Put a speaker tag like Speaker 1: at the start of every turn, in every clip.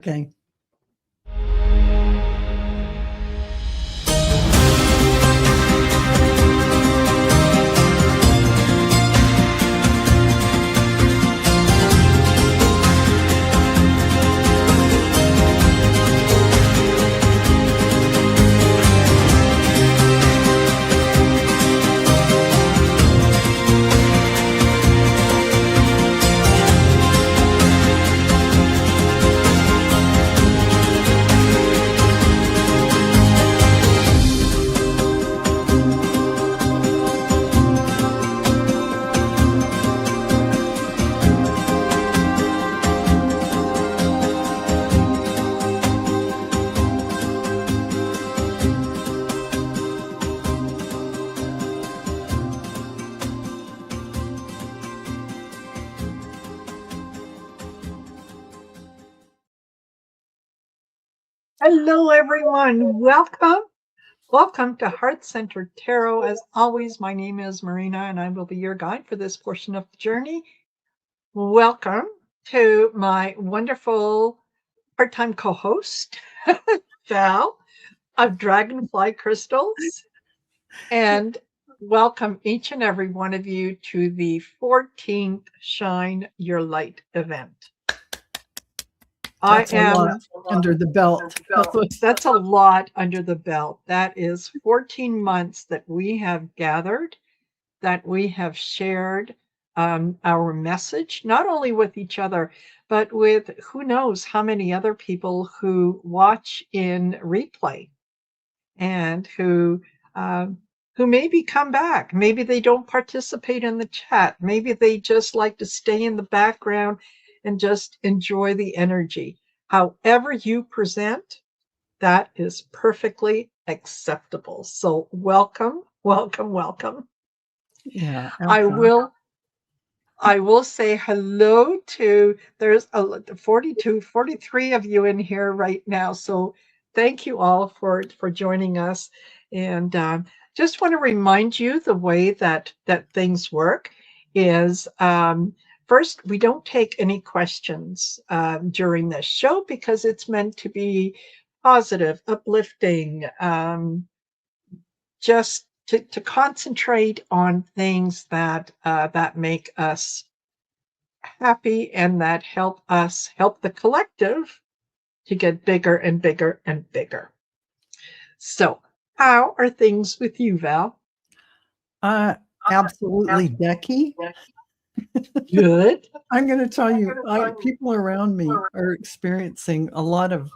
Speaker 1: Okay.
Speaker 2: Hello, everyone. Welcome. Welcome to Heart Centered Tarot. As always, my name is Marina, and I will be your guide for this portion of the journey. Welcome to my wonderful part-time co-host, Val of Dragonfly Crystals. And welcome each and every one of you to the 14th Shine Your Light event.
Speaker 1: That's a lot under the belt.
Speaker 2: That's a lot under the belt. That is 14 months that we have gathered, that we have shared our message, not only with each other, but with who knows how many other people who watch in replay and who maybe come back. Maybe they don't participate in the chat. Maybe they just like to stay in the background and just enjoy the energy. However you present, that is perfectly acceptable. So welcome, welcome, welcome.
Speaker 1: Yeah.
Speaker 2: I will say hello to, there's 42, 43 of you in here right now. So thank you all for joining us. And just want to remind you the way that things work is first, we don't take any questions during this show because it's meant to be positive, uplifting, just to concentrate on things that that make us happy and that help the collective to get bigger and bigger and bigger. So, how are things with you, Val?
Speaker 1: Absolutely, Becky.
Speaker 2: Good.
Speaker 1: I'm going to tell you, people around me are experiencing a lot of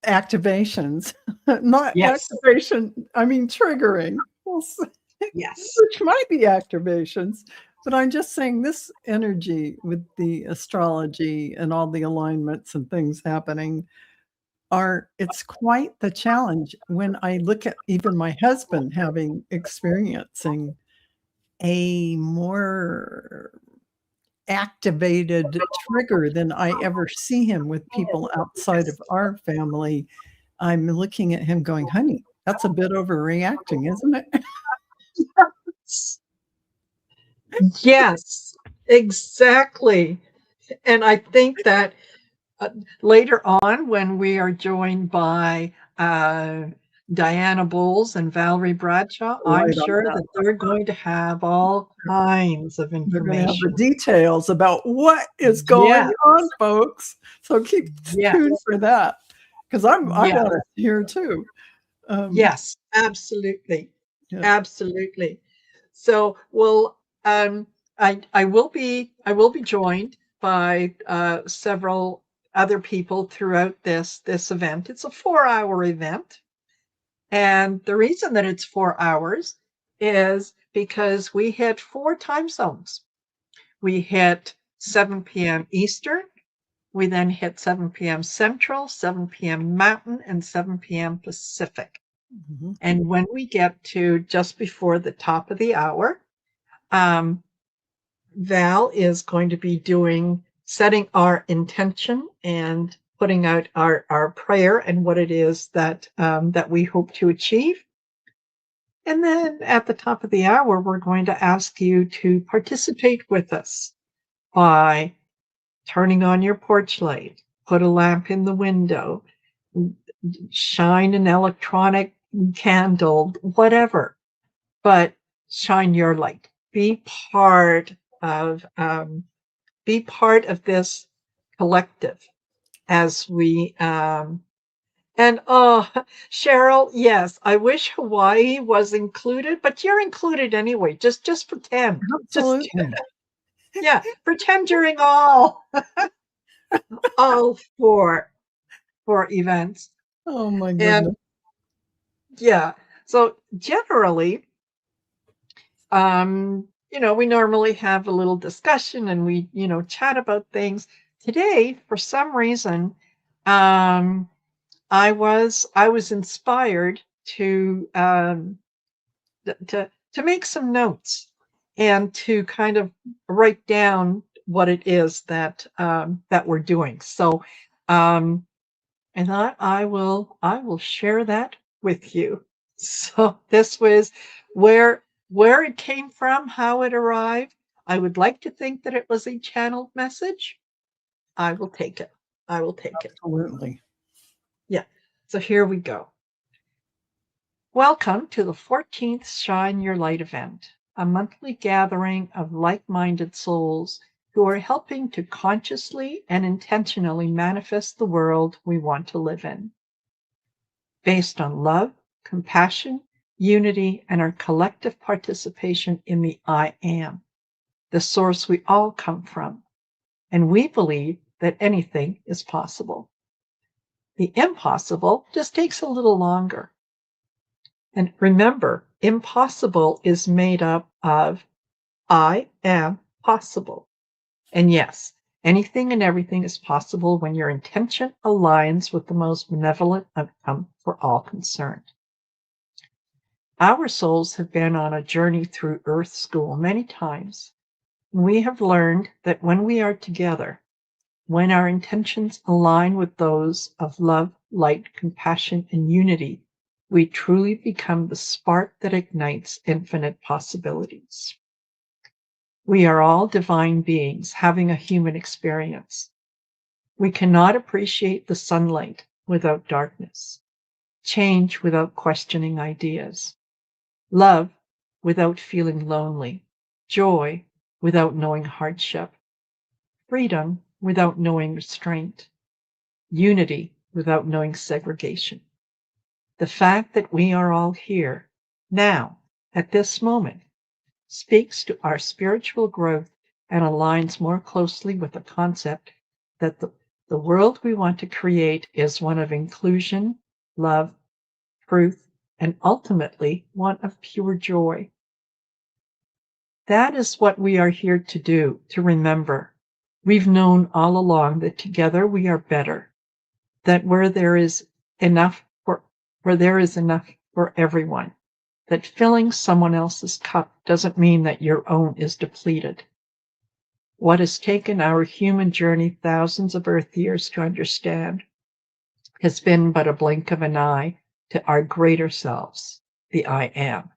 Speaker 1: activations, not activation, I mean triggering.
Speaker 2: Yes.
Speaker 1: Which might be activations, but I'm just saying this energy with the astrology and all the alignments and things happening it's quite the challenge when I look at even my husband experiencing a more activated trigger than I ever see him with people outside of our family. I'm looking at him going, honey, that's a bit overreacting, isn't it?
Speaker 2: Yes, exactly. And I think that later on, when we are joined by Diana Bowles and Valerie Bradshaw, I'm sure that they're going to have all kinds of information.
Speaker 1: They're going to have the details about what is going on, folks. So keep tuned for that, because I want to hear too.
Speaker 2: Yes, absolutely, absolutely. So, well, I will be joined by several other people throughout this event. It's a 4-hour event. And the reason that it's 4 hours is because we hit 4 time zones. We hit 7 p.m. Eastern. We then hit 7 p.m. Central, 7 p.m. Mountain, and 7 p.m. Pacific. Mm-hmm. And when we get to just before the top of the hour, Val is going to be setting our intention and putting out our prayer and what it is that we hope to achieve. And then at the top of the hour, we're going to ask you to participate with us by turning on your porch light, put a lamp in the window, shine an electronic candle, whatever, but shine your light. Of be part of this collective as we and oh, Cheryl, yes, I wish Hawaii was included, but you're included anyway. Just pretend. Just
Speaker 1: Absolutely.
Speaker 2: yeah, pretend during all four events.
Speaker 1: Oh my
Speaker 2: And
Speaker 1: goodness.
Speaker 2: yeah, so generally, we normally have a little discussion and we, chat about things. Today, for some reason, um, I was inspired to make some notes and to kind of write down what it is that we're doing. So, um, and I will share that with you. So this was where where it came from, how it arrived. I would like to think that it was a channeled message. I will take it. I will take it.
Speaker 1: Absolutely.
Speaker 2: Yeah. So here we go. Welcome to the 14th Shine Your Light event, a monthly gathering of like minded souls who are helping to consciously and intentionally manifest the world we want to live in. Based on love, compassion, unity, and our collective participation in the I Am, the source we all come from. And we believe that anything is possible. The impossible just takes a little longer. And remember, impossible is made up of I am possible. And yes, anything and everything is possible when your intention aligns with the most benevolent outcome for all concerned. Our souls have been on a journey through Earth School many times. We have learned that when we are together, when our intentions align with those of love, light, compassion, and unity, we truly become the spark that ignites infinite possibilities. We are all divine beings having a human experience. We cannot appreciate the sunlight without darkness, change without questioning ideas, love without feeling lonely, joy without knowing hardship, freedom without knowing restraint, unity without knowing segregation. The fact that we are all here, now, at this moment, speaks to our spiritual growth and aligns more closely with the concept that the world we want to create is one of inclusion, love, truth, and ultimately one of pure joy. That is what we are here to do, to remember. We've known all along that together we are better, that where there is enough for everyone, that filling someone else's cup doesn't mean that your own is depleted. What has taken our human journey thousands of Earth years to understand has been but a blink of an eye to our greater selves, the I Am.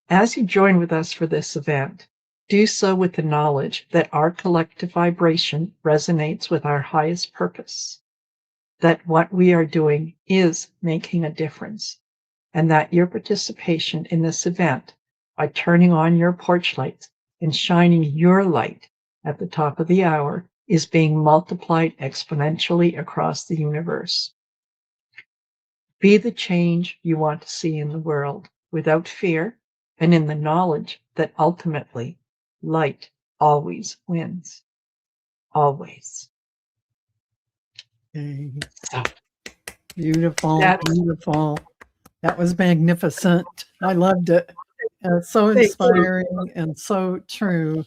Speaker 2: As you join with us for this event, do so with the knowledge that our collective vibration resonates with our highest purpose, that what we are doing is making a difference, and that your participation in this event by turning on your porch lights and shining your light at the top of the hour is being multiplied exponentially across the universe. Be the change you want to see in the world without fear and in the knowledge that ultimately light always wins. Always.
Speaker 1: Okay.
Speaker 2: So
Speaker 1: Beautiful,
Speaker 2: that's
Speaker 1: beautiful. That was magnificent. I loved it. So
Speaker 2: thank you.
Speaker 1: inspiring and so true.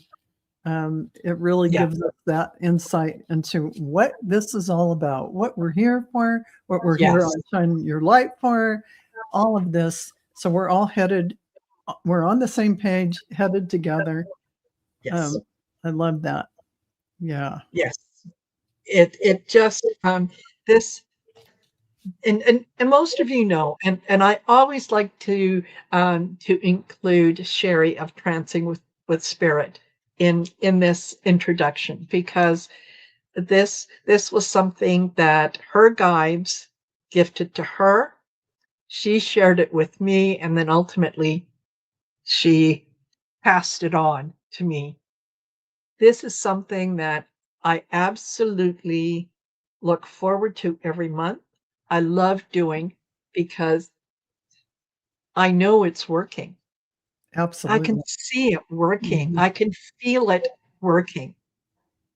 Speaker 1: It really
Speaker 2: Yeah.
Speaker 1: gives us that insight into what this is all about, what we're here for, what we're here
Speaker 2: Yes.
Speaker 1: on Shine Your Light for, all of this. So we're all headed, we're on the same page, headed together.
Speaker 2: Yes.
Speaker 1: Um, I love that. Yeah.
Speaker 2: Yes. It just this and most of you know, and I always like to include Sherry of Trancing with Spirit. in this introduction, because this was something that her guides gifted to her. She shared it with me, and then ultimately she passed it on to me. This is something that I absolutely look forward to every month. I love doing because I know it's working. I can
Speaker 1: Absolutely.
Speaker 2: see it working.
Speaker 1: Mhm.
Speaker 2: I can feel it working.
Speaker 1: Mm.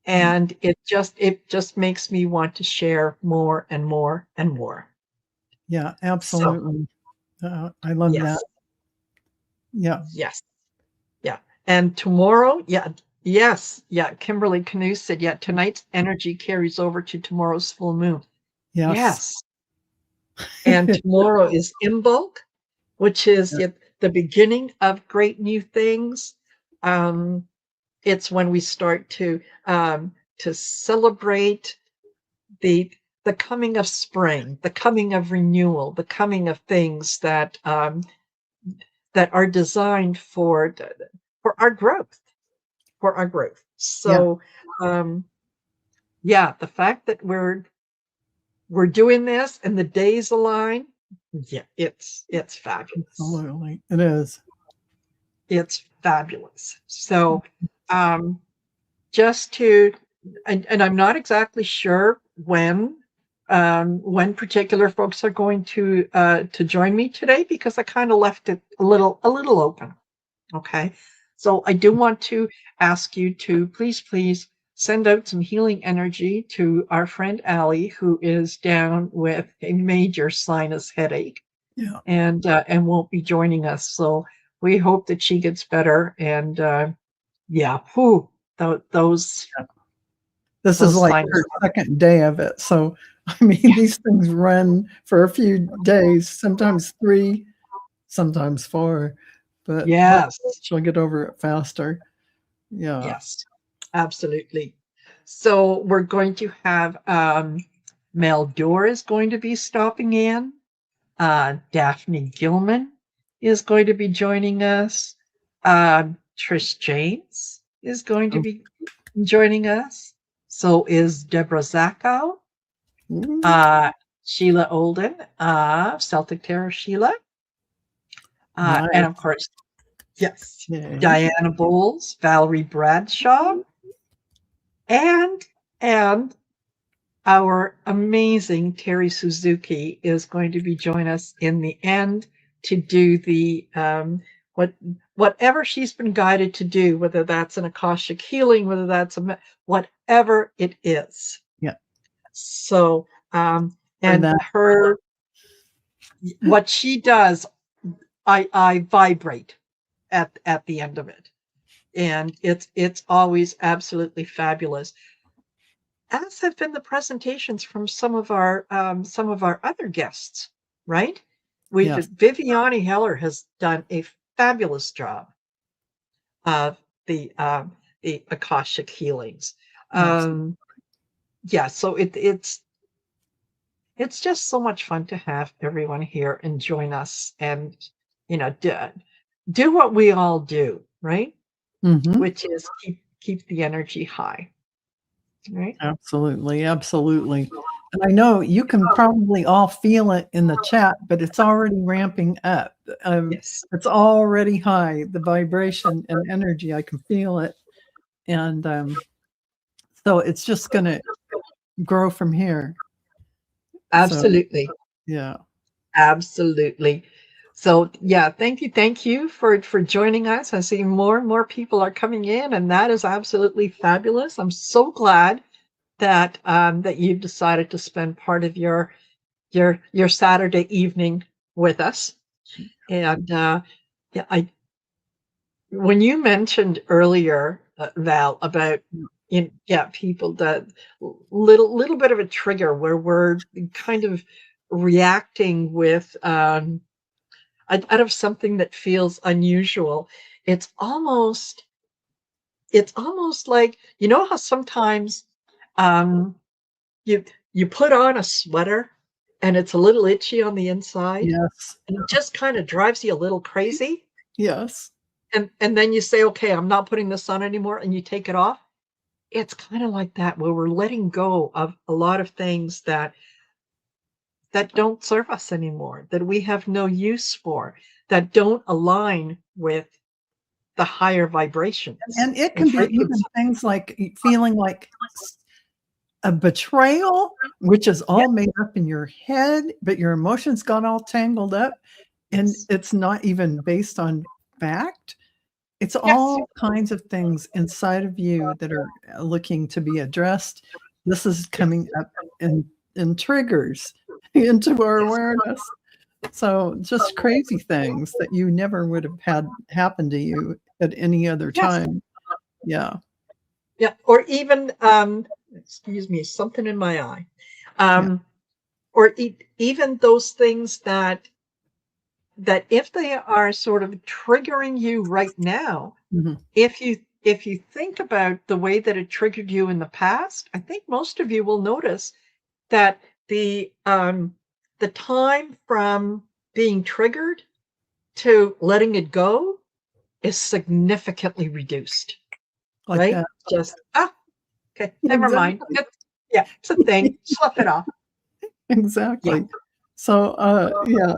Speaker 2: And it just makes me want to share more and more and more.
Speaker 1: Yeah,
Speaker 2: So,
Speaker 1: absolutely. I love that.
Speaker 2: yes,
Speaker 1: Yeah,
Speaker 2: yes, yeah. And tomorrow, yeah, yes, yeah. Kimberly Canoe said, yeah, tonight's energy carries over to tomorrow's full moon.
Speaker 1: yes.
Speaker 2: Yes. And tomorrow is Imbolc, which is
Speaker 1: Yeah,
Speaker 2: the beginning of great new things. Um, it's when we start to celebrate the the coming of spring, the coming of renewal, the coming of things that are designed for our growth, for our growth.
Speaker 1: yeah,
Speaker 2: So, um, yeah, the fact that we're doing this and the days align, yeah, it's fabulous.
Speaker 1: absolutely. It is.
Speaker 2: It's fabulous. So, um, just to and I'm not exactly sure when particular folks are going to join me today, because I kind of left it a little open. Okay. So I do want to ask you to please send out some healing energy to our friend Allie, who is down with a major sinus headache
Speaker 1: Yeah.
Speaker 2: and won't be joining us. So we hope that she gets better. And yeah, whew, those
Speaker 1: This is
Speaker 2: those
Speaker 1: like
Speaker 2: sinus.
Speaker 1: her second day of it. So, I mean, these things run for a few days, sometimes 3, sometimes 4, but hopefully
Speaker 2: Yes,
Speaker 1: she'll get over it faster. Yeah.
Speaker 2: yes, absolutely. So we're going to have Mel Dore is going to be stopping in. Daphne Gilman is going to be joining us. Trish Jaimes is going to
Speaker 1: Oh,
Speaker 2: be joining us. So is Deborah Zackow,
Speaker 1: ooh,
Speaker 2: uh, Sheila Olden, Celtic Terror Sheila, and of
Speaker 1: nice.
Speaker 2: course, yes,
Speaker 1: Okay.
Speaker 2: Diana Bowles, Valerie Bradshaw, and and our amazing Terry Suzuki is going to be join us in the end to do the what whatever she's been guided to do, whether that's an akashic healing, whether that's whatever it is.
Speaker 1: Yeah.
Speaker 2: So
Speaker 1: For
Speaker 2: and
Speaker 1: that.
Speaker 2: her what she does, I vibrate at the end of it, and it's always absolutely fabulous, as have been the presentations from some of our other guests, right?
Speaker 1: Yes.
Speaker 2: Viviani Heller has done a fabulous job of the Akashic healings.
Speaker 1: Absolutely.
Speaker 2: Um, yeah, so it's just so much fun to have everyone here and join us, and do what we all do, right?
Speaker 1: Mhm.
Speaker 2: Which is keep the energy high, right?
Speaker 1: Absolutely, absolutely. And I know you can probably all feel it in the chat, but it's already ramping up.
Speaker 2: Yes,
Speaker 1: It's already high, the vibration and energy, I can feel it. And so it's just going to grow from here. So,
Speaker 2: absolutely.
Speaker 1: yeah.
Speaker 2: Absolutely. So yeah, thank you for joining us. I see more and more people are coming in, and that is absolutely fabulous. I'm so glad that you've decided to spend part of your Saturday evening with us. And yeah, I when you mentioned earlier, Val, about yeah, people that little bit of a trigger where we're kind of reacting with out of something that feels unusual. It's almost it's almost like, how sometimes um, you you put on a sweater and it's a little itchy on the inside
Speaker 1: Yes.
Speaker 2: and it just kind of drives you a little crazy.
Speaker 1: Yes.
Speaker 2: and then you say, okay, I'm not putting this on anymore, and you take it off. It's kind of like that, where we're letting go of a lot of things that don't serve us anymore, that we have no use for, that don't align with the higher vibrations
Speaker 1: And it
Speaker 2: and
Speaker 1: can be even
Speaker 2: frequencies.
Speaker 1: things like feeling like a betrayal, which is
Speaker 2: Yes,
Speaker 1: all made up in your head, but your emotions got all tangled up, and
Speaker 2: yes,
Speaker 1: it's not even based on fact. It's
Speaker 2: yes,
Speaker 1: all kinds of things inside of you that are looking to be addressed. This is
Speaker 2: yes,
Speaker 1: coming up in triggers into our
Speaker 2: yes,
Speaker 1: awareness. So just crazy things that you never would have had happen to you at any other
Speaker 2: yes.
Speaker 1: time. Yeah.
Speaker 2: Yeah, or even, excuse me, something in my eye.
Speaker 1: Yeah.
Speaker 2: Um, or even those things that if they are sort of triggering you right now,
Speaker 1: Mhm.
Speaker 2: if you think about the way that it triggered you in the past, I think most of you will notice that the time from being triggered to letting it go is significantly reduced,
Speaker 1: Like
Speaker 2: right?
Speaker 1: that.
Speaker 2: Just, okay, never mind.
Speaker 1: Exactly.
Speaker 2: Yeah, it's a thing. Slough it off. Yeah.
Speaker 1: Exactly. So, yeah,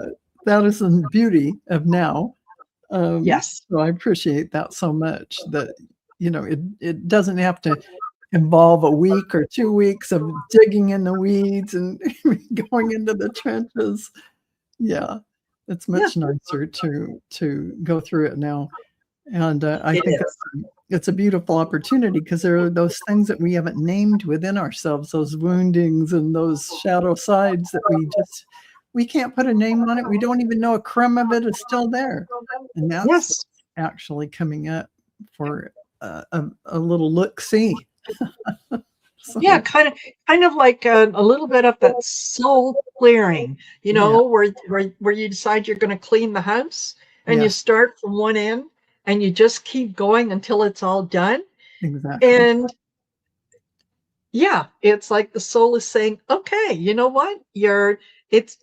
Speaker 1: that is the beauty of now.
Speaker 2: Yes.
Speaker 1: So I appreciate that so much that, it doesn't have to involve a week or 2 weeks of digging in the weeds and going into the trenches. Yeah, it's
Speaker 2: Yeah,
Speaker 1: much nicer to go through it now, and, I
Speaker 2: it
Speaker 1: think
Speaker 2: is.
Speaker 1: it's a beautiful opportunity because there are those things that we haven't named within ourselves, those woundings and those shadow sides that we can't put a name on it. We don't even know a crumb of it is still there, and that's
Speaker 2: Yes.
Speaker 1: actually coming up for a little look-see.
Speaker 2: Yeah,
Speaker 1: So,
Speaker 2: kind of like a little bit of that soul clearing,
Speaker 1: yeah,
Speaker 2: where you decide you're going to clean the house, and you
Speaker 1: yeah,
Speaker 2: start from one end and you just keep going until it's all done.
Speaker 1: exactly.
Speaker 2: And yeah, it's like the soul is saying, okay, you know what? It's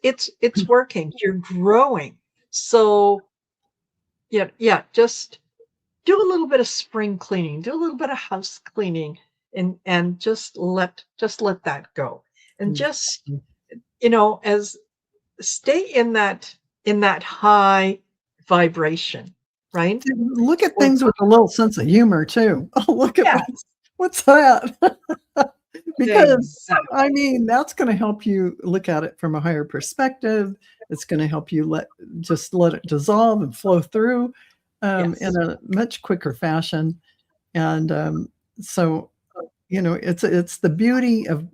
Speaker 2: working. You're growing. So yeah, yeah, just do a little bit of spring cleaning, do a little bit of house cleaning, and just let that go. And just,
Speaker 1: Exactly.
Speaker 2: as stay in that high vibration, right?
Speaker 1: Look at
Speaker 2: Or
Speaker 1: things with a little sense of humor too. Oh, look at
Speaker 2: yes,
Speaker 1: what's that? Because, I
Speaker 2: exactly.
Speaker 1: mean, that's gonna help you look at it from a higher perspective. It's gonna help you just let it dissolve and flow through, in
Speaker 2: Yes.
Speaker 1: a much quicker fashion, and, so, it's the beauty of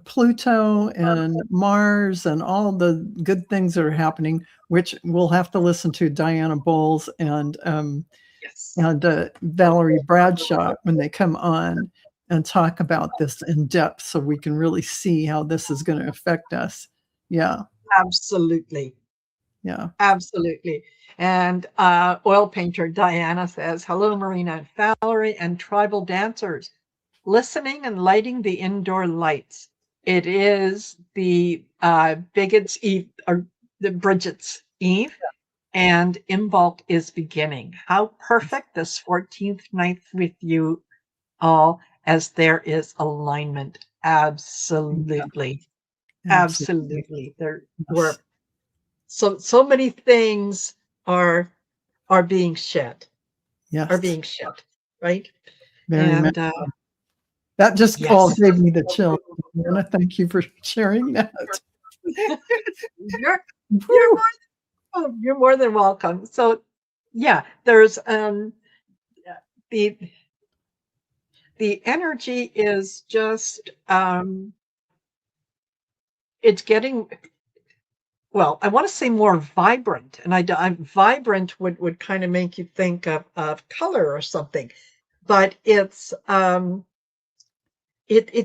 Speaker 1: Pluto and Mars and all the good things that are happening, which we'll have to listen to Diana Bowles
Speaker 2: Yes.
Speaker 1: and Valerie Bradshaw when they come on and talk about this in depth so we can really see how this is going to affect us. Yeah,
Speaker 2: Absolutely.
Speaker 1: yeah.
Speaker 2: Absolutely. And oil painter Diana says, hello, Marina and Valerie and tribal dancers. Listening and lighting the indoor lights. It is the Bigot's Eve, or the Bridget's Eve, and Imbolc is beginning. How perfect this 14th night with you all, as there is alignment.
Speaker 1: Yeah,
Speaker 2: Absolutely.
Speaker 1: absolutely.
Speaker 2: Absolutely. There
Speaker 1: Yes,
Speaker 2: were so many things are are being shed, are
Speaker 1: yes,
Speaker 2: being shed, right?
Speaker 1: very much.
Speaker 2: And
Speaker 1: That just all
Speaker 2: yes,
Speaker 1: gave me the chill. I want to thank you for sharing that.
Speaker 2: you're you're
Speaker 1: Woo.
Speaker 2: you're more than welcome. So yeah, there's the the energy is just it's getting, well, I want to say more vibrant, and I'm vibrant would kind of make you think of color or something, but it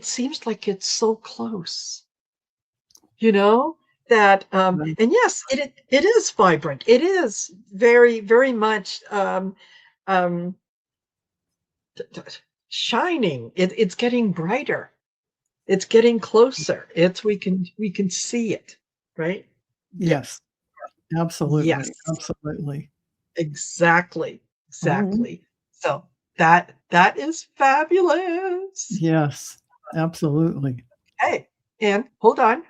Speaker 2: seems like it's so close, you know, that and yes, it is vibrant. It is very, very much um shining. It's getting brighter. It's getting closer. It's we can see it, right? Yeah.
Speaker 1: Yes, absolutely,
Speaker 2: Yes.
Speaker 1: absolutely.
Speaker 2: Exactly.
Speaker 1: Mhm.
Speaker 2: Exactly. So that is fabulous.
Speaker 1: Yes, absolutely.
Speaker 2: Hey, and hold on.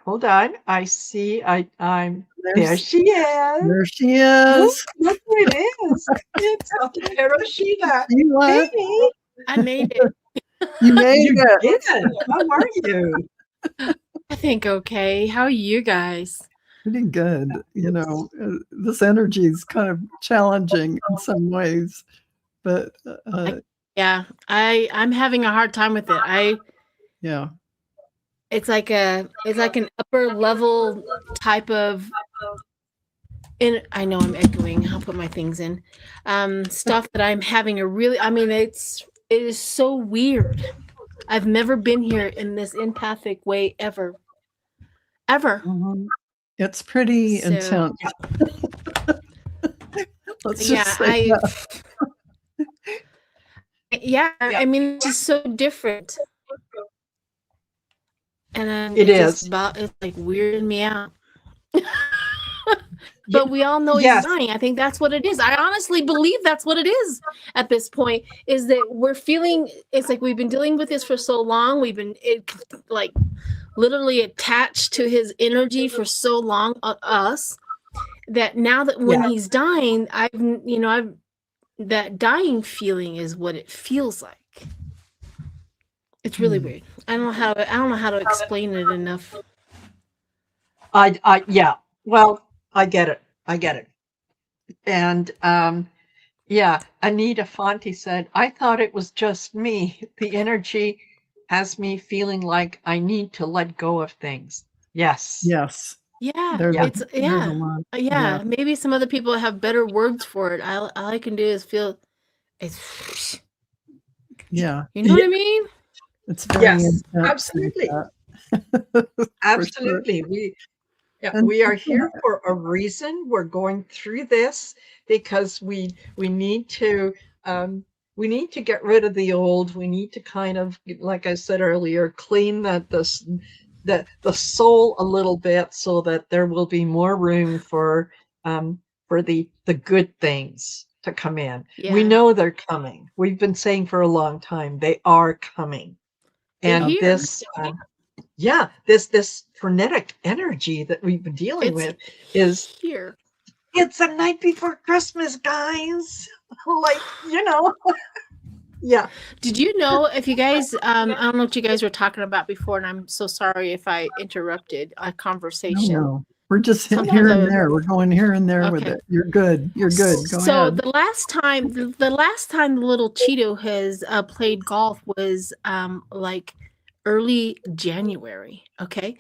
Speaker 2: I see I'm there
Speaker 1: There's
Speaker 2: she is.
Speaker 1: there she
Speaker 2: Look,
Speaker 1: is.
Speaker 2: look who it is. It's Hiroshima. Hey,
Speaker 1: Sheila,
Speaker 3: I made it.
Speaker 1: you made
Speaker 2: you
Speaker 1: it.
Speaker 2: did. How are you?
Speaker 3: I think okay. How are you guys?
Speaker 1: Pretty good. This energy is kind of challenging in some ways, but
Speaker 3: Yeah, I'm having a hard time with it.
Speaker 1: yeah.
Speaker 3: It's like an upper level type of and I know I'm echoing. I'll put my things in. Stuff that I'm having a really I mean it is so weird. I've never been here in this empathic way ever. Ever.
Speaker 1: Mhm. It's pretty
Speaker 3: So,
Speaker 1: intense. Let's just
Speaker 3: yeah,
Speaker 1: say that.
Speaker 2: Yeah,
Speaker 3: I mean it's just so different. And
Speaker 2: it is.
Speaker 3: it's like weirding me out.
Speaker 2: Yeah,
Speaker 3: But we all know he's
Speaker 2: yes.
Speaker 3: dying. I think that's what it is. I honestly believe that's what it is at this point. Is that we're feeling? It's like we've been dealing with this for so long. We've been like literally attached to his energy for so long. Us that now that when
Speaker 2: Yeah.
Speaker 3: he's dying, I've that dying feeling is what it feels like. It's really weird. I don't know how to explain it enough.
Speaker 2: Yeah. Well, I get it. I get it. And yeah, Anita Fonte said, I thought it was just me. The energy has me feeling like I need to let go of things. Yes.
Speaker 1: Yes.
Speaker 3: Yeah,
Speaker 1: There's
Speaker 2: Yeah.
Speaker 1: a there's a lot of
Speaker 3: yeah.
Speaker 1: that.
Speaker 3: Maybe some other people have better words for it. All I can do is feel it's.
Speaker 1: Yeah.
Speaker 3: You know what I mean?
Speaker 1: It's very
Speaker 2: Yes.
Speaker 1: intense like
Speaker 2: Absolutely.
Speaker 1: that. For sure.
Speaker 2: Absolutely. Yeah,
Speaker 1: And
Speaker 2: we are here for a reason. We're going through this because we need to we need to get rid of the old. We need to kind of, like I said earlier, clean the soul a little bit so that there will be more room for the good things to come in. We
Speaker 3: Yeah,
Speaker 2: know they're coming. We've been saying for a long time they are coming,
Speaker 3: they're
Speaker 2: and
Speaker 3: here.
Speaker 2: yeah, this frenetic energy that we've been dealing
Speaker 3: It's
Speaker 2: with is
Speaker 3: here.
Speaker 2: it's a night before Christmas, guys. Like, yeah.
Speaker 3: Did you know if you guys? I don't know what you guys were talking about before, and I'm so sorry if I interrupted a
Speaker 1: no,
Speaker 3: conversation.
Speaker 1: no. We're just
Speaker 3: Sometimes
Speaker 1: here and
Speaker 3: I
Speaker 1: there. We're going here and there with
Speaker 3: okay.
Speaker 1: it. You're good. You're good. Go
Speaker 3: So
Speaker 1: ahead.
Speaker 3: the last time the little Cheeto has played golf was like early January. Okay.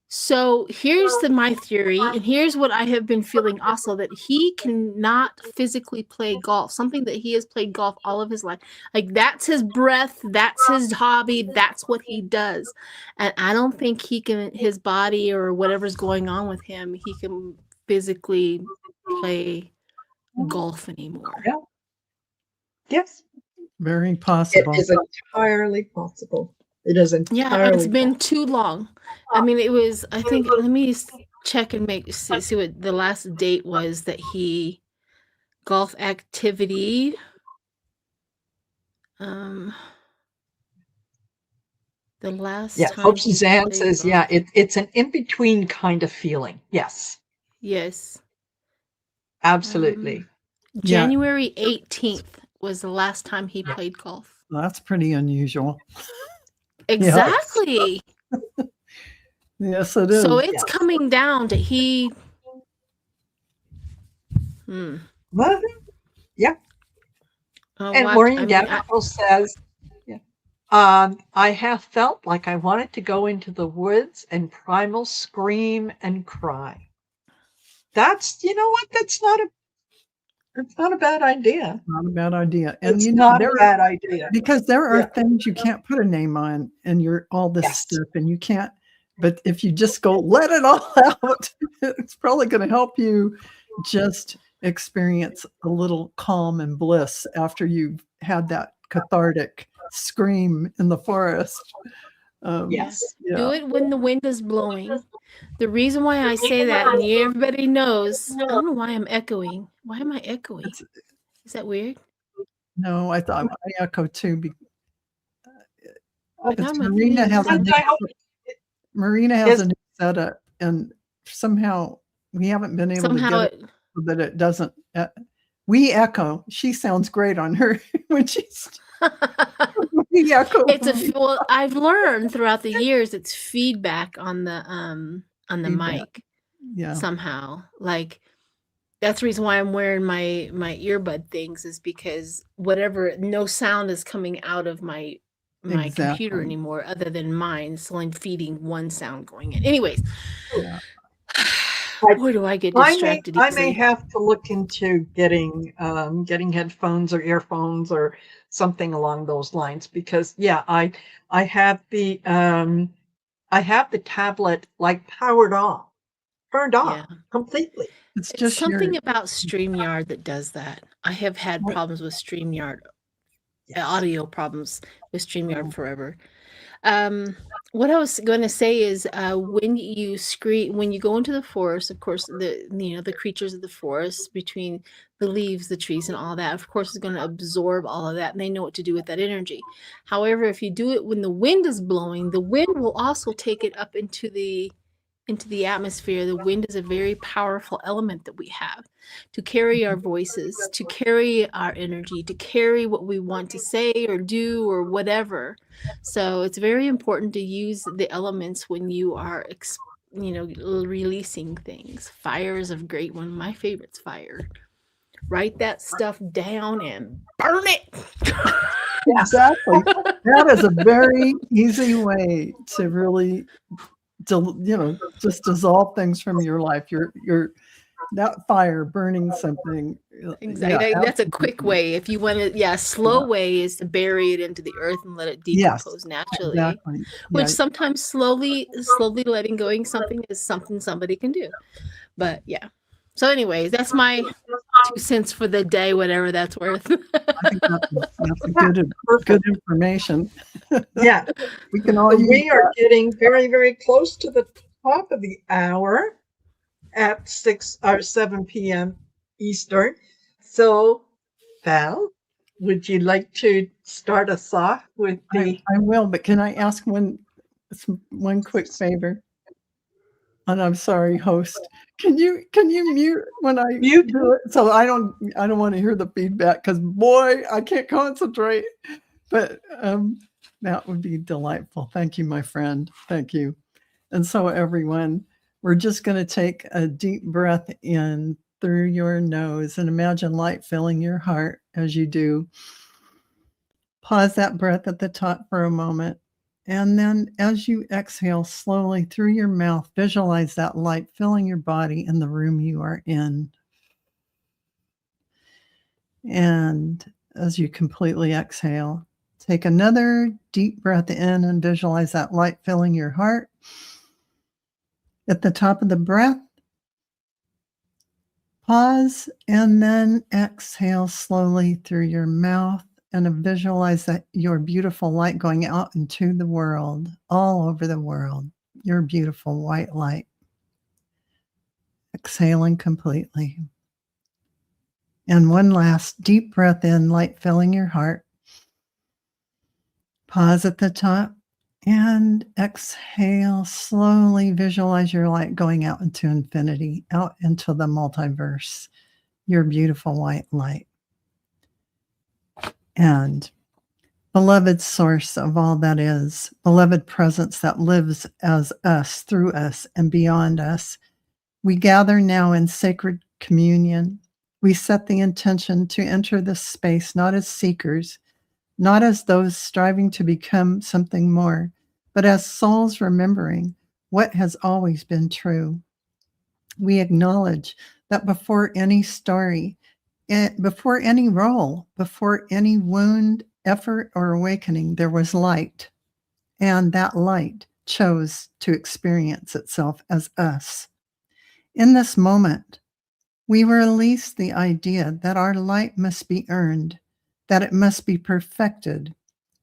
Speaker 3: So here's my theory, and here's what I have been feeling also that he cannot physically play golf, something that he has played golf all of his life. Like that's his breath, that's his hobby, that's what he does. And I don't think he can, his body or whatever's going on with him, he can physically play golf anymore.
Speaker 2: Yeah. Yes.
Speaker 1: Very
Speaker 2: It
Speaker 1: possible.
Speaker 2: is entirely possible. It is
Speaker 3: Yeah, and it's
Speaker 2: entirely
Speaker 3: been
Speaker 2: possible.
Speaker 3: too long. I mean, it was, I think, let me check and see what the last date was that he golf activity. Um, the last
Speaker 2: Yeah.
Speaker 3: time
Speaker 2: Hope
Speaker 3: he
Speaker 2: Suzanne
Speaker 3: played
Speaker 2: says, yeah,
Speaker 3: golf.
Speaker 2: it's an in-between kind of feeling. Yes.
Speaker 3: Yes.
Speaker 2: Absolutely.
Speaker 1: Yeah,
Speaker 3: January 18th was the last time he played golf.
Speaker 1: that's pretty unusual. Yes.
Speaker 3: Exactly.
Speaker 1: Yes, it
Speaker 3: So
Speaker 1: is.
Speaker 3: it's
Speaker 2: Yes.
Speaker 3: coming down to he.
Speaker 2: Well, yeah. And
Speaker 3: What I
Speaker 2: Maureen
Speaker 3: mean,
Speaker 2: Davenport says, yeah. I have felt like I wanted to go into the woods and primal scream and cry. That's, you know what? It's not a bad idea.
Speaker 1: Not a bad idea. And
Speaker 2: It's not a
Speaker 1: there
Speaker 2: bad idea.
Speaker 1: because there are
Speaker 2: Yeah.
Speaker 1: things you can't put a name on and you're all this
Speaker 2: Yes.
Speaker 1: stuff and you can't, but if you just go, let it all out, it's probably going to help you just experience a little calm and bliss after you've had that cathartic scream in the forest.
Speaker 2: Yes.
Speaker 3: Do it when the wind is blowing. The reason why I say that, and everybody knows, I don't know why I'm echoing. Why am I echoing?
Speaker 1: It's,
Speaker 3: Is that weird?
Speaker 1: no, I thought I echo too.
Speaker 3: But now
Speaker 1: It's
Speaker 3: my
Speaker 1: Marina
Speaker 3: thing
Speaker 1: has a
Speaker 3: is,
Speaker 1: new,
Speaker 2: I hope
Speaker 1: Marina has
Speaker 2: is
Speaker 1: a new setup, and somehow we haven't been able to
Speaker 3: somehow
Speaker 1: get it so that it doesn't. We echo. She sounds great on her when she's. We echo.
Speaker 3: well, I've learned throughout the years it's feedback on the
Speaker 1: Feedback.
Speaker 3: mic
Speaker 1: Yeah,
Speaker 3: somehow. Like that's the reason why I'm wearing my earbud things, is because no sound is coming out of my computer
Speaker 1: exactly.
Speaker 3: anymore other than mine. So I'm feeding one sound going in. Anyways,
Speaker 1: Yeah.
Speaker 3: boy, do I get
Speaker 2: I
Speaker 3: distracted
Speaker 2: may
Speaker 3: easily.
Speaker 2: have to look into getting headphones or earphones or something along those lines, because I have the tablet like turned
Speaker 3: Yeah.
Speaker 2: off completely.
Speaker 1: It's
Speaker 3: It's
Speaker 1: just your.
Speaker 3: something about StreamYard that does that. I have had problems with StreamYard,
Speaker 2: Yes.
Speaker 3: audio problems with StreamYard forever. What I was going to say is, when you go into the forest, of course, the creatures of the forest, between the leaves, the trees, and all that, of course, is going to absorb all of that, and they know what to do with that energy. However, if you do it when the wind is blowing, the wind will also take it up into the atmosphere. The wind is a very powerful element that we have to carry our voices, to carry our energy, to carry what we want to say or do or whatever. So it's very important to use the elements when you are releasing things. Fire is a great one. My favorite's fire. Write that stuff down and burn it.
Speaker 1: Exactly. That is a very easy way to really, just dissolve things from your life. Your that fire burning something.
Speaker 3: Exactly.
Speaker 1: Yeah,
Speaker 3: That's a quick
Speaker 1: absolutely.
Speaker 3: way. If you want to, slow way is to bury it into the earth and let it
Speaker 1: Yes,
Speaker 3: decompose naturally.
Speaker 1: exactly.
Speaker 3: Which
Speaker 1: Yeah,
Speaker 3: sometimes slowly letting going something is something somebody can do. But yeah. So anyways, that's my 2 cents for the day, whatever that's worth.
Speaker 1: I think that's a good
Speaker 2: Perfect.
Speaker 1: information.
Speaker 2: Yeah.
Speaker 1: We can all use
Speaker 2: We are
Speaker 1: that.
Speaker 2: getting very, very close to the top of the hour at 6 or 7 p.m. Eastern. So, Val, would you like to start us off with the
Speaker 1: I will, but can I ask one quick favor? And I'm sorry, host. Can you mute when I
Speaker 2: mute?
Speaker 1: do it? So I don't want to hear the feedback, because boy, I can't concentrate. But that would be delightful. Thank you, my friend. Thank you. And so everyone, we're just going to take a deep breath in through your nose and imagine light filling your heart as you do. Pause that breath at the top for a moment. And then as you exhale slowly through your mouth, visualize that light filling your body and the room you are in. And as you completely exhale, take another deep breath in and visualize that light filling your heart. At the top of the breath, pause and then exhale slowly through your mouth, and visualize that your beautiful light going out into the world, all over the world, your beautiful white light. Exhaling completely. And one last deep breath in, light filling your heart. Pause at the top and exhale slowly. Visualize your light going out into infinity, out into the multiverse, your beautiful white light. And beloved source of all that is, beloved presence that lives as us, through us, and beyond us, we gather now in sacred communion. We set the intention to enter this space not as seekers, not as those striving to become something more, but as souls remembering what has always been true. We acknowledge that before any story, before any role, before any wound, effort, or awakening, there was light, and that light chose to experience itself as us. In this moment, we release the idea that our light must be earned, that it must be perfected,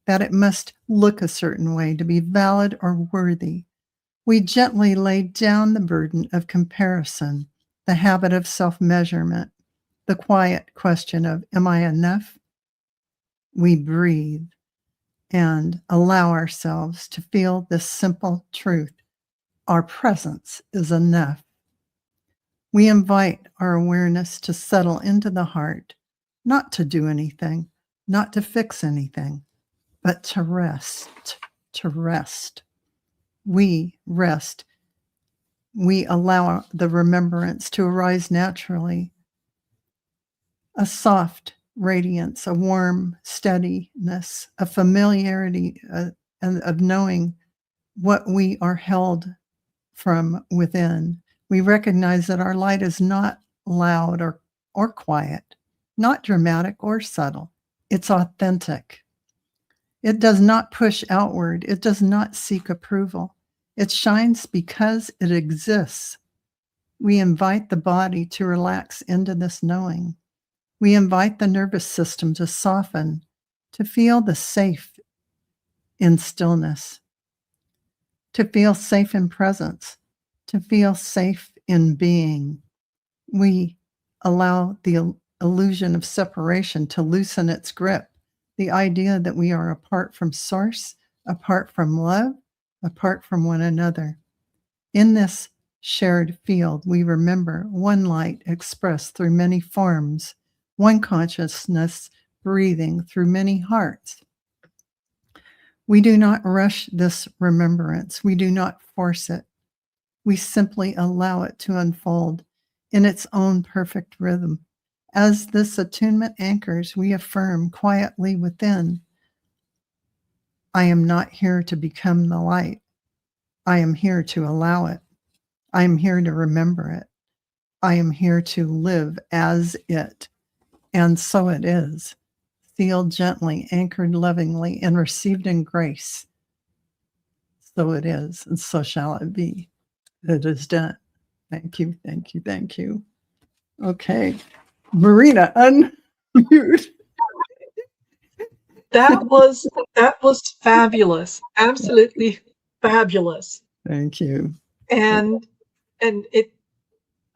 Speaker 1: that it must look a certain way to be valid or worthy. We gently lay down the burden of comparison, the habit of self-measurement, the quiet question of, am I enough? We breathe and allow ourselves to feel this simple truth. Our presence is enough. We invite our awareness to settle into the heart, not to do anything, not to fix anything, but to rest, to rest. We rest. We allow the remembrance to arise naturally. A soft radiance, a warm steadiness, a familiarity of knowing what we are held from within. We recognize that our light is not loud or quiet, not dramatic or subtle. It's authentic. It does not push outward. It does not seek approval. It shines because it exists. We invite the body to relax into this knowing. We invite the nervous system to soften, to feel the safe in stillness, to feel safe in presence, to feel safe in being. We allow the illusion of separation to loosen its grip, the idea that we are apart from source, apart from love, apart from one another. In this shared field, we remember one light expressed through many forms, one consciousness breathing through many hearts. We do not rush this remembrance. We do not force it. We simply allow it to unfold in its own perfect rhythm. As this attunement anchors, we affirm quietly within, I am not here to become the light. I am here to allow it. I am here to remember it. I am here to live as it. And so it is. Sealed gently, anchored lovingly, and received in grace. So it is, and so shall it be. It is done. Thank you, thank you, thank you. Okay. Marina, unmute.
Speaker 2: That was fabulous. Absolutely fabulous.
Speaker 1: Thank you.
Speaker 2: And it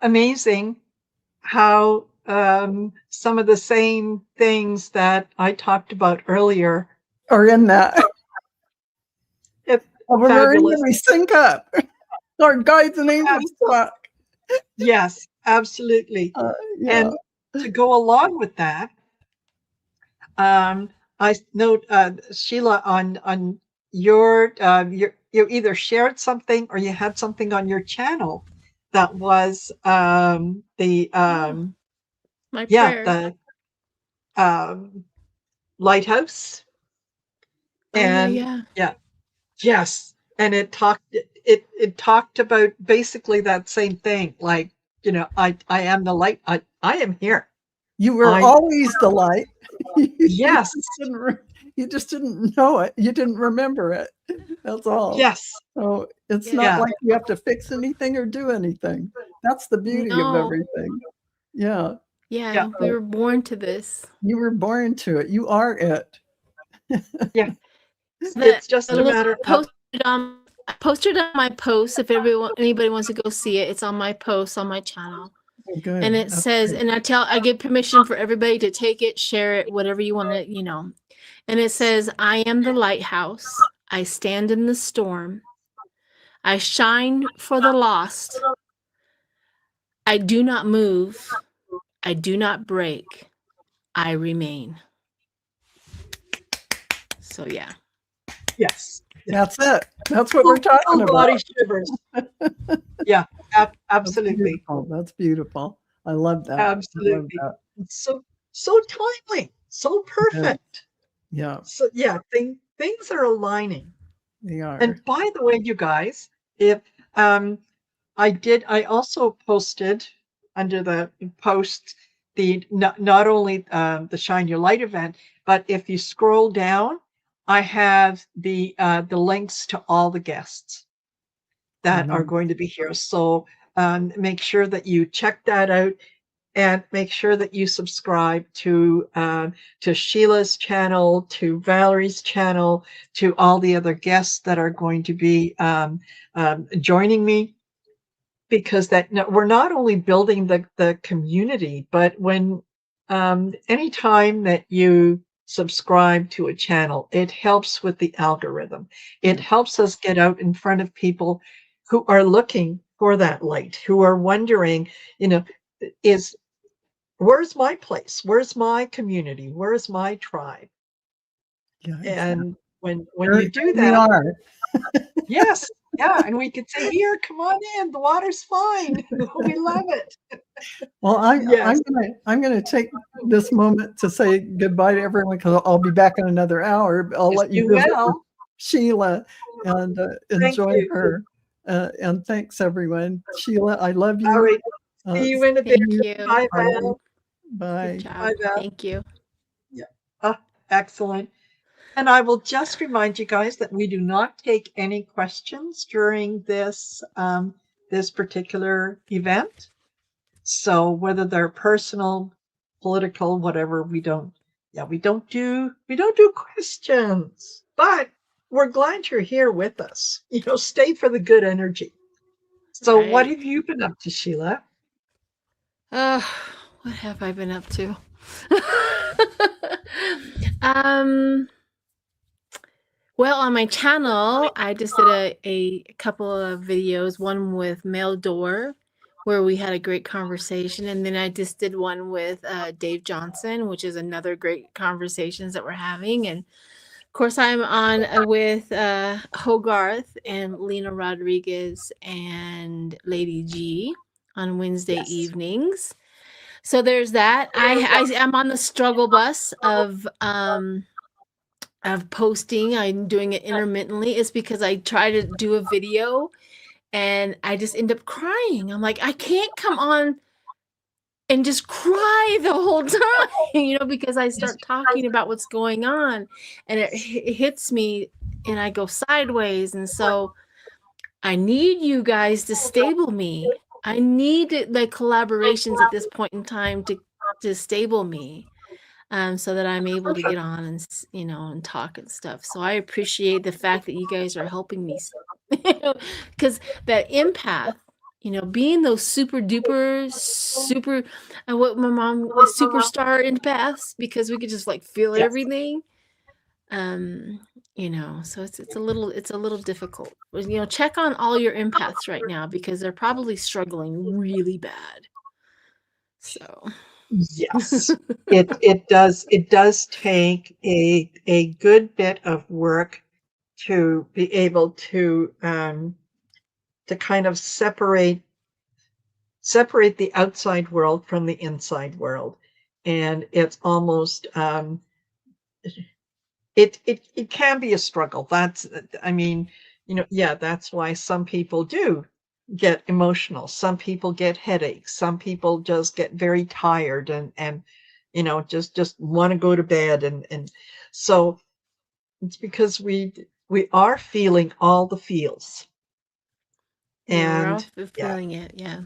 Speaker 2: amazing how some of the same things that I talked about earlier
Speaker 1: Or in that.
Speaker 2: It's
Speaker 1: Marina,
Speaker 2: fabulous.
Speaker 1: we sync up. Our guides and angels talk.
Speaker 2: Yes, absolutely.
Speaker 1: Yeah.
Speaker 2: And to go along with that, I note Sheila on your you either shared something or you had something on your channel that was the
Speaker 3: My
Speaker 2: yeah
Speaker 3: prayer.
Speaker 2: the lighthouse
Speaker 3: Oh, yeah,
Speaker 2: and
Speaker 3: yeah.
Speaker 2: yes, and it talked about basically that same thing, like, I am the light. I am here.
Speaker 1: You were
Speaker 2: I
Speaker 1: always the light.
Speaker 2: yes,
Speaker 1: You just didn't know it. You didn't remember it. That's all.
Speaker 2: yes,
Speaker 1: So it's
Speaker 3: Yeah.
Speaker 1: not
Speaker 2: Yeah.
Speaker 1: like you have to fix anything or do anything. That's the beauty of
Speaker 3: No.
Speaker 1: everything. Yeah.
Speaker 3: Yeah,
Speaker 2: Yeah.
Speaker 3: we were born to this.
Speaker 1: You were born to it. You are it.
Speaker 2: yeah.
Speaker 3: The-
Speaker 2: It's just
Speaker 3: the
Speaker 2: a
Speaker 3: little
Speaker 2: matter of
Speaker 3: I posted on my post if anybody wants to go see it. It's on my post on my channel.
Speaker 1: Oh, good.
Speaker 3: And it
Speaker 1: That's
Speaker 3: says,
Speaker 1: great.
Speaker 3: and I give permission for everybody to take it, share it, whatever you want to. And it says, I am the lighthouse. I stand in the storm. I shine for the lost. I do not move. I do not break. I remain. So yeah.
Speaker 2: yes.
Speaker 1: That's it. That's what we're talking
Speaker 2: Full
Speaker 1: about.
Speaker 2: body shivers. Yeah,
Speaker 1: That's
Speaker 2: absolutely,
Speaker 1: beautiful. That's beautiful. I love that. I love
Speaker 2: absolutely.
Speaker 1: that.
Speaker 2: It's so timely, so perfect.
Speaker 1: Yeah,
Speaker 2: So yeah, things are aligning.
Speaker 1: they are.
Speaker 2: And by the way, you guys, if I also posted under the post the not only the Shine Your Light event, but if you scroll down, I have the links to all the guests that are
Speaker 1: Mhm.
Speaker 2: going to be here. So make sure that you check that out. and make sure that you subscribe to Sheila's channel, to Valerie's channel, to all the other guests that are going to be joining me, because we're not only building the community, but when anytime that you subscribe to a channel, it helps with the algorithm. It helps us get out in front of people who are looking for that light, who are wondering, where's my place? Where's my community? Where's my tribe?
Speaker 1: Yeah, exactly.
Speaker 2: And when
Speaker 1: Here
Speaker 2: you do
Speaker 1: we
Speaker 2: that,
Speaker 1: are.
Speaker 2: yes, yeah, and we could say, here, come on in, the water's fine. We love it.
Speaker 1: Well,
Speaker 2: Yes.
Speaker 1: I'm gonna take this moment to say goodbye to everyone, because I'll be back in another hour. I'll
Speaker 2: Yes,
Speaker 1: let you
Speaker 2: you
Speaker 1: visit with
Speaker 2: will.
Speaker 1: Sheila and
Speaker 2: Thank
Speaker 1: enjoy
Speaker 2: you.
Speaker 1: her. And thanks, everyone. Sheila, I love
Speaker 2: All
Speaker 1: you.
Speaker 2: right. See you in a bit.
Speaker 3: Thank you.
Speaker 2: Bye,
Speaker 1: Bye.
Speaker 2: Val.
Speaker 1: Bye.
Speaker 3: Good job.
Speaker 2: Bye, Val.
Speaker 3: Thank you.
Speaker 2: Yeah. Excellent. And I will just remind you guys that we do not take any questions during this this particular event. So whether they're personal, political, whatever, we don't do questions. But we're glad you're here with us. Stay for the good energy. So what
Speaker 3: Right.
Speaker 2: have you been up to, Sheila?
Speaker 3: What have I been up to? um Well, on my channel, I just did a couple of videos, one with Mel Door, where we had a great conversation, and then I just did one with Dave Johnson, which is another great conversations that we're having. And of course, I'm on with Hogarth and Lena Rodriguez and Lady G on Wednesday
Speaker 2: Yes.
Speaker 3: evenings. So there's that. I'm on the struggle bus of posting. I'm doing it intermittently. It's because I try to do a video and I just end up crying. I'm like, I can't come on and just cry the whole time, because I start talking about what's going on and it hits me and I go sideways. And so I need you guys to stable me. I need the collaborations at this point in time to stable me. So that I'm able to get on and and talk and stuff. So I appreciate the fact that you guys are helping me, because that empath, being those super duper super, what my mom was superstar empaths, because we could just like feel
Speaker 2: Yes.
Speaker 3: everything. So it's a little difficult. Check on all your empaths right now because they're probably struggling really bad. So.
Speaker 2: Yes. It does take a good bit of work to be able to kind of separate the outside world from the inside world. And it's almost it can be a struggle. That's that's why some people do get emotional. Some people get headaches. Some people just get very tired and just want to go to bed. And so it's because we are feeling all the feels.
Speaker 3: Yeah, we're
Speaker 2: And
Speaker 3: all feeling it. Yeah.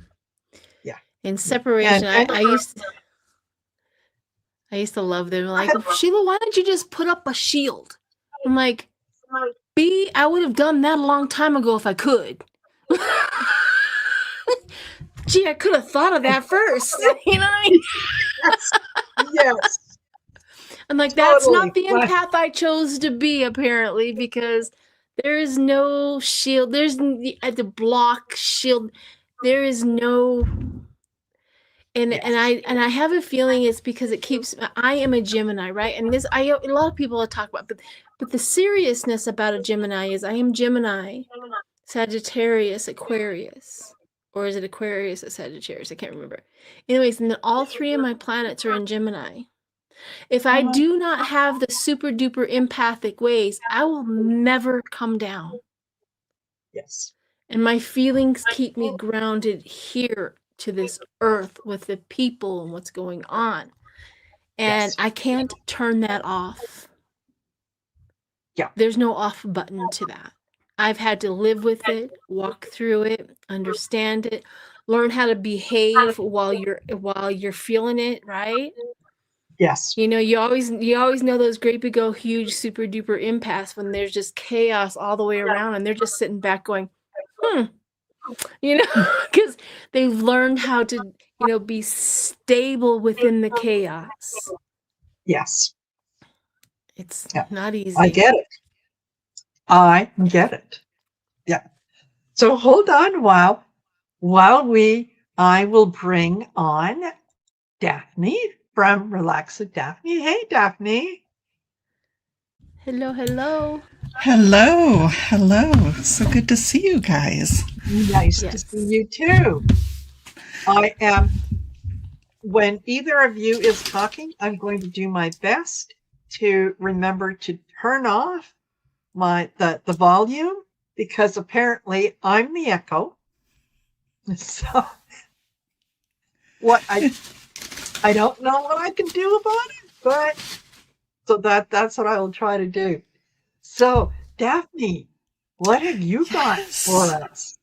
Speaker 2: yeah.
Speaker 3: In separation,
Speaker 2: And
Speaker 3: I used to love them. Like, Sheila, why don't you just put up a shield? I'm like, I would have done that a long time ago if I could. Gee, I could have thought of that first. You know what I mean?
Speaker 2: yes.
Speaker 3: I'm like, that's not the empath I chose to be, apparently, because there is no shield. There's the block shield. There is no. And I have a feeling it's because it keeps. I am a Gemini, right? And a lot of people talk about, but the seriousness about a Gemini is I am Gemini, Sagittarius, Aquarius, or is it Aquarius or Sagittarius? I can't remember. Anyways, and then all three of my planets are in Gemini. If I do not have the super duper empathic ways, I will never come down.
Speaker 2: Yes.
Speaker 3: And my feelings keep me grounded here to this earth with the people and what's going on. And
Speaker 2: Yes.
Speaker 3: I can't turn that off.
Speaker 2: Yeah.
Speaker 3: There's no off button to that. I've had to live with it, walk through it, understand it, learn how to behave while you're feeling it, right?
Speaker 2: Yes.
Speaker 3: You know, you always know those great big old huge super duper impasse when there's just chaos all the way around and they're just sitting back going, you know, because they've learned how to, be stable within the chaos.
Speaker 2: Yes.
Speaker 3: It's
Speaker 2: Yeah.
Speaker 3: not easy.
Speaker 2: I get it. I get it. Yeah. So hold on while I will bring on Daphne from Relax with Daphne. Hey, Daphne.
Speaker 3: Hello, hello.
Speaker 4: Hello, hello. So good to see you guys.
Speaker 2: Nice to
Speaker 3: Yes.
Speaker 2: see you too. I am, when either of you is talking, I'm going to do my best to remember to turn off the volume, because apparently I'm the echo. So what I don't know what I can do about it, but so that's what I will try to do. So Daphne, what have you got for us?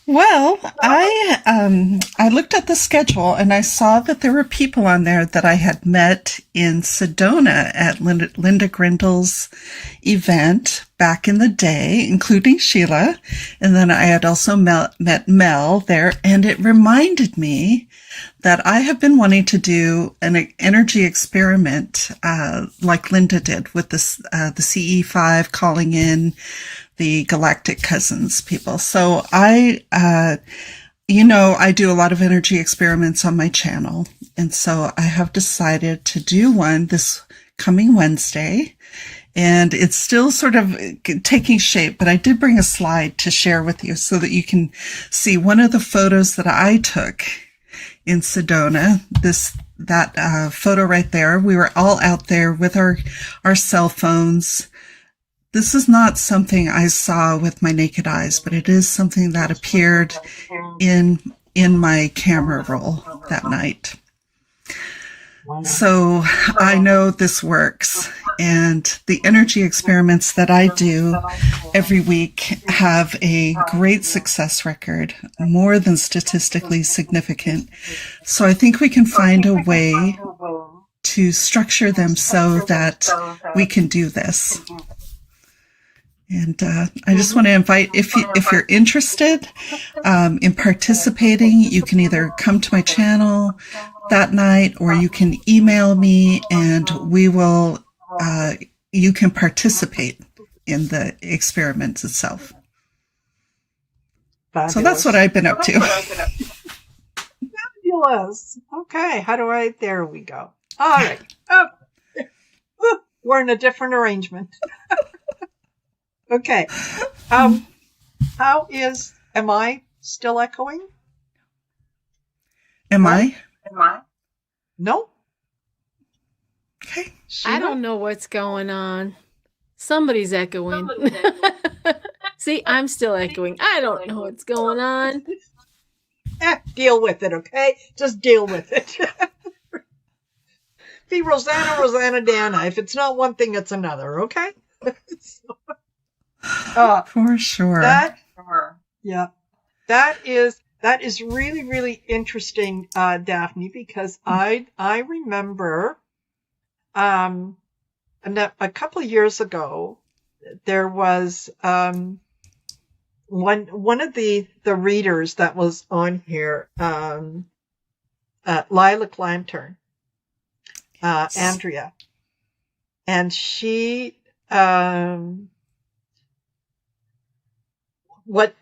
Speaker 4: Well, I looked at the schedule and I saw that there were people on there that I had met in Sedona at Linda Grindel's event back in the day, including Sheila. And then I had also met Mel there, and it reminded me that I have been wanting to do an energy experiment like Linda did with this, the CE5 calling in the galactic cousins people. So I do a lot of energy experiments on my channel. And so I have decided to do one this coming Wednesday. And it's still sort of taking shape, but I did bring a slide to share with you so that you can see one of the photos that I took in Sedona. That photo right there. We were all out there with our cell phones. This is not something I saw with my naked eyes, but it is something that appeared in my camera roll that night. So I know this works, and the energy experiments that I do every week have a great success record, more than statistically significant. So I think we can find a way to structure them so that we can do this. And I just want to invite, if you're interested in participating, you can either come to my channel that night, or you can email me, and we will. You can participate in the experiment itself.
Speaker 2: Fabulous.
Speaker 4: So that's what I've been up to.
Speaker 2: Fabulous. Okay, there we go. All right. Oh, we're in a different arrangement. Okay. Am I still echoing?
Speaker 4: Am I?
Speaker 2: No.
Speaker 4: Okay.
Speaker 3: I don't know what's going on. Somebody's echoing. See, I'm still echoing. I don't know what's going on.
Speaker 2: Deal with it, okay? Just deal with it. Be Rosanna, Dana. If it's not one thing, it's another, okay?
Speaker 4: For sure.
Speaker 2: That is really, really interesting, Daphne, because I remember a couple of years ago, there was one of the readers that was on here, Lilac Lantern, Andrea, and she what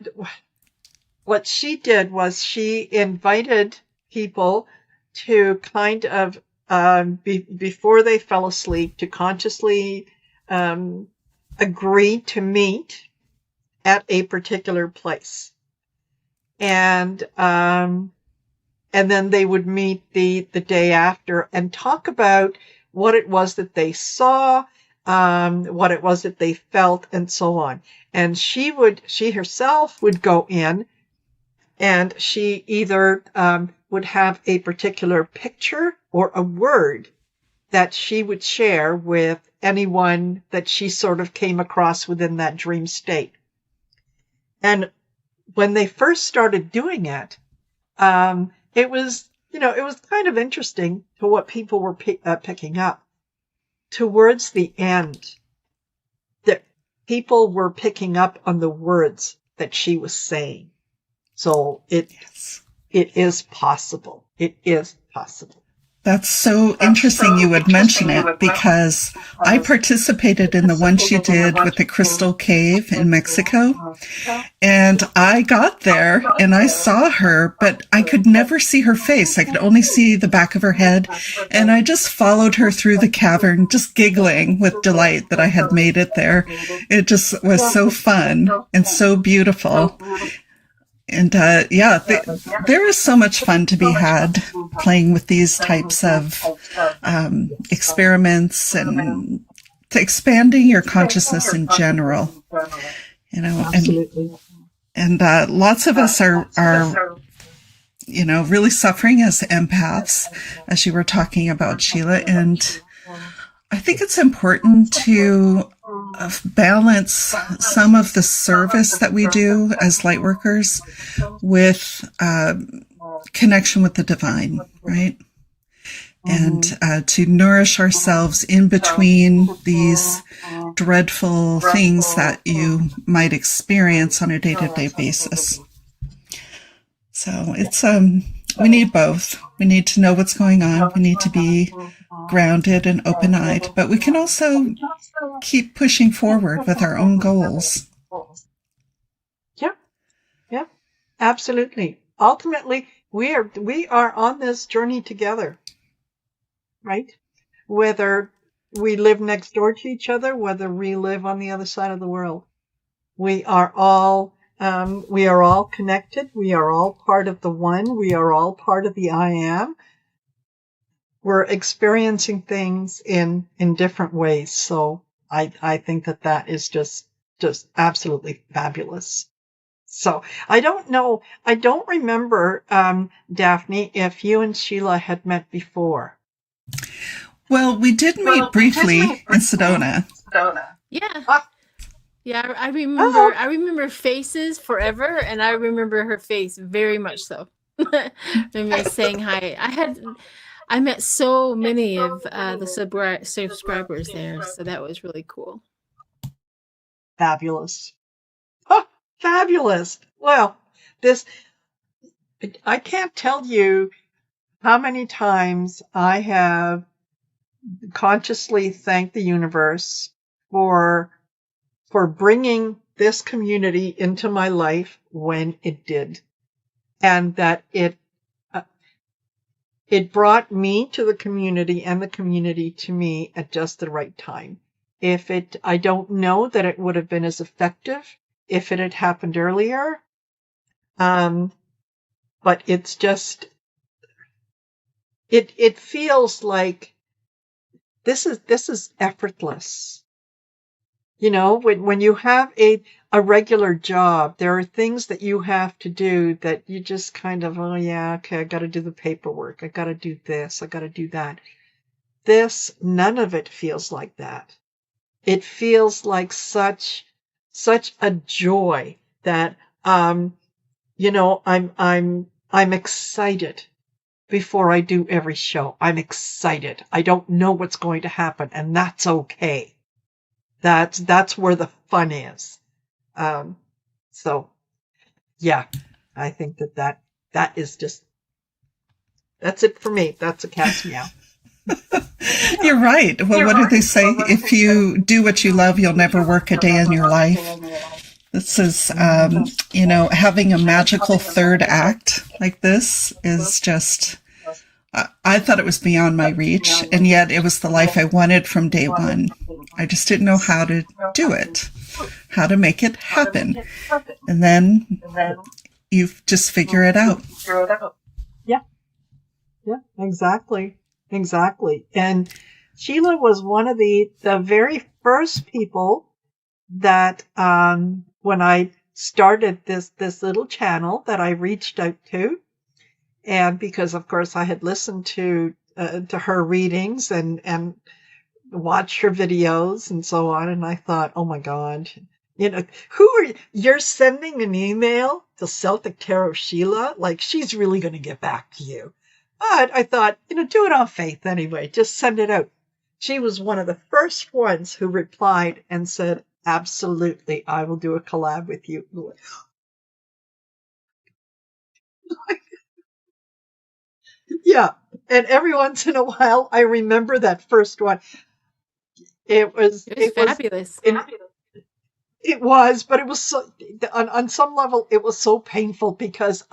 Speaker 2: she did was she invited people to kind of before they fell asleep, to consciously agree to meet at a particular place, and then they would meet the day after and talk about what it was that they saw, what it was that they felt, and so on. And she herself would go in, and she either would have a particular picture or a word that she would share with anyone that she sort of came across within that dream state. And when they first started doing it, it was, it was kind of interesting to what people were picking up. Towards the end, that people were picking up on the words that she was saying. So it is possible. It is possible.
Speaker 4: That's so interesting you would mention it, because I participated in the one she did with the Crystal Cave in Mexico. And I got there and I saw her, but I could never see her face. I could only see the back of her head. And I just followed her through the cavern, just giggling with delight that I had made it there. It just was so fun and so beautiful. And there is so much fun to be had playing with these types of experiments and expanding your consciousness in general.
Speaker 2: Absolutely.
Speaker 4: And lots of us are really suffering as empaths, as you were talking about, Sheila. And I think it's important to balance some of the service that we do as light workers with connection with the divine, right? And to nourish ourselves in between these dreadful things that you might experience on a day-to-day basis. So it's we need both. We need to know what's going on. We need to be grounded and open-eyed, but we can also keep pushing forward with our own goals.
Speaker 2: Yeah, absolutely. Ultimately, we are on this journey together, right? Whether we live next door to each other, whether we live on the other side of the world, we are all connected. We are all part of the one. We are all part of the I am. We're experiencing things in different ways. So I think that is just absolutely fabulous. So I don't remember, Daphne, if you and Sheila had met before.
Speaker 4: Well, we did meet briefly in Sedona.
Speaker 3: Yeah. Yeah, I remember. I remember faces forever, and I remember her face very much so. I remember saying hi. I met so many of the subscribers there, so that was really cool.
Speaker 2: Fabulous. Oh, fabulous. Well, I can't tell you how many times I have consciously thanked the universe for bringing this community into my life when it did, and that it brought me to the community and the community to me at just the right time. I don't know that it would have been as effective if it had happened earlier. But it's just, it feels like this is effortless. When you have a regular job, there are things that you have to do that you just kind of, oh yeah, okay, I got to do the paperwork. I got to do this. I got to do that. None of it feels like that. It feels like such a joy that, I'm excited before I do every show. I'm excited. I don't know what's going to happen, and that's okay. That's where the fun is. So yeah, I think that is just, that's it for me. That's a cat's meow.
Speaker 4: You're right. Well, what do they say? If you do what you love, you'll never work a day in your life. This is, having a magical third act like this is just, I thought it was beyond my reach, and yet it was the life I wanted from day one. I just didn't know how to do it, how to make it happen. And then you just figure it out.
Speaker 2: Yeah, exactly. And Sheila was one of the very first people that, when I started this little channel, that I reached out to. And because, of course, I had listened to her readings and watched her videos and so on, and I thought, oh my God, You know, you're sending an email to Celtic Tarot Sheila? Like, she's really going to get back to you. But I thought, do it on faith anyway. Just send it out. She was one of the first ones who replied and said, absolutely, I will do a collab with you. Yeah. And every once in a while, I remember that first one. It was
Speaker 3: fabulous.
Speaker 2: It was, but it was so, on some level, it was so painful because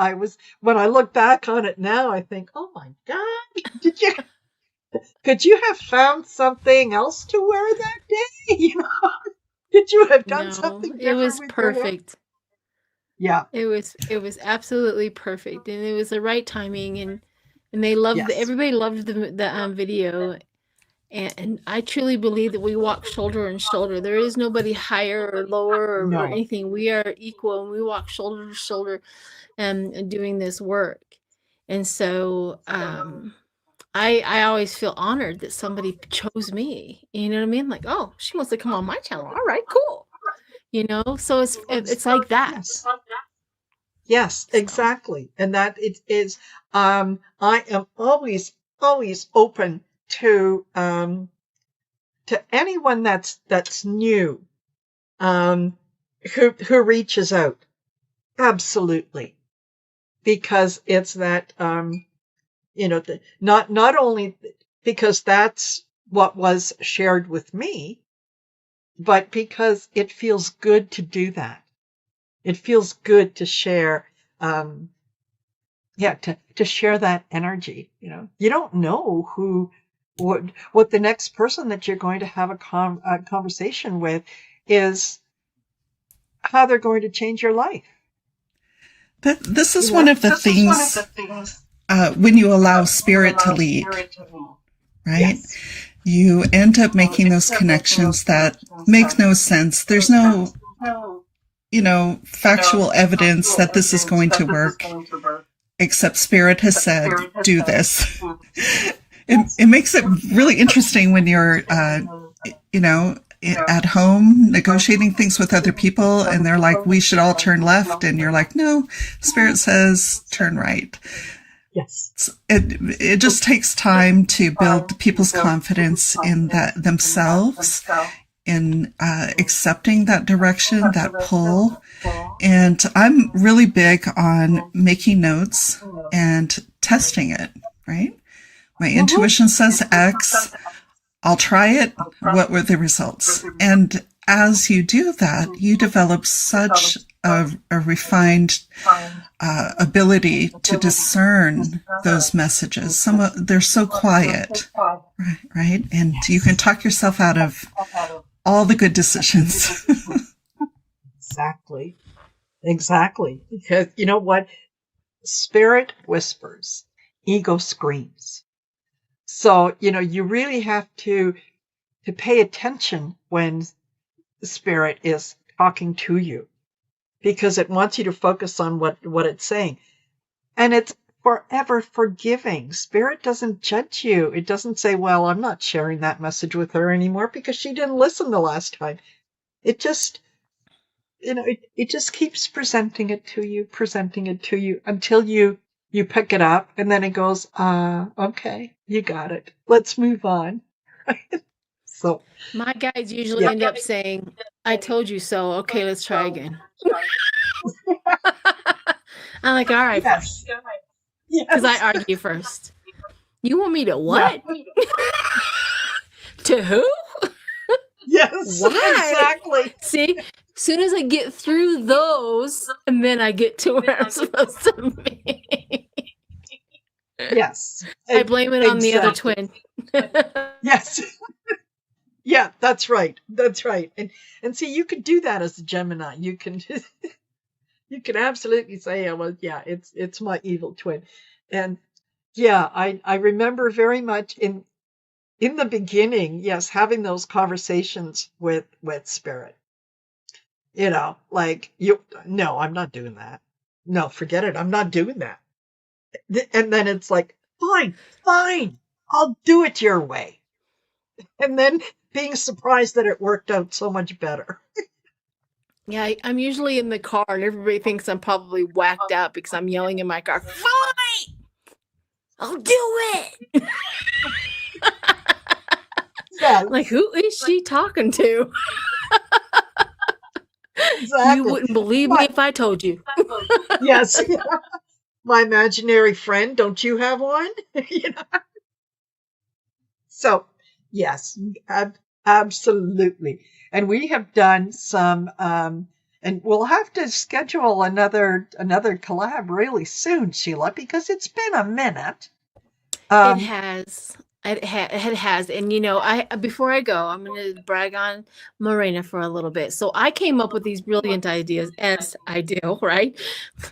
Speaker 2: when I look back on it now, I think, oh my God, could you have found something else to wear that day? Could you have done something different?
Speaker 3: It was
Speaker 2: with your hair?
Speaker 3: perfect.
Speaker 2: Yeah.
Speaker 3: It was absolutely perfect, and it was the right timing, and they loved
Speaker 2: Yes.
Speaker 3: everybody loved the video. And I truly believe that we walk shoulder and shoulder. There is nobody higher or lower or anything. We are equal, and we walk shoulder to shoulder and doing this work. And so I always feel honored that somebody chose me. You know what I mean? Like, oh, she wants to come on my channel. All right, cool. So it's like that.
Speaker 2: Yes, exactly. And that it is, I am always open to anyone that's new, who reaches out. Absolutely. Because it's that, not only because that's what was shared with me, but because it feels good to do that. It feels good to share, to share that energy. You don't know what the next person that you're going to have a conversation with is, how they're going to change your life.
Speaker 4: This is one of the things when you allow spirit to lead, right? Yes. You end up making those connections that make no sense. There's no, factual evidence that this is going to work, except spirit has said, do this. It makes it really interesting when you're, at home negotiating things with other people, and they're like, we should all turn left, and you're like, no, spirit says turn right.
Speaker 2: Yes.
Speaker 4: It just takes time to build people's confidence in that themselves, in accepting that direction, that pull. And I'm really big on making notes and testing it, right? My intuition says X. I'll try it. What were the results? And as you do that, you develop such a refined ability to discern those messages. They're so quiet, right? And you can talk yourself out of all the good decisions.
Speaker 2: Exactly. Because you know what? Spirit whispers, ego screams. So, you really have to pay attention when the spirit is talking to you, because it wants you to focus on what it's saying. And it's forever forgiving. Spirit doesn't judge you. It doesn't say, well, I'm not sharing that message with her anymore because she didn't listen the last time. It just, it just keeps presenting it to you until you pick it up, and then it goes, okay, you got it. Let's move on. So
Speaker 3: my guides usually end up saying, I told you so. Okay, let's try again. I'm like, all right,
Speaker 2: yes.
Speaker 3: Because I argue first. You want me to what? Yeah. To who?
Speaker 2: Yes,
Speaker 3: why?
Speaker 2: Exactly.
Speaker 3: See, as soon as I get through those, and then I get to where I'm supposed to be.
Speaker 2: Yes.
Speaker 3: I blame it on the other twin.
Speaker 2: Yes. Yeah, that's right. And see, you could do that as a Gemini. You can absolutely say, oh, well, yeah, it's my evil twin. And yeah, I remember very much in the beginning, yes, having those conversations with spirit. Like, no, I'm not doing that. No, forget it. I'm not doing that. And then it's like, fine, I'll do it your way. And then being surprised that it worked out so much better.
Speaker 3: Yeah, I'm usually in the car and everybody thinks I'm probably whacked out because I'm yelling in my car, "Fine, I'll do it."
Speaker 2: Yes,
Speaker 3: Like, who is she talking to? You
Speaker 2: exactly.
Speaker 3: wouldn't believe me
Speaker 2: My,
Speaker 3: if I told you.
Speaker 2: yes, my imaginary friend. Don't you have one? You know? So, yes, absolutely. And we have done some, and we'll have to schedule another collab really soon, Sheila, because it's been a minute.
Speaker 3: It has. It has. And I before I go, I'm going to brag on Marina for a little bit. So I came up with these brilliant ideas, as I do, right?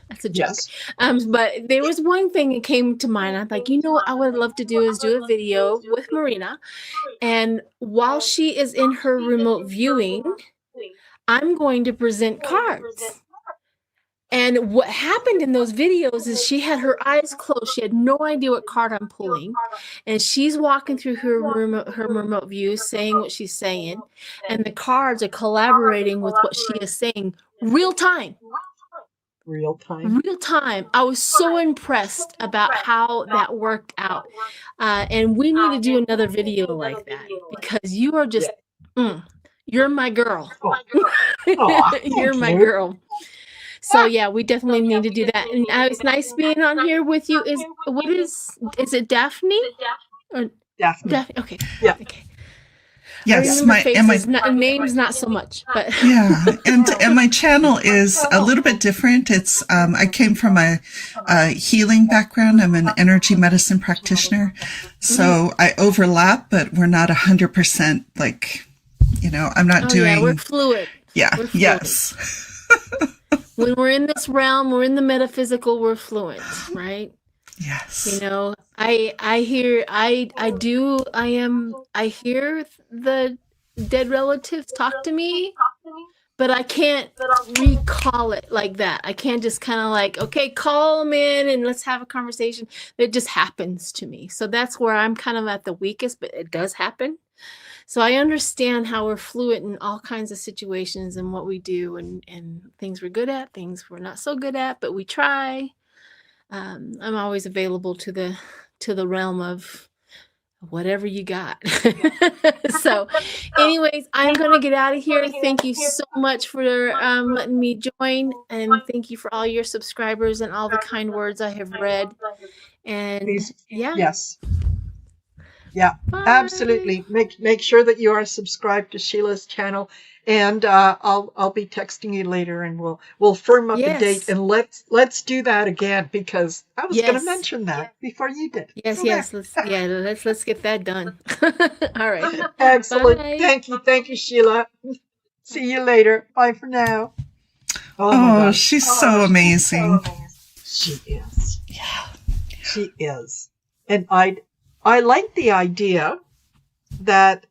Speaker 3: That's a joke.
Speaker 2: Yes,
Speaker 3: But there was one thing that came to mind. I'm like, what I would love to do is do a video with Marina. And while she is in her remote viewing, I'm going to present cards. And what happened in those videos is she had her eyes closed. She had no idea what card I'm pulling. And she's walking through her remote view, saying what she's saying. And the cards are collaborating with what she is saying real time.
Speaker 2: real time.
Speaker 3: Real time. I was so impressed about how that worked out. And we need to do another video like that because you are just, you're my girl.
Speaker 2: Oh,
Speaker 3: You're
Speaker 2: thank
Speaker 3: my
Speaker 2: you.
Speaker 3: girl. So yeah, we definitely need to do that. And it's nice being on here with you. Is it Daphne? Or
Speaker 2: Daphne.
Speaker 3: Daphne? Okay.
Speaker 2: Yeah.
Speaker 3: Okay. I
Speaker 4: Yes,
Speaker 3: remember faces, names not so much, but
Speaker 4: yeah, and my channel is a little bit different. It's I came from a healing background. I'm an energy medicine practitioner, so I overlap, but we're not 100% like, I'm not doing.
Speaker 3: Yeah, we're fluid.
Speaker 4: Yeah.
Speaker 3: We're fluid.
Speaker 4: Yes.
Speaker 3: When we're in this realm, we're in the metaphysical, we're fluent, right?
Speaker 4: Yes.
Speaker 3: I hear the dead relatives talk to me, but I can't recall it like that. I can't just kind of like, okay, call them in and let's have a conversation. It just happens to me. So that's where I'm kind of at the weakest, but it does happen. So I understand how we're fluid in all kinds of situations and what we do and things we're good at, things we're not so good at, but we try. I'm always available to the realm of whatever you got. So anyways, I'm going to get out of here. Thank you so much for letting me join. And thank you for all your subscribers and all the kind words I have read. And yeah.
Speaker 2: Yes. Yeah,
Speaker 3: Bye.
Speaker 2: absolutely. Make sure that you are subscribed to Sheila's channel, and I'll be texting you later, and we'll firm up a date, and let's do that again because I was going to mention that before you did.
Speaker 3: Yes, let's get that done. All right.
Speaker 2: Excellent.
Speaker 3: Bye.
Speaker 2: Thank you, Sheila. See you later. Bye for now.
Speaker 4: Oh my gosh. She's so amazing.
Speaker 2: She is.
Speaker 4: Yeah.
Speaker 2: She is, and I like the idea that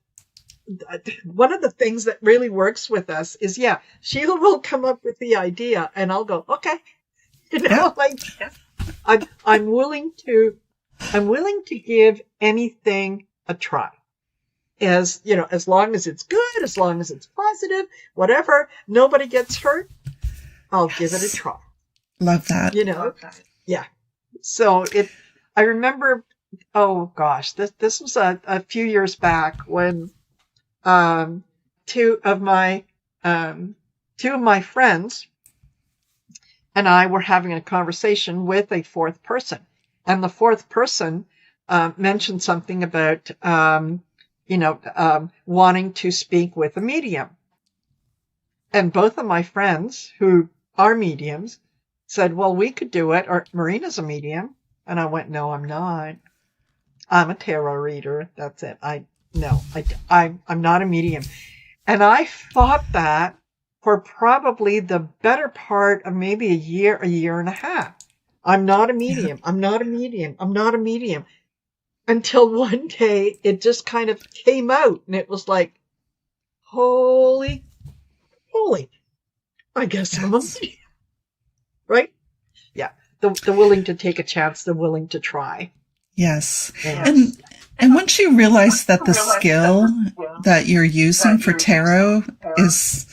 Speaker 2: one of the things that really works with us is, Sheila will come up with the idea and I'll go, okay, I'm willing to give anything a try. As long as it's good, as long as it's positive, whatever, nobody gets hurt, I'll give it a try.
Speaker 4: Love that.
Speaker 2: Yeah. So I remember, oh gosh, this was a few years back when two of my friends and I were having a conversation with a fourth person, and the fourth person mentioned something about wanting to speak with a medium, and both of my friends who are mediums said, well, we could do it, or Marina's a medium. And I went, no, I'm not. I'm a tarot reader. That's it. I'm not a medium. And I fought that for probably the better part of maybe a year and a half. I'm not a medium. I'm not a medium. I'm not a medium. Until one day it just kind of came out and it was like, holy, I guess I'm a medium. Right? Yeah. The willing to take a chance, the willing to try.
Speaker 4: Yes. And once you realize that the skill that you're using for tarot is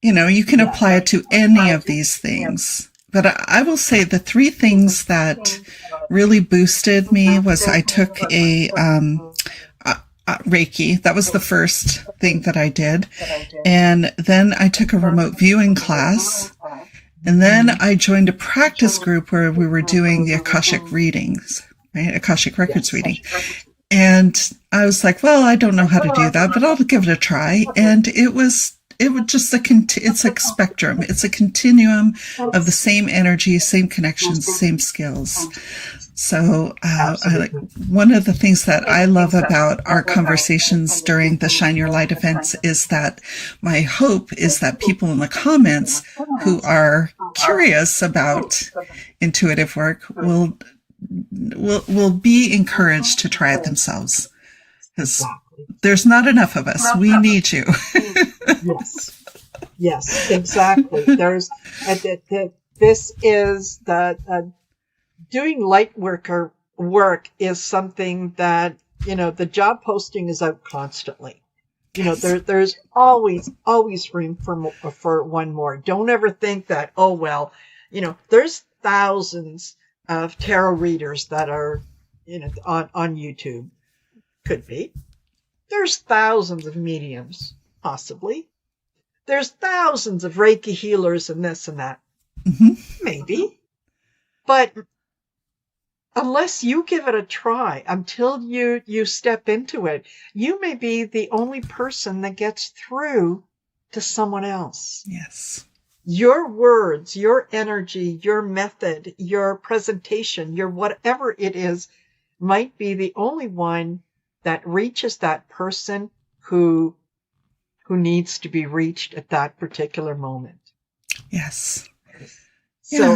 Speaker 4: you can apply it to any of these things. But I will say the three things that really boosted me was I took a Reiki. That was the first thing that I did. And then I took a remote viewing class. And then I joined a practice group where we were doing the Akashic readings, right? Akashic Records reading. And I was like, well, I don't know how to do that, but I'll give it a try. And it was just it's a spectrum. It's a continuum of the same energy, same connections, same skills. So one of the things that I love about our conversations during the Shine Your Light events is that my hope is that people in the comments who are curious about intuitive work will be encouraged to try it themselves. Because there's not enough of us. We need you.
Speaker 2: Yes, exactly. This is the doing light work is something that, the job posting is out constantly. There's always room for one more. Don't ever think that, oh, well, there's thousands of tarot readers that are, on YouTube. Could be. There's thousands of mediums, possibly. There's thousands of Reiki healers and this and that.
Speaker 4: Mm-hmm.
Speaker 2: Maybe. But unless you give it a try, until you step into it, you may be the only person that gets through to someone else.
Speaker 4: Yes.
Speaker 2: Your words, your energy, your method, your presentation, your whatever it is, might be the only one that reaches that person who needs to be reached at that particular moment.
Speaker 4: Yes.
Speaker 2: So,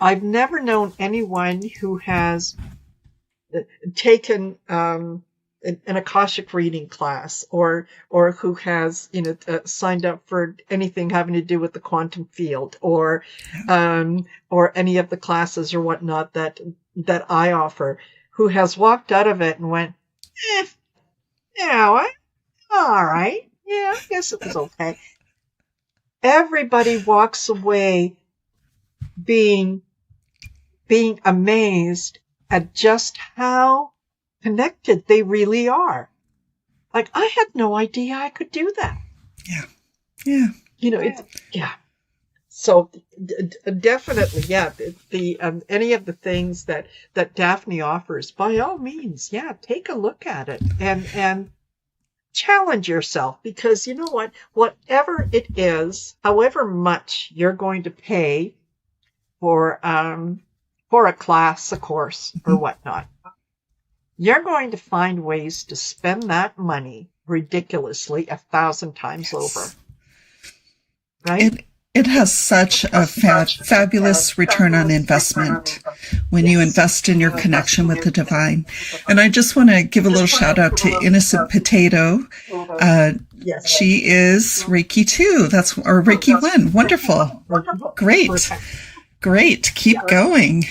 Speaker 2: I've never known anyone who has taken an Akashic reading class or who has, signed up for anything having to do with the quantum field or any of the classes or whatnot that I offer, who has walked out of it and went, all right. Yeah, I guess it was okay. Everybody walks away being amazed at just how connected they really are. Like, I had no idea I could do that.
Speaker 4: Yeah.
Speaker 2: So definitely, the any of the things that Daphne offers, by all means, take a look at it and challenge yourself, because you know what? Whatever it is, however much you're going to pay for a class, a course, or whatnot, you're going to find ways to spend that money ridiculously 1,000 times over. Right?
Speaker 4: It has such a fabulous return on investment when you invest in your connection with the divine. And I just want to give a little shout out to Innocent Potato. She is Reiki 2. Or Reiki 1. Wonderful. Great. Keep going.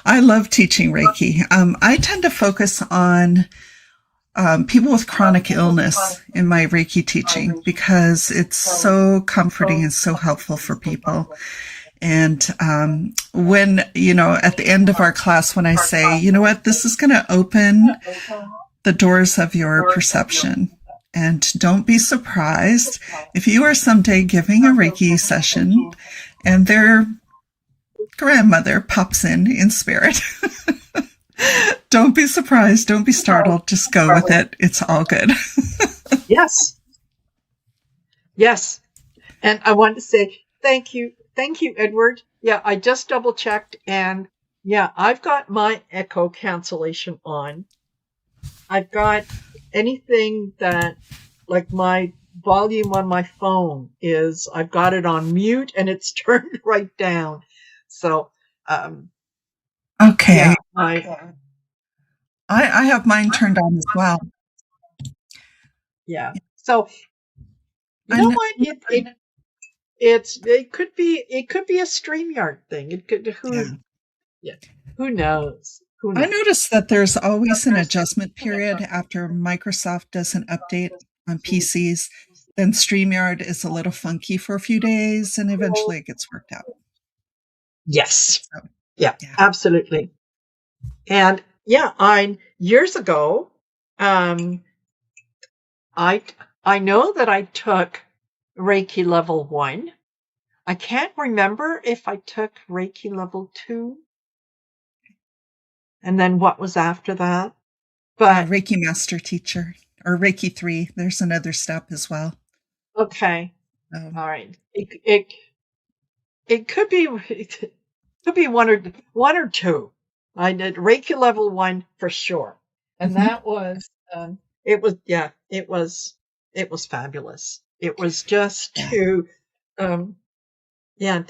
Speaker 4: I love teaching Reiki. I tend to focus on people with chronic illness in my Reiki teaching because it's so comforting and so helpful for people. And when, at the end of our class, when I say, you know what, this is going to open the doors of your perception. And don't be surprised if you are someday giving a Reiki session and their grandmother pops in spirit. Don't be surprised. Don't be startled. Just go with it. It's all good.
Speaker 2: Yes. And I want to say thank you. Thank you, Edward. Yeah, I just double checked, and I've got my echo cancellation on. I've got anything that, like my volume on my phone I've got it on mute and it's turned right down. So,
Speaker 4: okay. I have mine turned on as well.
Speaker 2: Yeah. So, you know what? It could be a StreamYard thing. It could. Who knows?
Speaker 4: I noticed that there's always an adjustment period after Microsoft does an update on PCs then StreamYard is a little funky for a few days, and eventually it gets worked out.
Speaker 2: Yes.
Speaker 4: So,
Speaker 2: Yeah,
Speaker 4: yeah.
Speaker 2: absolutely. And yeah, years ago, I know that I took Reiki level 1. I can't remember if I took Reiki level 2 and then what was after that. But
Speaker 4: Reiki Master Teacher or Reiki 3. There's another step as well.
Speaker 2: okay.
Speaker 4: Um,
Speaker 2: All right. It could be one or two. I did Reiki level 1 for sure. And
Speaker 4: mhm.
Speaker 2: that was it was fabulous. It was just
Speaker 4: Yeah.
Speaker 2: um yeah,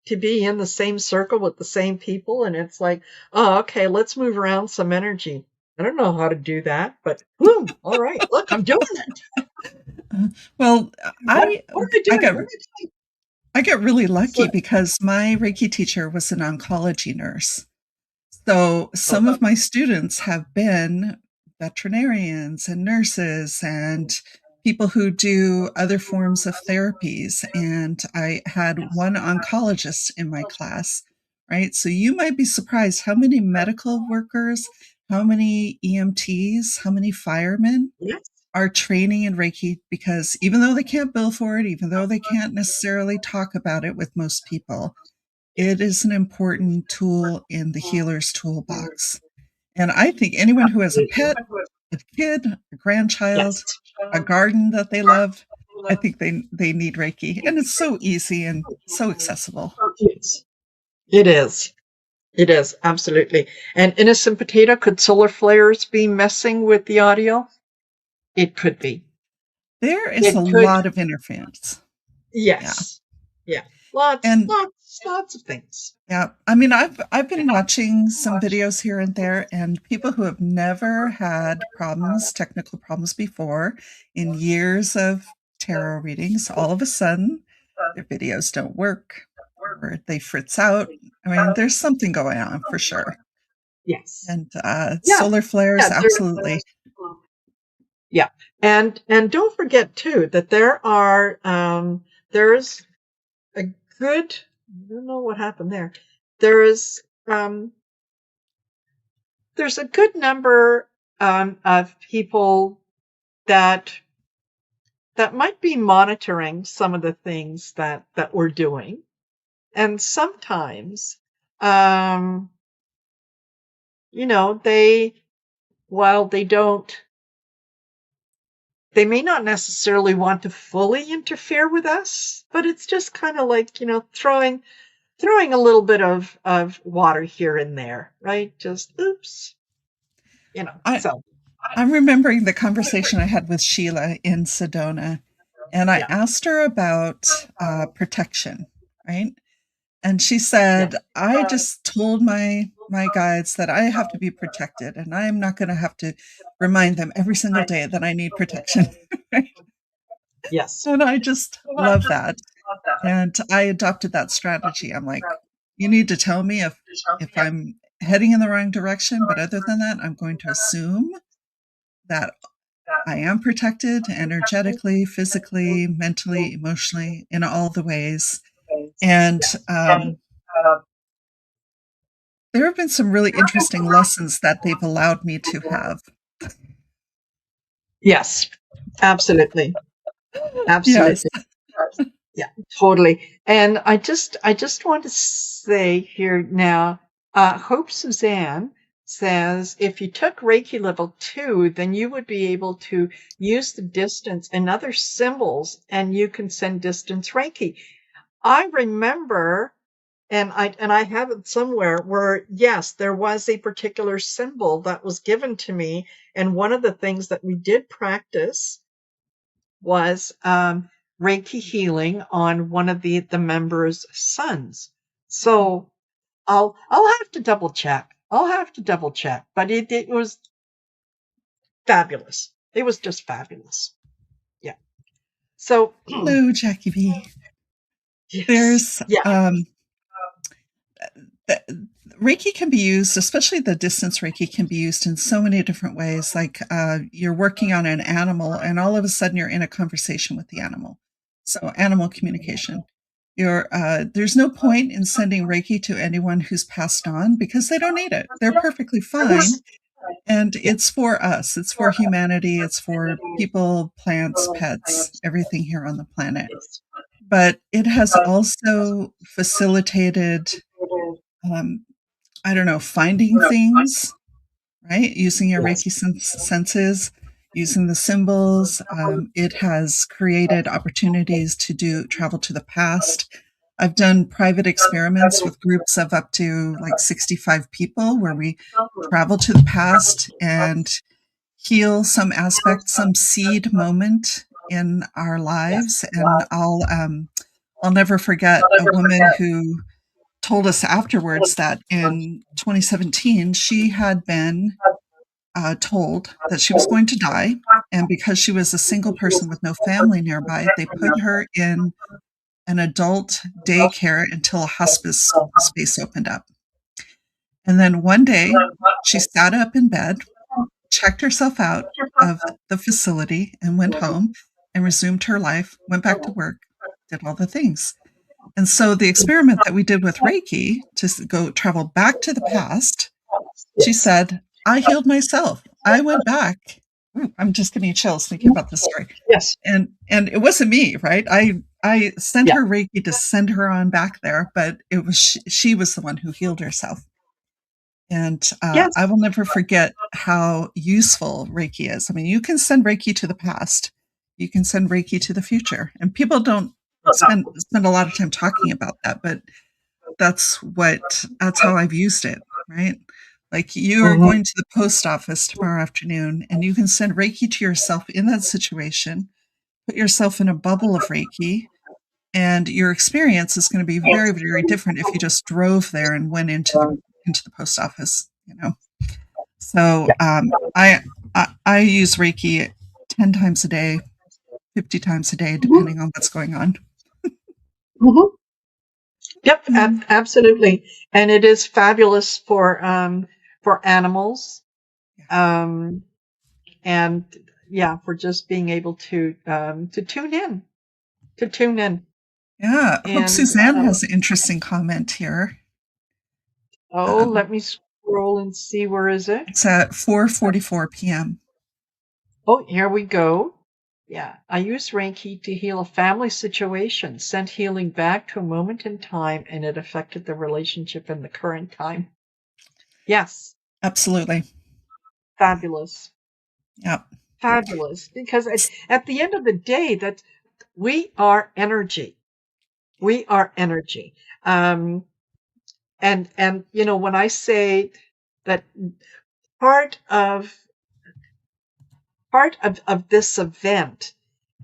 Speaker 2: to be in the same circle with the same people, and it's like, oh, okay, let's move around some energy. I don't know how to do that, but boom, all right, look, I'm doing it.
Speaker 4: Well,
Speaker 2: What
Speaker 4: I
Speaker 2: am I
Speaker 4: I
Speaker 2: doing?
Speaker 4: got
Speaker 2: What am I doing?
Speaker 4: I got really
Speaker 2: So,
Speaker 4: lucky because my Reiki teacher was an oncology nurse. So some of my students have been veterinarians and nurses and people who do other forms of therapies. And I had one oncologist in my class, right? So you might be surprised how many medical workers, how many EMTs, how many firemen
Speaker 2: yes,
Speaker 4: are training in Reiki, because even though they can't bill for it, even though they can't necessarily talk about it with most people, it is an important tool in the healer's toolbox. And I think anyone who has a pet, a kid, a
Speaker 2: yes,
Speaker 4: grandchild, a garden that they love, I think they need Reiki. And it's so easy and so accessible.
Speaker 2: yes. It is. It is, absolutely. And Innocent Potato, could solar flares be messing with the audio? It could be.
Speaker 4: There is a
Speaker 2: It could,
Speaker 4: lot of interference. Yeah.
Speaker 2: yes. Yeah. Lots,
Speaker 4: And
Speaker 2: lots, lots of things.
Speaker 4: yeah, I mean, I've been watching some videos here and there, and people who have never had problems, technical problems before, in years of tarot readings, all of a sudden their videos don't work or they fritz out. I mean, there's something going on for sure.
Speaker 2: Yes.
Speaker 4: And
Speaker 2: Yeah.
Speaker 4: solar flares,
Speaker 2: Yeah.
Speaker 4: absolutely.
Speaker 2: Yeah. And don't forget too that there's a good, I don't know what happened there. There's a good number of people that might be monitoring some of the things that we're doing. And sometimes, while they may not necessarily want to fully interfere with us, but it's just kind of like, throwing a little bit of water here and there, right? Just oops,
Speaker 4: I,
Speaker 2: so
Speaker 4: I'm remembering the conversation I had with Sheila in Sedona, and I
Speaker 2: yeah,
Speaker 4: asked her about protection, right? And she
Speaker 2: yeah,
Speaker 4: said, I just told my guides that I have to be protected, and I'm not going to have to remind them every single day that I need protection.
Speaker 2: yes,
Speaker 4: And I just love that. And I adopted that strategy. I'm like, you need to tell me if I'm heading in the wrong direction, but other than that, I'm going to assume that I am protected energetically, physically, mentally, emotionally, in all the ways. And there have been some really interesting lessons that they've allowed me to have.
Speaker 2: yes, absolutely,
Speaker 4: Yes.
Speaker 2: absolutely. Yeah, totally. And I just want to say here now, Hope Suzanne says if you took Reiki level 2, then you would be able to use the distance and other symbols, and you can send distance Reiki. I remember, and I have it somewhere where, yes, there was a particular symbol that was given to me, and one of the things that we did practice was Reiki healing on one of the members' sons. So I'll have to double check. But it was fabulous. It was just fabulous. Yeah. So
Speaker 4: Hello, Jackie B.
Speaker 2: yes.
Speaker 4: There's
Speaker 2: Yeah.
Speaker 4: Reiki can be used, especially the distance Reiki can be used in so many different ways. Like you're working on an animal and all of a sudden you're in a conversation with the animal. So animal communication. There's no point in sending Reiki to anyone who's passed on because they don't need it. They're perfectly fine. And it's for us. It's for humanity. It's for people, plants, pets, everything here on the planet. But it has also facilitated finding things, right? Using your Reiki senses, using the symbols. It has created opportunities to travel to the past. I've done private experiments with groups of up to like 65 people where we travel to the past and heal some aspect, some seed moment in our lives. And I'll never forget a woman who told us afterwards that in 2017, she had been told that she was going to die. And because she was a single person with no family nearby, they put her in an adult daycare until a hospice space opened up. And then one day, she sat up in bed, checked herself out of the facility, and went home and resumed her life, went back to work, did all the things. And so the experiment that we did with Reiki to go travel back to the past, she said, I healed myself. I went back. I'm just getting chills thinking about this story.
Speaker 2: Yes.
Speaker 4: And it wasn't me, right? I sent her Reiki to send her on back there, but it was she was the one who healed herself. And I will never forget how useful Reiki is. I mean, you can send Reiki to the past. You can send Reiki to the future. And people don't spend a lot of time talking about that, but that's how I've used it, right? Like you are going to the post office tomorrow afternoon and you can send Reiki to yourself in that situation, put yourself in a bubble of Reiki, and your experience is going to be very, very different if you just drove there and went into the post office, you know? So I use Reiki 10 times a day, 50 times a day, depending on what's going on.
Speaker 2: Yep, absolutely. And it is fabulous for animals. And for just being able to tune in.
Speaker 4: Yeah. I hope Suzanne has an interesting comment here.
Speaker 2: Let me scroll and see, where is it?
Speaker 4: It's at 4:44 p.m.
Speaker 2: Oh, here we go. Yeah, I use Reiki to heal a family situation, sent healing back to a moment in time, and it affected the relationship in the current time. Yes.
Speaker 4: Absolutely.
Speaker 2: Fabulous.
Speaker 4: Yep.
Speaker 2: Fabulous. Because at the end of the day, that we are energy. We are energy. And when I say that part of this event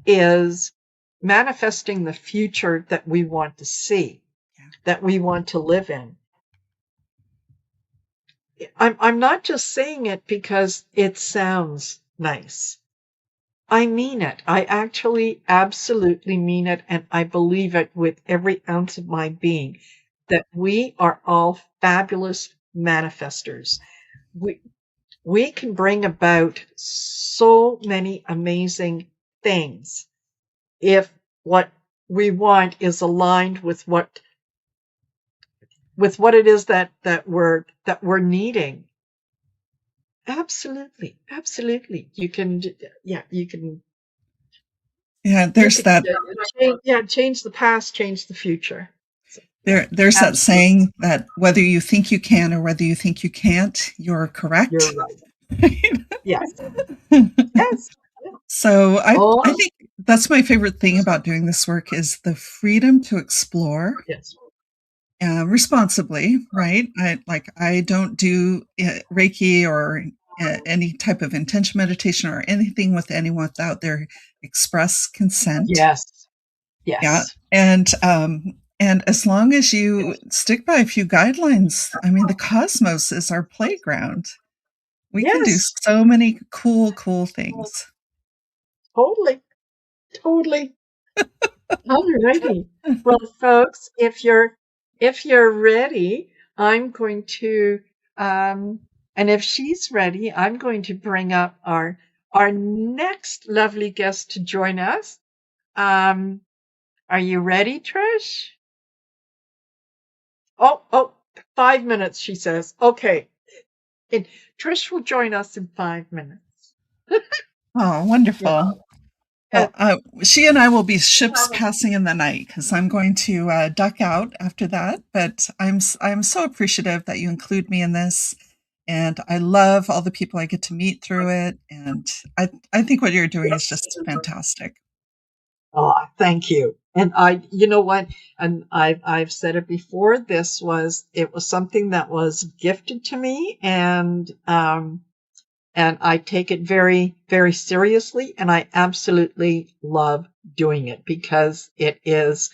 Speaker 2: is manifesting the future that we want to see, that we want to live in. I'm not just saying it because it sounds nice. I mean it. I actually absolutely mean it, and I believe it with every ounce of my being, that we are all fabulous manifestors. We can bring about so many amazing things if what we want is aligned with what it is that we're needing. Absolutely. You can.
Speaker 4: There's that.
Speaker 2: Change the past, change the future.
Speaker 4: There's that saying that whether you think you can or whether you think you can't, you're correct.
Speaker 2: You're right. Yes. Yes.
Speaker 4: So I think that's my favorite thing about doing this work is the freedom to explore.
Speaker 2: Yes.
Speaker 4: Responsibly, right? I don't do Reiki or any type of intention meditation or anything with anyone without their express consent.
Speaker 2: Yes.
Speaker 4: Yeah. And as long as you stick by a few guidelines, I mean, the cosmos is our playground. We can do so many cool things.
Speaker 2: Totally. Alrighty. Well, folks, if you're ready, I'm going to, and if she's ready, I'm going to bring up our next lovely guest to join us. Are you ready, Trish? Oh, 5 minutes, she says. Okay. And Trish will join us in 5 minutes.
Speaker 4: Oh,
Speaker 2: Yeah.
Speaker 4: wonderful.
Speaker 2: And,
Speaker 4: Well, she and I will be ships passing in the night because I'm going to duck out after that. But I'm so appreciative that you include me in this, and I love all the people I get to meet through it. And I think what you're doing is just fantastic.
Speaker 2: oh, thank you. And you know what? And I've said it before. It was something that was gifted to me, and I take it very, very seriously. And I absolutely love doing it because it is,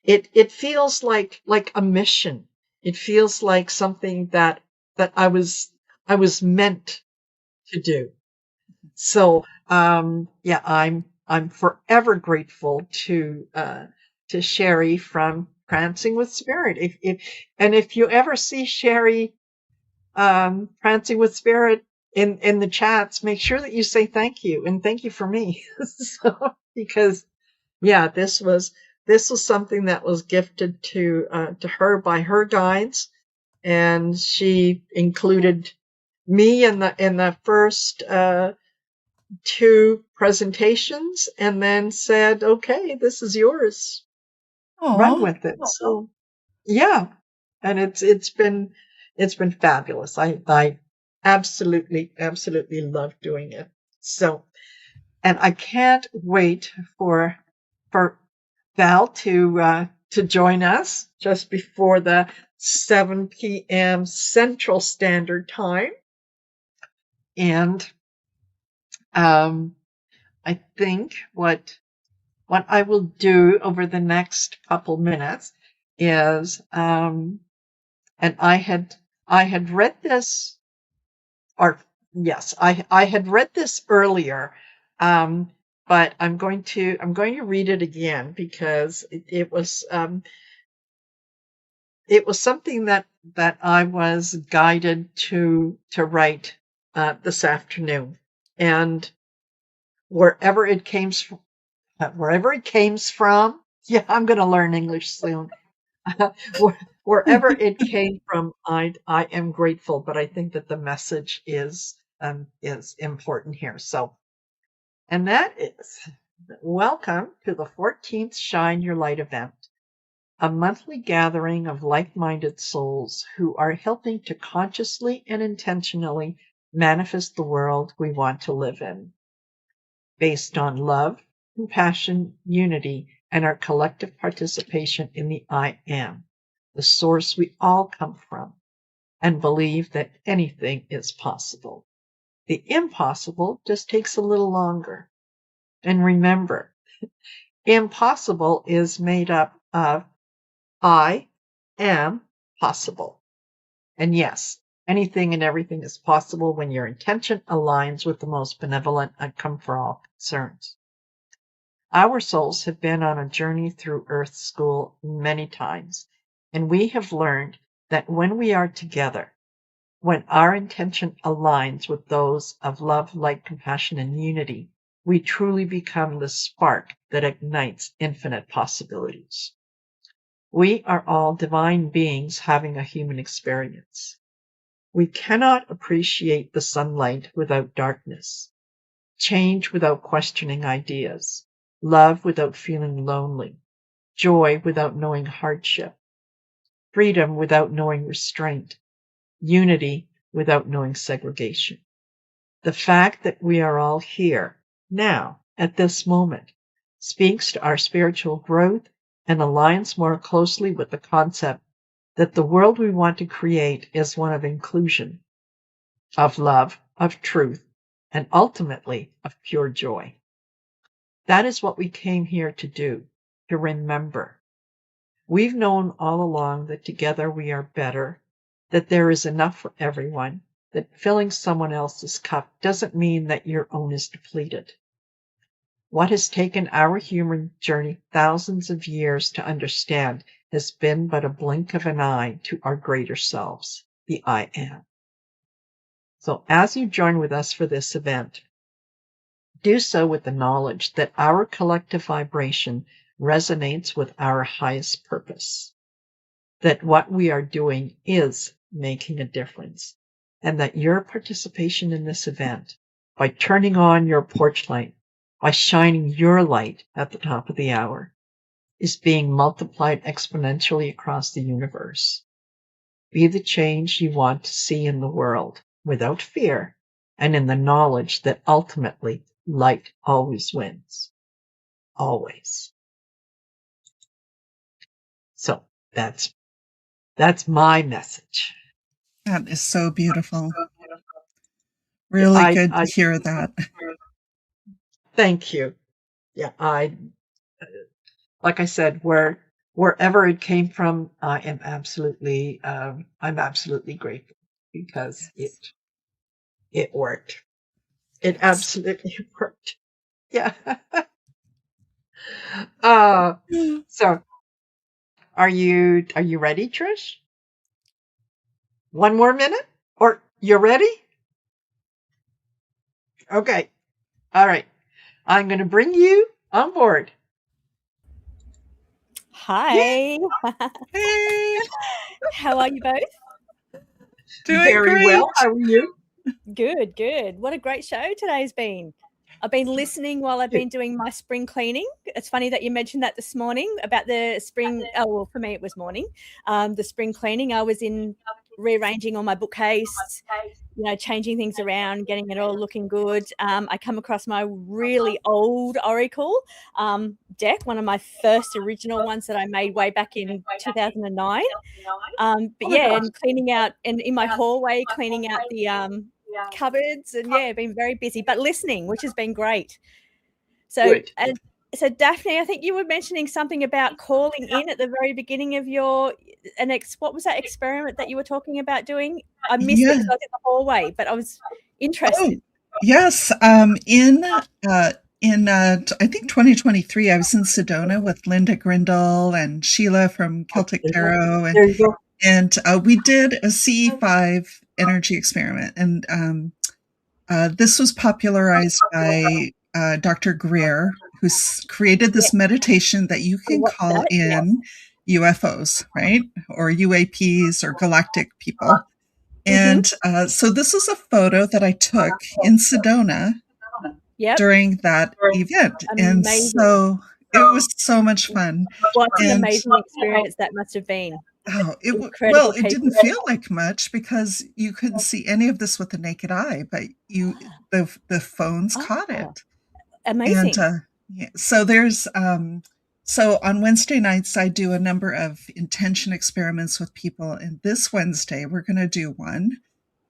Speaker 2: it feels like a mission. It feels like something that I was meant to do. So, yeah, I'm forever grateful to Sherry from Prancing with Spirit. If you ever see Sherry Prancing with Spirit in the chats, make sure that you say thank you and thank you for me. So, because yeah, this was something that was gifted to her by her guides, and she included me in the first two presentations, and then said, "Okay, this is yours. Run
Speaker 4: Oh,
Speaker 2: with it." So yeah, and it's been fabulous. I absolutely love doing it. So, and I can't wait for Val to join us just before the 7 p.m. Central Standard Time, and I think what I will do over the next couple minutes is, and I had read this, or yes, I had read this earlier, but I'm going to read it again because it was something that I was guided to write this afternoon, and wherever it came from. Wherever it came from, yeah, I'm going to learn English soon. Wherever it came from, I am grateful, but I think that the message is important here. So, and that is, welcome to the 14th Shine Your Light event, a monthly gathering of like-minded souls who are helping to consciously and intentionally manifest the world we want to live in, based on love, compassion, unity, and our collective participation in the I Am, the source we all come from, and believe that anything is possible. The impossible just takes a little longer. And remember, impossible is made up of I am possible. And yes, anything and everything is possible when your intention aligns with the most benevolent outcome for all concerns. Our souls have been on a journey through Earth School many times, and we have learned that when we are together, when our intention aligns with those of love, light, compassion, and unity, we truly become the spark that ignites infinite possibilities. We are all divine beings having a human experience. We cannot appreciate the sunlight without darkness, change without questioning ideas, love without feeling lonely, joy without knowing hardship, freedom without knowing restraint, unity without knowing segregation. The fact that we are all here, now, at this moment, speaks to our spiritual growth and aligns more closely with the concept that the world we want to create is one of inclusion, of love, of truth, and ultimately of pure joy. That is what we came here to do, to remember. We've known all along that together we are better, that there is enough for everyone, that filling someone else's cup doesn't mean that your own is depleted. What has taken our human journey thousands of years to understand has been but a blink of an eye to our greater selves, the I Am. So as you join with us for this event, do so with the knowledge that our collective vibration resonates with our highest purpose, that what we are doing is making a difference, and that your participation in this event, by turning on your porch light, by shining your light at the top of the hour, is being multiplied exponentially across the universe. Be the change you want to see in the world without fear and in the knowledge that ultimately light always wins. Always. So that's my message.
Speaker 4: That is so beautiful. Really good to hear that.
Speaker 2: Thank you. Yeah, like I said, wherever it came from, I'm absolutely grateful because it worked. It absolutely worked. Yeah. So are you ready, Trish? One more minute? Or you're ready? Okay. All right. I'm going to bring you on board.
Speaker 5: Hi.
Speaker 4: Hey,
Speaker 5: How are you both?
Speaker 4: doing
Speaker 2: Very
Speaker 4: great.
Speaker 2: well. How are you?
Speaker 5: Good, good. What a great show today's been. I've been listening while I've been doing my spring cleaning. It's funny that you mentioned that this morning about the spring. Oh, well, for me, it was morning. The spring cleaning. I was in rearranging all my bookcase, changing things around, getting it all looking good. I come across my really old Oracle deck, one of my first original ones that I made way back in 2009. But yeah, and cleaning out and in my hallway, cleaning out the cupboards, and been very busy, but listening, which has been great. So, so Daphne, I think you were mentioning something about calling in at the very beginning of what was that experiment that you were talking about doing? I missed it because I was in the hallway, but I was interested.
Speaker 4: Oh, yes. In I think 2023, I was in Sedona with Linda Grindle and Sheila from Celtic Tarot,
Speaker 2: There you go.
Speaker 4: And we did a CE5 energy experiment, and this was popularized by Dr. Greer, who's created this meditation that you can call in UFOs, right? Or UAPs or galactic people. And so this is a photo that I took in Sedona during that event.
Speaker 5: Amazing.
Speaker 4: And so it was so much fun.
Speaker 5: What an amazing experience that must have been.
Speaker 4: Oh, it didn't feel like much because you couldn't see any of this with the naked eye, but the phones caught it.
Speaker 5: Amazing.
Speaker 4: And so there's so on Wednesday nights I do a number of intention experiments with people, and this Wednesday we're going to do one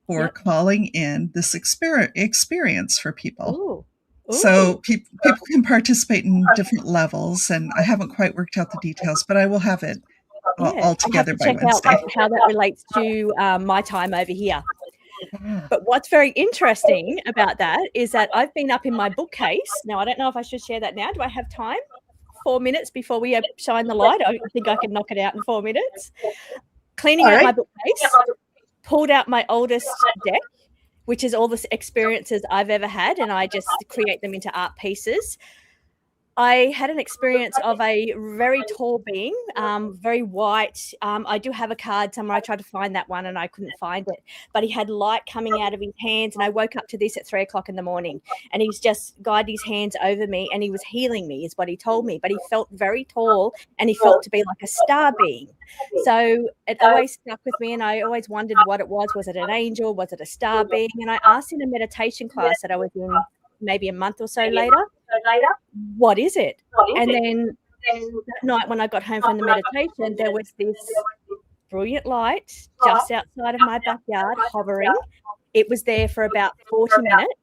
Speaker 4: for calling in this experience for people.
Speaker 5: Ooh.
Speaker 4: So people can participate in different levels, and I haven't quite worked out the details, but I will have it all together by Wednesday.
Speaker 5: Check out how that relates to my time over here. But what's very interesting about that is that I've been up in my bookcase. Now, I don't know if I should share that now. Do I have time? 4 minutes before we shine the light? I think I can knock it out in 4 minutes. Cleaning out my bookcase, pulled out my oldest deck, which is all the experiences I've ever had, and I just create them into art pieces. I had an experience of a very tall being, very white. I do have a card somewhere. I tried to find that one and I couldn't find it. But he had light coming out of his hands, and I woke up to this at 3 o'clock in the morning. And he's just guided his hands over me, and he was healing me, is what he told me. But he felt very tall, and he felt to be like a star being. So it always stuck with me, and I always wondered what it was. Was it an angel? Was it a star being? And I asked in a meditation class that I was in maybe a month or so later, what is it? And then that night when I got home from the meditation, there was this brilliant light just outside of my backyard hovering. It was there for about 40 minutes.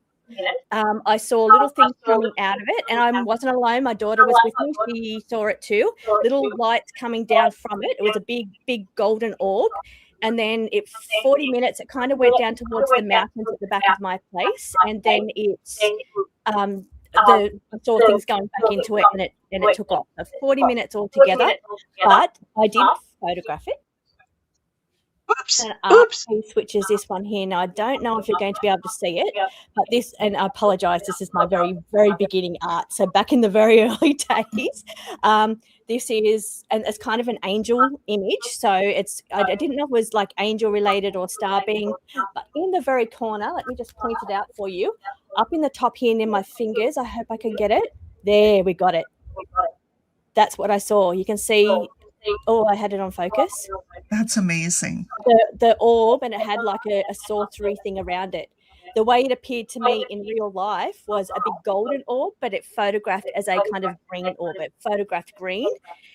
Speaker 5: I saw little things coming out of it, and I wasn't alone. My daughter was with me. She saw it too. Little lights coming down from it. It was a big, big golden orb. And then 40 minutes, it kind of went down towards the mountains at the back of my place. And then it I saw things going back into it, and it took off. So 40 minutes altogether, but I did photograph it.
Speaker 2: Oops.
Speaker 5: An art
Speaker 2: Oops.
Speaker 5: piece, which is this one here. Now, I don't know if you're going to be able to see it, but this, and I apologize, this is my very, very beginning art. So back in the very early days, this is, and it's kind of an angel image. So it's, I didn't know if it was like angel related or star being, but in the very corner, let me just point it out for you. Up in the top here near my fingers, I hope I can get it. There, we got it. That's what I saw. You can see, oh, I had it on focus.
Speaker 4: That's amazing.
Speaker 5: The orb, and it had like a sorcery thing around it. The way it appeared to me in real life was a big golden orb, but it photographed as a kind of green orb. It photographed green,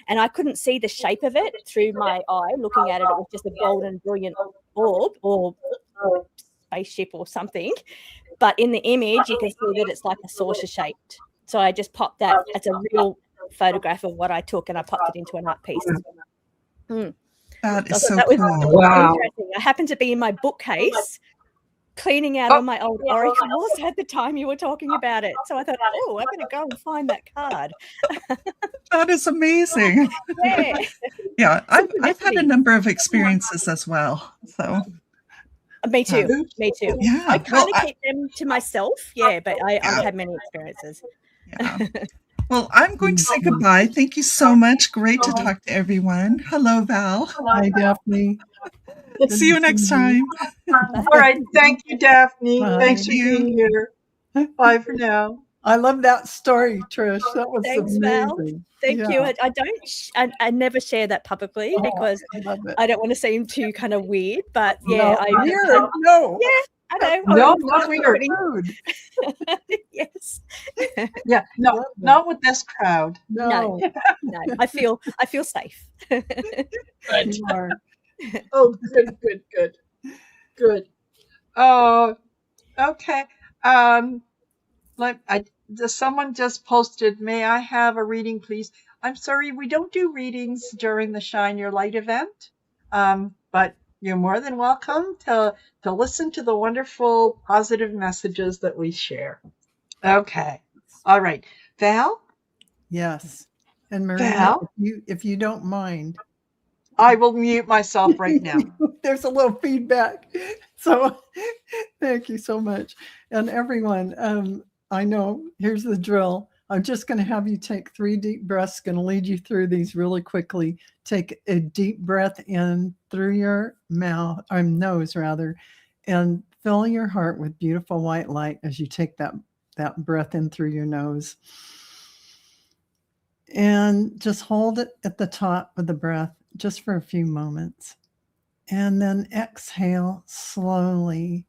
Speaker 5: and I couldn't see the shape of it through my eye. Looking at it, it was just a golden, brilliant orb or spaceship or something. But in the image, you can see that it's like a saucer shaped. So I just popped that as a real photograph of what I took, and I popped it into an art piece.
Speaker 4: That is so
Speaker 5: that was
Speaker 4: cool.
Speaker 2: Wow.
Speaker 5: interesting. I happened to be in my bookcase cleaning out all my old oracles at the time you were talking about it. So I thought, oh, I'm going to go and find that card.
Speaker 4: That is amazing.
Speaker 5: Yeah.
Speaker 4: Yeah, I've had a number of experiences as well. So
Speaker 5: Me too. Me too.
Speaker 4: yeah,
Speaker 5: I kind of keep them to myself. Yeah, but I've had many experiences.
Speaker 4: Yeah. Well, I'm going to say goodbye. Thank you so much. Great to talk to everyone. Hello, Val.
Speaker 1: Hi, Daphne.
Speaker 4: See you next time.
Speaker 2: All right. Thank you, Daphne.
Speaker 1: Bye.
Speaker 2: Thanks for being here. Bye for now.
Speaker 1: I love that story, Trish. That was
Speaker 5: Thanks,
Speaker 1: amazing.
Speaker 5: Val. Thank you.
Speaker 1: Yeah.
Speaker 5: I don't. I never share that publicly because
Speaker 1: I love it.
Speaker 5: I don't want to seem too kind of weird. But yeah,
Speaker 1: No, weird. No.
Speaker 5: Yeah, I know.
Speaker 2: No, not weird.
Speaker 1: Rude.
Speaker 5: Yes.
Speaker 2: Yeah, no, not with this crowd.
Speaker 1: No.
Speaker 5: No. I feel safe.
Speaker 2: Good.
Speaker 1: You are.
Speaker 2: Oh, good. Oh, okay. Someone just posted, may I have a reading, please? I'm sorry, we don't do readings during the Shine Your Light event, but you're more than welcome to listen to the wonderful positive messages that we share. Okay. All right. Val?
Speaker 1: Yes. And Marina,
Speaker 2: Val?
Speaker 1: if you don't mind,
Speaker 2: I will mute myself right now.
Speaker 1: there's a little feedback. So thank you so much. And everyone, I know, here's the drill. I'm just going to have you take 3 deep breaths, going to lead you through these really quickly. Take a deep breath in through your nose rather, and fill your heart with beautiful white light as you take that breath in through your nose. And just hold it at the top of the breath just for a few moments. And then exhale slowly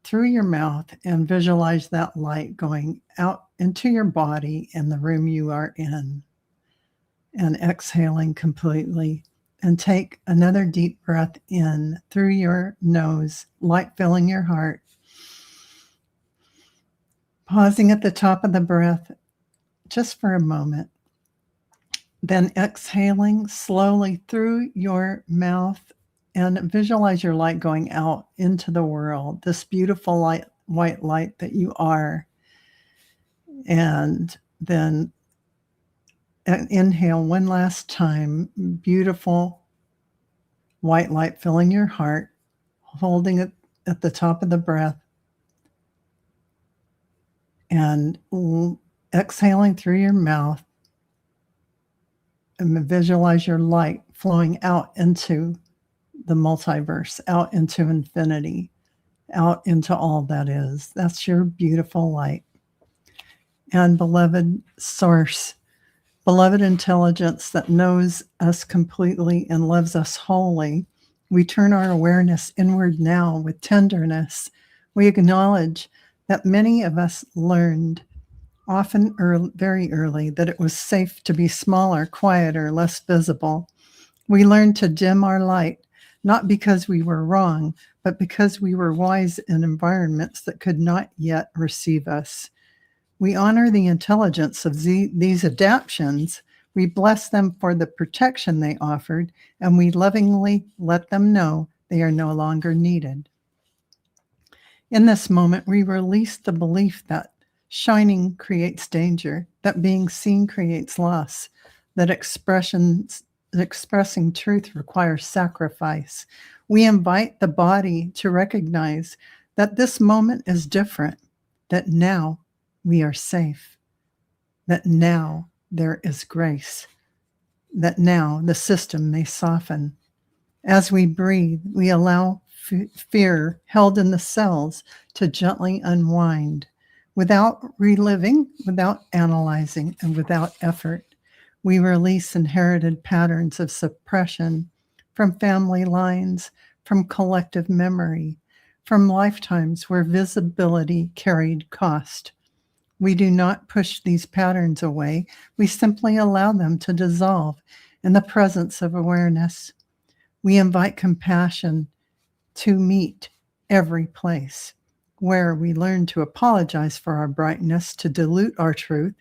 Speaker 1: through your mouth and visualize that light going out into your body and the room you are in. And exhaling completely. And take another deep breath in through your nose, light filling your heart. Pausing at the top of the breath just for a moment. Then exhaling slowly through your mouth and visualize your light going out into the world, this beautiful light, white light that you are. And then inhale one last time, beautiful white light filling your heart, holding it at the top of the breath, and exhaling through your mouth. And visualize your light flowing out into the multiverse, out into infinity, out into all that is. That's your beautiful light. And beloved source, beloved intelligence that knows us completely and loves us wholly, we turn our awareness inward now with tenderness. We acknowledge that many of us learned often very early that it was safe to be smaller, quieter, less visible. We learned to dim our light, not because we were wrong, but because we were wise in environments that could not yet receive us. We honor the intelligence of these adaptions. We bless them for the protection they offered, and we lovingly let them know they are no longer needed. In this moment, we release the belief that Shining creates danger, that being seen creates loss, that expressing truth requires sacrifice. We invite the body to recognize that this moment is different, that now we are safe, that now there is grace, that now the system may soften. As we breathe, we allow fear held in the cells to gently unwind without reliving, without analyzing, and without effort. We release inherited patterns of suppression from family lines, from collective memory, from lifetimes where visibility carried cost. We do not push these patterns away. We simply allow them to dissolve in the presence of awareness. We invite compassion to meet every place where we learn to apologize for our brightness, to dilute our truth,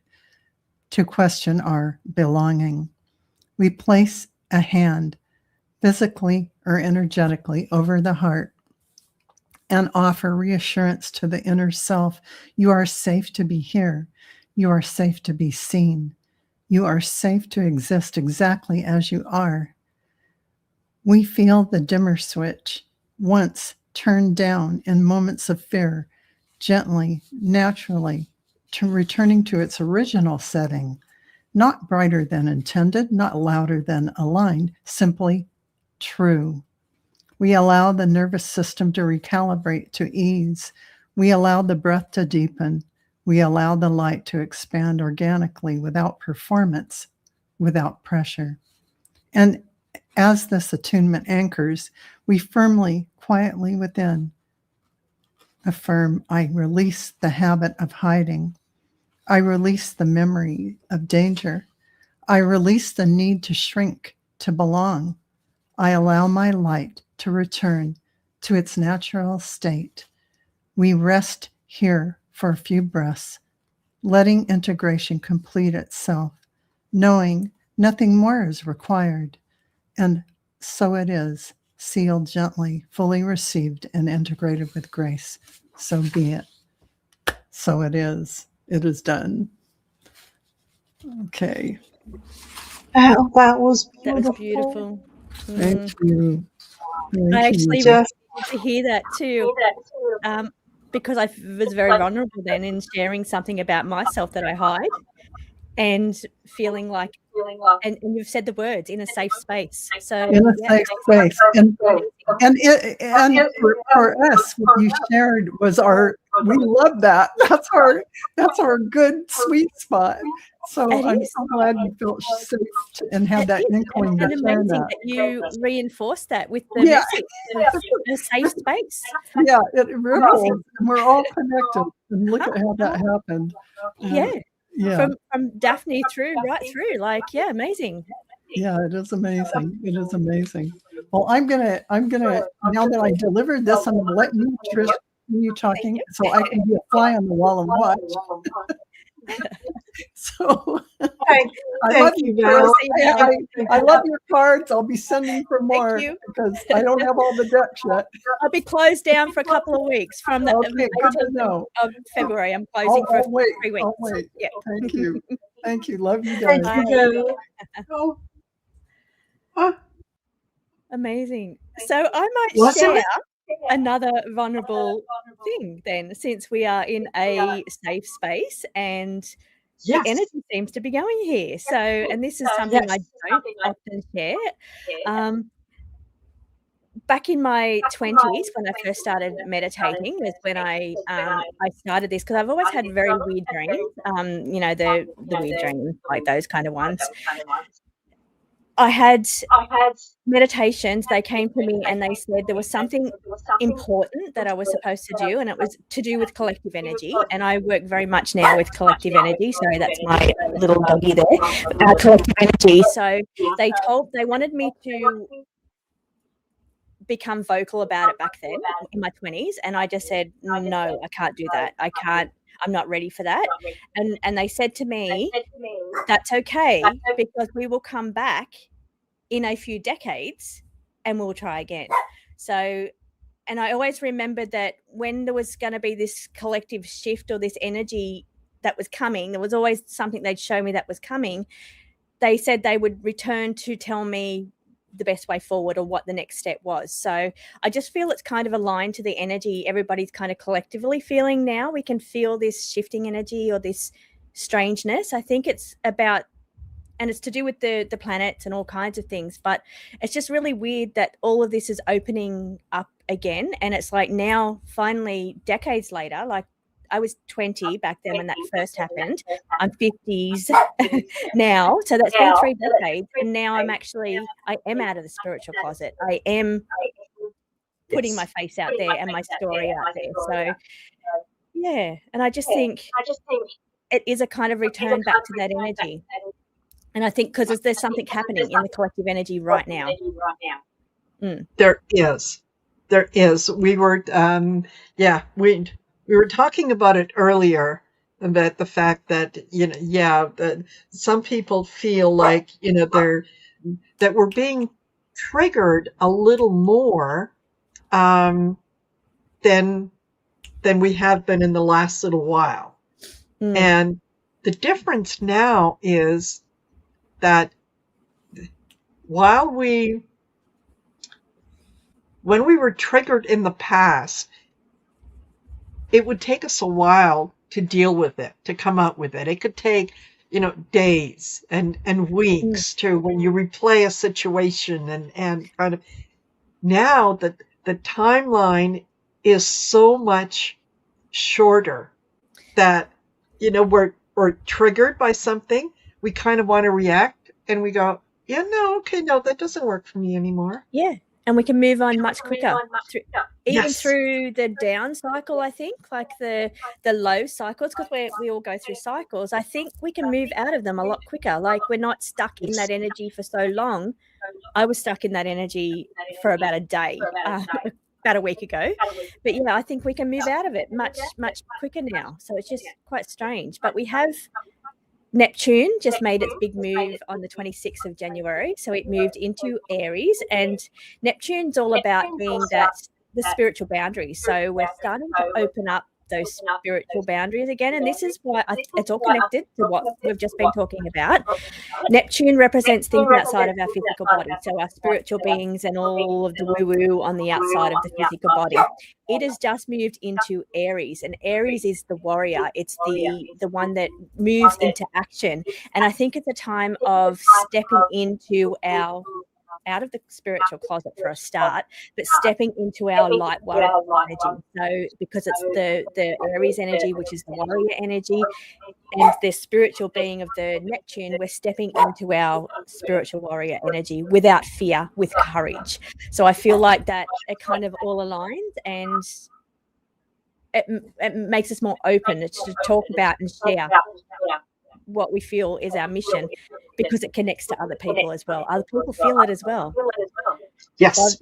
Speaker 1: to question our belonging. We place a hand, physically or energetically, over the heart and offer reassurance to the inner self. You are safe to be here. You are safe to be seen. You are safe to exist exactly as you are. We feel the dimmer switch, once turned down in moments of fear, gently, naturally, returning to its original setting, not brighter than intended, not louder than aligned, simply true. We allow the nervous system to recalibrate to ease. We allow the breath to deepen. We allow the light to expand organically without performance, without pressure. And as this attunement anchors, we firmly, quietly within affirm, I release the habit of hiding. I release the memory of danger. I release the need to shrink, to belong. I allow my light to return to its natural state. We rest here for a few breaths, letting integration complete itself, knowing nothing more is required. And so it is, sealed gently, fully received and integrated with grace. So be it. So it is. It is done. Okay.
Speaker 2: That was beautiful.
Speaker 5: That was beautiful.
Speaker 1: Thank you. Thank
Speaker 5: I
Speaker 1: you.
Speaker 5: actually
Speaker 2: Just
Speaker 5: wanted to hear that too, because I was very vulnerable then in sharing something about myself that I hide, and feeling like, and you've said the words, in a safe space. So
Speaker 1: In a
Speaker 5: yeah,
Speaker 1: safe space. And for us, what you shared was we love that. That's our good sweet spot. So
Speaker 5: It
Speaker 1: I'm
Speaker 5: is.
Speaker 1: so glad you felt safe and had that
Speaker 5: It is,
Speaker 1: inkling to
Speaker 5: and
Speaker 1: share
Speaker 5: amazing
Speaker 1: that.
Speaker 5: that you reinforced that with the
Speaker 1: Yeah.
Speaker 5: message of a safe space.
Speaker 1: Yeah, it ripples. And we're all connected. And look at how that happened.
Speaker 5: Yeah,
Speaker 1: Yeah.
Speaker 5: from Daphne right through, like, yeah, amazing.
Speaker 1: Yeah, it is amazing. It is amazing. Well, I'm gonna now that I delivered this, I'm gonna let you, Trish, continue talking so I can be a fly on the wall and watch. So I love
Speaker 2: thank you,
Speaker 1: you,
Speaker 2: Val.
Speaker 1: Trish. I love your cards. I'll be sending for more
Speaker 5: you.
Speaker 1: because I don't have all the decks yet.
Speaker 5: I'll be closed down for a couple of weeks from the
Speaker 1: Okay, good to
Speaker 5: 18th
Speaker 1: know.
Speaker 5: of February. I'm closing for
Speaker 1: I'll wait.
Speaker 5: 3 weeks.
Speaker 1: I'll wait.
Speaker 5: Yeah.
Speaker 1: Thank you. Thank you. Love you guys.
Speaker 2: Thank you, Val. Oh,
Speaker 5: Amazing. So I might
Speaker 2: Wasn't
Speaker 5: share
Speaker 2: it?
Speaker 5: another vulnerable thing then, since we are in a safe space and the
Speaker 2: Yes.
Speaker 5: energy seems to be going here. So, and this is something I don't often share. Back in my 20s, when I first started meditating, is when I started this, because I've always had very weird dreams. You know, the weird dreams, like those kind of ones. I had meditations. They came to me and they said there was something important that I was supposed to do, and it was to do with collective energy. And I work very much now with collective energy. Sorry, that's my little doggy there. Collective energy. So they wanted me to become vocal about it back then in my 20s, and I just said, no, I can't do that. I'm not ready for that. And they said to me, that's okay, because we will come back in a few decades and we'll try again. So, and I always remembered that when there was going to be this collective shift or this energy that was coming. There was always something they'd show me that was coming. They said they would return to tell me the best way forward or what the next step was. So I just feel it's kind of aligned to the energy everybody's kind of collectively feeling now. We can feel this shifting energy or this strangeness. I think it's about, and it's to do with the planets and all kinds of things, but it's just really weird that all of this is opening up again. And it's like now, finally, decades later, like I was 20 back then when that first happened. I'm 50s now. So that's been 3 decades. And now I am out of the spiritual closet. I am putting my face out there and my story out there. So, yeah. And I just think it is a kind of return back to that energy. And I think because there's something happening in the collective energy right now.
Speaker 2: There is. We were, we were talking about it earlier, about the fact that, that some people feel like, that we're being triggered a little more than we have been in the last little while. And the difference now is that when we were triggered in the past, it would take us a while to deal with it, to come out with it. It could take, days and weeks to when you replay a situation and kind of. Now that the timeline is so much shorter that, we're triggered by something, we kind of want to react and we go, no, that doesn't work for me anymore.
Speaker 5: Yeah. And we can move on much quicker, through the down cycle, I think, like the low cycles, because we all go through cycles. I think we can move out of them a lot quicker. Like we're not stuck in that energy for so long. I was stuck in that energy for about a day, about a week ago. But, I think we can move out of it much, much quicker now. So it's just quite strange. But we have Neptune just made its big move on the 26th of January. So it moved into Aries, and Neptune's all about being the spiritual boundaries. So we're starting to open up those spiritual boundaries again. And this is why it's all connected to what we've just been talking about. Neptune represents things outside of our physical body. So our spiritual beings and all of the woo-woo on the outside of the physical body. It has just moved into Aries, and Aries is the warrior. It's the one that moves into action. And I think it's a time of stepping into out of the spiritual closet for a start, but stepping into our light world energy. So because it's the Aries energy, which is the warrior energy, and the spiritual being of the Neptune, we're stepping into our spiritual warrior energy without fear, with courage. So I feel like that it kind of all aligns, and it makes us more open to talk about and share what we feel is our mission, because it connects to other people as well. Other people feel it as well.
Speaker 2: Yes.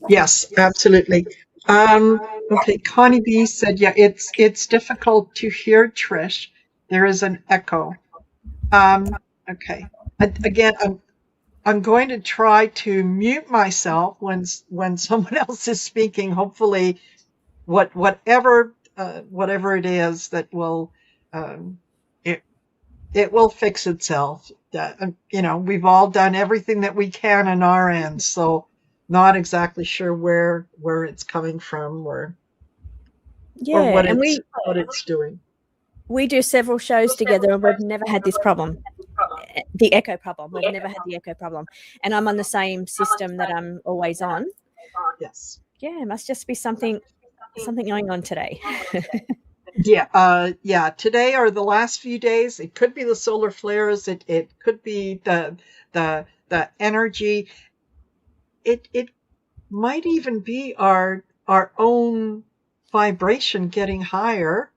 Speaker 2: Yes, absolutely. Okay, Connie B said, it's difficult to hear Trish. There is an echo. Okay. Again, I'm going to try to mute myself when someone else is speaking. Hopefully, whatever it is that will it will fix itself. We've all done everything that we can on our end, so not exactly sure where it's coming from or what it's doing.
Speaker 5: We do several shows together, and we've never had this problem. The echo problem. We've never had the echo problem. And I'm on the same system that I'm always on.
Speaker 2: Yes.
Speaker 5: Yeah, it must just be something going on today.
Speaker 2: Yeah. Today or the last few days, it could be the solar flares. It could be the energy. It might even be our own vibration getting higher,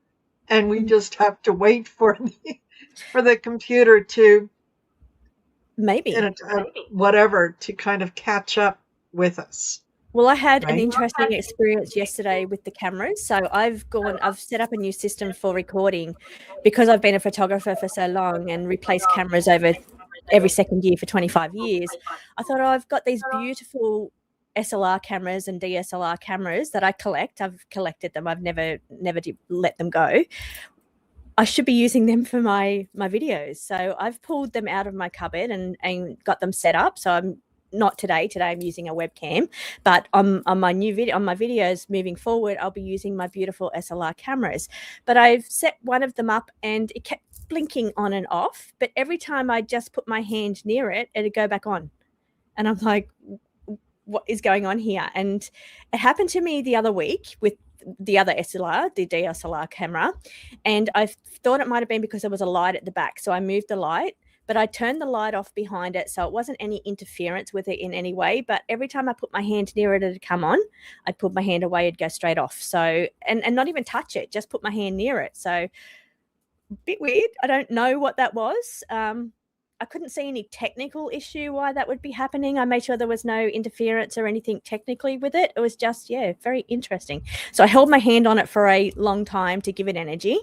Speaker 2: and we just have to wait for the computer to
Speaker 5: maybe
Speaker 2: whatever to kind of catch up with us.
Speaker 5: Well, I had an interesting experience yesterday with the cameras. So I've set up a new system for recording, because I've been a photographer for so long and replaced cameras over every second year for 25 years. I thought, I've got these beautiful SLR cameras and DSLR cameras that I collect. I've collected them. I've never let them go. I should be using them for my videos. So I've pulled them out of my cupboard and got them set up. So I'm not today. Today I'm using a webcam, but on my videos moving forward, I'll be using my beautiful SLR cameras. But I've set one of them up and it kept blinking on and off. But every time I just put my hand near it, it'd go back on. And I'm like, what is going on here? And it happened to me the other week with the other SLR, the DSLR camera. And I thought it might have been because there was a light at the back. So I moved the light, but I turned the light off behind it. So it wasn't any interference with it in any way. But every time I put my hand near it, it'd come on. I'd put my hand away, it'd go straight off. So, and not even touch it, just put my hand near it. So a bit weird. I don't know what that was. I couldn't see any technical issue why that would be happening. I made sure there was no interference or anything technically with it. It was just, very interesting. So I held my hand on it for a long time to give it energy.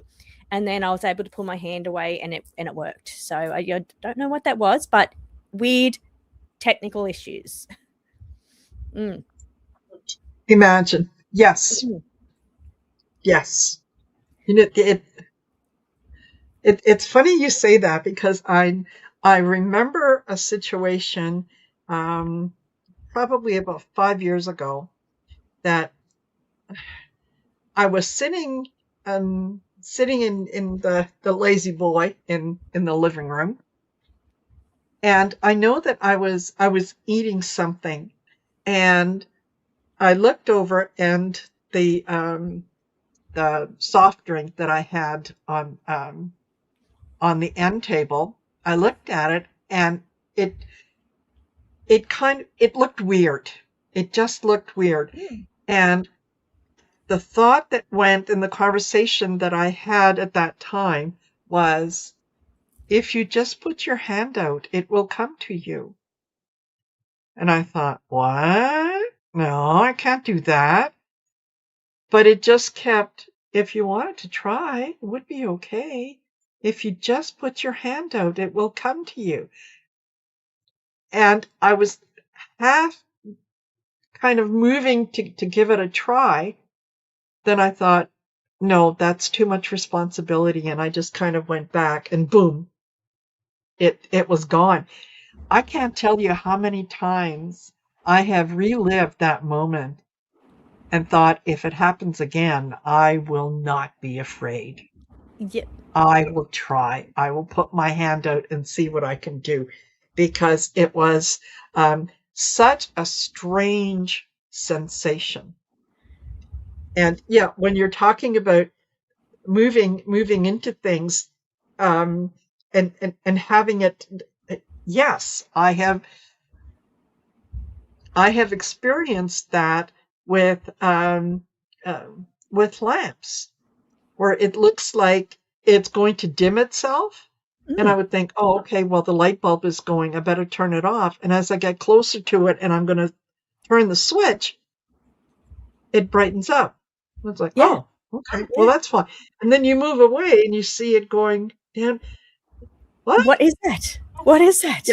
Speaker 5: And then I was able to pull my hand away and it worked. So I don't know what that was, but weird technical issues.
Speaker 2: Imagine. Yes. Yes. You know, it's funny you say that because I remember a situation probably about 5 years ago that I was sitting in the lazy boy in the living room, and I know that I was eating something, and I looked over and the soft drink that I had on the end table, I looked at it and it looked weird. It just looked weird. And the thought that went in the conversation that I had at that time was, if you just put your hand out, it will come to you. And I thought, what? No, I can't do that. But it just kept, if you wanted to try, it would be okay. If you just put your hand out, it will come to you. And I was half kind of moving to give it a try. Then I thought, no, that's too much responsibility. And I just kind of went back and boom, it was gone. I can't tell you how many times I have relived that moment and thought, if it happens again, I will not be afraid.
Speaker 5: Yep.
Speaker 2: I will try. I will put my hand out and see what I can do, because it was such a strange sensation. And yeah, when you're talking about moving into things, and having it, yes, I have experienced that with lamps, where it looks like it's going to dim itself. And I would think, oh, okay, well, the light bulb is going, I better turn it off. And as I get closer to it and I'm going to turn the switch, it brightens up. It's like, oh, okay, well, that's fine. And then you move away and you see it going down.
Speaker 5: What is that? What is that?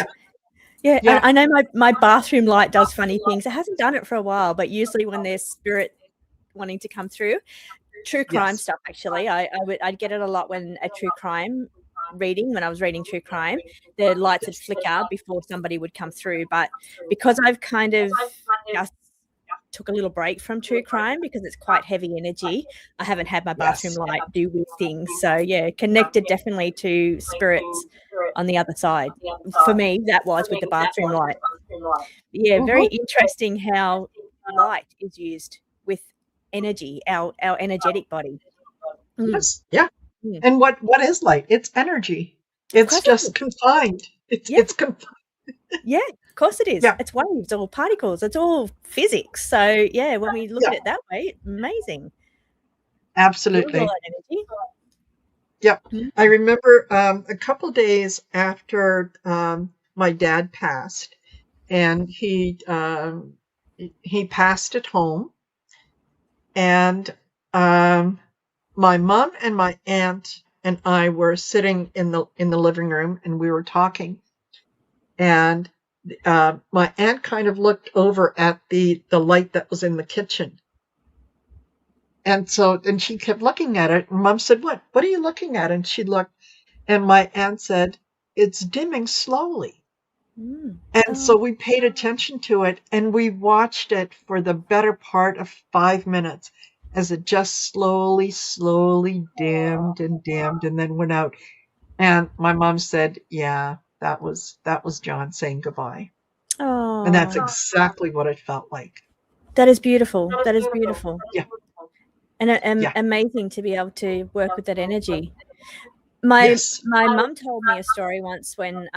Speaker 5: Yeah. I know my bathroom light does funny things. It hasn't done it for a while, but usually when there's spirit wanting to come through, true crime stuff, actually, I'd get it a lot when a true crime reading, when I was reading true crime, the lights would flicker before somebody would come through. But because I've kind of just took a little break from true crime because it's quite heavy energy, I haven't had my bathroom light do weird things. So yeah, connected definitely to spirits on the other side. For me, that was with the bathroom light. Yeah, very interesting how light is used with energy, our energetic body.
Speaker 2: Yes, yeah. And what is light? It's energy. It's just confined. It's confined.
Speaker 5: Yeah, of course it is.
Speaker 2: Yeah.
Speaker 5: It's waves or particles. It's all physics. So yeah, when we look at it that way, amazing.
Speaker 2: Absolutely.
Speaker 5: Energy.
Speaker 2: Yep. I remember a couple days after my dad passed, and he passed at home, and my mom and my aunt and I were sitting in the living room, and we were talking, and my aunt kind of looked over at the light that was in the kitchen, and she kept looking at it, and Mom said, what are you looking at? And she looked, and my aunt said, it's dimming slowly.
Speaker 5: Mm.
Speaker 2: And so we paid attention to it, and we watched it for the better part of 5 minutes as it just slowly dimmed and then went out. And my mom said, yeah, that was John saying goodbye. And that's
Speaker 5: Oh,
Speaker 2: exactly what it felt like.
Speaker 5: that is beautiful. That is beautiful.
Speaker 2: Yeah.
Speaker 5: And
Speaker 2: Yeah.
Speaker 5: amazing to be able to work with that energy. My
Speaker 2: Yes.
Speaker 5: mum told me a story once when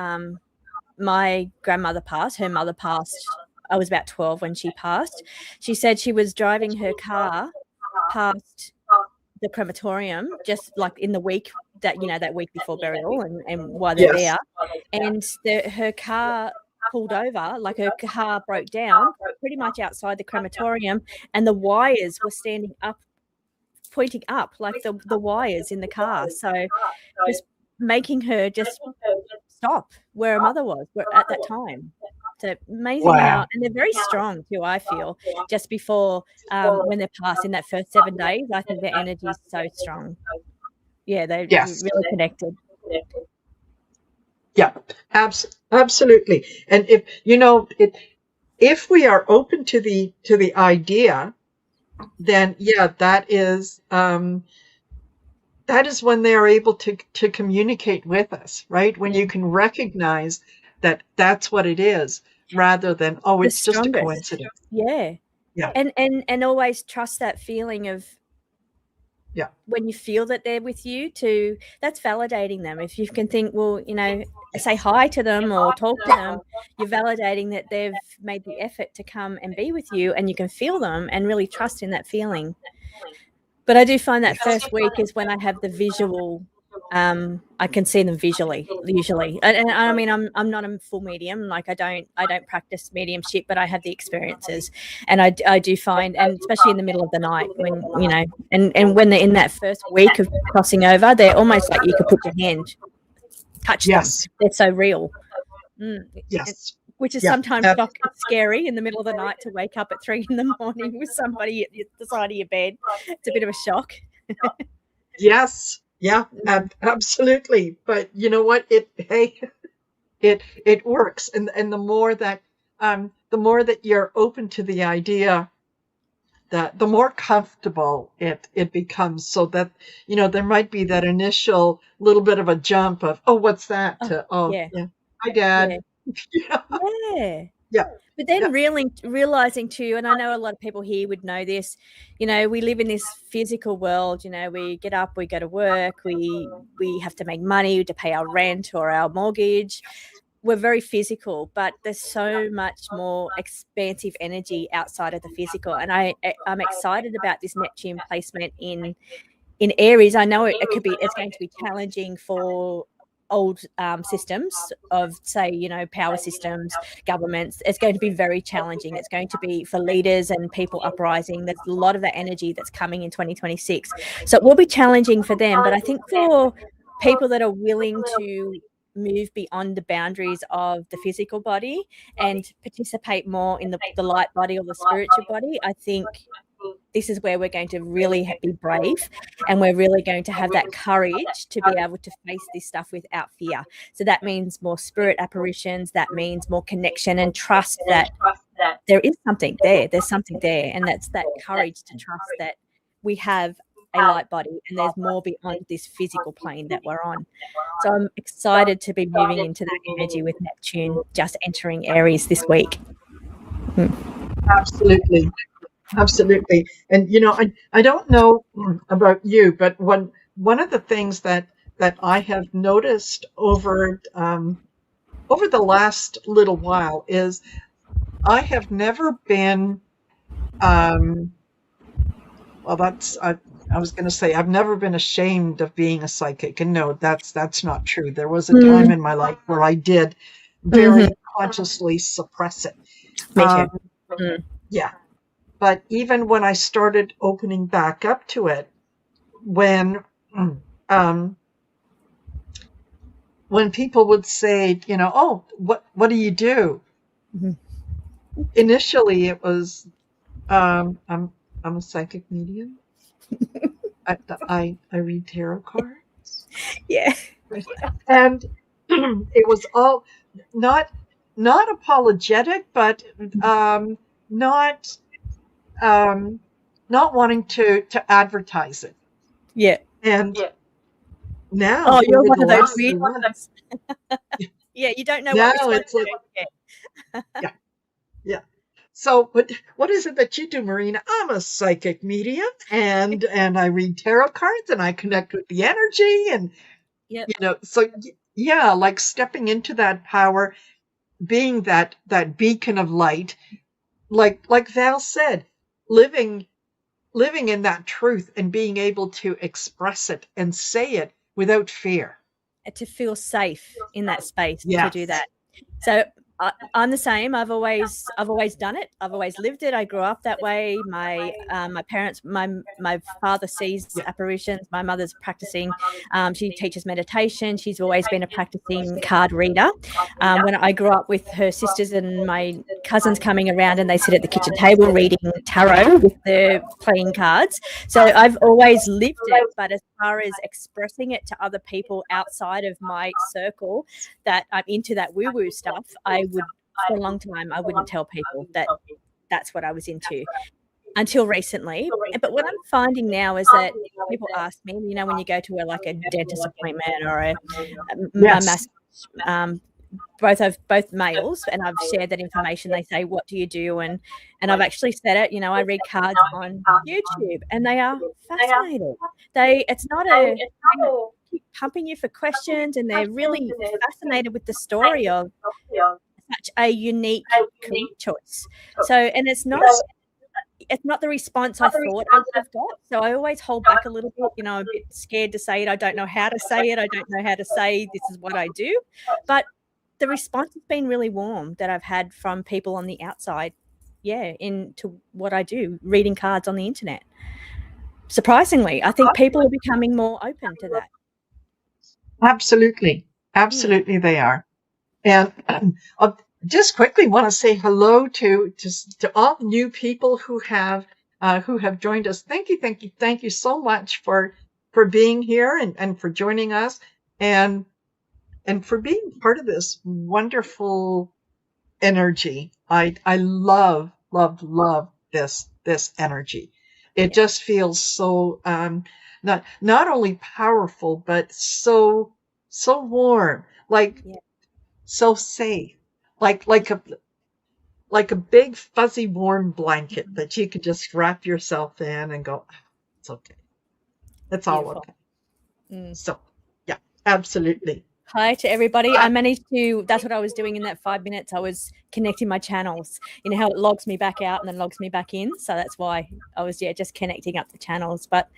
Speaker 5: my grandmother passed. Her mother passed. I was about 12 when she passed. She said she was driving her car past the crematorium just like in the week that week before burial and while they're
Speaker 2: Yes.
Speaker 5: there, and her car pulled over, like her car broke down pretty much outside the crematorium, and the wires were standing up, pointing up, like the wires in the car. So just making her just stop where her mother was at that time. So amazing
Speaker 2: Wow.
Speaker 5: how, and they're very strong too, I feel, just before when they're passed in that first 7 days. I think their energy is so strong. Yeah, they're
Speaker 2: Yes.
Speaker 5: really connected.
Speaker 2: Yeah, absolutely. And if we are open to the idea, then yeah, that is when they are able to communicate with us, right? When you can recognize that that's what it is, rather than, oh, it's just a
Speaker 5: strongest.
Speaker 2: coincidence.
Speaker 5: Yeah.
Speaker 2: Yeah.
Speaker 5: And always trust that feeling of,
Speaker 2: yeah,
Speaker 5: when you feel that they're with you, that's validating them. If you can think, well, say hi to them or talk to them, you're validating that they've made the effort to come and be with you, and you can feel them and really trust in that feeling. But I do find that first week is when I have the visual, I can see them visually, usually. And I mean, I'm not a full medium. Like I don't practice mediumship, but I have the experiences, and I do find, and especially in the middle of the night when, and when they're in that first week of crossing over, they're almost like you could put your hand, touch
Speaker 2: Yes.
Speaker 5: them. They're so real.
Speaker 2: Yes.
Speaker 5: Which is sometimes scary in the middle of the night to wake up at 3 a.m. with somebody at the side of your bed. It's a bit of a shock.
Speaker 2: Yes. Yeah, absolutely. But you know what? It works. And the more that you're open to the idea, that the more comfortable it becomes, so that, there might be that initial little bit of a jump of, oh, what's that?
Speaker 5: Yeah.
Speaker 2: Hi, Dad.
Speaker 5: Yeah.
Speaker 2: Yeah.
Speaker 5: But then realizing too, and I know a lot of people here would know this, we live in this physical world. We get up, we go to work, we have to make money to pay our rent or our mortgage. We're very physical, but there's so much more expansive energy outside of the physical. And I'm excited about this Neptune placement in Aries. I know it's going to be challenging for old systems of, say, power systems, governments. It's going to be very challenging. It's going to be for leaders and people uprising. There's a lot of that energy that's coming in 2026. So it will be challenging for them. But I think for people that are willing to move beyond the boundaries of the physical body and participate more in the light body or the spiritual body, I think this is where we're going to really be brave, and we're really going to have that courage to be able to face this stuff without fear. So that means more spirit apparitions. That means more connection and trust that there is something there. There's something there. And that's that courage to trust that we have a light body and there's more beyond this physical plane that we're on. So I'm excited to be moving into that energy with Neptune just entering Aries this week.
Speaker 2: Absolutely. And I don't know about you, but one of the things that I have noticed over the last little while is I have never been I was going to say I've never been ashamed of being a psychic, and no, that's not true. There was a time in my life where I did very consciously suppress it.
Speaker 5: Me too.
Speaker 2: Yeah. But even when I started opening back up to it, when people would say, oh, what do you do? Initially, it was, I'm a psychic medium. I read tarot cards,
Speaker 5: Yeah.
Speaker 2: and it was all not not apologetic, but not not wanting to advertise it.
Speaker 5: Yeah.
Speaker 2: And now
Speaker 5: Oh, you're
Speaker 2: over
Speaker 5: one
Speaker 2: the
Speaker 5: of those
Speaker 2: last
Speaker 5: weird
Speaker 2: few months,
Speaker 5: ones. Yeah, you don't know what
Speaker 2: now
Speaker 5: response
Speaker 2: it's like,
Speaker 5: to get.
Speaker 2: yeah, yeah. So what is it that you do, Marina? I'm a psychic medium, and I read tarot cards, and I connect with the energy, and
Speaker 5: Yep.
Speaker 2: so yeah, like stepping into that power, being that beacon of light, like Val said, living in that truth and being able to express it and say it without fear.
Speaker 5: To feel safe in that space to do
Speaker 2: Yes.
Speaker 5: that. So I'm the same. I've always done it. I've always lived it. I grew up that way. My parents, my father sees apparitions. My mother's practicing. She teaches meditation. She's always been a practicing card reader. When I grew up with her sisters and my cousins coming around, and they sit at the kitchen table reading tarot with the playing cards. So I've always lived it. But as far as expressing it to other people outside of my circle, that I'm into that woo-woo stuff, I would, for a long time, I wouldn't tell people that that's what I was into until recently. But what I'm finding now is that people ask me, when you go to a dentist appointment or a massage, both males, and I've shared that information. They say, "What do you do?" And I've actually said it. I read cards on YouTube, and they are fascinated. It's not keep pumping you for questions, and they're really fascinated with the story of such a unique career choice. So, and it's not the response I thought I would have got. So I always hold back a little bit. I'm a bit scared to say it. I don't know how to say it. I don't know how to say this is what I do. But the response has been really warm that I've had from people on the outside, into what I do, reading cards on the internet. Surprisingly, I think people are becoming more open to that.
Speaker 2: Absolutely. Absolutely, they are. And I just quickly want to say hello to all the new people who have joined us. Thank you so much for being here and for joining us and for being part of this wonderful energy. I love this energy. It just feels so not only powerful, but so warm, so safe, like a big fuzzy warm blanket that you could just wrap yourself in and go, it's okay. It's all okay. So yeah, absolutely.
Speaker 5: Hi to everybody. I managed to, that's what I was doing in that 5 minutes. I was connecting my channels. You know how it logs me back out and then logs me back in? So that's why I was, just connecting up the channels. But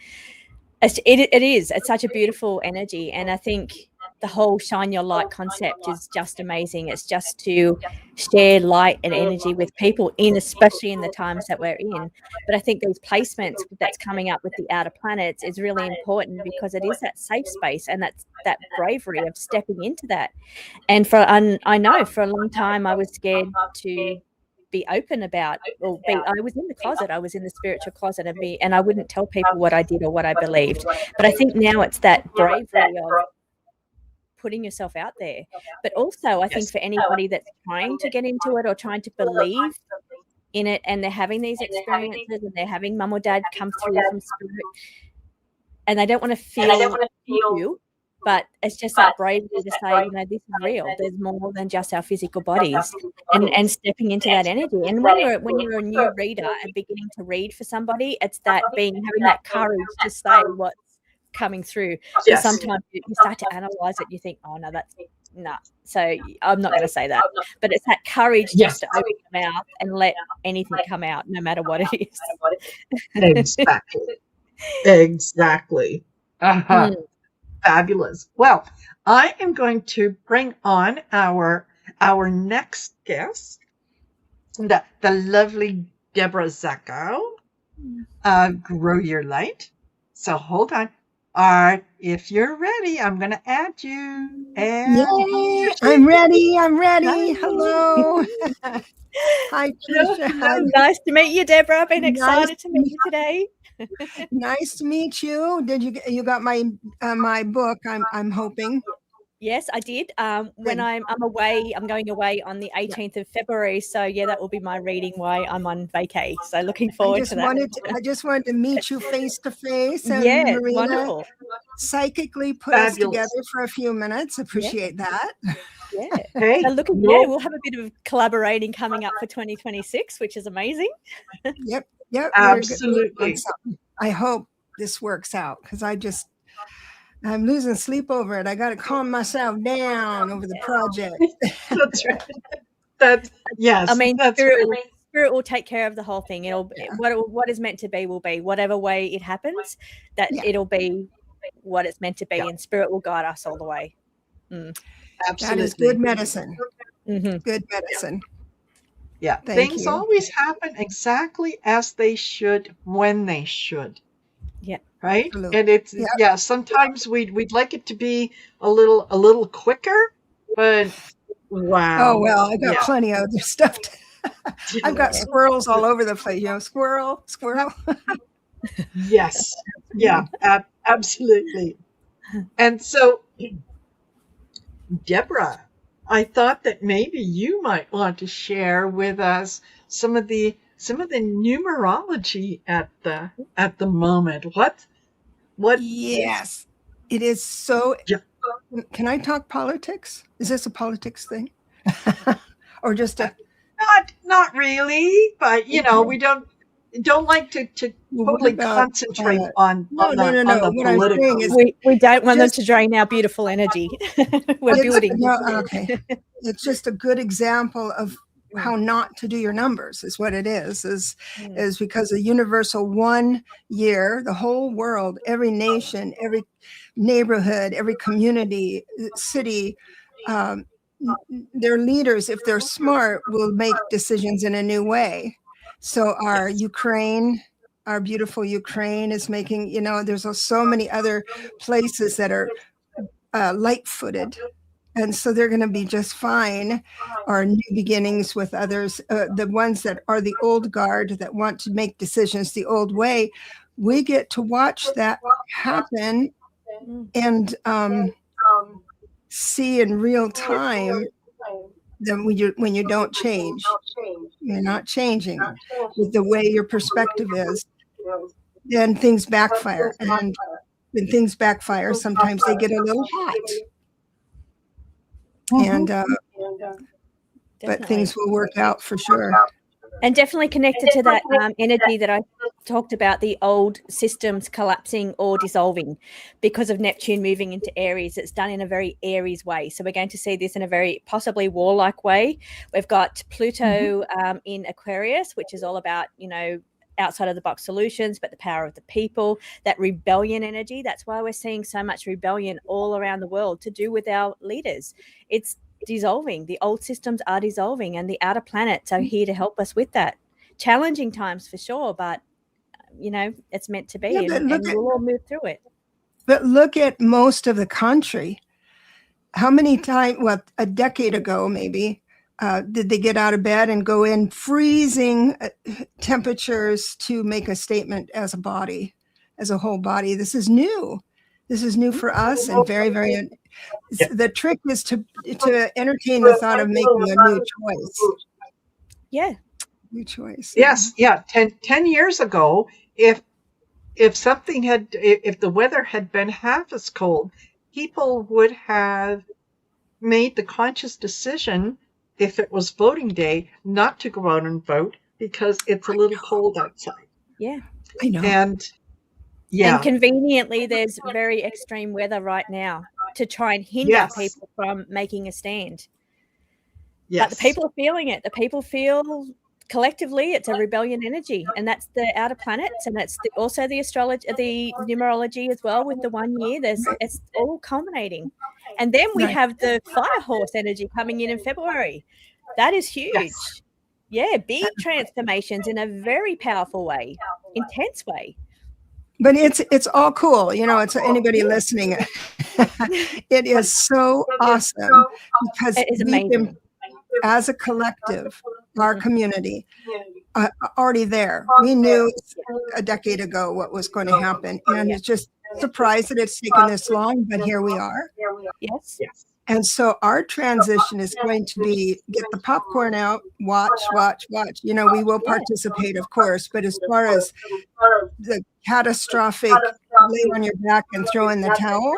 Speaker 5: it's such a beautiful energy. And I think the whole shine your light concept is just amazing. It's just to share light and energy with people, especially in the times that we're in. But I think these placements that's coming up with the outer planets is really important because it is that safe space and that's that bravery of stepping into that. And I know for a long time I was scared to be open about, I was in the closet, I was in the spiritual closet, and I wouldn't tell people what I did or what I believed. But I think now it's that bravery of putting yourself out there. But also I think for anybody that's trying to get into it or trying to believe in it, and they're having these experiences and they're having mum or dad come through from spirit, and they don't want to feel you, but it's just that bravery to say, this is real. There's more than just our physical bodies, and stepping into that energy. And when you're a new reader and beginning to read for somebody, it's that having that courage to say what's coming through. So sometimes you start to analyze it, you think, oh no, that's nah. So I'm not going to say that. But it's that courage just to open your mouth and let anything come out, no matter what it is.
Speaker 2: Exactly. Fabulous. Well, I am going to bring on our next guest, the lovely Deborah Zacko. Grow Your Light. So hold on. If you're ready, I'm going to add you.
Speaker 6: Yay! I'm ready. Hi. Hello. Hi, Trisha.
Speaker 5: Nice to meet you, Deborah. I've been excited to meet you today.
Speaker 6: Nice to meet you. Did you got my my book? I'm hoping.
Speaker 5: Yes, I did. When
Speaker 6: Good.
Speaker 5: I'm away, I'm going away on the 18th of February. So yeah, that will be my reading while I'm on vacay. So looking forward to that.
Speaker 6: I just wanted to meet you face to face, and
Speaker 5: Yeah,
Speaker 6: Marina
Speaker 5: wonderful.
Speaker 6: psychically put us
Speaker 2: Fabulous.
Speaker 6: together for a few minutes. Appreciate that.
Speaker 5: Yeah.
Speaker 2: Hey,
Speaker 5: So we'll have a bit of collaborating coming up for 2026, which is amazing.
Speaker 6: Yep.
Speaker 2: absolutely.
Speaker 6: I hope this works out because I'm losing sleep over it. I got to calm myself down over the project.
Speaker 2: That's right. That's yes.
Speaker 5: I mean,
Speaker 2: that's
Speaker 5: spirit
Speaker 2: right.
Speaker 5: will take care of the whole thing. What is meant to be will be. Whatever way it happens, it'll be what it's meant to be, and spirit will guide us all the way.
Speaker 2: Absolutely.
Speaker 6: That is good medicine.
Speaker 5: Mm-hmm.
Speaker 6: Good medicine.
Speaker 2: Yeah.
Speaker 6: Thank
Speaker 2: Things
Speaker 6: you.
Speaker 2: always happen exactly as they should when they should.
Speaker 5: Yeah.
Speaker 2: Right.
Speaker 6: Absolutely.
Speaker 2: And it's sometimes we'd like it to be a little quicker, but wow.
Speaker 6: Oh well, I got plenty of other stuff. I've got squirrels all over the place. Squirrel.
Speaker 2: Yes. Yeah, absolutely. And so, Deborah, I thought that maybe you might want to share with us some of the numerology at the moment. What?
Speaker 6: Yes, it is so.
Speaker 2: Yeah.
Speaker 6: Can I talk politics? Is this a politics thing, or just a?
Speaker 2: Not really, but we don't like to totally concentrate on
Speaker 6: No.
Speaker 2: the
Speaker 6: What I'm saying
Speaker 2: political.
Speaker 6: is,
Speaker 5: We don't want them to drain our beautiful energy. We're building.
Speaker 6: No, okay. It's just a good example of how not to do your numbers is what it is because the universal 1 year, the whole world, every nation, every neighborhood, every community, city, their leaders, if they're smart, will make decisions in a new way. So our Ukraine, our beautiful Ukraine is making, there's so many other places that are light-footed. And so they're going to be just fine, or new beginnings with others. The ones that are the old guard that want to make decisions the old way, we get to watch that happen and see in real time that when you don't change, you're not changing with the way your perspective is, then things backfire. And when things backfire, sometimes they get a little hot. And but things will work out for sure.
Speaker 5: And definitely connected to that energy that I talked about, the old systems collapsing or dissolving because of Neptune moving into Aries. It's done in a very Aries way. So we're going to see this in a very possibly warlike way. We've got Pluto in Aquarius, which is all about, outside of the box solutions, but the power of the people, that rebellion energy. That's why we're seeing so much rebellion all around the world to do with our leaders. It's dissolving. The old systems are dissolving, and the outer planets are here to help us with that. Challenging times for sure, but it's meant to be, and we'll all move through it.
Speaker 6: But look at most of the country. How many times, a decade ago maybe, did they get out of bed and go in freezing temperatures to make a statement as a body, as a whole body? This is new. This is new for us, and very, very. The trick is to entertain the thought of making a new choice.
Speaker 5: Yeah.
Speaker 6: New choice.
Speaker 2: Yes. Yeah. 10 years ago, if the weather had been half as cold, people would have made the conscious decision, if it was voting day, not to go out and vote because it's a little cold outside.
Speaker 5: Yeah.
Speaker 6: I know.
Speaker 2: And
Speaker 5: conveniently, there's very extreme weather right now to try and hinder people from making a stand.
Speaker 2: Yes.
Speaker 5: But the people are feeling it. The people feel collectively it's a rebellion energy, and that's the outer planets, and that's also the astrology, the numerology as well. With the 1 year, it's all culminating, and then we have the fire horse energy coming in February. That is huge. Yes. Yeah, big transformations in a very powerful way, intense way.
Speaker 6: But it's all cool, it's anybody listening. It is so awesome because
Speaker 5: it is amazing.
Speaker 6: As a collective, our community, already there. We knew a decade ago what was going to happen, and it's just surprised that it's taken this long, but here we are.
Speaker 5: Yes.
Speaker 6: And so our transition is going to be get the popcorn out, watch. You know, we will participate, of course, but as far as the catastrophic lay on your back and throw in the towel,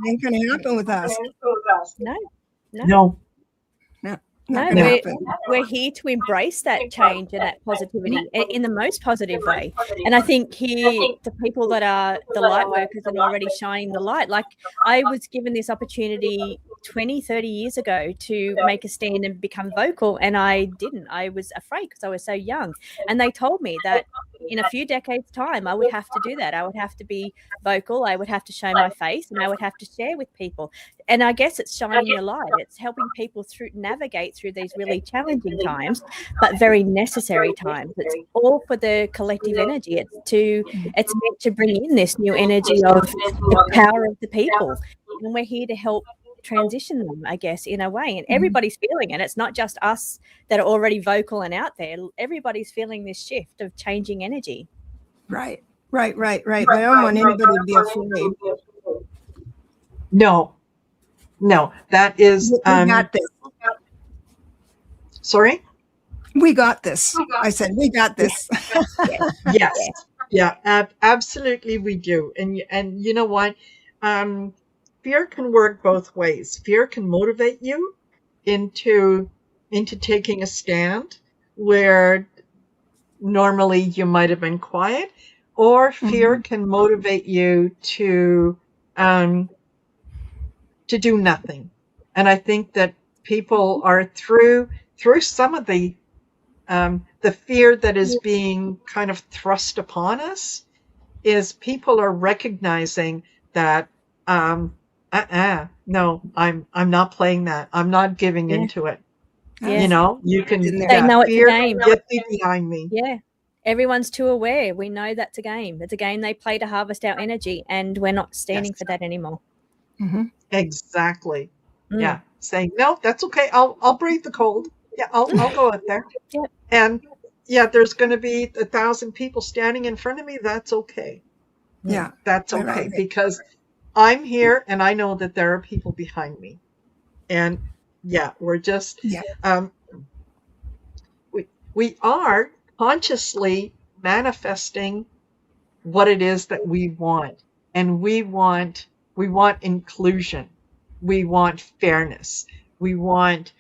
Speaker 6: it ain't going to happen with us.
Speaker 5: No.
Speaker 6: Not
Speaker 5: No,
Speaker 6: gonna happen.
Speaker 5: we're here to embrace that change and that positivity in the most positive way. And I think here, the people that are the light workers and already shining the light, like I was given this opportunity 20, 30 years ago to make a stand and become vocal, and I didn't. I was afraid because I was so young. And they told me that in a few decades' time, I would have to do that. I would have to be vocal. I would have to show my face, and I would have to share with people. And I guess it's shining your light. It's helping people navigate through these really challenging times, but very necessary times. It's all for the collective energy. It's meant to bring in this new energy of the power of the people, and we're here to help transition them, I guess, in a way. And everybody's feeling it. It's not just us that are already vocal and out there. Everybody's feeling this shift of changing energy.
Speaker 6: Right. I don't want anybody to be afraid.
Speaker 2: No, that is.
Speaker 6: We got this.
Speaker 2: Sorry?
Speaker 6: We got this. I said, we got this.
Speaker 2: Yes. Yeah, absolutely we do. And you know what? Fear can work both ways. Fear can motivate you into taking a stand where normally you might have been quiet, or fear can motivate you to do nothing. And I think that people are through some of the fear that is being kind of thrust upon us, is people are recognizing that no, I'm not playing that. I'm not giving into it.
Speaker 5: Yeah.
Speaker 2: You know, you can
Speaker 5: They know it's a game.
Speaker 2: Get thee behind me.
Speaker 5: Yeah. Everyone's too aware. We know that's a game. It's a game they play to harvest our energy, and we're not standing for that anymore.
Speaker 2: Exactly. Yeah. Saying, no, that's okay. I'll brave the cold. Yeah, I'll go out there.
Speaker 5: Yep.
Speaker 2: And yeah, there's going to be 1,000 people standing in front of me. That's okay.
Speaker 6: Yeah.
Speaker 2: That's okay, because I'm here and I know that there are people behind me. And yeah, we're just, we are consciously manifesting what it is that we want. And we want inclusion. We want fairness. We want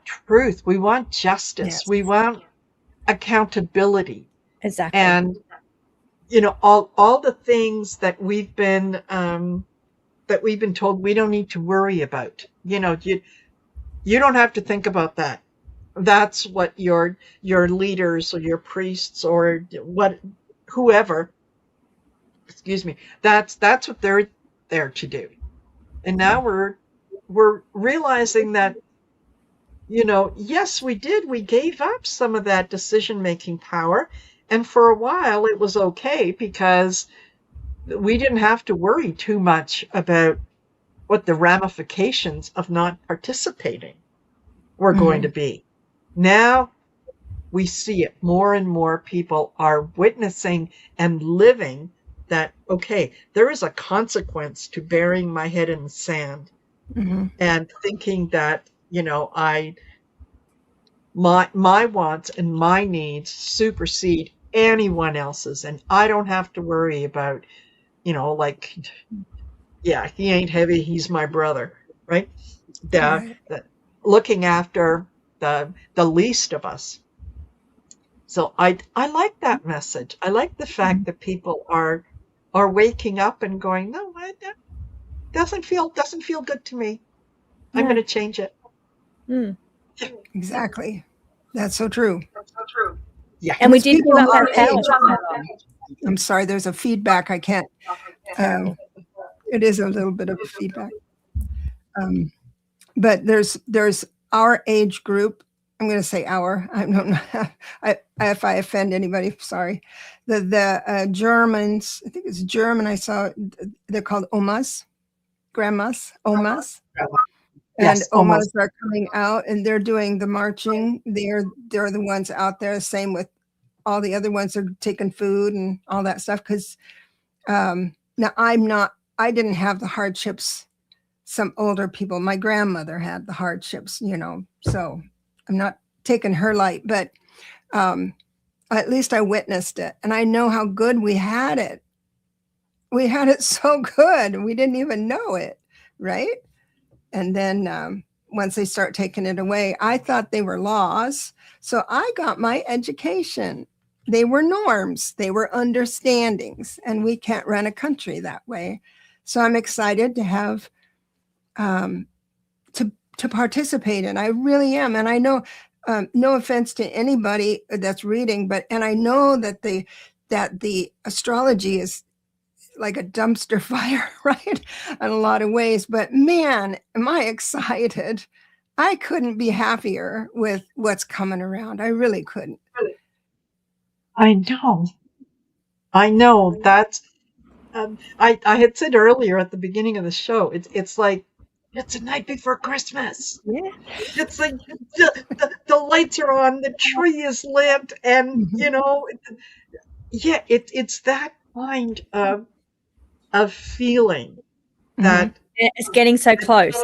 Speaker 2: truth. We want justice.
Speaker 6: Yes.
Speaker 2: We want accountability.
Speaker 5: Exactly.
Speaker 2: And you know, all the things that we've been told we don't need to worry about. You know, you don't have to think about that. That's what your leaders or your priests or whoever, excuse me, that's what they're there to do. And now we're realizing that, you know, yes, we gave up some of that decision-making power. And for a while it was okay because we didn't have to worry too much about what the ramifications of not participating were going to be. Now we see it. More and more people are witnessing and living that, okay, there is a consequence to burying my head in the sand and thinking that, you know, my wants and my needs supersede anyone else's, and I don't have to worry about, you know, like, yeah, he ain't heavy, he's my brother, right? The looking after the least of us. So I like that message. I like the fact that people are waking up and going, no, that doesn't feel good to me. I'm going to change it.
Speaker 6: Exactly. That's so true.
Speaker 2: Yeah.
Speaker 5: And we did give up our power.
Speaker 6: I'm sorry, there's a feedback. I can't. It is a little bit of a feedback. But there's our age group. I'm going to say our. I don't know if I offend anybody. Sorry. The Germans. I think it's German. I saw they're called omas, grandmas, omas. And
Speaker 2: Yes, almost.
Speaker 6: Omas are coming out and they're doing the marching. They're the ones out there. Same with all the other ones are taking food and all that stuff. Because now I didn't have the hardships. Some older people, my grandmother had the hardships, so I'm not taking her light, but at least I witnessed it. And I know how good we had it. We had it so good. We didn't even know it, right? And then once they start taking it away, I thought they were laws. So I got my education. They were norms. They were understandings. And we can't run a country that way. So I'm excited to have to participate in. I really am. And I know, no offense to anybody that's reading, and I know that the astrology is like a dumpster fire, right? In a lot of ways. But man, am I excited. I couldn't be happier with what's coming around. I really couldn't.
Speaker 2: I know that's, I had said earlier at the beginning of the show, it's like, it's the night before Christmas.
Speaker 5: Yeah.
Speaker 2: It's like the lights are on, the tree is lit, and yeah, it's that kind of feeling that
Speaker 5: It's getting so close.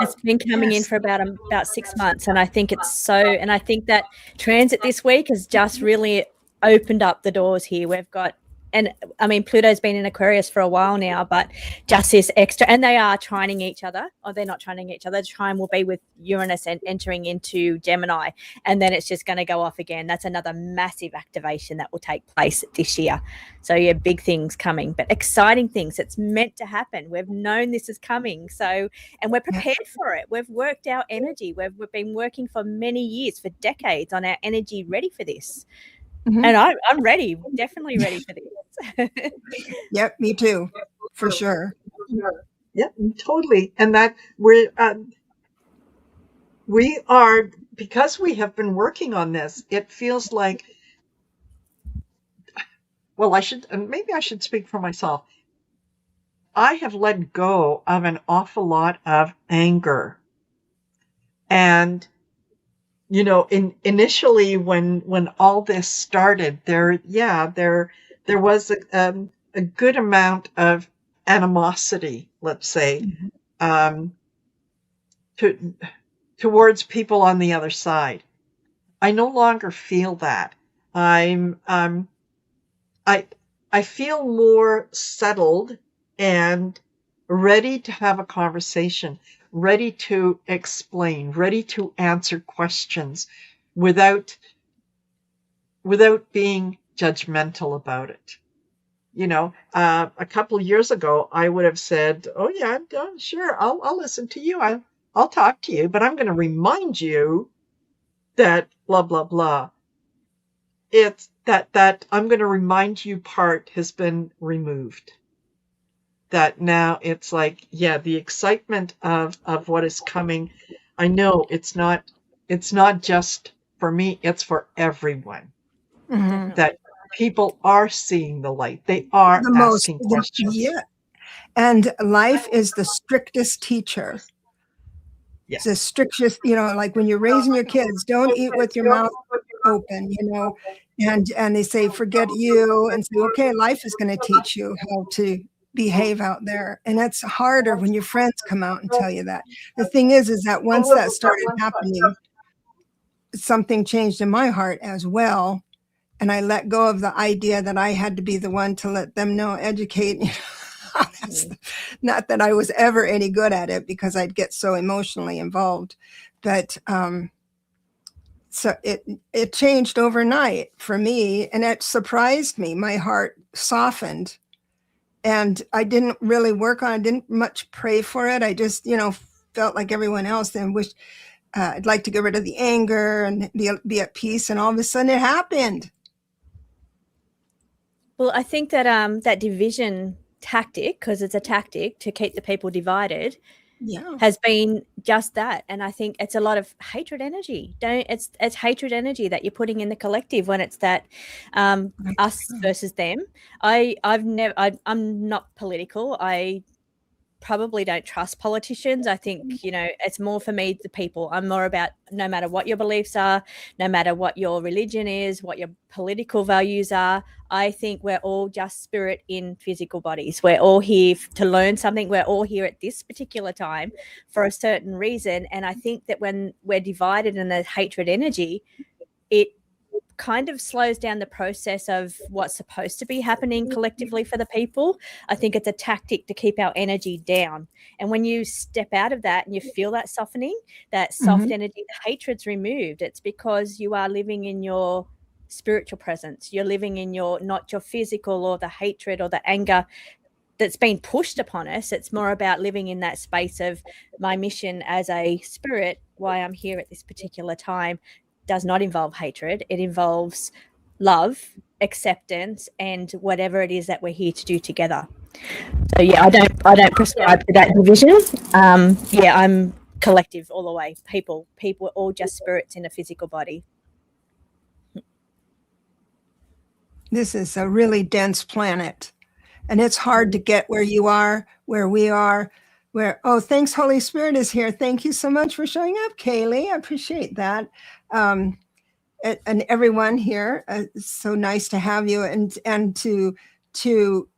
Speaker 5: It's been coming in for about 6 months, and I think and I think that transit this week has just really opened up the doors here. We've got, and I mean, Pluto's been in Aquarius for a while now, but just this extra, and they are trining each other, or they're not trining each other. The trine will be with Uranus and entering into Gemini, and then it's just going to go off again. That's another massive activation that will take place this year. So yeah, big things coming, but exciting things. It's meant to happen. We've known this is coming. So, and we're prepared for it. We've worked our energy. We've been working for many years, for decades, on our energy, ready for this.
Speaker 6: Mm-hmm.
Speaker 5: And I'm ready, definitely ready for this.
Speaker 6: Yep, me too, for sure.
Speaker 2: Yep, totally. And that we are, because we have been working on this, it feels like, well, maybe I should speak for myself. I have let go of an awful lot of anger. And initially when all this started, there was a good amount of animosity, let's say, towards people on the other side. I no longer feel that. I feel more settled and ready to have a conversation, ready to explain, ready to answer questions without being judgmental about it. A couple of years ago, I would have said, "Oh yeah, sure, I'll listen to you. I'll talk to you, but I'm going to remind you that blah blah blah." It's that I'm going to remind you part has been removed. That now it's like, yeah, the excitement of what is coming. I know it's not just for me, it's for everyone.
Speaker 6: Mm-hmm.
Speaker 2: That people are seeing the light. They are asking questions.
Speaker 6: Yeah. And life is the strictest teacher.
Speaker 2: Yeah.
Speaker 6: It's the strictest, like when you're raising your kids, don't eat with your mouth open, and they say, forget you, and say, okay, life is going to teach you how to behave out there. And it's harder when your friends come out and tell you that. The thing is that once that started happening, something changed in my heart as well. And I let go of the idea that I had to be the one to let them know, educate. Not that I was ever any good at it, because I'd get so emotionally involved. But so it changed overnight for me, and it surprised me. My heart softened, and I didn't really work on it. I didn't much pray for it. I just, felt like everyone else and wished I'd like to get rid of the anger and be at peace. And all of a sudden it happened.
Speaker 5: Well, I think that that division tactic, because it's a tactic to keep the people divided, has been just that. And I think it's a lot of hatred energy. It's hatred energy that you're putting in the collective when it's that us versus them. I'm not political. I probably don't trust politicians. I think, it's more for me, the people. I'm more about no matter what your beliefs are, no matter what your religion is, what your political values are, I think we're all just spirit in physical bodies. We're all here to learn something. We're all here at this particular time for a certain reason. And I think that when we're divided in the hatred energy, it kind of slows down the process of what's supposed to be happening collectively for the people. I think it's a tactic to keep our energy down. And when you step out of that and you feel that softening, that soft energy, the hatred's removed. It's because you are living in your spiritual presence. You're living in not your physical or the hatred or the anger that's been pushed upon us. It's more about living in that space of my mission as a spirit, why I'm here at this particular time, does not involve hatred. It involves love, acceptance, and whatever it is that we're here to do together. So I don't prescribe to that division. I'm collective all the way. People are all just spirits in a physical body.
Speaker 6: This is a really dense planet, and it's hard to get where you are, where we are, thanks, Holy Spirit is here. Thank you so much for showing up, Kaylee. I appreciate that. And everyone here, it's so nice to have you and to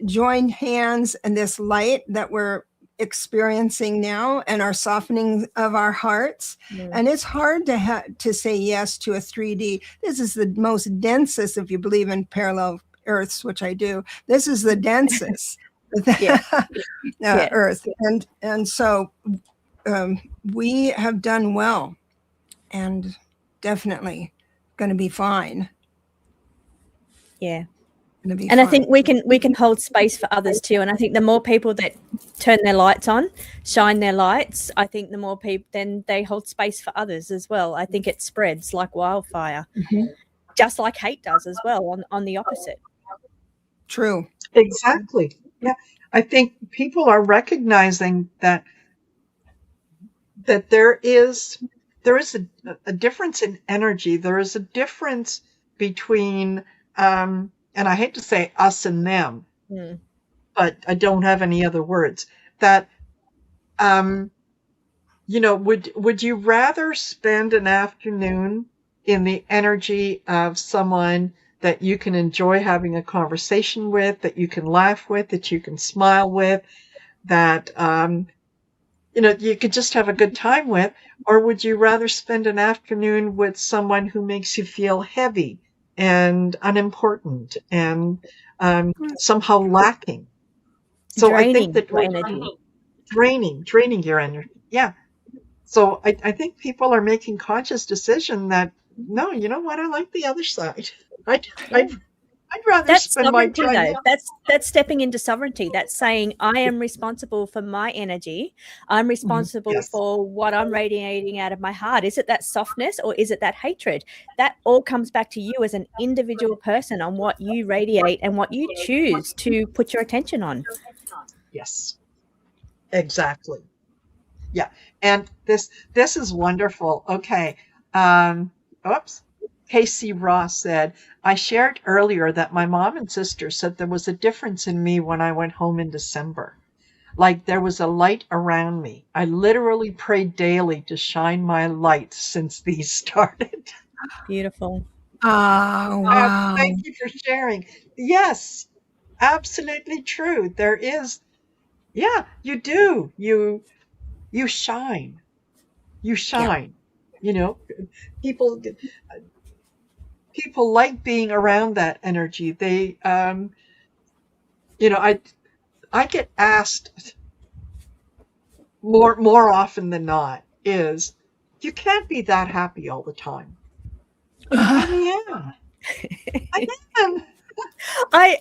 Speaker 6: join hands in this light that we're experiencing now and our softening of our hearts. And it's hard to say yes to a 3D. This is the most densest, if you believe in parallel earths, which I do. This is the densest earth. And so we have done well and definitely going to be fine.
Speaker 5: Yeah. And I think we can hold space for others too. And I think the more people that turn their lights on, shine their lights, I think the more people, then they hold space for others as well. I think it spreads like wildfire, just like hate does as well on the opposite.
Speaker 6: True.
Speaker 2: Exactly. Yeah. I think people are recognizing that there is a difference in energy. There is a difference between and I hate to say us and them, but I don't have any other words. That, would you rather spend an afternoon in the energy of someone that you can enjoy having a conversation with, that you can laugh with, that you can smile with, that, you could just have a good time with, or would you rather spend an afternoon with someone who makes you feel heavy and unimportant and somehow lacking? So
Speaker 5: draining,
Speaker 2: I think that draining your energy. Yeah. So I think people are making conscious decision that, no, you know what? I like the other side. I'd rather spend my time.
Speaker 5: Though. That's stepping into sovereignty. That's saying I am responsible for my energy. I'm responsible for what I'm radiating out of my heart. Is it that softness or is it that hatred? That all comes back to you as an individual person on what you radiate and what you choose to put your attention on.
Speaker 2: Yes, exactly. Yeah, and this is wonderful. Okay. Casey Ross said, I shared earlier that my mom and sister said there was a difference in me when I went home in December. Like there was a light around me. I literally prayed daily to shine my light since these started.
Speaker 5: Beautiful.
Speaker 6: Oh, wow.
Speaker 2: Thank you for sharing. Yes, absolutely true. There is, you do. You shine. You shine. People like being around that energy. They, I get asked more often than not is, you can't be that happy all the time. I am.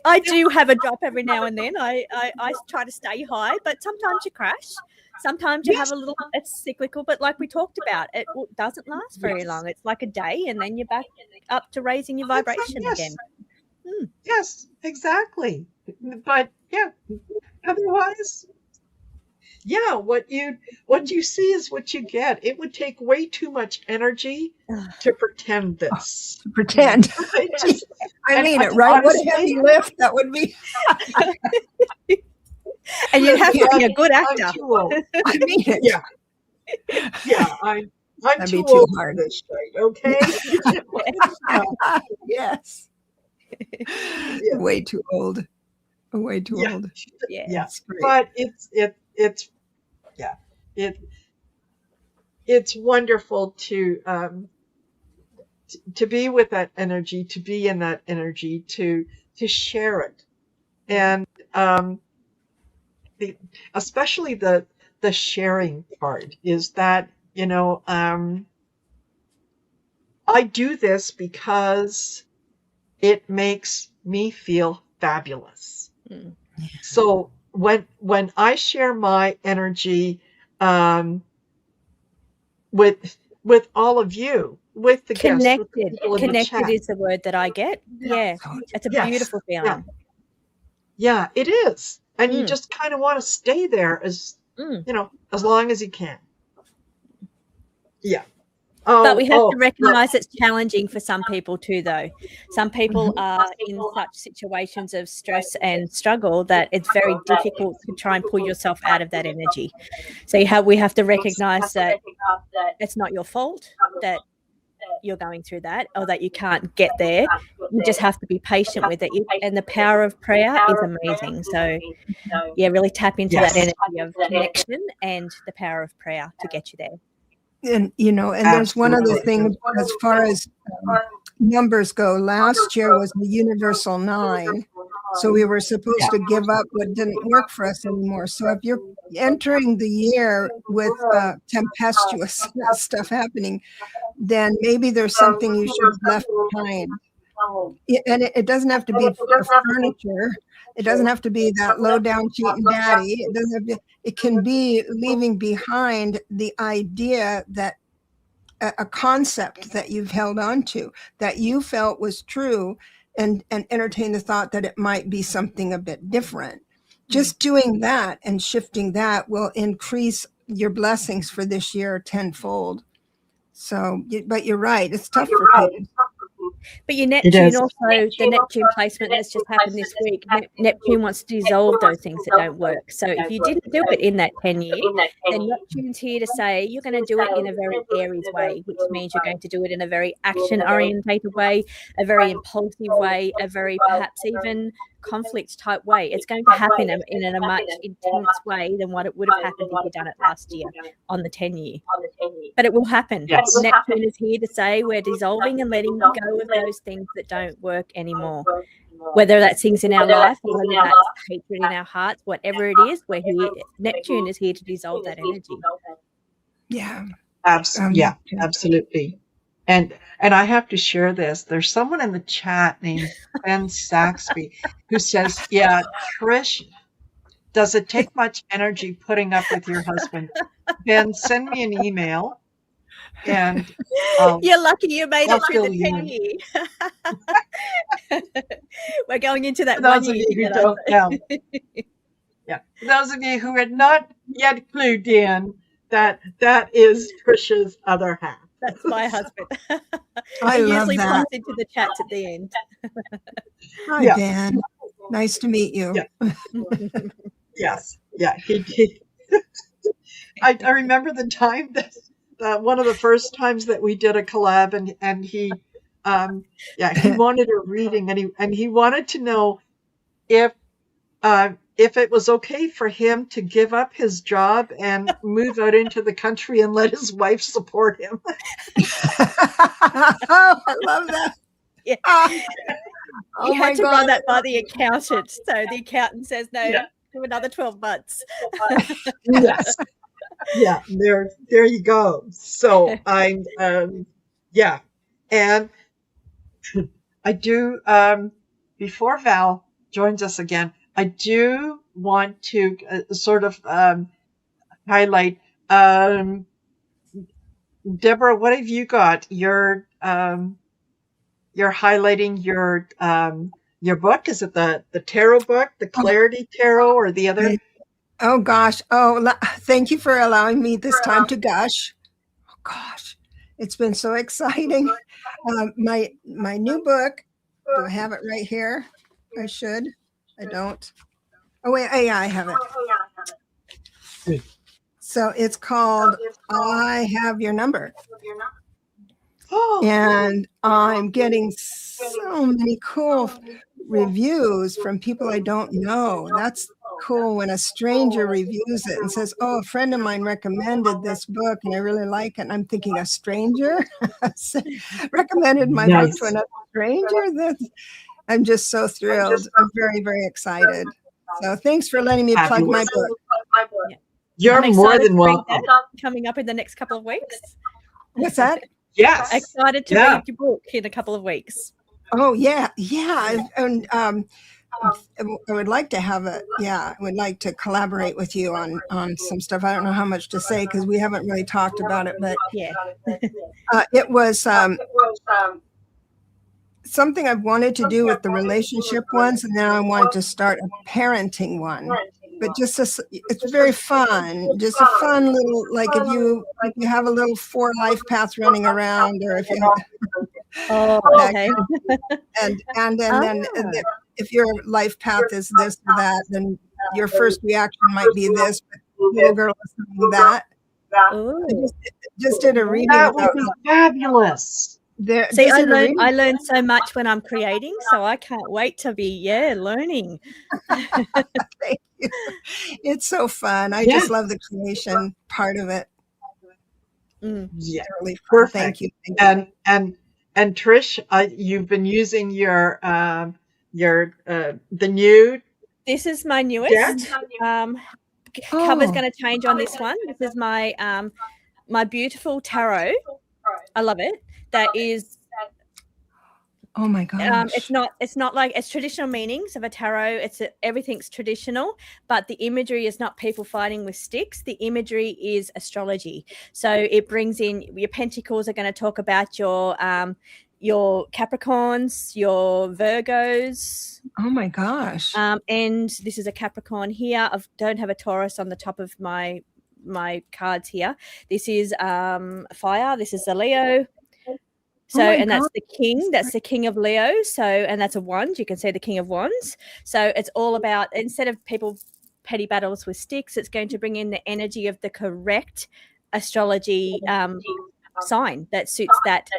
Speaker 5: I do have a drop every now and then. I try to stay high, but sometimes you crash. Sometimes you have a little, it's cyclical, but like we talked about, it doesn't last very long. It's like a day and then you're back up to raising your vibration again.
Speaker 2: Yes, exactly. But otherwise, what you see is what you get. It would take way too much energy to pretend this.
Speaker 6: To pretend. I mean it, right? What a heavy lift that would be.
Speaker 5: And you'd have to be a good
Speaker 2: I'm
Speaker 5: actor.
Speaker 2: too old.
Speaker 6: I mean it.
Speaker 2: Yeah. Yeah, I'm
Speaker 6: That'd
Speaker 2: too
Speaker 6: be too
Speaker 2: old for
Speaker 6: hard.
Speaker 2: this shit, okay?
Speaker 6: Yes.
Speaker 2: Yeah.
Speaker 6: Way too old. Way too
Speaker 2: Yeah.
Speaker 6: old.
Speaker 5: Yeah.
Speaker 2: Yeah.
Speaker 6: That's great.
Speaker 2: But it's yeah. It's wonderful to be with that energy, to be in that energy, to share it. And especially the sharing part is that, I do this because it makes me feel fabulous.
Speaker 5: Mm.
Speaker 2: So when I share my energy with all of you, with the guests, with the
Speaker 5: Connected.
Speaker 2: people in the
Speaker 5: Connected
Speaker 2: chat.
Speaker 5: is the word that I get. Yeah. It's a
Speaker 2: Yes.
Speaker 5: beautiful
Speaker 2: Yeah.
Speaker 5: feeling.
Speaker 2: Yeah, it is. And you
Speaker 5: Mm.
Speaker 2: just kind of want to stay there as long as you can. Yeah.
Speaker 5: But we have to
Speaker 2: Yeah.
Speaker 5: recognize it's challenging for some people too, though. Some people are in such situations of stress and struggle that it's very difficult to try and pull yourself out of that energy. So we have to recognize that it's not your fault that you're going through that or that you can't get there. You just have to be patient with it. And the power of prayer is amazing. So, yeah, really tap into that energy of connection and the power of prayer to get you there.
Speaker 6: And there's one other thing as far as numbers go. Last year was the universal 9, so we were supposed to give up what didn't work for us anymore. So if you're entering the year with tempestuous stuff happening, then maybe there's something you should have left behind. And it doesn't have to be furniture. It doesn't have to be that low down cheating daddy. It doesn't have to, it can be leaving behind the idea that a concept that you've held on to that you felt was true, and entertain the thought that it might be something a bit different. Just doing that and shifting that will increase your blessings for this year tenfold. So, but you're right, it's tough for people.
Speaker 5: But your Neptune also, the Neptune placement that's just happened this week, Neptune wants to dissolve those things that don't work. So if you didn't do it in that 10-year, then Neptune's here to say you're going to do it in a very Aries way, which means you're going to do it in a very action-orientated way, a very impulsive way, a very perhaps even conflict type way. It's going to happen in a much intense way than what it would have happened if you'd done it last year on the 10-year. But it will happen.
Speaker 2: Yes.
Speaker 5: Neptune is here to say we're dissolving and letting go of those things that don't work anymore. Whether that's things in our life or whether that's hatred in our hearts, whatever it is, we're here. Neptune is here to dissolve that energy.
Speaker 6: Yeah.
Speaker 2: Absolutely. And I have to share this. There's someone in the chat named Ben Saxby who says, yeah, Trish, does it take much energy putting up with your husband? Ben, send me an email. And
Speaker 5: you're lucky you made it through
Speaker 2: fill
Speaker 5: the
Speaker 2: you
Speaker 5: 10 year. We're going into that
Speaker 2: For those
Speaker 5: 1
Speaker 2: of
Speaker 5: year
Speaker 2: you who
Speaker 5: together.
Speaker 2: don't know. Yeah. For those of you who had not yet clued in, that is Trisha's other half.
Speaker 5: That's my husband.
Speaker 6: I
Speaker 5: He
Speaker 6: love
Speaker 5: usually
Speaker 6: that.
Speaker 5: pops into the chats at the end.
Speaker 6: Hi,
Speaker 2: Yeah.
Speaker 6: Dan. Nice to meet you.
Speaker 2: Yeah. Yes. Yeah. I remember the time that one of the first times that we did a collab, and he wanted a reading, and he wanted to know if it was okay for him to give up his job and move out into the country and let his wife support him.
Speaker 6: Oh, I love that.
Speaker 5: Yeah.
Speaker 6: Oh
Speaker 5: You
Speaker 6: my
Speaker 5: had to
Speaker 6: God.
Speaker 5: run that by the accountant. So the accountant says no,
Speaker 2: Yeah.
Speaker 5: to another 12 months.
Speaker 2: Yes. Yeah, there you go. So I'm and I do before Val joins us again, I do want to sort of highlight Deborah, what have you got? You're highlighting your book. Is it the tarot book, the Clarity Tarot, or the other?
Speaker 6: Oh gosh. Oh, thank you for allowing me this time to gush. Oh gosh, it's been so exciting. My new book. Do I have it right here? I should. I don't. Oh, wait, yeah, I have it. So it's called I Have Your Number. And I'm getting so many cool reviews from people I don't know. That's cool when a stranger reviews it and says, oh, a friend of mine recommended this book and I really like it. And I'm thinking, a stranger recommended my book to another stranger? I'm just so thrilled. I'm very, very excited. So thanks for letting me plug my book.
Speaker 5: Yeah.
Speaker 2: You're
Speaker 5: I'm
Speaker 2: more
Speaker 5: excited
Speaker 2: than
Speaker 5: to read
Speaker 2: welcome.
Speaker 5: that coming up in the next couple of weeks.
Speaker 6: What's that?
Speaker 2: Yes.
Speaker 5: Excited to read your book in a couple of weeks.
Speaker 6: Oh, yeah. Yeah. And I would like to have I would like to collaborate with you on some stuff. I don't know how much to say because we haven't really talked about it, but
Speaker 5: Yeah.
Speaker 6: it was something I've wanted to do with the relationship ones, and now I wanted to start a parenting one. But it's very fun. Just a fun little, like if you have a little 4 life paths running around, or if you
Speaker 5: okay.
Speaker 6: and then if your life path is this or that, then your first reaction might be this, but the little girl is saying that. Just did a reading.
Speaker 2: That would be fabulous.
Speaker 5: See, I learned so much when I'm creating, so I can't wait to be learning.
Speaker 6: Thank you. It's so fun. I just love the creation part of it.
Speaker 2: Yeah,
Speaker 6: really fun.
Speaker 2: perfect.
Speaker 6: Thank you.
Speaker 2: And Trish, you've been using your the new.
Speaker 5: This is my newest. Cover's going to change on this one. This is my my beautiful tarot. I love it. That is.
Speaker 6: Oh my gosh.
Speaker 5: It's not like it's traditional meanings of a tarot. Everything's traditional, but the imagery is not people fighting with sticks. The imagery is astrology. So it brings in your pentacles are going to talk about your Capricorns, your Virgos.
Speaker 6: Oh my gosh.
Speaker 5: And this is a Capricorn here. I don't have a Taurus on the top of my cards here. This is fire. This is a Leo. So, and that's the king. That's the king of Leo. So, and that's a wand. You can see the king of wands. So it's all about, instead of people petty battles with sticks, it's going to bring in the energy of the correct astrology sign that suits that.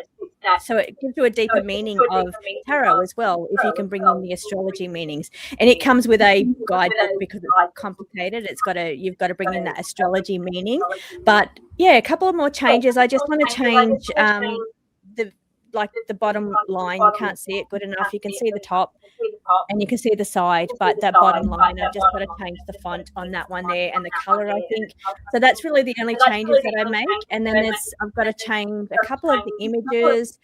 Speaker 5: So it gives you a deeper meaning of tarot as well, if you can bring in the astrology meanings. And it comes with a guidebook because it's complicated. You've got to bring in that astrology meaning. But yeah, a couple of more changes. I just want to change the bottom line. You can't see it good enough. You can see the top and you can see the side, but that bottom line, I've just got to change the font on that one there and the color, I think. So that's really the only changes that I make. And then I've got to change a couple of the images.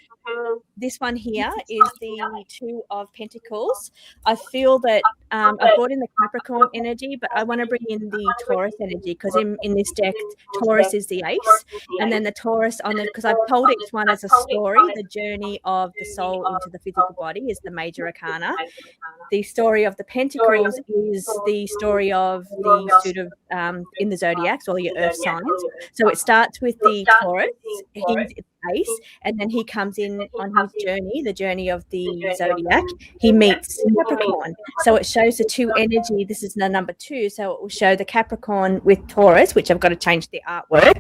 Speaker 5: This one here is the 2 of Pentacles. I feel that I brought in the Capricorn energy, but I want to bring in the Taurus energy because in this deck, Taurus is the ace. And then the Taurus because I've told each one as a story. The journey of the soul into the physical body is the major arcana. The story of the Pentacles is the story of the suit of in the zodiacs, all your earth signs. So it starts with the Taurus, he's ace, and then he comes in on his journey, the journey of the zodiac. He meets Capricorn. So it shows the 2 energy. This is the number 2. So it will show the Capricorn with Taurus, which I've got to change the artwork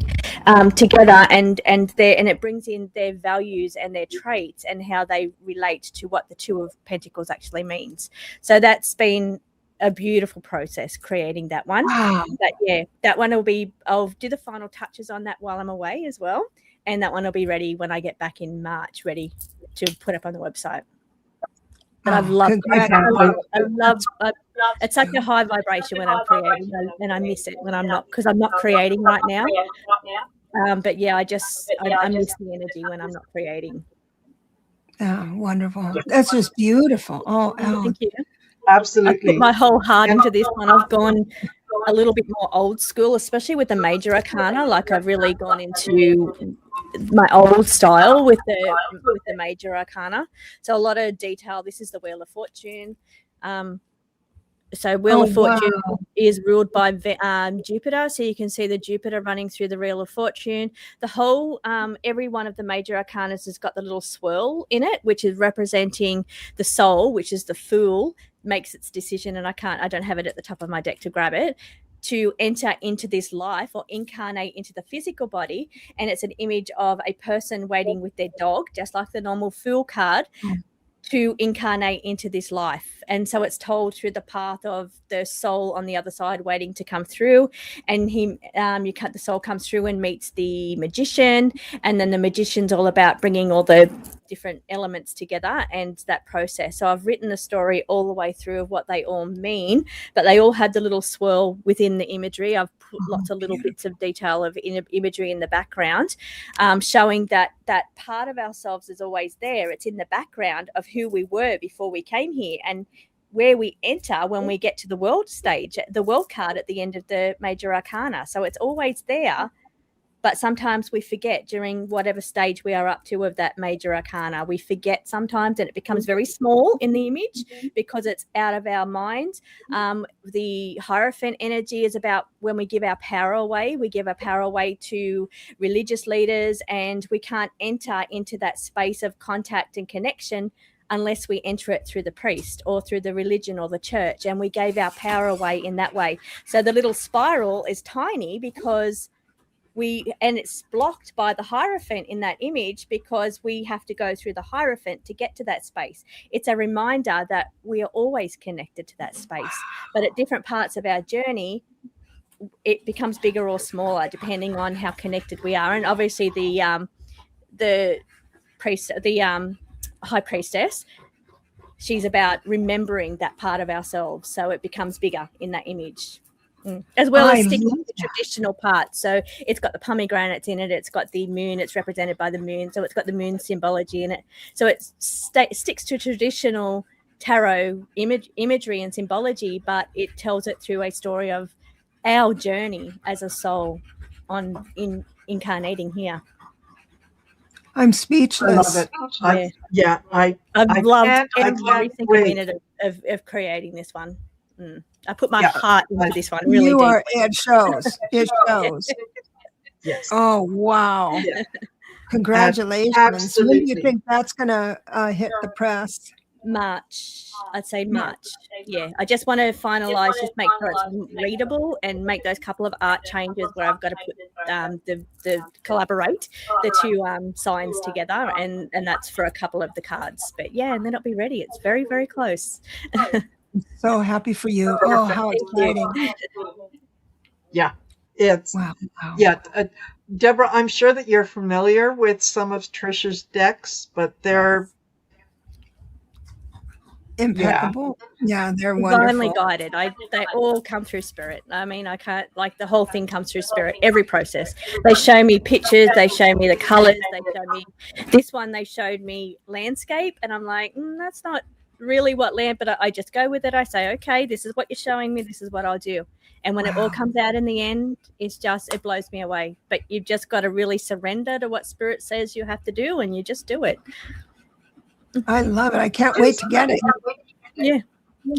Speaker 5: together, and it brings in their values and their traits and how they relate to what the 2 of Pentacles actually means. So that's been a beautiful process creating that one.
Speaker 6: Wow.
Speaker 5: But yeah, that one I'll do the final touches on that while I'm away as well. And that one will be ready when I get back in March, ready to put up on the website. But I've loved it. I love it's such a high vibration when I'm creating, and I miss it when I'm not, because I'm not creating right now. But yeah, I miss the energy when I'm not creating.
Speaker 6: Oh, wonderful. That's just beautiful. Oh,
Speaker 5: thank you.
Speaker 2: Absolutely.
Speaker 5: I put my whole heart into this one. I've gone a little bit more old school, especially with the major arcana. Like I've really gone into my old style with the major arcana. So a lot of detail. This is the Wheel of Fortune. So Wheel of Fortune is ruled by Jupiter. So you can see the Jupiter running through the Wheel of Fortune. The whole, every one of the major arcanas has got the little swirl in it, which is representing the soul, which is the Fool, makes its decision, and I don't have it at the top of my deck to grab it, to enter into this life or incarnate into the physical body. And it's an image of a person waiting with their dog, just like the normal Fool card, to incarnate into this life. And so it's told through the path of the soul on the other side waiting to come through. And the soul comes through and meets the magician, and then the magician's all about bringing all the different elements together and that process. So I've written the story all the way through of what they all mean, but they all had the little swirl within the imagery. I've put lots of little bits of detail of imagery in the background, showing that part of ourselves is always there. It's in the background of who we were before we came here, and where we enter when we get to the world stage, the world card at the end of the major arcana. So it's always there, but sometimes we forget during whatever stage we are up to of that major arcana. We forget sometimes, and it becomes very small in the image because it's out of our mind. The Hierophant energy is about when we give our power away. We give our power away to religious leaders, and we can't enter into that space of contact and connection unless we enter it through the priest or through the religion or the church, and we gave our power away in that way. So the little spiral is tiny because and it's blocked by the Hierophant in that image because we have to go through the Hierophant to get to that space. It's a reminder that we are always connected to that space, but at different parts of our journey, it becomes bigger or smaller depending on how connected we are. And obviously the priest, the high priestess, she's about remembering that part of ourselves, so it becomes bigger in that image. As well as sticking to the traditional parts. So it's got the pomegranates in it, it's got the moon, it's represented by the moon, so it's got the moon symbology in it. So it sticks to traditional tarot imagery and symbology, but it tells it through a story of our journey as a soul in incarnating here.
Speaker 6: I'm speechless.
Speaker 2: I love it.
Speaker 5: I've loved
Speaker 2: every
Speaker 5: single minute of creating this one. I put my heart into this one. Really
Speaker 6: You
Speaker 5: deep.
Speaker 6: are. It shows. It shows.
Speaker 2: Yes.
Speaker 6: Oh wow!
Speaker 2: Yeah.
Speaker 6: Congratulations.
Speaker 2: Absolutely.
Speaker 6: When do you think that's going to hit the press?
Speaker 5: March. I'd say March. Yeah. I just want to finalize, just make sure it's readable and make those couple of art changes where I've got to put the collaborate the two signs together, and that's for a couple of the cards. But yeah, and then it'll be ready. It's very, very close.
Speaker 6: So happy for you. Oh, how exciting.
Speaker 2: Yeah. It's
Speaker 6: wow.
Speaker 2: Yeah. Deborah, I'm sure that you're familiar with some of Trishe's decks, but they're
Speaker 6: impeccable. Yeah, they're wonderful.
Speaker 5: Divinely guided. They all come through spirit. I mean, I can't, like, the whole thing comes through spirit, every process. They show me pictures, they show me the colors, they show me this one, they showed me landscape, and I'm like, that's not really what land, but I just go with it. I say, okay, this is what you're showing me, this is what I'll do. And when it all comes out in the end, it blows me away. But you've just got to really surrender to what spirit says you have to do, and you just do it.
Speaker 6: I love it. I can't wait to get it.
Speaker 5: Yeah.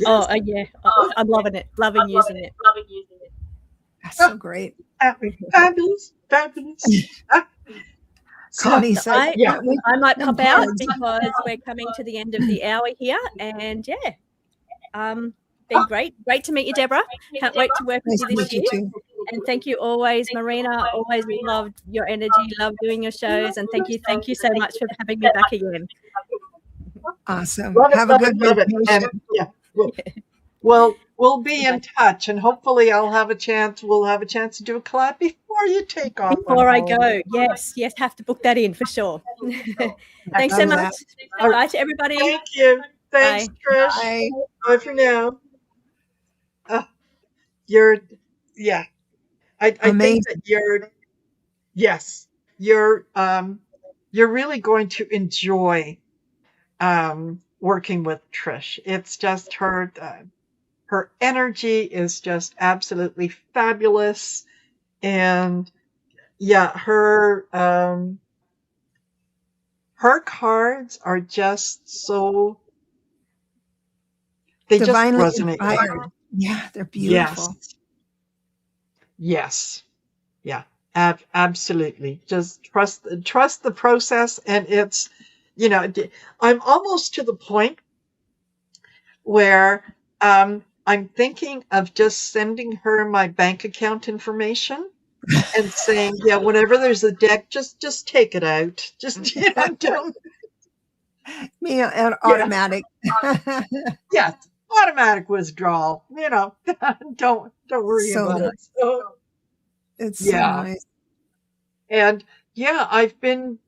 Speaker 5: Oh, yeah. I'm loving it. Loving using it.
Speaker 6: That's so great.
Speaker 2: Fabulous.
Speaker 6: Connie said,
Speaker 5: I might pop out because we're coming to the end of the hour here, and been great to meet you, Deborah. Can't wait to work with you this year. And thank you always, Marina. Always loved your energy, love doing your shows, and thank you so much for having me back again.
Speaker 6: Awesome.
Speaker 2: Have a good vacation. We'll be in touch, and hopefully we'll have a chance to do a collab before you take off.
Speaker 5: Before I go, yes, have to book that in for sure. Thanks so much. Bye to everybody.
Speaker 2: Thank you. Thanks, Trish. Bye for now. I think that you're really going to enjoy working with Trish. It's just her energy is just absolutely fabulous, and her cards are just so
Speaker 6: divinely
Speaker 2: just resonate.
Speaker 6: Inspired. Yeah, they're beautiful.
Speaker 2: Yes. Yeah, absolutely. Just trust the process, and it's, I'm almost to the point where I'm thinking of just sending her my bank account information and saying, yeah, whenever there's a deck, just take it out. Just, don't.
Speaker 6: Me an
Speaker 2: Yeah.
Speaker 6: automatic.
Speaker 2: Yes, automatic withdrawal. Don't worry
Speaker 6: So
Speaker 2: about
Speaker 6: nice.
Speaker 2: it. So,
Speaker 6: It's so
Speaker 2: yeah.
Speaker 6: nice.
Speaker 2: And yeah, I've been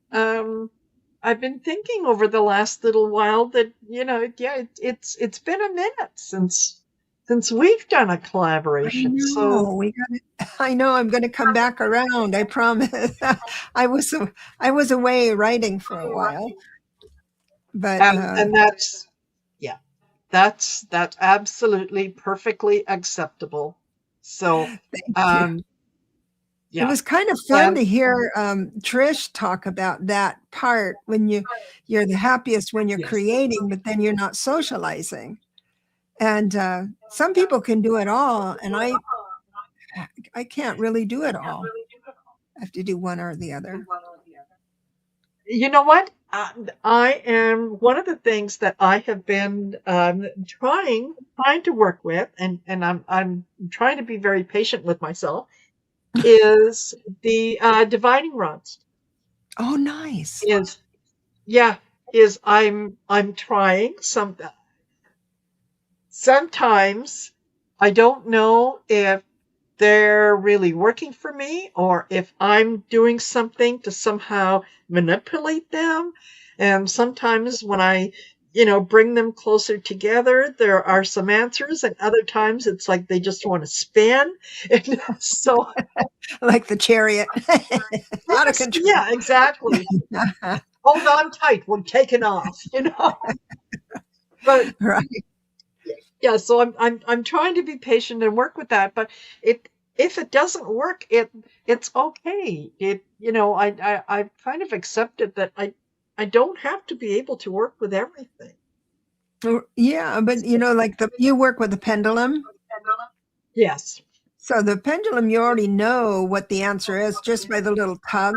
Speaker 2: thinking over the last little while that, it's been a minute since we've done a
Speaker 6: I
Speaker 2: collaboration.
Speaker 6: know.
Speaker 2: So
Speaker 6: I know I'm going to come back around. I promise. I was away writing for a while, but
Speaker 2: and that's yeah, that's absolutely perfectly acceptable. So
Speaker 6: thank you. It
Speaker 2: yeah.
Speaker 6: was kind of fun
Speaker 2: And
Speaker 6: to hear Trish talk about that part when you're the happiest when you're
Speaker 2: yes.
Speaker 6: creating, but then you're not socializing. And some people can do it all, and I can't really do it all. I have to do one or the other.
Speaker 2: You know what? I am one of the things that I have been trying to work with, and I'm trying to be very patient with myself, is the divining rods.
Speaker 6: Oh, nice.
Speaker 2: Is I'm trying sometimes I don't know if they're really working for me or if I'm doing something to somehow manipulate them. And sometimes when I, bring them closer together, there are some answers, and other times it's like they just want to spin. And so,
Speaker 6: Like the chariot. Out of control.
Speaker 2: yeah, exactly. Hold on tight, we're taking off, But
Speaker 6: Right.
Speaker 2: yeah, so I'm trying to be patient and work with that, but if it doesn't work, it's okay. I've kind of accepted that I don't have to be able to work with everything.
Speaker 6: Yeah, but like you work with the pendulum.
Speaker 2: Yes.
Speaker 6: So the pendulum, you already know what the answer is just by the little tug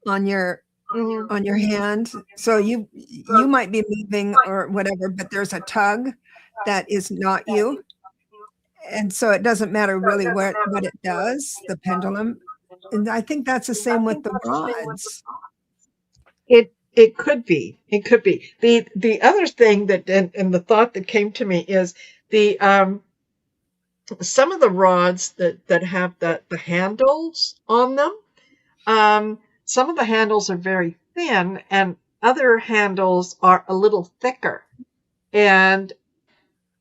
Speaker 6: on your hand. So you might be moving or whatever, but there's a tug that is not you. And so it doesn't matter really what it does, the pendulum. And I think that's the same with the rods.
Speaker 2: It could be. It could be. The other thing that and the thought that came to me is the some of the rods that have the handles on them. Some of the handles are very thin, and other handles are a little thicker. And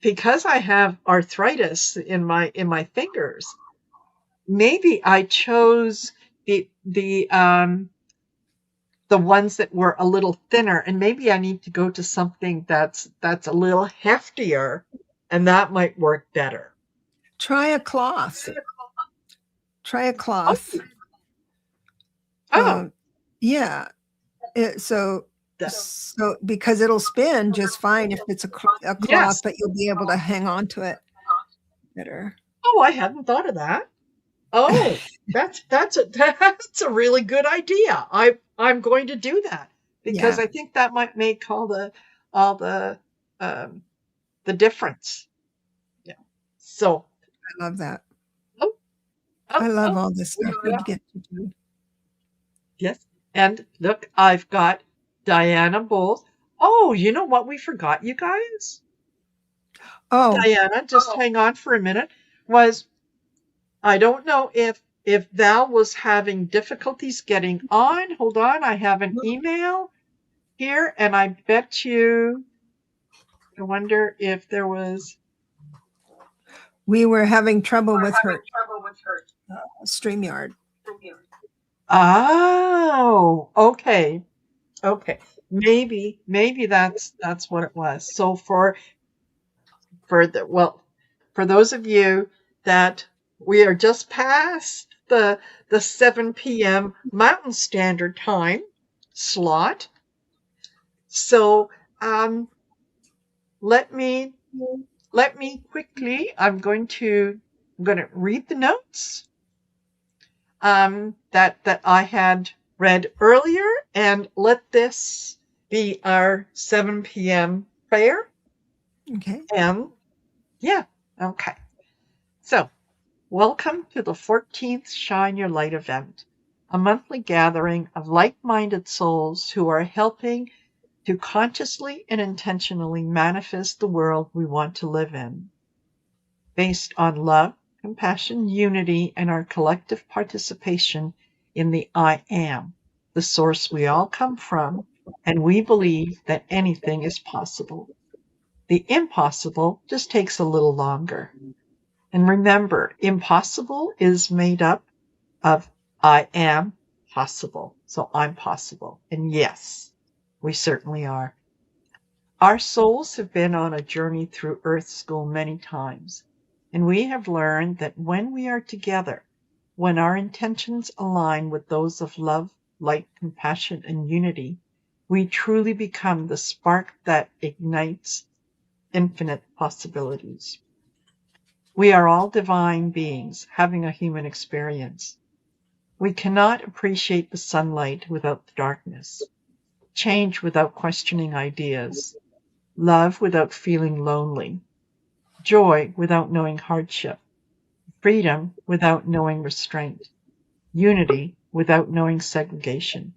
Speaker 2: because I have arthritis in my fingers, maybe I chose the ones that were a little thinner, and maybe I need to go to something that's a little heftier, and that might work better.
Speaker 6: Try a cloth. Try a cloth.
Speaker 2: Oh.
Speaker 6: Yeah. So because it'll spin just fine if it's a cloth,
Speaker 2: Yes.
Speaker 6: but you'll be able to hang on to it better.
Speaker 2: Oh, I hadn't thought of that. Oh, that's a really good idea. I'm going to do that because
Speaker 6: Yeah.
Speaker 2: I think that might make all the difference. Yeah. So
Speaker 6: I love that.
Speaker 2: Oh,
Speaker 6: I love all this stuff we get to do.
Speaker 2: Yes. And look, I've got Diana Bowles. Oh, you know what we forgot, you guys?
Speaker 6: Oh,
Speaker 2: Diana, just hang on for a minute. I don't know if Val was having difficulties getting on. Hold on, I have an email here, and I bet you. I wonder if there was.
Speaker 6: we were having trouble with her StreamYard.
Speaker 2: Oh, okay. Maybe that's what it was. So for those of you that we are just past the 7 p.m. Mountain Standard Time slot. So let me quickly. I'm going to read the notes that I had read earlier, and let this be our 7 p.m. prayer.
Speaker 6: Okay.
Speaker 2: And Yeah. Okay. So, welcome to the 14th Shine Your Light event, a monthly gathering of like-minded souls who are helping to consciously and intentionally manifest the world we want to live in, based on love, compassion, unity, and our collective participation in the I Am, the source we all come from, and we believe that anything is possible. The impossible just takes a little longer. And remember, impossible is made up of I am possible. So I'm possible. And yes, we certainly are. Our souls have been on a journey through Earth School many times, and we have learned that when we are together, when our intentions align with those of love, light, compassion, and unity, we truly become the spark that ignites infinite possibilities. We are all divine beings having a human experience. We cannot appreciate the sunlight without the darkness, change without questioning ideas, love without feeling lonely, joy without knowing hardship, freedom without knowing restraint, unity without knowing segregation.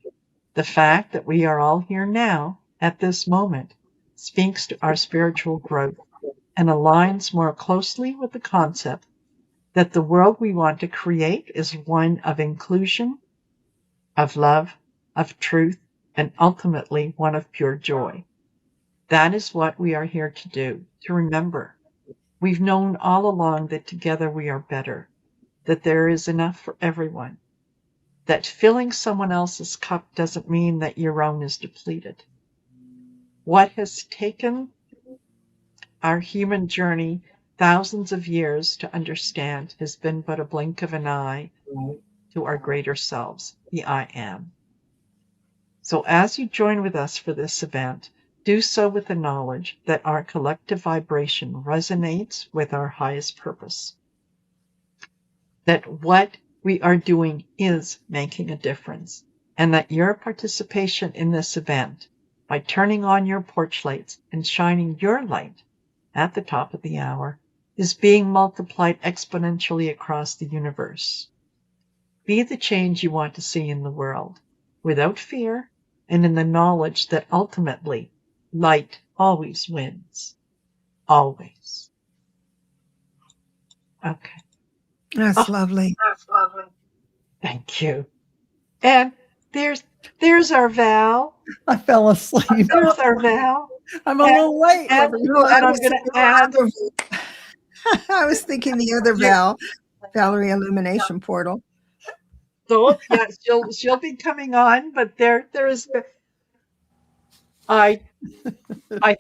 Speaker 2: The fact that we are all here now, at this moment, speaks to our spiritual growth and aligns more closely with the concept that the world we want to create is one of inclusion, of love, of truth, and ultimately one of pure joy. That is what we are here to do, to remember. We've known all along that together we are better, that there is enough for everyone, that filling someone else's cup doesn't mean that your own is depleted. What has taken our human journey thousands of years to understand has been but a blink of an eye to our greater selves, the I Am. So as you join with us for this event, do so with the knowledge that our collective vibration resonates with our highest purpose, that what we are doing is making a difference, and that your participation in this event, by turning on your porch lights and shining your light at the top of the hour, is being multiplied exponentially across the universe. Be the change you want to see in the world, without fear, and in the knowledge that ultimately light always wins. Always. Okay.
Speaker 6: That's
Speaker 2: Oh,
Speaker 6: lovely.
Speaker 2: thank you. And there's our Val.
Speaker 1: I fell asleep.
Speaker 2: There's our Val.
Speaker 1: I'm a little late.
Speaker 2: And,
Speaker 1: everyone.
Speaker 2: and I'm going to add.
Speaker 6: I was thinking the other Val, Valerie Illumination Portal.
Speaker 2: So yeah, she'll be coming on, but there is. I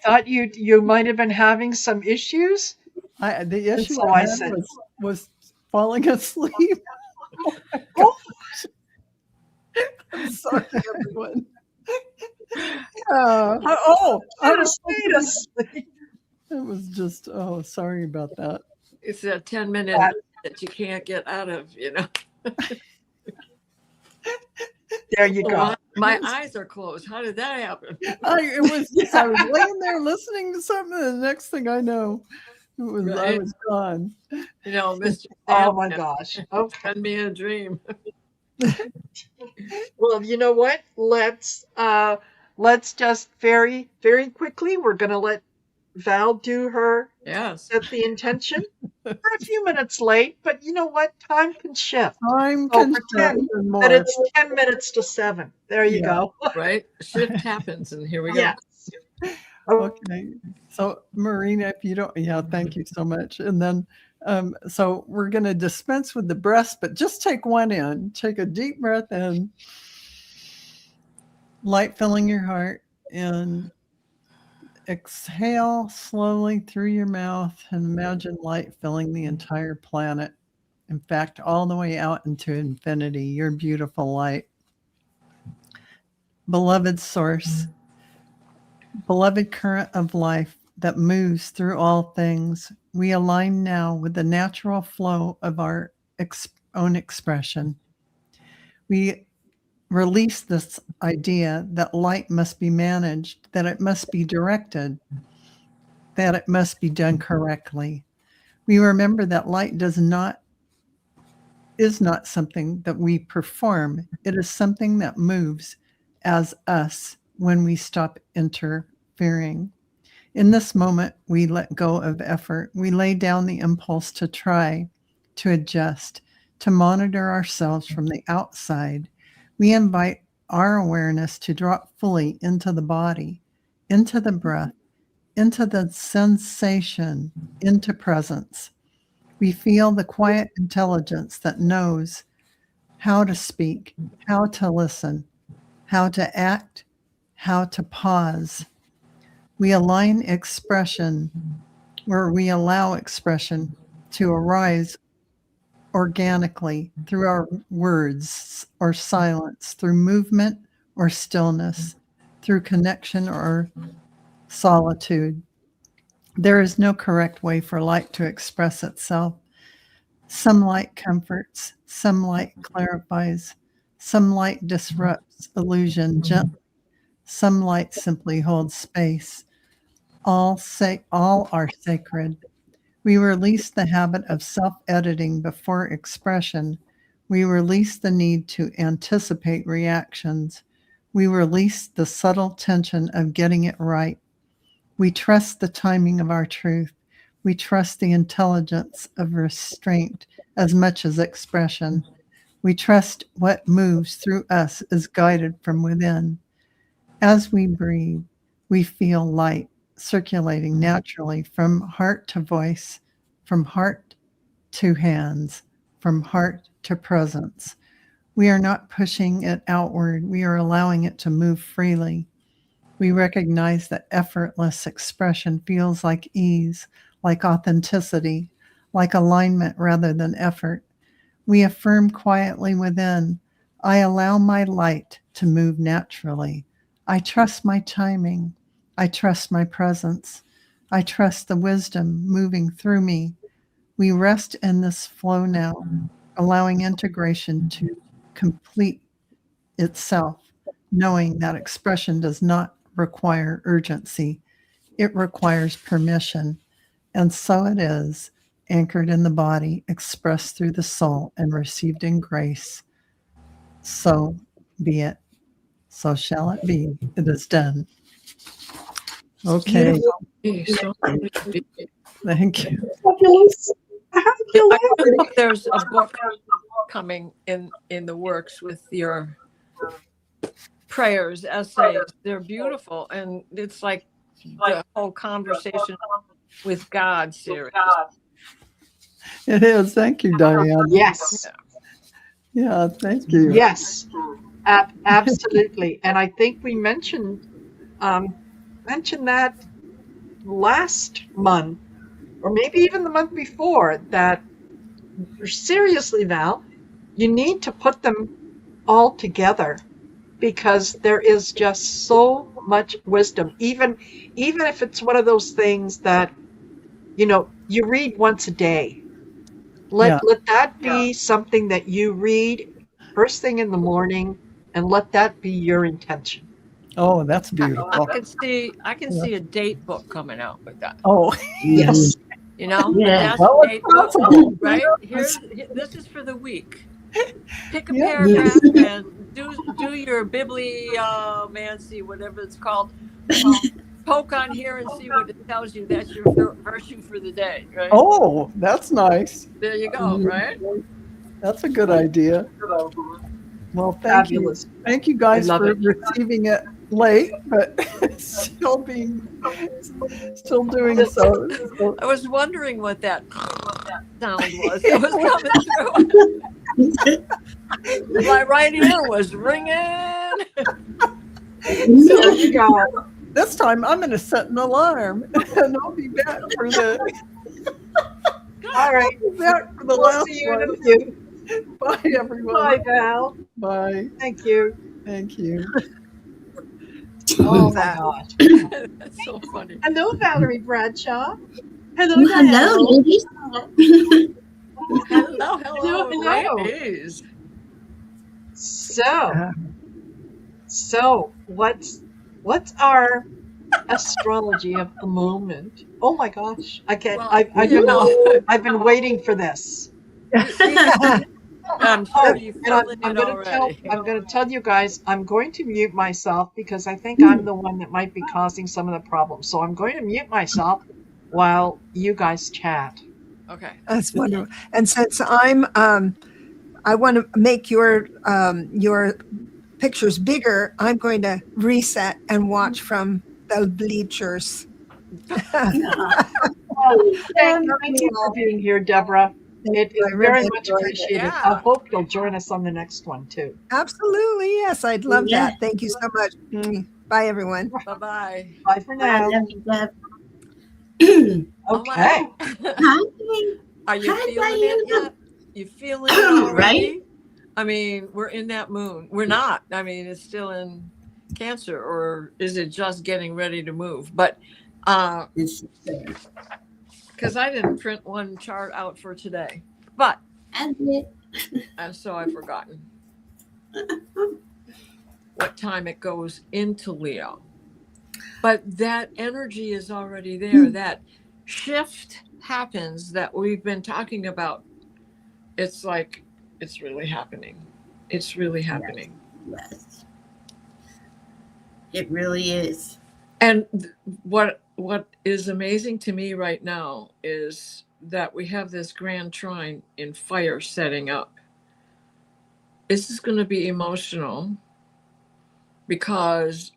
Speaker 2: thought you might have been having some issues.
Speaker 1: The issue
Speaker 2: so
Speaker 1: I
Speaker 2: I
Speaker 1: had
Speaker 2: said-
Speaker 1: was falling asleep.
Speaker 2: Oh,
Speaker 1: I'm sorry, everyone.
Speaker 6: Oh,
Speaker 1: I
Speaker 2: should have
Speaker 1: was
Speaker 2: stayed asleep.
Speaker 1: It was just, sorry about that.
Speaker 7: It's a 10-minute that you can't get out of, you know.
Speaker 2: There you go.
Speaker 7: Well, my eyes are closed. How did that happen?
Speaker 1: I was laying there listening to something, and the next thing I know, I
Speaker 7: Right.
Speaker 1: was gone.
Speaker 7: You know, Mr.
Speaker 2: Oh my gosh. Okay.
Speaker 7: Send me a dream.
Speaker 2: Well, you know what? Let's just very, very quickly, we're going to let Val do her,
Speaker 7: Yes.
Speaker 2: set the intention. We're a few minutes late, but you know what? Time can shift.
Speaker 1: Time
Speaker 2: So
Speaker 1: can
Speaker 2: pretend
Speaker 1: shift and more.
Speaker 2: that it's 10 minutes to 7. There you go.
Speaker 7: Right? Shift happens, and here we go.
Speaker 2: Yes.
Speaker 1: Okay. So Marina, if you don't, thank you so much. And then, so we're going to dispense with the breaths, but just take one in. Take a deep breath in, light filling your heart, and exhale slowly through your mouth and imagine light filling the entire planet. In fact, all the way out into infinity, your beautiful light. Beloved source, beloved current of life that moves through all things, we align now with the natural flow of our own expression. We release this idea that light must be managed, that it must be directed, that it must be done correctly. We remember that light is not something that we perform. It is something that moves as us when we stop interfering. In this moment, we let go of effort. We lay down the impulse to try, to adjust, to monitor ourselves from the outside. We invite our awareness to drop fully into the body, into the breath, into the sensation, into presence. We feel the quiet intelligence that knows how to speak, how to listen, how to act, how to pause. We align expression, where we allow expression to arise organically through our words or silence, through movement or stillness, through connection or solitude. There is no correct way for light to express itself. Some light comforts, some light clarifies, some light disrupts illusion gently, some light simply holds space. All are sacred. We release the habit of self-editing before expression. We release the need to anticipate reactions. We release the subtle tension of getting it right. We trust the timing of our truth. We trust the intelligence of restraint as much as expression. We trust what moves through us is guided from within. As we breathe, we feel light circulating naturally from heart to voice, from heart to hands, from heart to presence. We are not pushing it outward. We are allowing it to move freely. We recognize that effortless expression feels like ease, like authenticity, like alignment rather than effort. We affirm quietly within, I allow my light to move naturally. I trust my timing. I trust my presence. I trust the wisdom moving through me. We rest in this flow now, allowing integration to complete itself, knowing that expression does not require urgency. It requires permission. And so it is, anchored in the body, expressed through the soul, and received in grace. So be it. So shall it be. It is done. Okay.
Speaker 7: So
Speaker 1: Thank you.
Speaker 6: Fabulous.
Speaker 7: I
Speaker 6: Fabulous.
Speaker 7: know there's a book coming in the works with your prayers, essays. They're beautiful, and it's like the whole conversation with God series.
Speaker 1: It is. Thank you, Diane.
Speaker 2: Yes.
Speaker 1: Yeah, thank you.
Speaker 2: Yes. Absolutely. And I think we mentioned that last month, or maybe even the month before, that seriously, Val, you need to put them all together, because there is just so much wisdom, even if it's one of those things that you read once a day. Let that be something that you read first thing in the morning, and let that be your intention.
Speaker 1: Oh, that's beautiful.
Speaker 7: I can see a date book coming out with that.
Speaker 1: Oh,
Speaker 2: Yes.
Speaker 7: That's
Speaker 1: well,
Speaker 7: a date book, right? This is for the week. Pick a paragraph and do your bibliomancy, whatever it's called. Poke on here and see what it tells you. That's your virtue for the day, right?
Speaker 1: Oh, that's nice.
Speaker 7: There you go, right?
Speaker 1: That's a good idea. Well, thank you. Thank you guys for receiving it late, but still doing so.
Speaker 7: I was wondering what that sound was. It was coming through. My right ear was ringing.
Speaker 2: There you go.
Speaker 1: This time I'm going to set an alarm, and I'll be back for the.
Speaker 2: All right.
Speaker 1: Back for the last one. Bye, everyone.
Speaker 2: Bye, Val.
Speaker 1: Bye.
Speaker 2: Thank you.
Speaker 1: Thank you.
Speaker 2: Oh, my God.
Speaker 7: That's so funny.
Speaker 2: Hello, Valerie Bradshaw. Hello,
Speaker 8: hello, ladies.
Speaker 7: Hello, ladies.
Speaker 2: So what's our Astrology of the moment. Oh my gosh. I can't.
Speaker 7: Well,
Speaker 2: I've been waiting for this.
Speaker 7: I'm
Speaker 2: Oh,
Speaker 7: sure you
Speaker 2: and
Speaker 7: feel it already.
Speaker 2: I'm going to tell you guys, I'm going to mute myself because I think I'm the one that might be causing some of the problems. So I'm going to mute myself while you guys chat.
Speaker 7: Okay.
Speaker 6: That's wonderful. And since I want to make your pictures bigger, I'm going to reset and watch from the bleachers.
Speaker 2: Thank you for being here, Deborah. It is
Speaker 6: I really
Speaker 2: very much
Speaker 6: enjoyed it.
Speaker 2: appreciated.
Speaker 7: Yeah.
Speaker 2: I hope you'll join us on the next one too.
Speaker 6: Absolutely, yes, I'd love
Speaker 8: Yeah.
Speaker 6: that. Thank you so much. Bye, everyone.
Speaker 7: Bye-bye.
Speaker 2: Bye for
Speaker 8: I
Speaker 2: now.
Speaker 8: love you, Deb.
Speaker 7: Oh my-
Speaker 2: Okay.
Speaker 8: Hi.
Speaker 7: Are you
Speaker 8: Hi,
Speaker 7: feeling it
Speaker 8: Diana.
Speaker 7: yet? You feeling it already?
Speaker 8: Right?
Speaker 7: I mean, we're in that moon. We're not. I mean, it's still in Cancer, or is it just getting ready to move? But
Speaker 8: It's
Speaker 7: because I didn't print one chart out for today, but and so I've forgotten what time it goes into Leo. But that energy is already there. That shift happens that we've been talking about. It's like it's really happening. It's really happening.
Speaker 8: Yes. It really is.
Speaker 7: And what is amazing to me right now is that we have this grand trine in fire setting up. This is going to be emotional because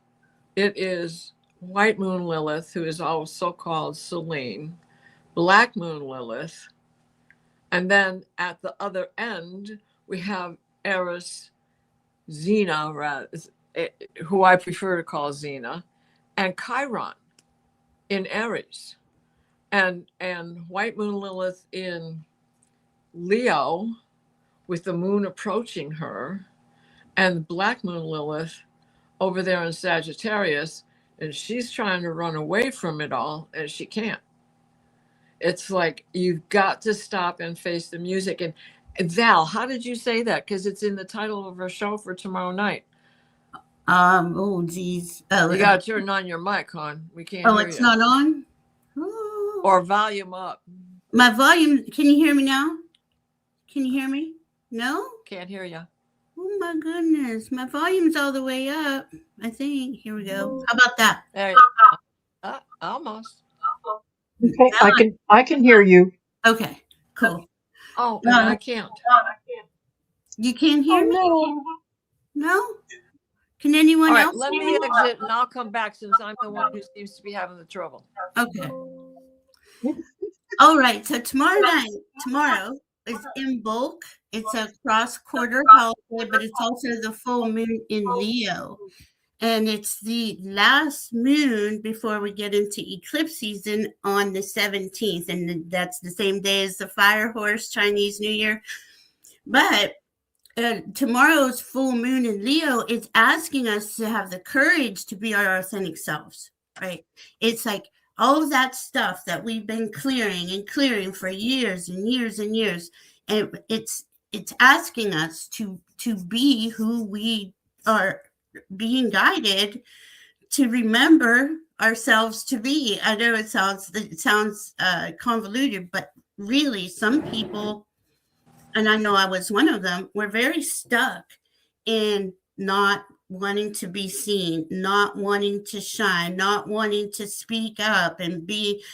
Speaker 7: it is White Moon Lilith, who is also called Selene, Black Moon Lilith, and then at the other end we have Eris Xena, who I prefer to call Xena, and Chiron in Aries, and White Moon Lilith in Leo with the moon approaching her, and Black Moon Lilith over there in Sagittarius, and she's trying to run away from it all and she can't. It's like you've got to stop and face the music. And Val, how did you say that? Because it's in the title of our show for tomorrow night.
Speaker 8: Oh geez.
Speaker 7: You got to turn on your mic, hon. We can't hear
Speaker 8: it's
Speaker 7: you.
Speaker 8: not on? Oh.
Speaker 7: Or volume up.
Speaker 8: My volume, can you hear me now? Can you hear me? No?
Speaker 7: Can't hear you.
Speaker 8: Oh my goodness. My volume's all the way up, I think. Here we go. How about that?
Speaker 7: There you go. Almost.
Speaker 2: Okay, I can hear you.
Speaker 8: Okay, cool.
Speaker 7: Oh, no, I can't.
Speaker 8: You can't hear me? No? Can anyone
Speaker 7: All right,
Speaker 8: else?
Speaker 7: let
Speaker 8: hear
Speaker 7: me exit and I'll come back since I'm the one who seems to be having the trouble.
Speaker 8: Okay. All right. So tomorrow is in bulk. It's a cross-quarter holiday, but it's also the full moon in Leo. And it's the last moon before we get into eclipse season on the 17th. And that's the same day as the Fire Horse Chinese New Year. But tomorrow's full moon in Leo is asking us to have the courage to be our authentic selves, right? It's like all of that stuff that we've been clearing for years and years and years. And it's asking us to be who we are being guided to remember ourselves to be. I know it sounds convoluted, but really some people, and I know I was one of them, were very stuck in not wanting to be seen, not wanting to shine, not wanting to speak up and be,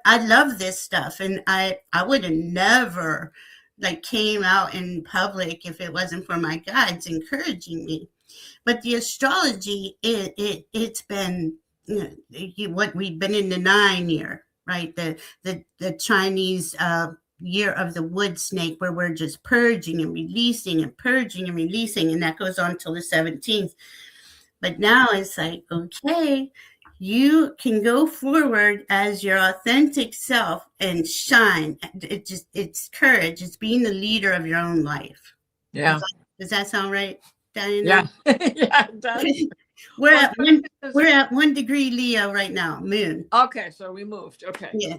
Speaker 8: I love this stuff. And I would have never came out in public if it wasn't for my guides encouraging me. But the astrology, it's been what we've been in the 9 year, right? The Chinese year of the wood snake, where we're just purging and releasing and purging and releasing, and that goes on till the 17th. But now it's like, okay, you can go forward as your authentic self and shine. It's courage. It's being the leader of your own life.
Speaker 7: Yeah.
Speaker 8: Does that sound right, Diana?
Speaker 7: Yeah. Yeah, it does.
Speaker 8: We're at 1 degree Leo right now, moon.
Speaker 7: Okay, so we moved. Okay.
Speaker 8: Yeah.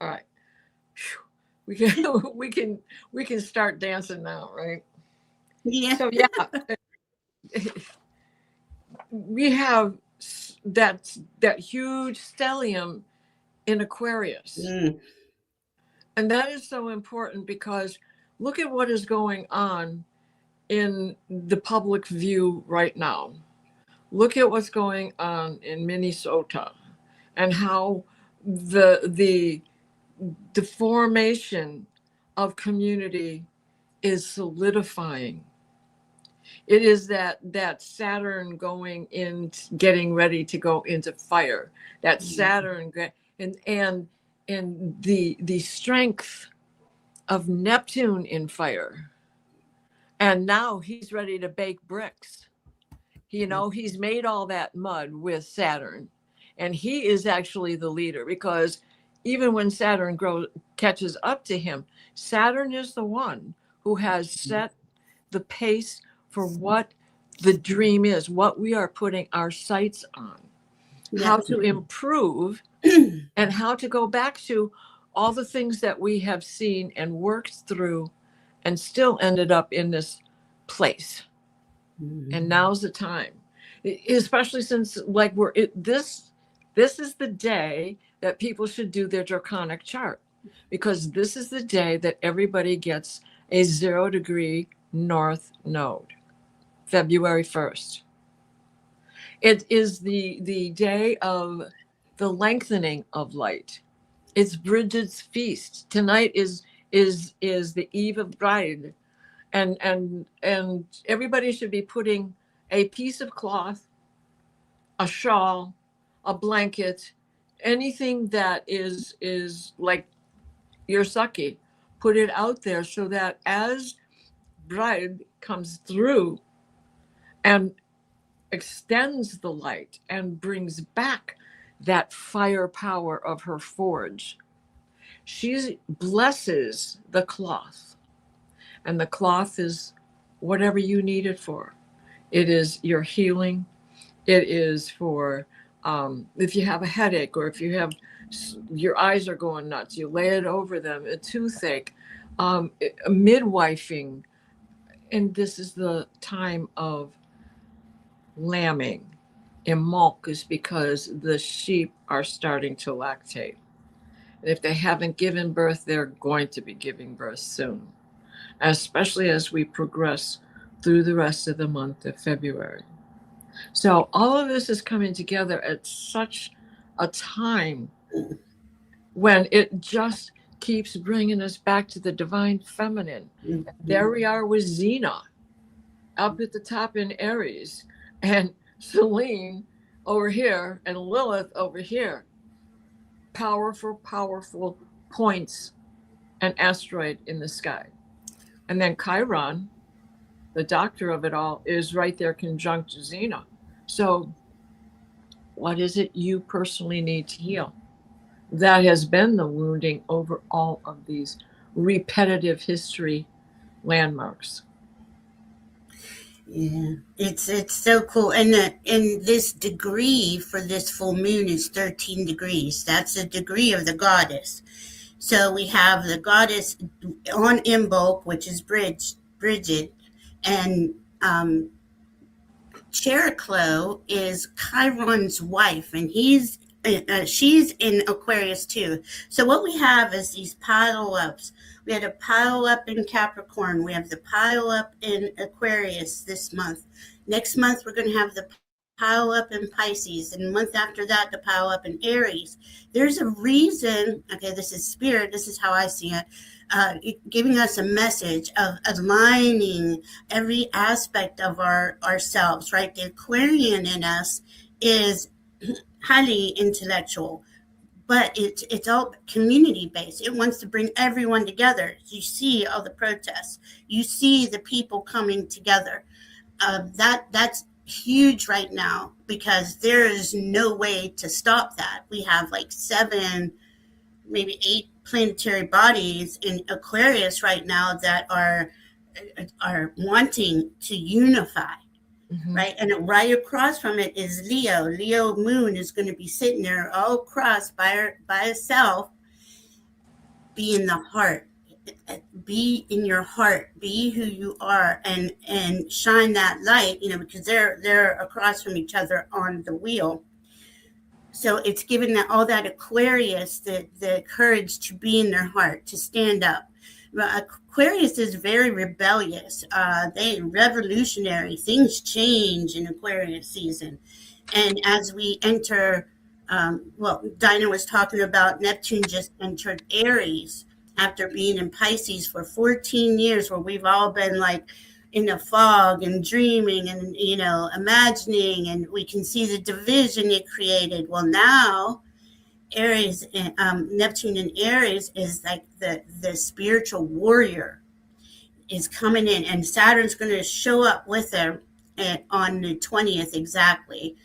Speaker 7: All right. We can start dancing now, right?
Speaker 8: Yeah.
Speaker 7: So yeah, we have that huge stellium in Aquarius. And that is so important because look at what is going on in the public view right now. Look at what's going on in Minnesota and how the formation of community is solidifying. It is that Saturn going in, getting ready to go into fire. That Saturn and the strength of Neptune in fire. And now he's ready to bake bricks. You know, he's made all that mud with Saturn, and he is actually the leader because even when Saturn catches up to him, Saturn is the one who has set the pace for what the dream is, what we are putting our sights on, how to improve, and how to go back to all the things that we have seen and worked through and still ended up in this place. And now's the time, especially since like this is the day that people should do their draconic chart, because this is the day that everybody gets a 0 degree north node, February 1st. It is the day of the lengthening of light. It's Bridget's feast. Tonight is the eve of bride. And everybody should be putting a piece of cloth, a shawl, a blanket, anything that is like your sake, put it out there so that as bride comes through and extends the light and brings back that firepower of her forge, she blesses the cloth. And the cloth is whatever you need it for. It is your healing. It is for if you have a headache, or if you have your eyes are going nuts, you lay it over them, a toothache, midwifing. And this is the time of lambing. And milk is because the sheep are starting to lactate. And if they haven't given birth, they're going to be giving birth soon, especially as we progress through the rest of the month of February. So all of this is coming together at such a time when it just keeps bringing us back to the divine feminine. There we are with Xena up at the top in Aries, and Selene over here, and Lilith over here. Powerful, powerful points and asteroid in the sky. And then Chiron, the doctor of it all, is right there conjunct Xena. So what is it you personally need to heal? That has been the wounding over all of these repetitive history landmarks.
Speaker 8: Yeah, it's so cool. And this degree for this full moon is 13 degrees. That's the degree of the goddess. So we have the goddess on Imbolc, which is Bridget, and Chericlo is Chiron's wife, and she's in Aquarius too. So what we have is these pile ups. We had a pile up in Capricorn. We have the pile up in Aquarius this month. Next month, we're going to have the pile up in Pisces. And the month after that, the pile up in Aries. There's a reason. Okay, this is spirit. This is how I see it. Giving us a message of aligning every aspect of ourselves, right? The Aquarian in us is highly intellectual, but it's all community based. It wants to bring everyone together. You see all the protests. You see the people coming together. That's huge right now because there is no way to stop that. We have like 7, maybe 8 planetary bodies in Aquarius right now that are wanting to unify. Mm-hmm. Right. And right across from it is Leo. Leo moon is going to be sitting there all across by itself. Be in the heart. Be in your heart. Be who you are and shine that light, because they're across from each other on the wheel. So it's given that all that Aquarius the courage to be in their heart, to stand up. Aquarius is very rebellious. They revolutionary. Things change in Aquarius season, and as we enter, well, Dinah was talking about Neptune just entered Aries after being in Pisces for 14 years, where we've all been like in a fog and dreaming and, you know, imagining, and we can see the division it created. Well, now Aries, Neptune in Aries is like the spiritual warrior is coming in, and Saturn's going to show up with her on the 20th exactly,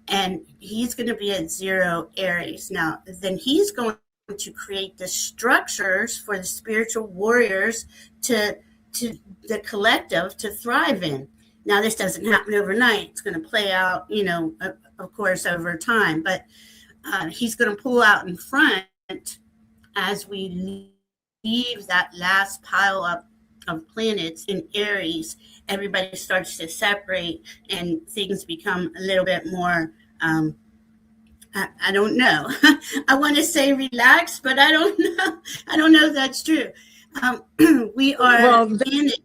Speaker 8: and he's going to be at 0 Aries. Now, then he's going to create the structures for the spiritual warriors to the collective to thrive in. Now, this doesn't happen overnight. It's going to play out, you know, of course, over time, but he's going to pull out in front as we leave that last pile up of planets in Aries. Everybody starts to separate and things become a little bit more, I don't know. I want to say relaxed, but I don't know. I don't know if that's true. We are managed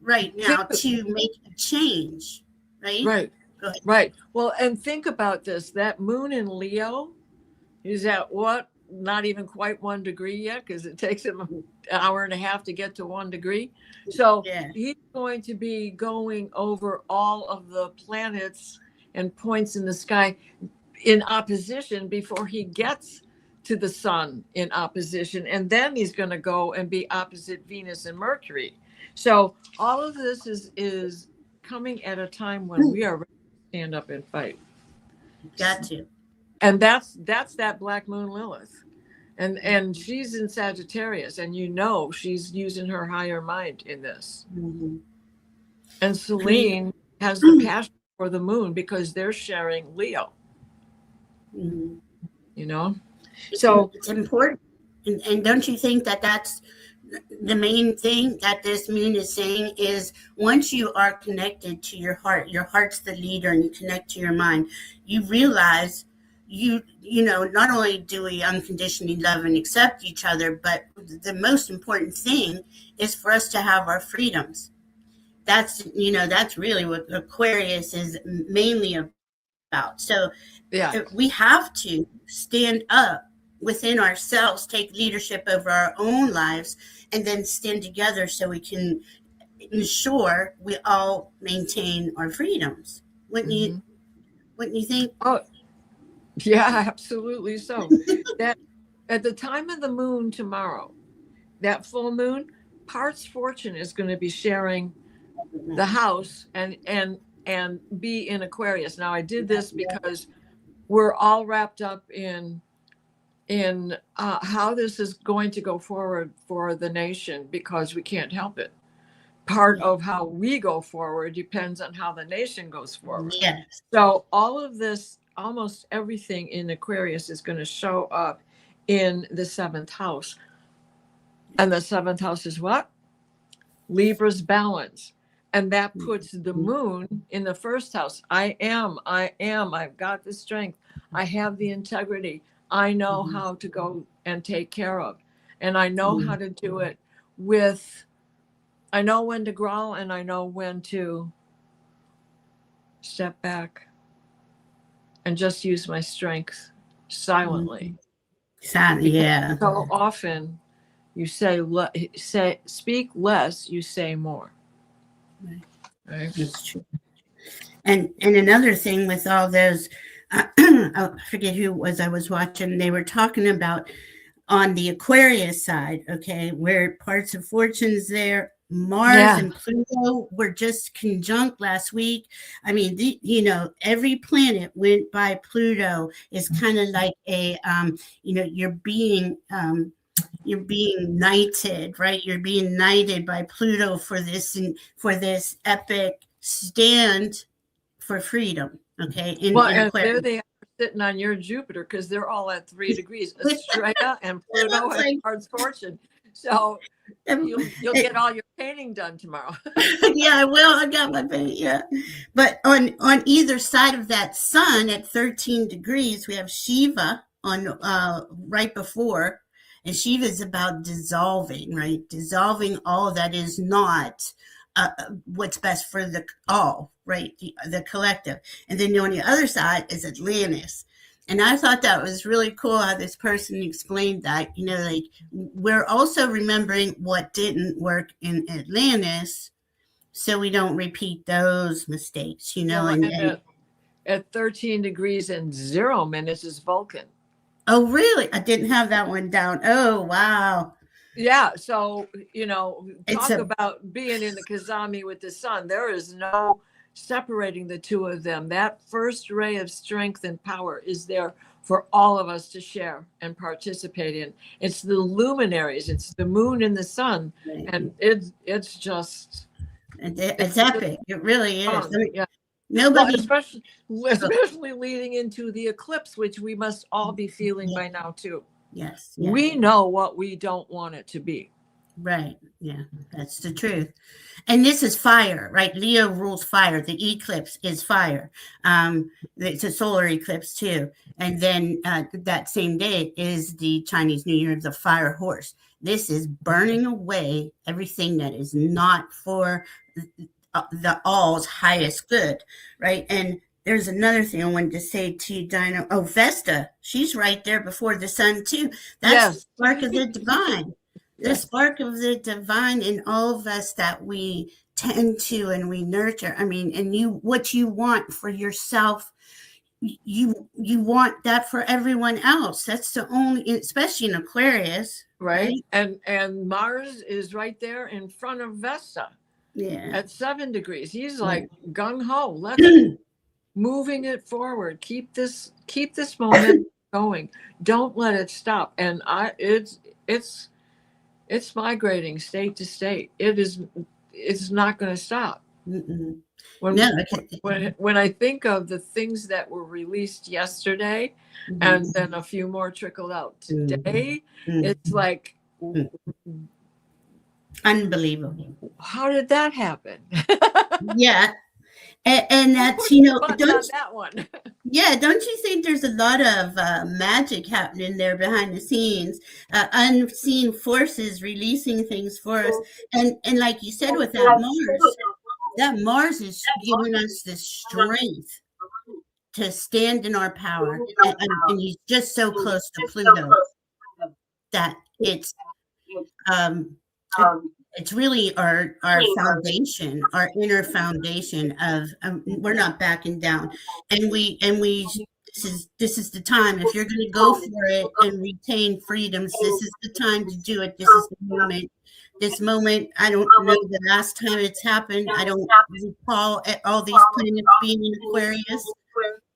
Speaker 8: right now to make a change, right?
Speaker 7: Right.
Speaker 8: Go ahead.
Speaker 7: Right. Well, and think about this. That moon in Leo is at what? Not even quite 1 degree yet, because it takes him an hour and a half to get to 1 degree. So he's going to be going over all of the planets and points in the sky in opposition before he gets to the sun in opposition. And then he's going to go and be opposite Venus and Mercury. So all of this is coming at a time when we are ready to stand up and fight.
Speaker 8: Got to.
Speaker 7: And that's that Black Moon Lilith. And she's in Sagittarius, and you know she's using her higher mind in this.
Speaker 8: Mm-hmm.
Speaker 7: And Celine has the passion for the moon because they're sharing Leo.
Speaker 8: Mm-hmm.
Speaker 7: You know? So
Speaker 8: it's important. And don't you think that that's the main thing that this moon is saying is once you are connected to your heart's the leader, and you connect to your mind, you realize you know, not only do we unconditionally love and accept each other, but the most important thing is for us to have our freedoms. That's, you know, that's really what Aquarius is mainly about. So we have to stand up within ourselves, take leadership over our own lives, and then stand together so we can ensure we all maintain our freedoms. Wouldn't you think?
Speaker 7: Oh, yeah, absolutely. So that at the time of the moon tomorrow, that full moon, Parts Fortune is going to be sharing the house and be in Aquarius. Now I did this because we're all wrapped up in how this is going to go forward for the nation, because we can't help it. Part of how we go forward depends on how the nation goes forward.
Speaker 8: Yes.
Speaker 7: So all of this, almost everything in Aquarius is going to show up in the 7th house. And the 7th house is what? Libra's balance. And that puts the moon in the 1st house. I've got the strength. I have the integrity. I know how to go and take care of. And I know how to do it I know when to growl, and I know when to step back and just use my strength silently.
Speaker 8: Yeah.
Speaker 7: So often you speak less, you say more. Right?
Speaker 8: That's true. And another thing with all those, I forget who it was I was watching, they were talking about on the Aquarius side, okay, where Parts of Fortune's there, Mars and Pluto were just conjunct last week. I mean, you know, every planet went by Pluto is kind of like a, you know, you're being knighted, right? You're being knighted by Pluto for this epic stand for freedom. Okay.
Speaker 7: And there they are sitting on your Jupiter, because they're all at 3 degrees. Estrella and Pluto and Parts Fortune. So you'll get all your painting done tomorrow.
Speaker 8: Yeah, I will. I got my paint. Yeah, but on either side of that sun at 13 degrees, we have Shiva on right before, and Shiva is about dissolving, right? Dissolving all that is not what's best for the all, right? The collective, and then on the other side is Atlantis. And I thought that was really cool how this person explained that, like we're also remembering what didn't work in Atlantis so we don't repeat those mistakes,
Speaker 7: Well,
Speaker 8: and
Speaker 7: at 13 degrees and 0 minutes is Vulcan.
Speaker 8: oh, really? I didn't have that one down. Oh, wow.
Speaker 7: Yeah. So, talk about being in the Kazami with the sun. There is no separating the two of them. That first ray of strength and power is there for all of us to share and participate in. It's the luminaries, it's the moon and the sun.
Speaker 8: Right.
Speaker 7: And it's just
Speaker 8: it's epic. It really is. I mean,
Speaker 7: yeah.
Speaker 8: Nobody,
Speaker 7: especially leading into the eclipse, which we must all be feeling by now too.
Speaker 8: Yes.
Speaker 7: We know what we don't want it to be.
Speaker 8: Right. Yeah, that's the truth. And this is fire, right? Leo rules fire. The eclipse is fire. It's a solar eclipse too. And then that same day is the Chinese New Year of the fire horse. This is burning away everything that is not for the all's highest good, right? And there's another thing I wanted to say to you, Dinah. Oh, Vesta, she's right there before the sun too. That's the spark of the divine. The spark of the divine in all of us that we tend to and we nurture. I mean, and what you want for yourself, you want that for everyone else. That's the only, especially in Aquarius,
Speaker 7: right? And Mars is right there in front of Vesta.
Speaker 8: Yeah,
Speaker 7: at 7 degrees. He's like gung ho. Let's moving it forward. Keep this momentum going. Don't let it stop. And it's migrating state to state. It's not going to stop.
Speaker 8: Mm-mm.
Speaker 7: When I think of the things that were released yesterday, and then a few more trickled out today, it's like
Speaker 8: unbelievable.
Speaker 7: How did that happen?
Speaker 8: Yeah. And that's,
Speaker 7: don't that one.
Speaker 8: Yeah, don't you think there's a lot of magic happening there behind the scenes, unseen forces releasing things for us, and like you said with that Mars is giving us the strength to stand in our power, and he's just so close to Pluto that it's really our foundation, our inner foundation of we're not backing down, and we this is the time. If you're going to go for it and retain freedoms, this is the time to do it. This is the moment. This moment, I don't know the last time it's happened. I don't recall all these planets being in Aquarius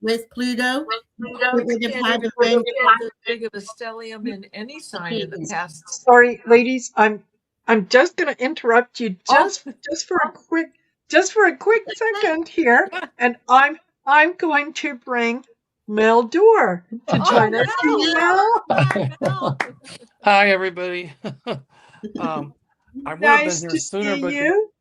Speaker 8: with Pluto. It would have had to been
Speaker 7: as big of a stellium in any sign in the past.
Speaker 2: Sorry, ladies, I'm just going to interrupt you just for a quick second here, and I'm going to bring Mel Doer to join us. Mel.
Speaker 9: Hi, everybody. I would have been here sooner, but
Speaker 2: you.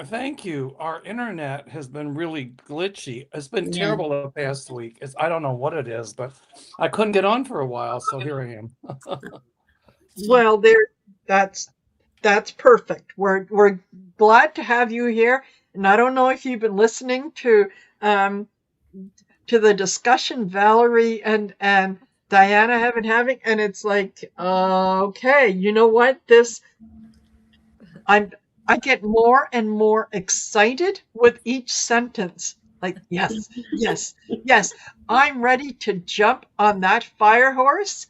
Speaker 9: Thank you. Our internet has been really glitchy. It's been terrible the past week. I don't know what it is, but I couldn't get on for a while, so here I am.
Speaker 2: Well, that's perfect. We're glad to have you here, and I don't know if you've been listening to the discussion Valerie and Diana have been having, and it's like, okay, you know what? I get more and more excited with each sentence. Like, yes, yes, yes. I'm ready to jump on that fire horse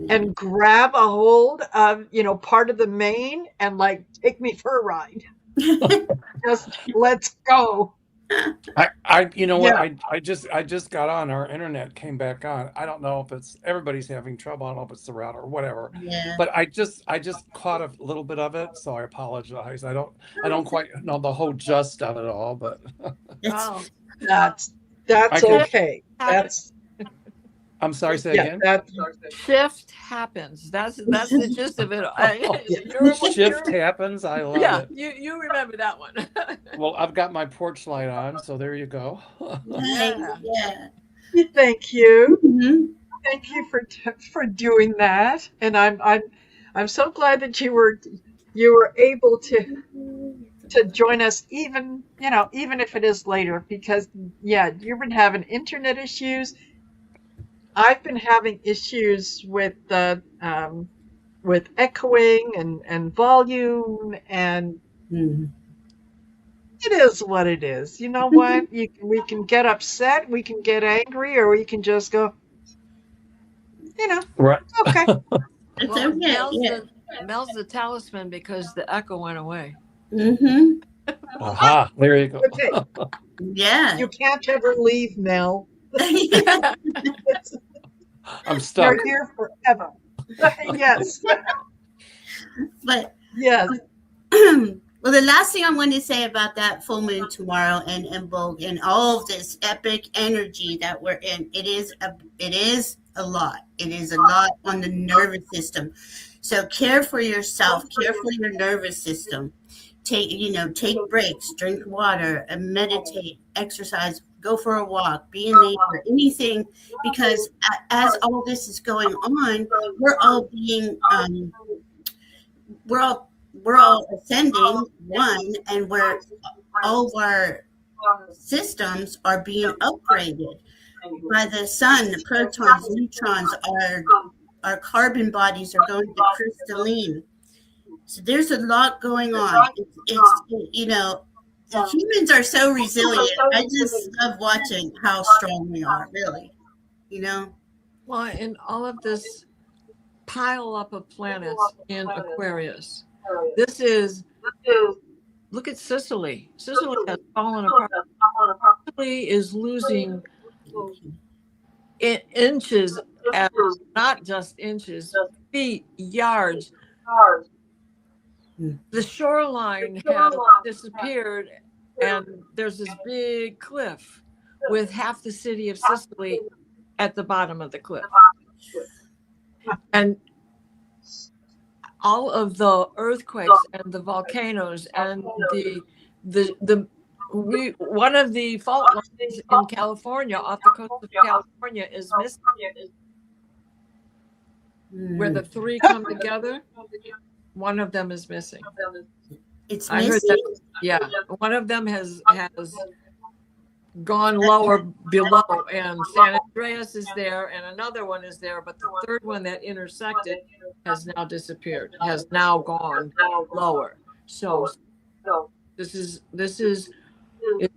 Speaker 2: and grab a hold of, part of the mane and like take me for a ride. Just let's go.
Speaker 9: I just got on. Our internet came back on. I don't know if everybody's having trouble. I don't know if it's the router or whatever.
Speaker 8: Yeah.
Speaker 9: But I just caught a little bit of it, so I apologize. I don't quite know the whole gist of it all, but
Speaker 2: That's okay.
Speaker 9: I'm sorry, say
Speaker 2: Yeah,
Speaker 9: again.
Speaker 2: that
Speaker 7: Shift happens. That's the gist of it.
Speaker 9: Shift happens. I love
Speaker 7: Yeah,
Speaker 9: it.
Speaker 7: you remember that one.
Speaker 9: Well, I've got my porch light on, so there you go.
Speaker 8: Nice.
Speaker 7: Yeah.
Speaker 8: Yeah.
Speaker 2: thank you.
Speaker 8: Mhm.
Speaker 2: Thank you for doing that. And I'm so glad that you were able to join us, even if it is later, because yeah, you've been having internet issues. I've been having issues with echoing and volume, and
Speaker 8: Mhm.
Speaker 2: it is what it is. You know what? We can get upset, we can get angry, or we can just go,
Speaker 9: Right.
Speaker 2: okay.
Speaker 8: It's
Speaker 7: Well,
Speaker 8: okay. Yeah.
Speaker 7: Mel's the talisman because the echo went away.
Speaker 8: Mm-hmm.
Speaker 9: Aha, there you go.
Speaker 2: Okay.
Speaker 8: Yeah.
Speaker 2: You can't ever leave, Mel.
Speaker 8: Yeah.
Speaker 9: I'm stuck.
Speaker 2: You're here forever. Yes.
Speaker 8: But
Speaker 2: Yes.
Speaker 8: well, the last thing I want to say about that full moon tomorrow and Vogue and all of this epic energy that we're in, it is a lot. It is a lot on the nervous system. So care for yourself, care for your nervous system. Take breaks, drink water, and meditate, exercise, go for a walk, be in nature, anything, because as all this is going on, we're all being we're all ascending one, and all of our systems are being upgraded by the sun. The protons, neutrons, our carbon bodies are going to crystalline. So there's a lot going on. It's the humans are so resilient. I just love watching how strong we are, really. You know.
Speaker 7: Well, and all of this pile up of planets in Aquarius. Look at Sicily. Sicily has fallen apart. Sicily is losing inches, not just inches, feet, yards. The shoreline has disappeared, and there's this big cliff with half the city of Sicily at the bottom of the cliff. And all of the earthquakes and the volcanoes and one of the fault lines in California, off the coast of California, is missing, where the three come together. One of them is missing.
Speaker 8: It's
Speaker 7: I heard that. Yeah, one of them has gone lower below, and San Andreas is there, and another one is there, but the third one that intersected has now disappeared, has now gone lower. So is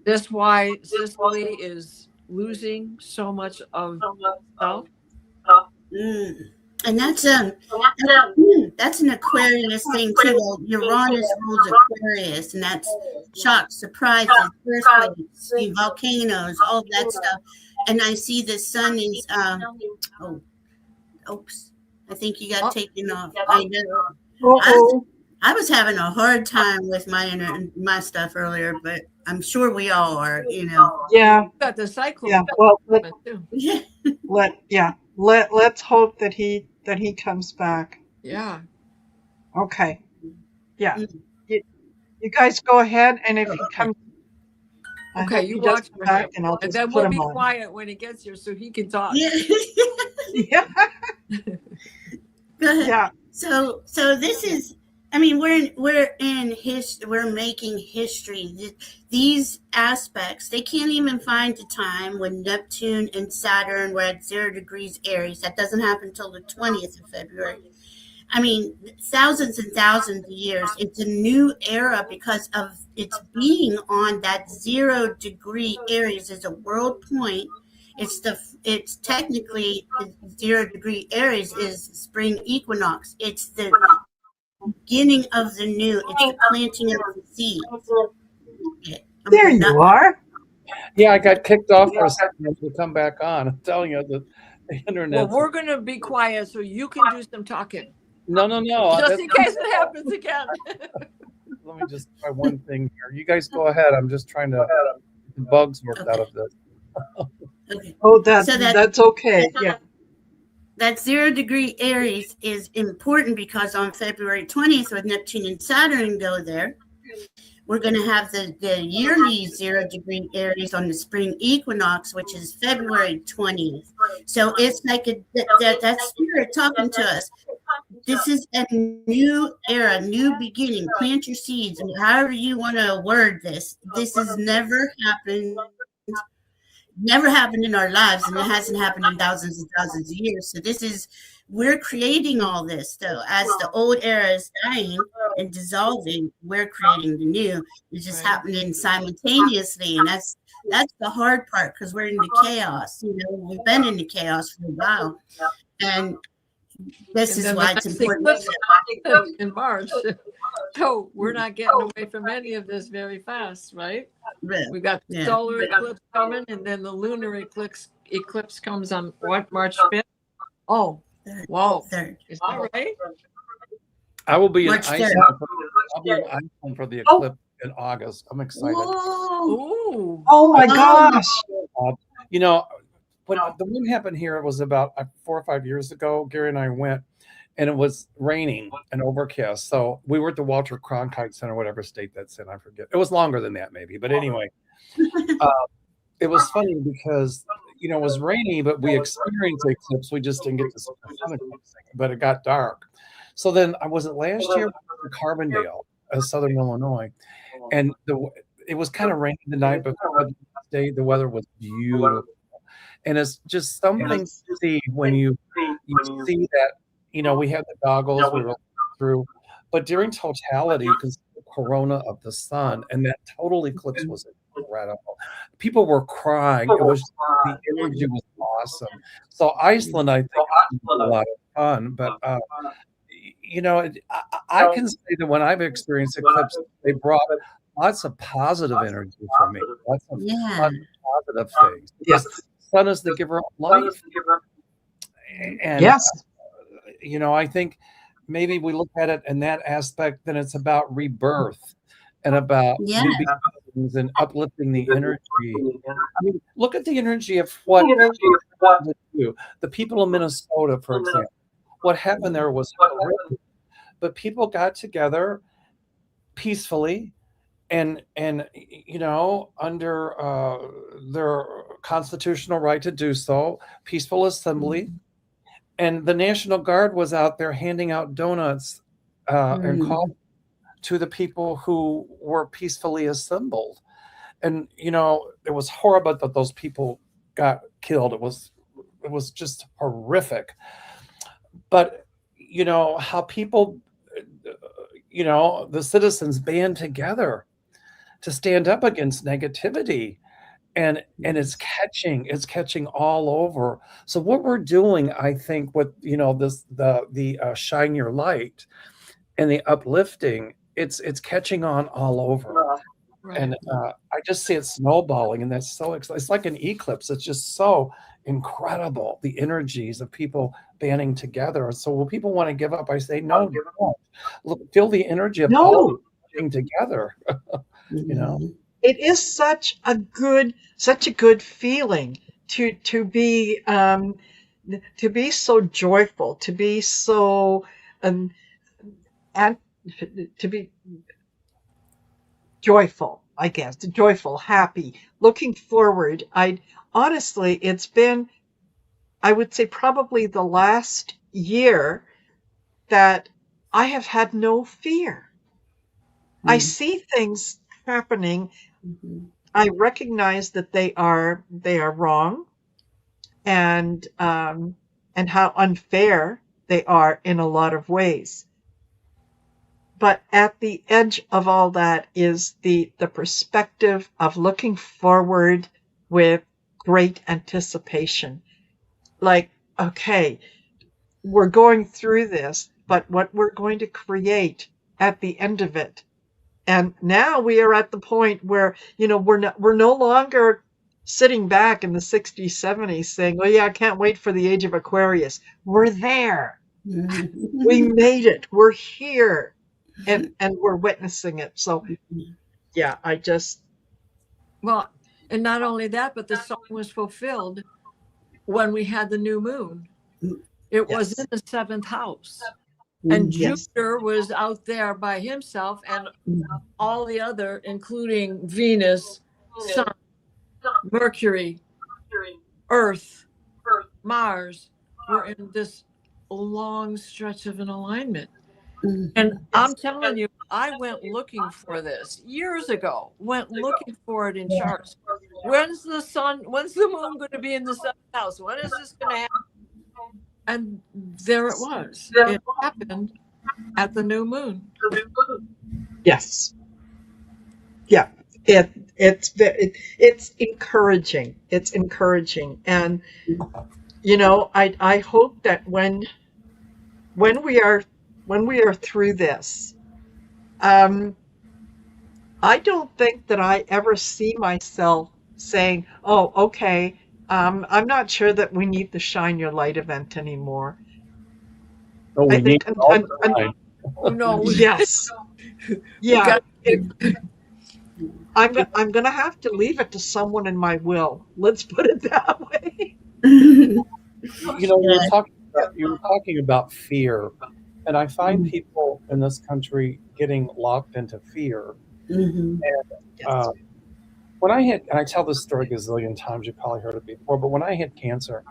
Speaker 7: this why Sicily is losing so much of itself?
Speaker 8: And that's an Aquarius thing too. Well, Uranus rules Aquarius, and that's shocks, surprises, earthquakes, volcanoes, all that stuff. And I see the sun is oops, I think you got taken off. I know. I was having a hard time with my stuff earlier, but I'm sure we all are.
Speaker 2: Yeah.
Speaker 7: Got the cyclone.
Speaker 2: Yeah. Well,
Speaker 8: Yeah.
Speaker 2: let's hope that he comes back.
Speaker 7: Yeah.
Speaker 2: Okay. Yeah. You guys go ahead, and if he comes,
Speaker 7: okay, you watch for him,
Speaker 2: and
Speaker 7: then we'll be quiet when he gets here so he can talk.
Speaker 8: Yeah.
Speaker 2: Yeah.
Speaker 8: Go ahead.
Speaker 2: Yeah.
Speaker 8: So this is. I mean, we're making history. These aspects, they can't even find a time when Neptune and Saturn were at 0 degrees Aries. That doesn't happen until the 20th of February. I mean, thousands and thousands of years. It's a new era because of its being on that 0 degree Aries is a world point. It's technically 0 degree Aries is spring equinox. It's the beginning of the new. It's the planting of the seed.
Speaker 2: There you are.
Speaker 9: Yeah, I got kicked off for a second to come back on. I'm telling you, the internet.
Speaker 7: Well, we're going to be quiet so you can do some talking.
Speaker 9: No.
Speaker 7: Just in case it happens again.
Speaker 9: Let me just try one thing here. You guys go ahead. I'm just trying to get the bugs worked out of this.
Speaker 8: Okay.
Speaker 2: Oh, that's okay. Yeah.
Speaker 8: that 0 degree Aries is important because on February 20th, when Neptune and Saturn go there, we're going to have the yearly 0 degree Aries on the spring equinox, which is February 20th. So it's like that spirit talking to us. This is a new era, new beginning. Plant your seeds, and however you want to word this. This has never happened in our lives, and it hasn't happened in thousands and thousands of years. So we're creating all this. So as the old era is dying and dissolving, we're creating the new. It's just happening simultaneously, and that's the hard part, because we're in the chaos. We've been in the chaos for a while, and this is why it's important
Speaker 7: in March. So we're not getting away from any of this very fast, right? We got the solar eclipse coming, and then the lunar eclipse comes on what, March 5th? Oh, whoa. Is that right?
Speaker 9: I will be in
Speaker 8: March
Speaker 9: Iceland.
Speaker 8: 3rd.
Speaker 9: I'll be in Iceland for the eclipse in August. I'm excited.
Speaker 7: Ooh.
Speaker 2: Oh my gosh.
Speaker 9: When the one happened here, it was about 4 or 5 years ago. Gary and I went, and it was raining and overcast. So we were at the Walter Cronkite Center, whatever state that's in, I forget. It was longer than that, maybe. But anyway, it was funny because, it was rainy, but we experienced the eclipse. We just didn't get to see the sun eclipse, but it got dark. So then I was last year in Carbondale, Southern Illinois, and it was kind of rainy the night before. The next day, the weather was beautiful. And it's just something to see when you see that, we had the goggles we were through, but during totality, because the corona of the sun, and that total eclipse was incredible. People were crying. It was, the energy was awesome. So Iceland, I think, is a lot of fun, but I can say that when I've experienced eclipses, they brought lots of positive energy for me, lots of fun, positive things. Yes. The sun is the giver of life. And,
Speaker 2: yes.
Speaker 9: I think maybe we look at it in that aspect, then it's about rebirth and about new beginnings and uplifting the energy. I mean, look at the energy of what the people in Minnesota, for example. What happened there was horrific, but people got together peacefully and under their constitutional right to do so, peaceful assembly. And the National Guard was out there handing out donuts and coffee to the people who were peacefully assembled. And it was horrible that those people got killed. It was just horrific. But how people, the citizens band together to stand up against negativity, and it's catching all over. So what we're doing, I think, with the shine your light and the uplifting, it's catching on all over. Right. And I just see it snowballing, and that's so exciting. It's like an eclipse. It's just so incredible, the energies of people banding together. So will people want to give up? I say no, don't. Look, feel the energy of all being together.
Speaker 2: It is such a good feeling to be so joyful, to be so and to be joyful, I guess, joyful, happy, looking forward. Honestly, it's been, I would say, probably the last year that I have had no fear. I see things happening. I recognize that they are wrong, and how unfair they are in a lot of ways. But at the edge of all that is the perspective of looking forward with great anticipation. Like, okay, we're going through this, but what we're going to create at the end of it. And now we are at the point where, we're no longer sitting back in the 60s, 70s saying, oh yeah, I can't wait for the age of Aquarius. We're there. We made it. We're here. And we're witnessing it. So yeah,
Speaker 7: well, and not only that, but the song was fulfilled when we had the new moon. It was in the 7th house. And Jupiter was out there by himself, and all the other, including Venus, Sun, Mercury, Earth, Mars, were in this long stretch of an alignment. And I'm telling you, I went looking for this years ago, went looking for it in charts. When's the moon going to be in the 7th house? When is this going to happen? And there it was. It happened at the new moon.
Speaker 2: Yes. Yeah. It's encouraging. It's encouraging. And, I hope that when we are through this, I don't think that I ever see myself saying, oh, okay, I'm not sure that we need the Shine Your Light event anymore.
Speaker 9: Oh, we need it all the time.
Speaker 7: Oh, no.
Speaker 2: Yes. Yeah. I'm going to have to leave it to someone in my will. Let's put it that way.
Speaker 9: You were talking about fear, and I find people in this country getting locked into fear. And when and I tell this story a gazillion times, you probably heard it before, but when I had cancer,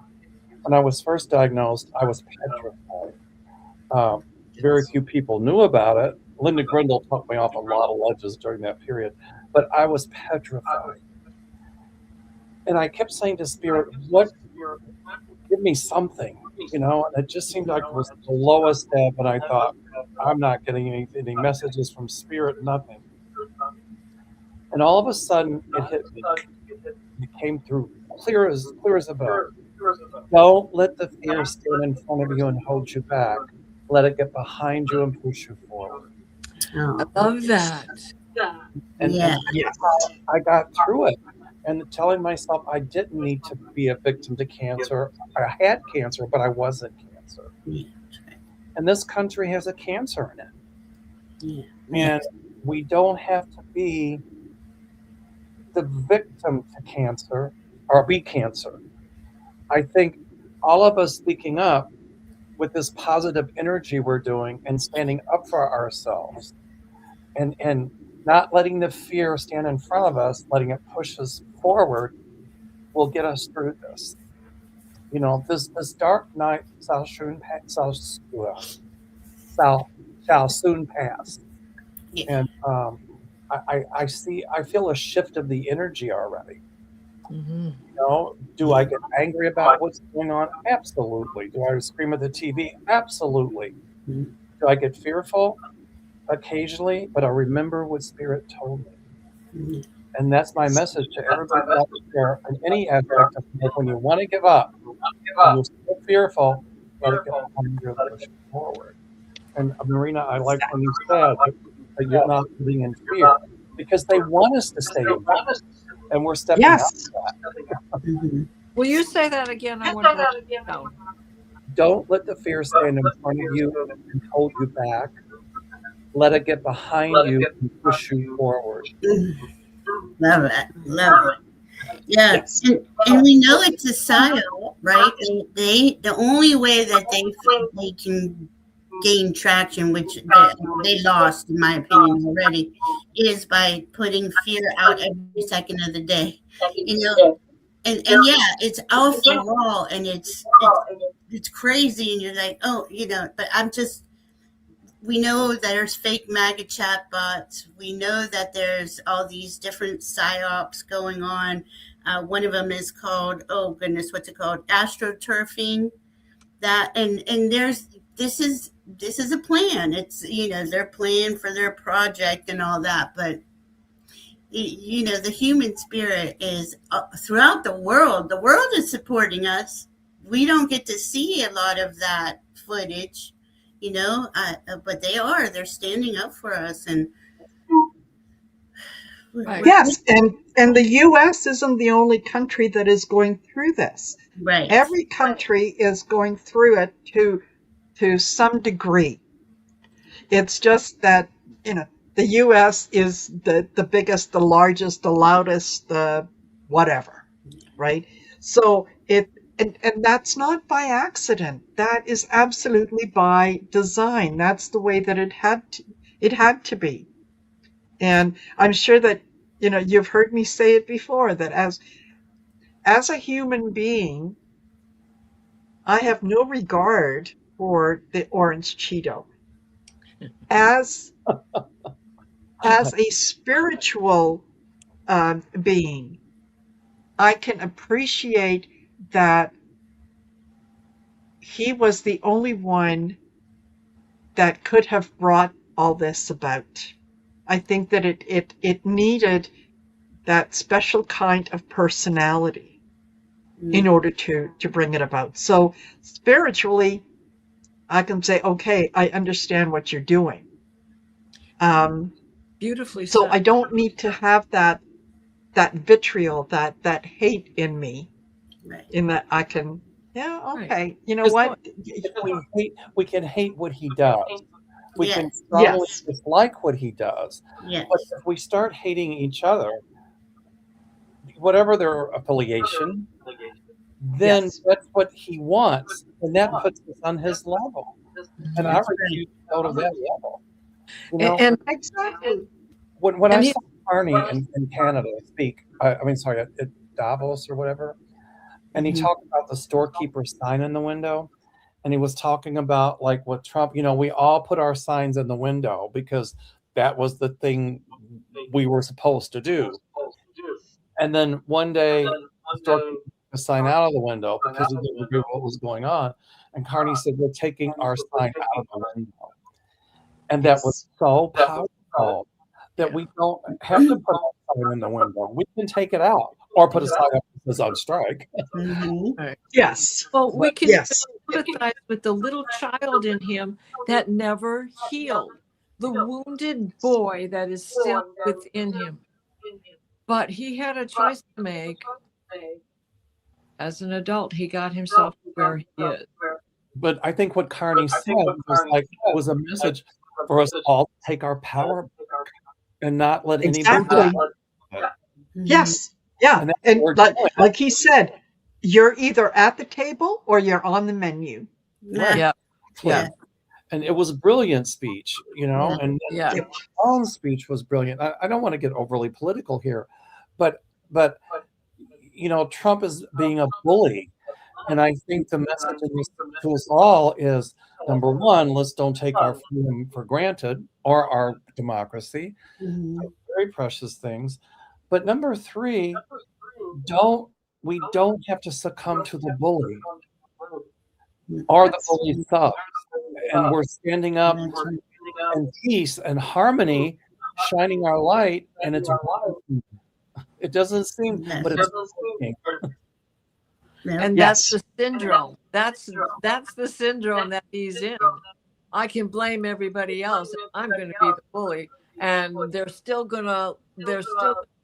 Speaker 9: when I was first diagnosed, I was petrified. Very few people knew about it. Linda Grindle took me off a lot of ledges during that period, but I was petrified. And I kept saying to Spirit, give me something, and it just seemed like it was the lowest ebb, and I thought, I'm not getting any messages from Spirit, nothing. And all of a sudden, it hit me. It came through clear as a bell. Don't let the fear stand in front of you and hold you back. Let it get behind you and push you forward.
Speaker 7: I love that.
Speaker 9: And I got through it. And telling myself I didn't need to be a victim to cancer. I had cancer, but I wasn't cancer. And this country has a cancer in it. And we don't have to be the victim to cancer or be cancer. I think all of us speaking up with this positive energy we're doing and standing up for ourselves and not letting the fear stand in front of us, letting it push us forward, will get us through this. This dark night shall soon pass. And I feel a shift of the energy already. Do I get angry about what's going on? Absolutely. Do I scream at the TV? Absolutely. Do I get fearful? Occasionally, but I remember what Spirit told me. And that's my message to everybody out there in any aspect of life. When you want to give up, when you're still fearful, let it get behind you and push forward. And Marina, I like when you said that you're not living in fear, because they want us to stay in fear, and we're stepping out of that.
Speaker 7: Will you say that again? I want to write it down.
Speaker 9: Don't let the fear stand in front of you and hold you back. Let it get behind you and push you forward.
Speaker 8: Love it. Yeah, and we know it's a psyop, right? The only way that they can gain traction, which they lost, in my opinion, already, is by putting fear out every second of the day. And it's all for all, and it's crazy, and you're like, but we know that there's fake MAGA chatbots. We know that there's all these different psyops going on. One of them is called, oh goodness, what's it called? AstroTurfing. This is a plan. It's, they're playing for their project and all that, but the human spirit is throughout the world. The world is supporting us. We don't get to see a lot of that footage, but they're standing up for us. And
Speaker 2: yes, and the U.S. isn't the only country that is going through this.
Speaker 8: Right.
Speaker 2: Every country is going through it to some degree. It's just that, the U.S. is the biggest, the largest, the loudest, the whatever, right? So And that's not by accident. That is absolutely by design. That's the way that it had to be. And I'm sure that, you've heard me say it before, that as a human being, I have no regard for the orange Cheeto. As a spiritual being, I can appreciate that he was the only one that could have brought all this about. I think that it needed that special kind of personality in order to bring it about. So spiritually, I can say, okay, I understand what you're doing.
Speaker 7: Beautifully
Speaker 2: So
Speaker 7: said.
Speaker 2: I don't need to have that vitriol, that hate in me,
Speaker 8: Right.
Speaker 2: in that I can, yeah,
Speaker 7: Right.
Speaker 2: okay, you know
Speaker 9: Because
Speaker 2: what?
Speaker 9: we can hate what he does. We can
Speaker 8: Yes.
Speaker 9: strongly
Speaker 2: Yes.
Speaker 9: dislike what he does.
Speaker 8: Yes.
Speaker 9: But if we start hating each other, whatever their affiliation, then
Speaker 2: Yes.
Speaker 9: that's what he wants, and that puts us on his level. And I
Speaker 8: That's
Speaker 9: refuse to go to that level.
Speaker 7: And
Speaker 2: Exactly.
Speaker 9: When I
Speaker 7: And he-
Speaker 9: saw Carney in Canada speak, sorry, at Davos or whatever, and he talked about the storekeeper sign in the window, and he was talking about like what Trump, we all put our signs in the window because that was the thing we were supposed to do. And then one day, the storekeeper took a sign out of the window because he didn't agree with what was going on. And Carney said, "We're taking our sign out of the window." And that was so powerful that we don't have to put a sign in the window. We can take it out or put a sign up that says on strike.
Speaker 2: Yes.
Speaker 7: well, we can
Speaker 2: Yes.
Speaker 7: sympathize with the little child in him that never healed, the wounded boy that is still within him. But he had a choice to make. As an adult, he got himself where he is.
Speaker 9: But I think what Carney said was a message for us all to take our power back and not let anybody
Speaker 2: Exactly. Yes. Yeah.
Speaker 9: And that's
Speaker 2: And
Speaker 9: what we're doing.
Speaker 2: like he said, you're either at the table or you're on the menu.
Speaker 9: Right.
Speaker 7: Yeah.
Speaker 8: Yeah.
Speaker 9: And it was a brilliant speech, and
Speaker 7: Yeah.
Speaker 9: John's speech was brilliant. I don't want to get overly political here, but Trump is being a bully. And I think the message to us all is, number one, let's don't take our freedom for granted or our democracy. Very precious things. But number three, we don't have to succumb to the bully or the bully thugs. And we're standing up in peace and harmony, shining our light, and it's working. It doesn't seem, but it's working.
Speaker 7: And that's the syndrome. That's the syndrome that he's in. I can blame everybody else. I'm going to be the bully, and they're still gonna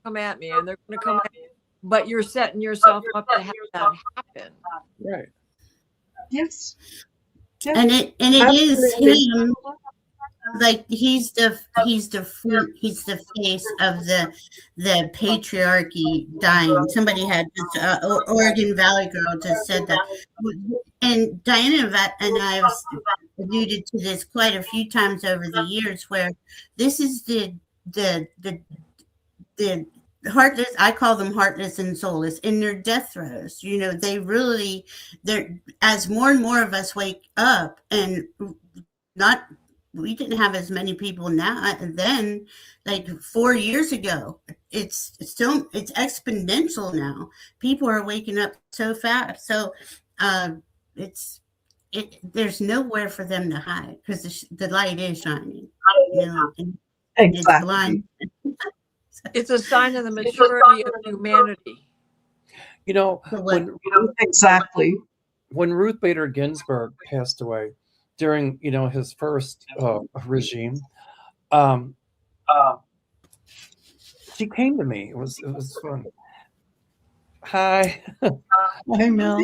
Speaker 7: come at me, and they're going to come at me. But you're setting yourself up to have that happen.
Speaker 9: Right.
Speaker 2: Yes.
Speaker 8: And it is him. Like he's the face of the patriarchy dying. Somebody had this Oregon Valley girl just said that, and Diana and I have alluded to this quite a few times over the years, where this is the heartless. I call them heartless and soulless in their death throes. They're as more and more of us wake up, and we didn't have as many people now then, like 4 years ago. It's exponential now. People are waking up so fast. So there's nowhere for them to hide because the light is shining. And it's blind.
Speaker 7: It's a sign of the maturity of humanity.
Speaker 2: Exactly.
Speaker 9: When Ruth Bader Ginsburg passed away during his first regime, she came to me. It was fun. Hi.
Speaker 1: Hey, Mel.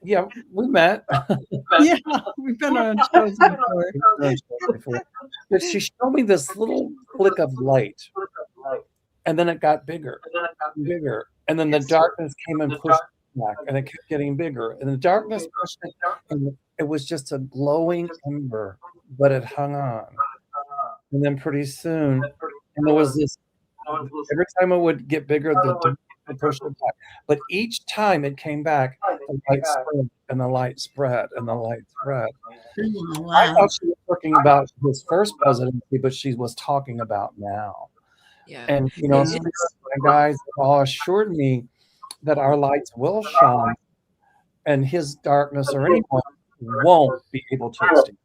Speaker 9: Yeah, we met.
Speaker 1: Yeah, we've been on shows before.
Speaker 9: But she showed me this little flick of light, and then it got bigger and bigger And then the darkness came and pushed it back, and it kept getting bigger. And the darkness pushed it, and it was just a glowing ember, but it hung on. And then pretty soon, and there was this, every time it would get bigger, the darkness would push it back. But each time it came back, the light spread, and the light spread, and the light spread.
Speaker 8: Oh,
Speaker 9: I
Speaker 8: wow.
Speaker 9: thought she was talking about his first presidency, but she was talking about now.
Speaker 7: Yeah.
Speaker 9: And, you
Speaker 7: Yeah.
Speaker 9: know, spirit guides all assured me that our lights will shine, and his darkness or anyone won't be able to extinguish.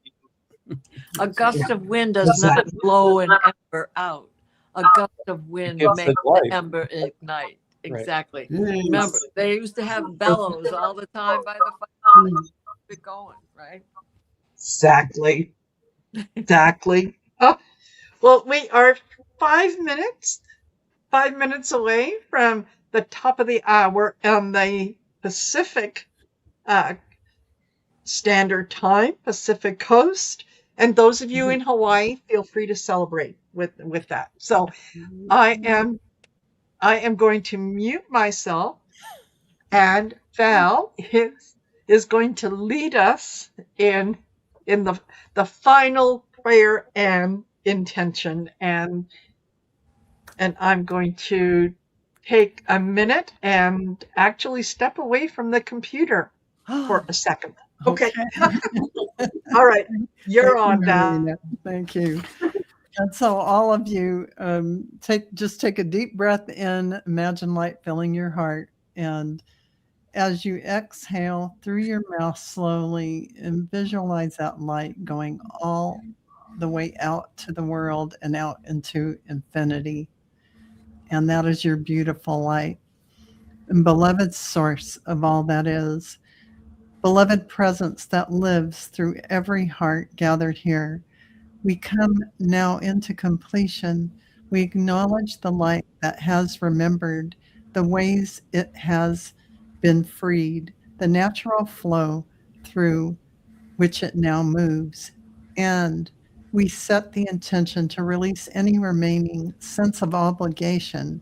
Speaker 7: A gust of wind does not blow an ember out. A gust of wind
Speaker 9: Gives
Speaker 7: makes
Speaker 9: it
Speaker 7: the
Speaker 9: life.
Speaker 7: ember ignite.
Speaker 9: Right.
Speaker 7: Exactly.
Speaker 8: Nice.
Speaker 7: Remember, they used to have bellows all the time by the fire. Keep it going, right?
Speaker 2: Exactly. Exactly. Oh, well, we are 5 minutes away from the top of the hour on the Pacific Standard Time, Pacific Coast. And those of you in Hawaii, feel free to celebrate with that. So I am going to mute myself, and Val is going to lead us in the final prayer and intention. And I'm going to take a minute and actually step away from the computer for a second. Okay. All right. You're on, Val.
Speaker 1: Marina. Thank you. And so all of you, take a deep breath in, imagine light filling your heart. And as you exhale through your mouth slowly, and visualize that light going all the way out to the world and out into infinity. And that is your beautiful light. And beloved source of all that is, beloved presence that lives through every heart gathered here. We come now into completion. We acknowledge the light that has remembered the ways it has been freed, the natural flow through which it now moves. And we set the intention to release any remaining sense of obligation.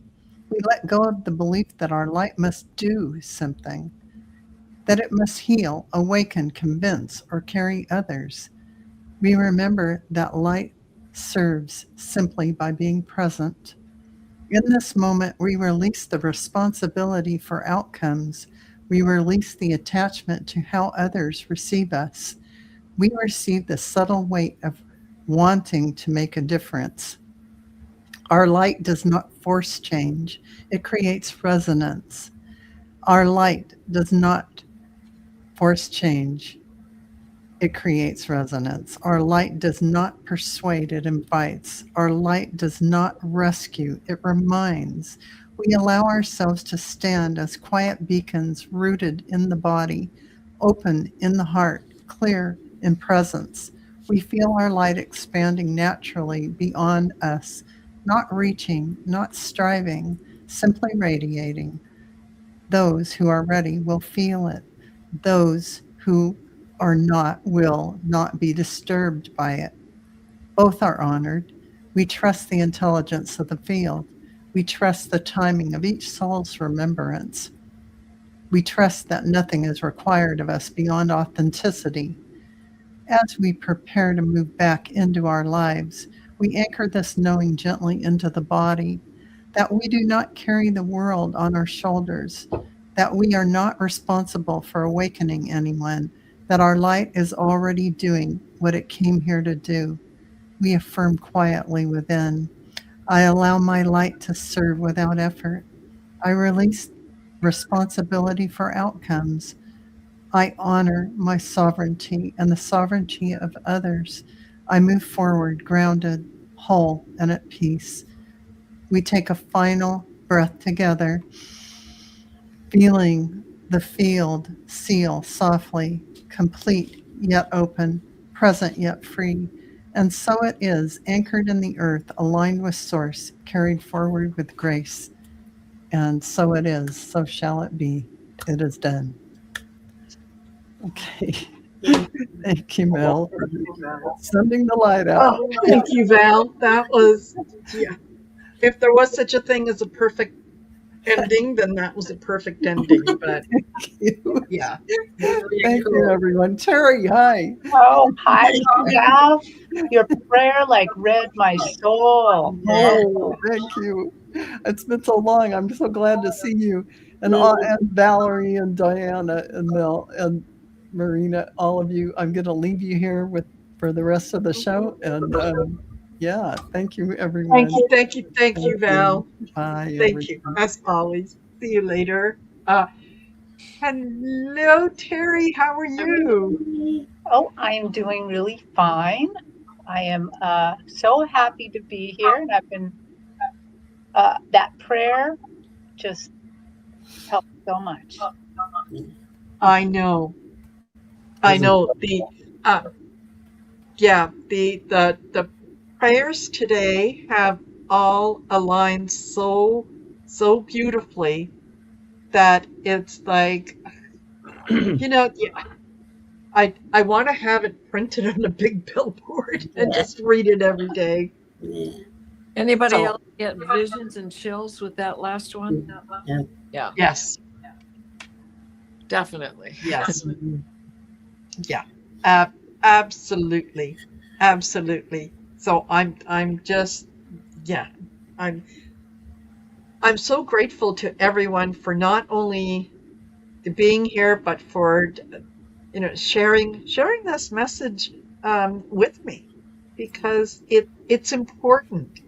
Speaker 1: We let go of the belief that our light must do something, that it must heal, awaken, convince, or carry others. We remember that light serves simply by being present. In this moment, we release the responsibility for outcomes. We release the attachment to how others receive us. We receive the subtle weight of wanting to make a difference. Our light does not force change, it creates resonance. Our light does not force change, it creates resonance. Our light does not persuade, it invites. Our light does not rescue, it reminds. We allow ourselves to stand as quiet beacons rooted in the body, open in the heart, clear in presence. We feel our light expanding naturally beyond us, not reaching, not striving, simply radiating. Those who are ready will feel it. Those who are not will not be disturbed by it. Both are honored. We trust the intelligence of the field. We trust the timing of each soul's remembrance. We trust that nothing is required of us beyond authenticity. As we prepare to move back into our lives, we anchor this knowing gently into the body, that we do not carry the world on our shoulders, that we are not responsible for awakening anyone, that our light is already doing what it came here to do. We affirm quietly within, I allow my light to serve without effort. I release responsibility for outcomes. I honor my sovereignty and the sovereignty of others. I move forward grounded, whole, and at peace. We take a final breath together, feeling the field seal softly, complete yet open, present yet free. And so it is, anchored in the earth, aligned with source, carried forward with grace. And so it is, so shall it be. It is done. Okay. Thank you, Mel, for sending the light out.
Speaker 2: Oh, thank you, Val. That was, yeah. If there was such a thing as a perfect ending, then that was a perfect ending. But yeah.
Speaker 1: Thank you, everyone. Terry, hi.
Speaker 10: Oh, hi, Ralph. Your prayer like read my soul.
Speaker 1: Oh, thank you. It's been so long. I'm so glad to see you. And Valerie and Diana and Mel and Marina, all of you. I'm going to leave you here for the rest of the show. And yeah, thank you, everyone.
Speaker 2: Thank you, Val.
Speaker 1: Bye,
Speaker 2: Thank you,
Speaker 1: everyone.
Speaker 2: as always. See you later. Hello, Terry. How are you?
Speaker 10: Oh, I am doing really fine. I am so happy to be here, and I've been that prayer just helped so much.
Speaker 2: I know. The the prayers today have all aligned so beautifully that it's like, yeah, I want to have it printed on a big billboard and just read it every day.
Speaker 7: Anybody else get visions and chills with that last one? Yeah.
Speaker 2: Yes.
Speaker 7: Definitely.
Speaker 2: Yes. Yeah. Absolutely. Absolutely. So I'm just, yeah, I'm so grateful to everyone for not only being here, but for sharing this message with me, because it's important.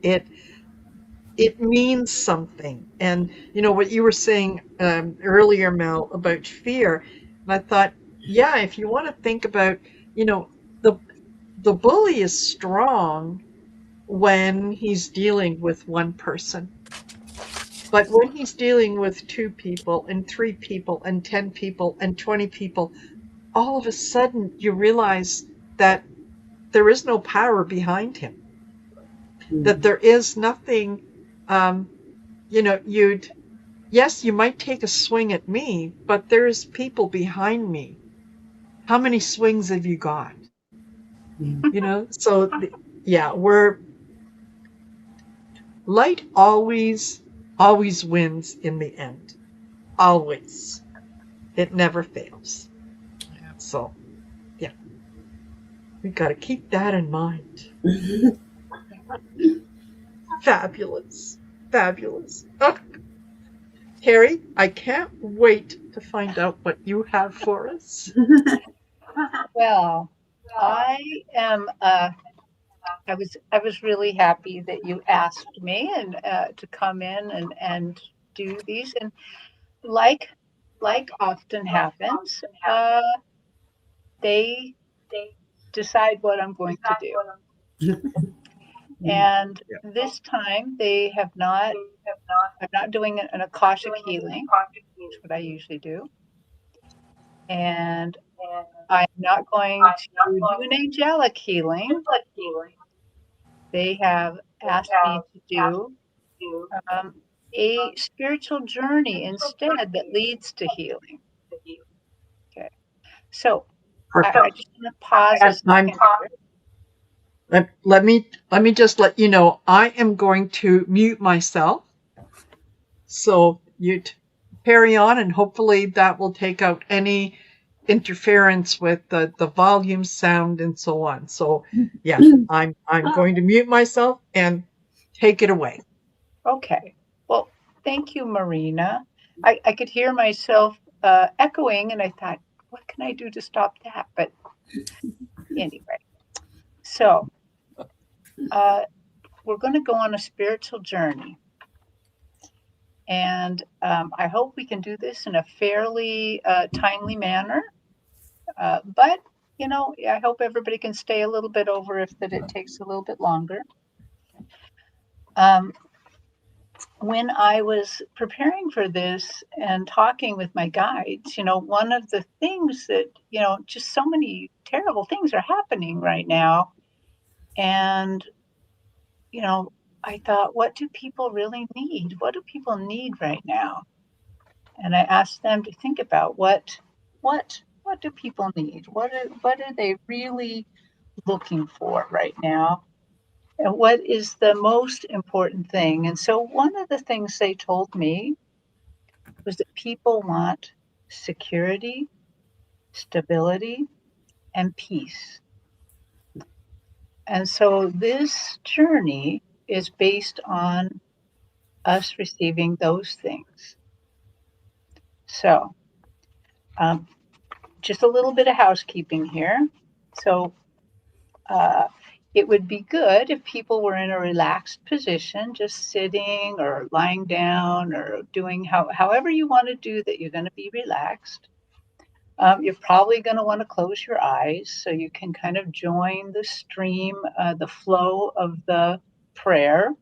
Speaker 2: It means something. And what you were saying earlier, Mel, about fear, and I thought, yeah, if you want to think about, the the bully is strong when he's dealing with one person. But when he's dealing with 2 people and 3 people and 10 people and 20 people, all of a sudden you realize that there is no power behind him, that there is nothing, yes, you might take a swing at me, but there's people behind me. How many swings have you got? So yeah, light always wins in the end. Always. It never fails. So, yeah. We've got to keep that in mind. Fabulous. Fabulous. Oh, Terry, I can't wait to find out what you have for us.
Speaker 10: Well, I am. I was really happy that you asked me and to come in and do these. And like often happens, they decide what I'm going to do. And this time they have not. I'm not doing an Akashic healing, which is what I usually do. And I'm not going to do an angelic healing. They have asked me to do a spiritual journey instead that leads to healing. Okay. So I just want to pause a second here.
Speaker 2: Let me just let you know, I am going to mute myself. So you carry on, and hopefully that will take out any interference with the volume, sound, and so on. So yeah, I'm going to mute myself and take it away.
Speaker 10: Okay. Well, thank you, Marina. I could hear myself echoing, and I thought, what can I do to stop that? But anyway, so we're going to go on a spiritual journey. And I hope we can do this in a fairly timely manner. But, I hope everybody can stay a little bit over if that it takes a little bit longer. When I was preparing for this and talking with my guides, one of the things that, just so many terrible things are happening right now. And, I thought, what do people really need? What do people need right now? And I asked them to think about what do people need? What are they really looking for right now? And what is the most important thing? And so one of the things they told me was that people want security, stability, and peace. And so this journey is based on us receiving those things. So, just a little bit of housekeeping here. So, it would be good if people were in a relaxed position, just sitting or lying down or doing however you want to do that, you're going to be relaxed. You're probably going to want to close your eyes so you can kind of join the stream, the flow of the prayer.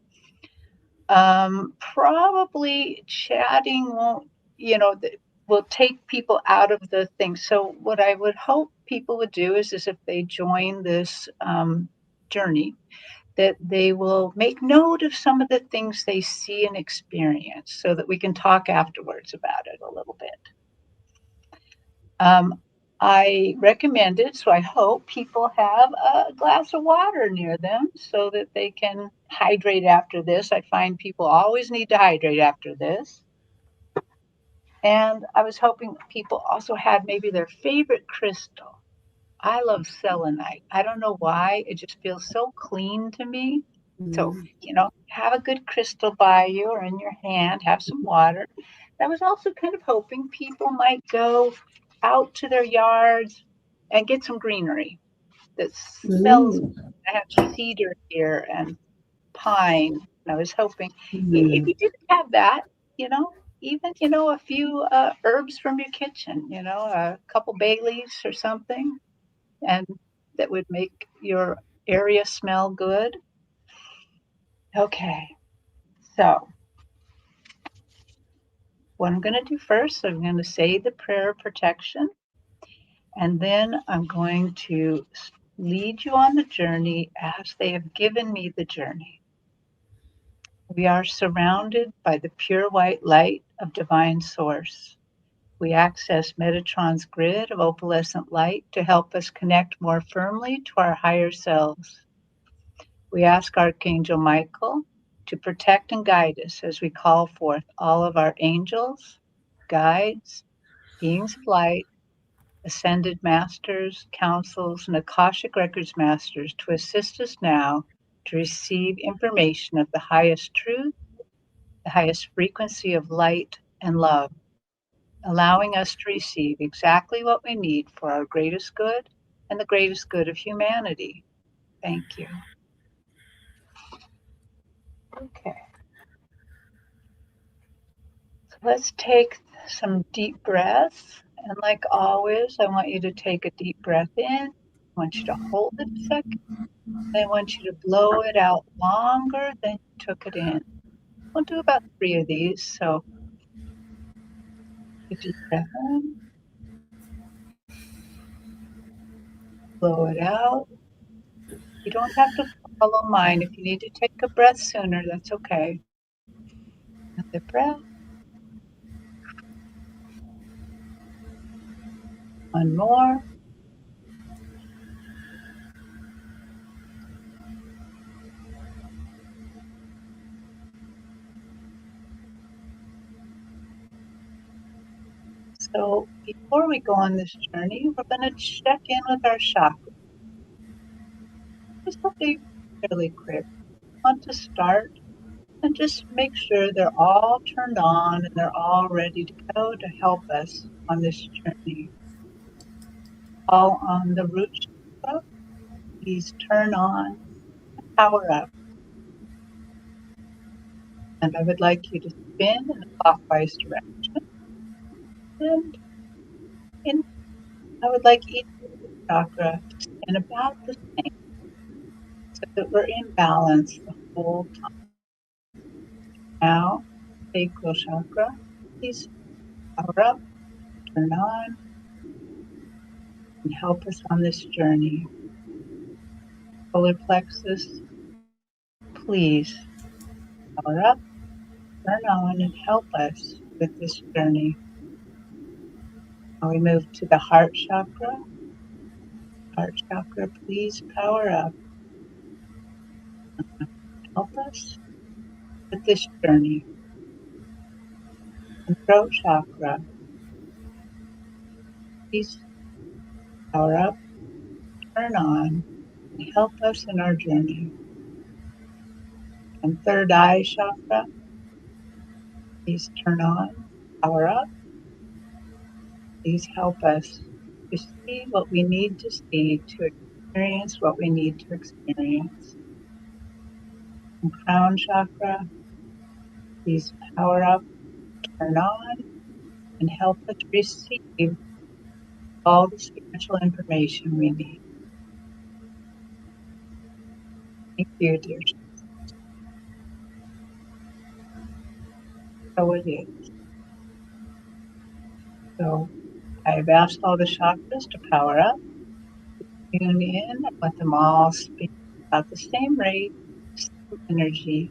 Speaker 10: Probably chatting won't, will take people out of the thing. So what I would hope people would do is if they join this journey, that they will make note of some of the things they see and experience so that we can talk afterwards about it a little bit. I recommend it, so I hope people have a glass of water near them so that they can hydrate after this. I find people always need to hydrate after this. And I was hoping people also had maybe their favorite crystal. I love selenite. I don't know why. It just feels so clean to me. So, have a good crystal by you or in your hand, have some water. I was also kind of hoping people might go out to their yards and get some greenery that smells. I have cedar here and pine. And I was hoping if you didn't have that, even, a few herbs from your kitchen, a couple bay leaves or something, and that would make your area smell good. Okay, so what I'm going to do first, I'm going to say the prayer of protection, and then I'm going to lead you on the journey as they have given me the journey. We are surrounded by the pure white light of divine source. We access Metatron's grid of opalescent light to help us connect more firmly to our higher selves. We ask Archangel Michael to protect and guide us as we call forth all of our angels, guides, beings of light, ascended masters, councils, and Akashic Records masters to assist us now to receive information of the highest truth, the highest frequency of light and love, allowing us to receive exactly what we need for our greatest good and the greatest good of humanity. Thank you. Okay. So let's take some deep breaths. And like always, I want you to take a deep breath in. I want you to hold it a second. I want you to blow it out longer than you took it in. We'll do about 3 of these. So a deep breath in, blow it out. You don't have to follow mine. If you need to take a breath sooner, that's okay. Another breath. One more. So before we go on this journey, we're going to check in with our chakras. This will be fairly quick. I want to start and just make sure they're all turned on and they're all ready to go to help us on this journey. All on the root chakra, please turn on and power up. And I would like you to spin in a clockwise direction. And I would like each chakra to spin about the same so that we're in balance the whole time. Now, sacral chakra, please power up, turn on, and help us on this journey. Solar plexus, please power up, turn on, and help us with this journey. Now we move to the heart chakra. Heart chakra, please power up. Help us with this journey. and throat chakra. Please power up, turn on, and help us in our journey. And third eye chakra, please turn on, power up. Please help us to see what we need to see, to experience what we need to experience. And crown chakra, please power up, turn on, and help us receive all the spiritual information we need. Thank you, dear. So it is. So I've asked all the chakras to power up, tune in, and let them all speak about the same rate, same energy,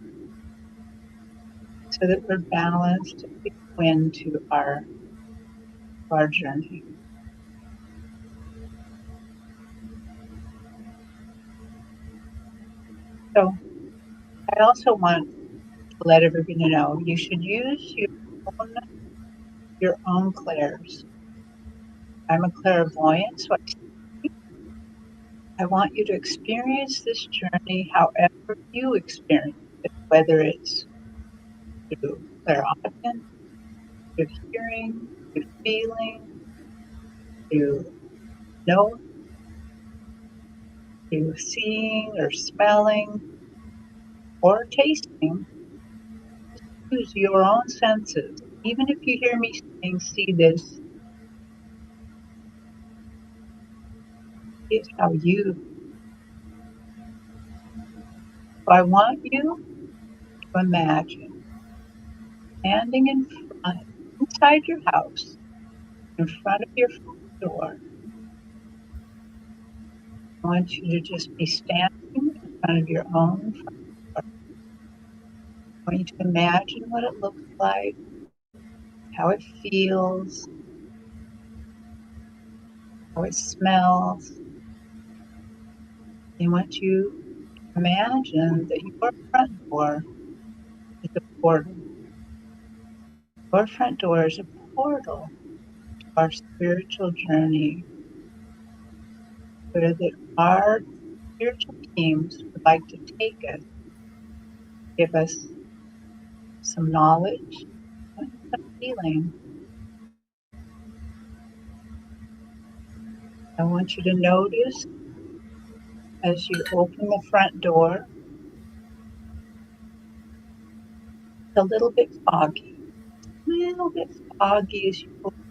Speaker 10: so that we're balanced as we go into our journey. So I also want to let everybody know you should use your own clairs. I'm a clairvoyant, so I want you to experience this journey however you experience it, whether it's through clairaudient, through hearing, through feeling, through knowing, through seeing or smelling or tasting. Use your own senses. Even if you hear me saying, see this, is how you. So I want you to imagine standing inside your house, in front of your front door. I want you to just be standing in front of your own front door. I want you to imagine what it looks like, how it feels, how it smells. I want you to imagine that your front door is a portal. Your front door is a portal to our spiritual journey, where our spiritual teams would like to take us, give us some knowledge and some healing. I want you to notice as you open the front door, it's a little bit foggy. A little bit foggy as you open.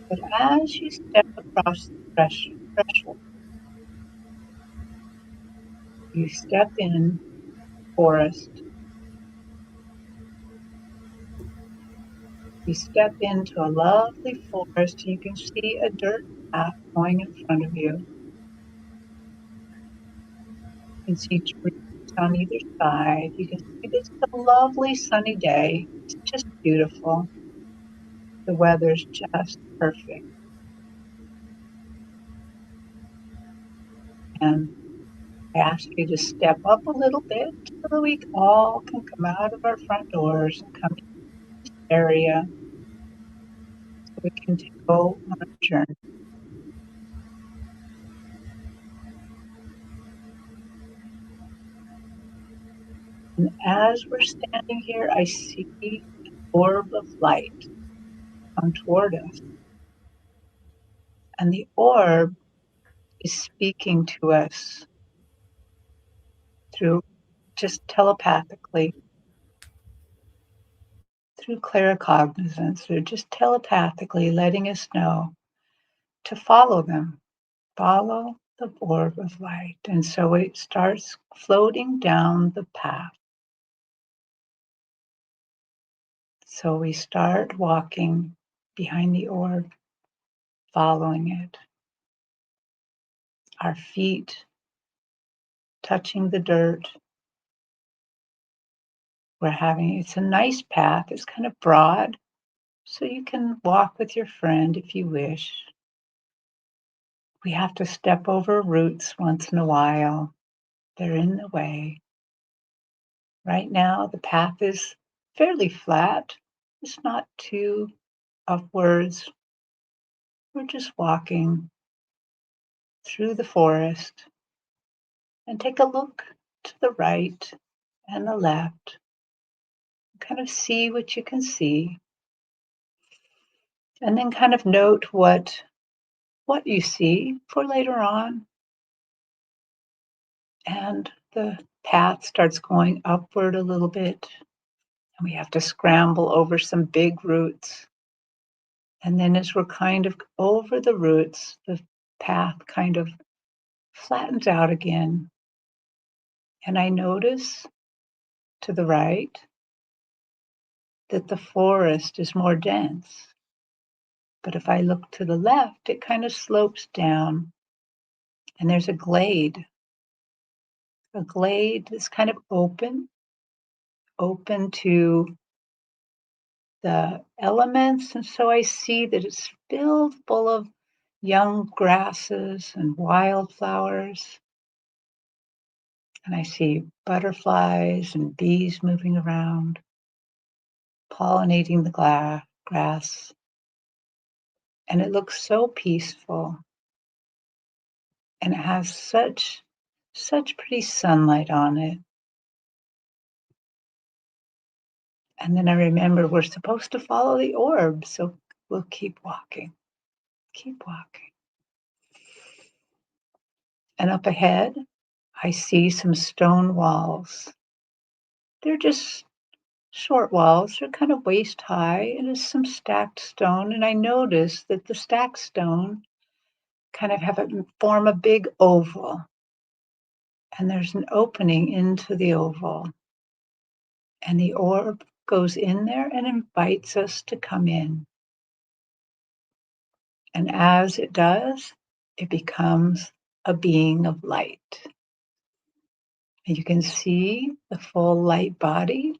Speaker 10: But as you step across the threshold, you step in forest. You step into a lovely forest. You can see a dirt path going in front of you. You can see trees on either side. You can see this is a lovely sunny day. It's just beautiful. The weather's just perfect. And I ask you to step up a little bit so that we all can come out of our front doors and come into this area so we can go on a journey. And as we're standing here, I see an orb of light come toward us. And the orb is speaking to us through just telepathically, through claircognizance, or just telepathically letting us know to follow them, follow the orb of light. And so it starts floating down the path. So we start walking behind the orb, following it. Our feet touching the dirt. It's a nice path. It's kind of broad, so you can walk with your friend if you wish. We have to step over roots once in a while. They're in the way. Right now, the path is fairly flat. It's not too upwards. We're just walking through the forest, and take a look to the right and the left. Kind of see what you can see, and then kind of note what you see for later on. And the path starts going upward a little bit, and we have to scramble over some big roots. And then as we're kind of over the roots, the path kind of flattens out again. And I notice to the right that the forest is more dense. But if I look to the left, it kind of slopes down, and there's a glade that's kind of open to the elements. And so I see that it's filled full of young grasses and wildflowers. And I see butterflies and bees moving around, pollinating the grass. And it looks so peaceful. And it has such pretty sunlight on it. And then I remember we're supposed to follow the orb, so we'll keep walking. And up ahead, I see some stone walls. They're just short walls. They're kind of waist high, and there's some stacked stone. And I notice that the stacked stone kind of form a big oval. And there's an opening into the oval. And the orb goes in there and invites us to come in. And as it does, it becomes a being of light. And you can see the full light body.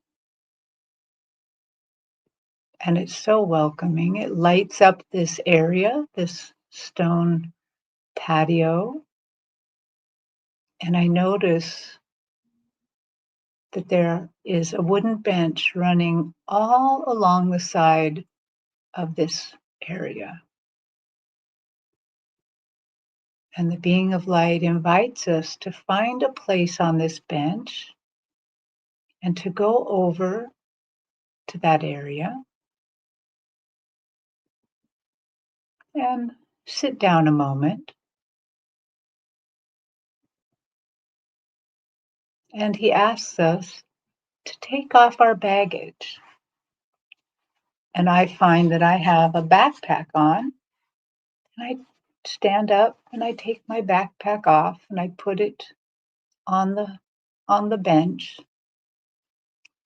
Speaker 10: And it's so welcoming. It lights up this area, this stone patio. And I notice that there is a wooden bench running all along the side of this area. And the being of light invites us to find a place on this bench and to go over to that area and sit down a moment. And he asks us to take off our baggage. And I find that I have a backpack on, and I stand up and I take my backpack off and I put it on the bench.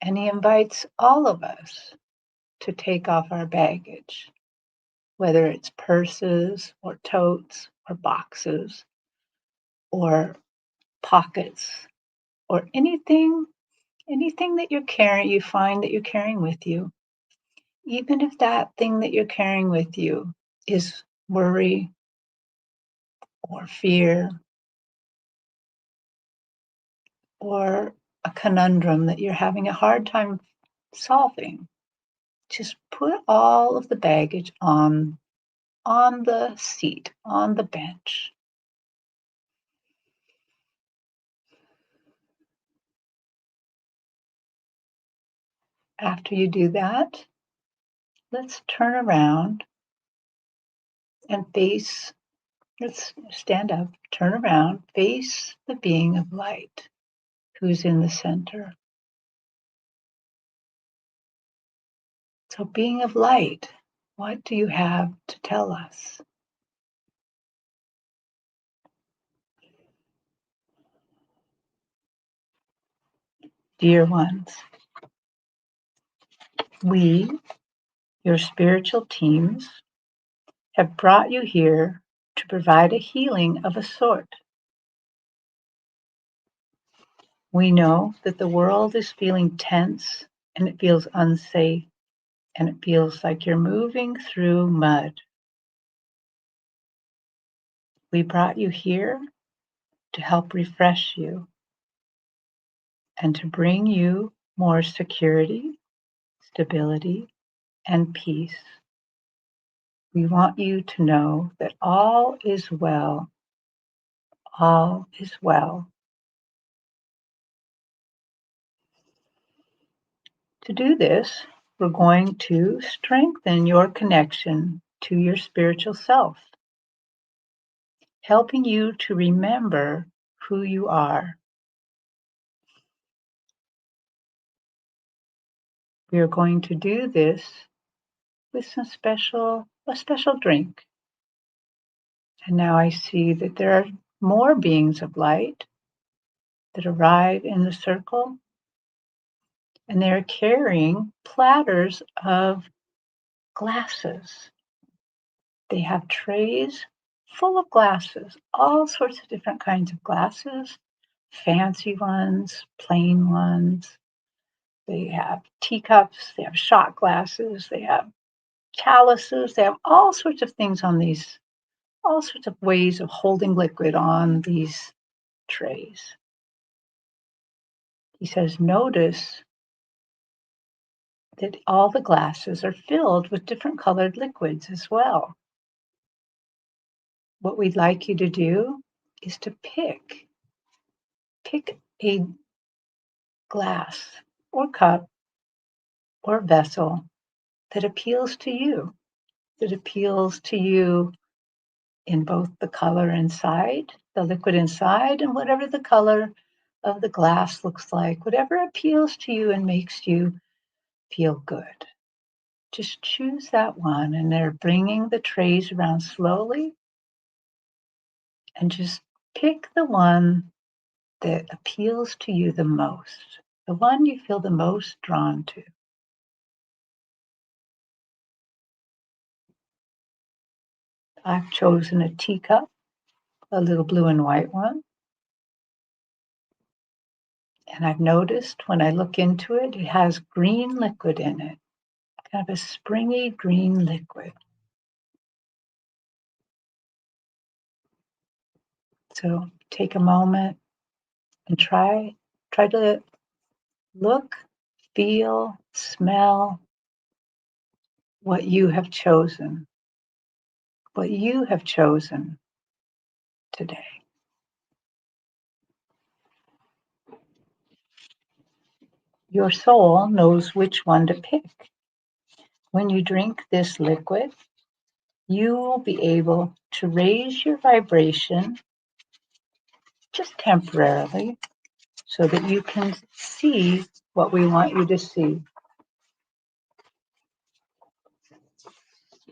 Speaker 10: And he invites all of us to take off our baggage, whether it's purses or totes or boxes or pockets or anything that you're carrying, you find that you're carrying with you. Even if that thing that you're carrying with you is worry or fear or a conundrum that you're having a hard time solving, just put all of the baggage on the seat, on the bench. After you do that, let's turn around and let's stand up, turn around, face the being of light who's in the center. So, being of light, what do you have to tell us? Dear ones, we, your spiritual teams, have brought you here to provide a healing of a sort. We know that the world is feeling tense and it feels unsafe and it feels like you're moving through mud. We brought you here to help refresh you and to bring you more security, stability, and peace. We want you to know that all is well. All is well. To do this, we're going to strengthen your connection to your spiritual self, helping you to remember who you are. We are going to do this with a special drink. And now I see that there are more beings of light that arrive in the circle, and they're carrying platters of glasses. They have trays full of glasses, all sorts of different kinds of glasses, fancy ones, plain ones. They have teacups, they have shot glasses, they have chalices, they have all sorts of things on these, all sorts of ways of holding liquid on these trays. He says, notice that all the glasses are filled with different colored liquids as well. What we'd like you to do is to pick a glass or cup or vessel that appeals to you, in both the color inside, the liquid inside, and whatever the color of the glass looks like, whatever appeals to you and makes you feel good. Just choose that one, and they're bringing the trays around slowly, and just pick the one that appeals to you the most, the one you feel the most drawn to. I've chosen a teacup, a little blue and white one. And I've noticed when I look into it, it has green liquid in it, kind of a springy green liquid. So take a moment and try to look, feel, smell what you have chosen today. Your soul knows which one to pick. When you drink this liquid, you will be able to raise your vibration just temporarily so that you can see what we want you to see.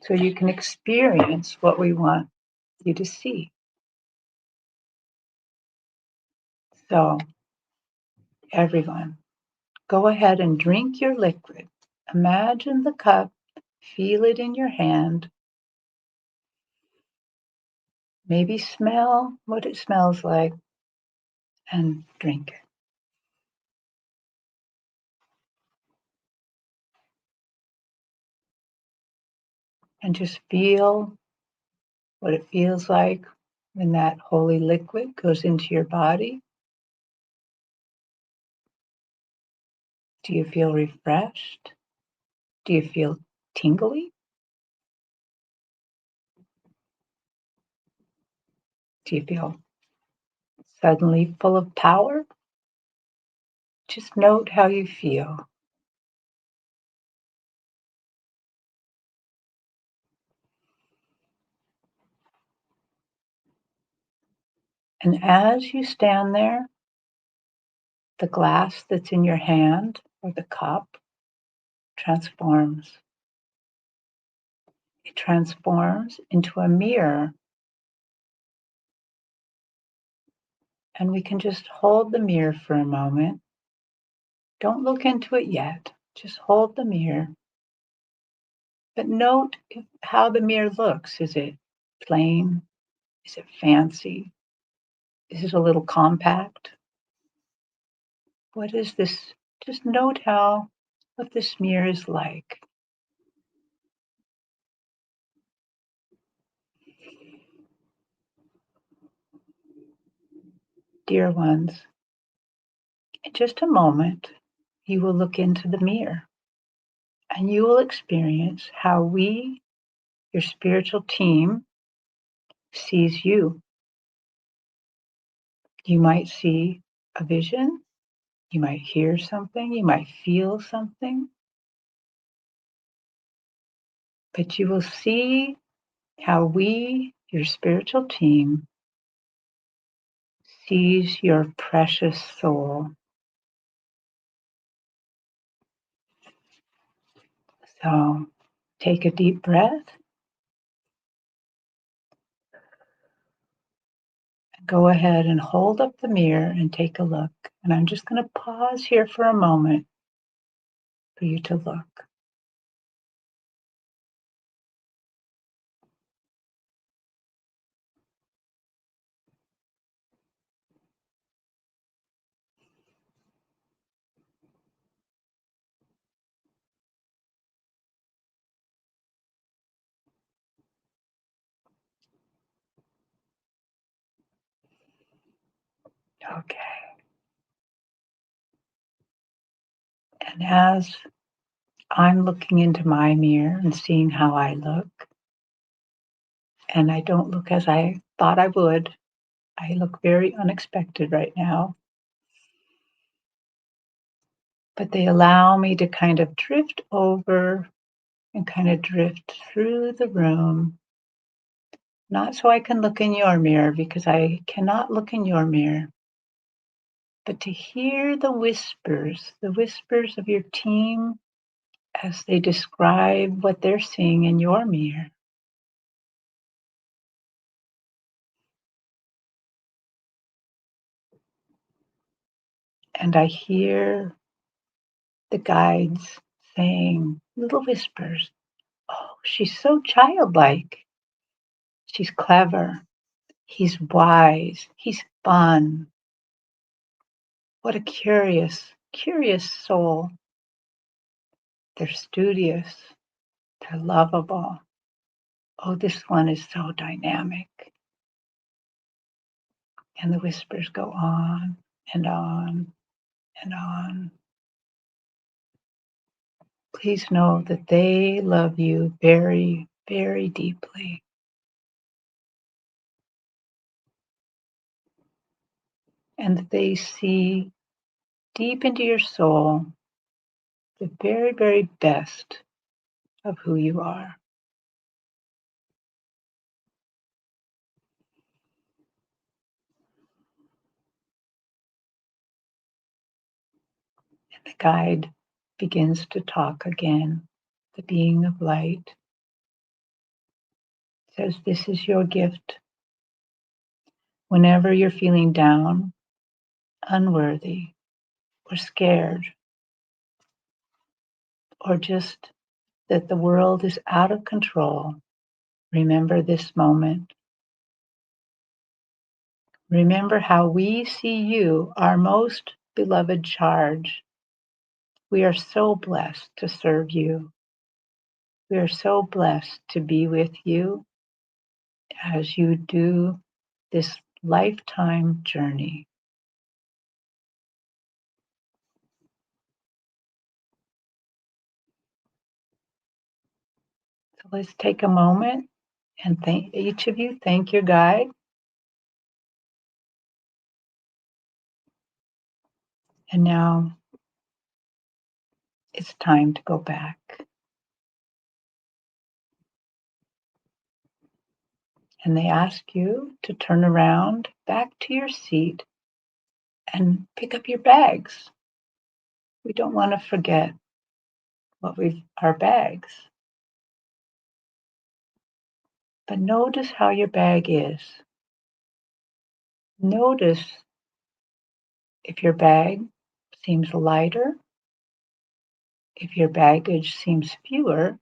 Speaker 10: So you can experience what we want you to see. So, everyone, go ahead and drink your liquid. Imagine the cup, feel it in your hand. Maybe smell what it smells like and drink it. And just feel what it feels like when that holy liquid goes into your body. Do you feel refreshed? Do you feel tingly? Do you feel suddenly full of power? Just note how you feel. And as you stand there, the glass that's in your hand or the cup transforms. It transforms into a mirror. And we can just hold the mirror for a moment. Don't look into it yet. Just hold the mirror. But note how the mirror looks. Is it plain? Is it fancy? Is it a little compact? What is this? Just note what this mirror is like. Dear ones, I just a moment, you will look into the mirror and you will experience how we, your spiritual team, sees you. You might see a vision, you might hear something, you might feel something, but you will see how we, your spiritual team, sees your precious soul. So take a deep breath. Go ahead and hold up the mirror and take a look. And I'm just going to pause here for a moment for you to look. Okay. And as I'm looking into my mirror and seeing how I look, and I don't look as I thought I would, I look very unexpected right now, but they allow me to kind of drift over and kind of drift through the room. Not so I can look in your mirror, because I cannot look in your mirror, but to hear the whispers of your team as they describe what they're seeing in your mirror. And I hear the guides saying, little whispers, oh, she's so childlike. She's clever. He's wise. He's fun. What a curious soul. They're studious. They're lovable. Oh, this one is so dynamic. And the whispers go on and on and on. Please know that they love you very, very deeply. And that they see deep into your soul the very, very best of who you are. And the guide begins to talk again. The being of light says, this is your gift. Whenever you're feeling down, unworthy, or scared, or just that the world is out of control, remember this moment. Remember how we see you, our most beloved charge. We are so blessed to serve you. We are so blessed to be with you as you do this lifetime journey. So let's take a moment and thank each of you. Thank your guide. And now it's time to go back. And they ask you to turn around back to your seat and pick up your bags. We don't want to forget our bags. But notice how your bag is. Notice if your bag seems lighter, if your baggage seems fewer,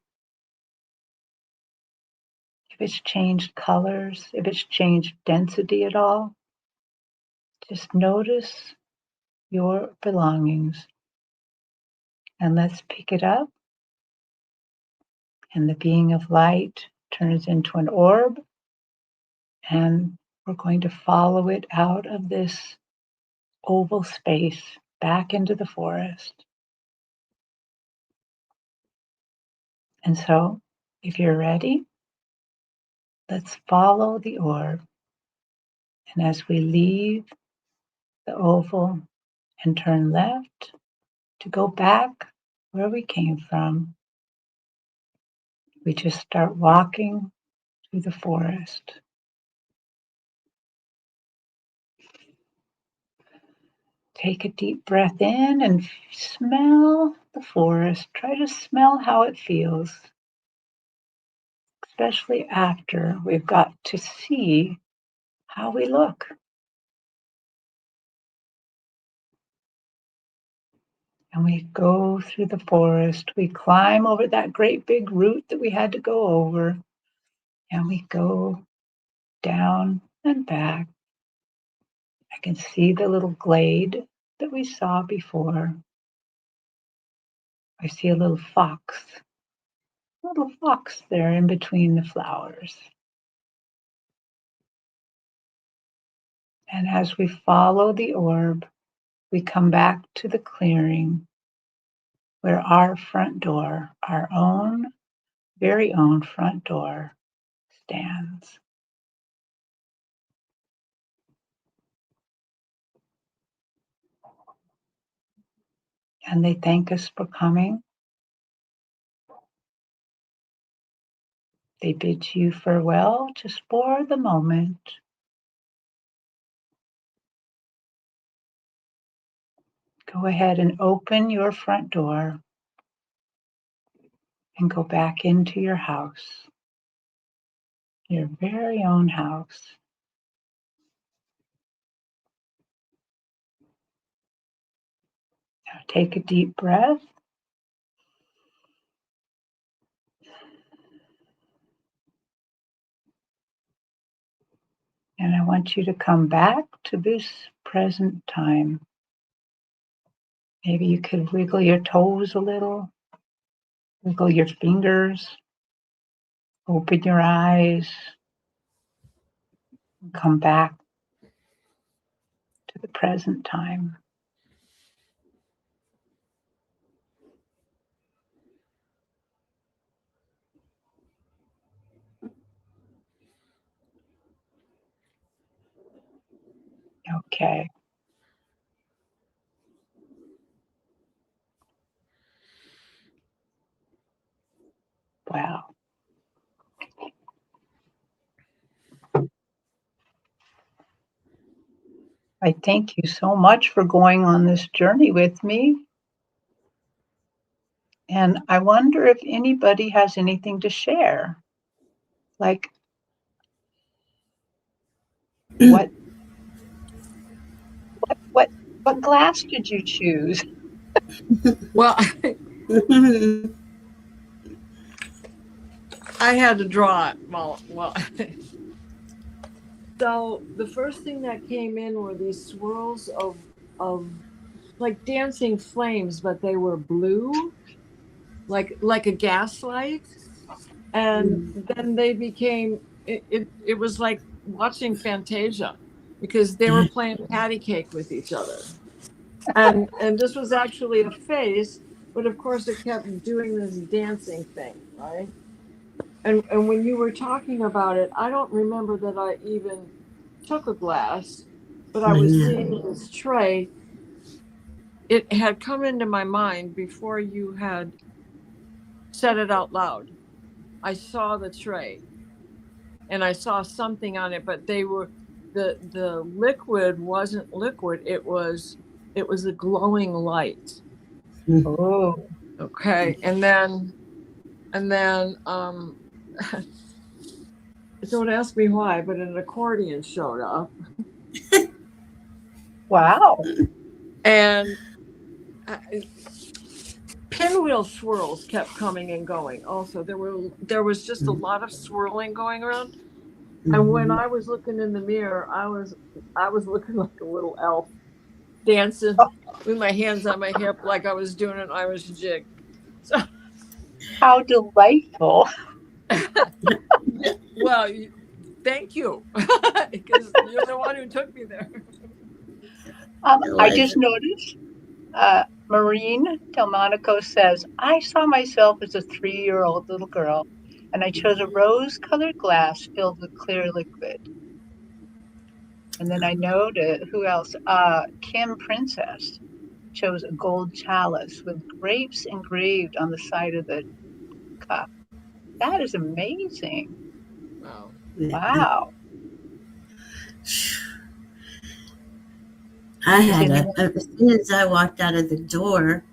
Speaker 10: if it's changed colors, if it's changed density at all. Just notice your belongings. And let's pick it up. And the being of light turns into an orb. And we're going to follow it out of this oval space back into the forest. And so, if you're ready, let's follow the orb. And as we leave the oval and turn left to go back where we came from, we just start walking through the forest. Take a deep breath in and smell the forest. Try to smell how it feels, especially after we've got to see how we look. And we go through the forest. We climb over that great big root that we had to go over. And we go down and back. I can see the little glade that we saw before. I see a little fox there in between the flowers. And as we follow the orb, we come back to the clearing where our front door, our own, very own front door, stands. And they thank us for coming. They bid you farewell just for the moment. Go ahead and open your front door and go back into your house, your very own house. Now take a deep breath. And I want you to come back to this present time. Maybe you could wiggle your toes a little, wiggle your fingers, open your eyes, and come back to the present time. Okay. Wow. I thank you so much for going on this journey with me. And I wonder if anybody has anything to share. Like, what glass did you choose?
Speaker 7: Well, I had to draw it. Well. So the first thing that came in were these swirls of like dancing flames, but they were blue, like a gaslight. And then they became it was like watching Fantasia, because they were playing patty cake with each other. And this was actually a face, but of course it kept doing this dancing thing, right? And when you were talking about it, I don't remember that I even took a glass, but I was seeing this tray. It had come into my mind before you had said it out loud. I saw the tray and I saw something on it, but they were the liquid wasn't liquid. It was a glowing light.
Speaker 10: Oh.
Speaker 7: Okay. And then don't ask me why, but an accordion showed up.
Speaker 10: Wow.
Speaker 7: And pinwheel swirls kept coming and going. Also, there was just a lot of swirling going around. And when I was looking in the mirror, I was looking like a little elf, dancing with my hands on my hip like I was doing an Irish jig. So,
Speaker 10: how delightful.
Speaker 7: Well, thank you, because you're the one who took me there.
Speaker 10: I just noticed Marine Delmonico says, I saw myself as a 3-year-old little girl, and I chose a rose-colored glass filled with clear liquid. And then I know who else? Kim Princess chose a gold chalice with grapes engraved on the side of the cup. That is amazing.
Speaker 7: Wow.
Speaker 10: Wow.
Speaker 8: I
Speaker 10: Does
Speaker 8: had
Speaker 10: anyone?
Speaker 8: as soon as I walked out of the door,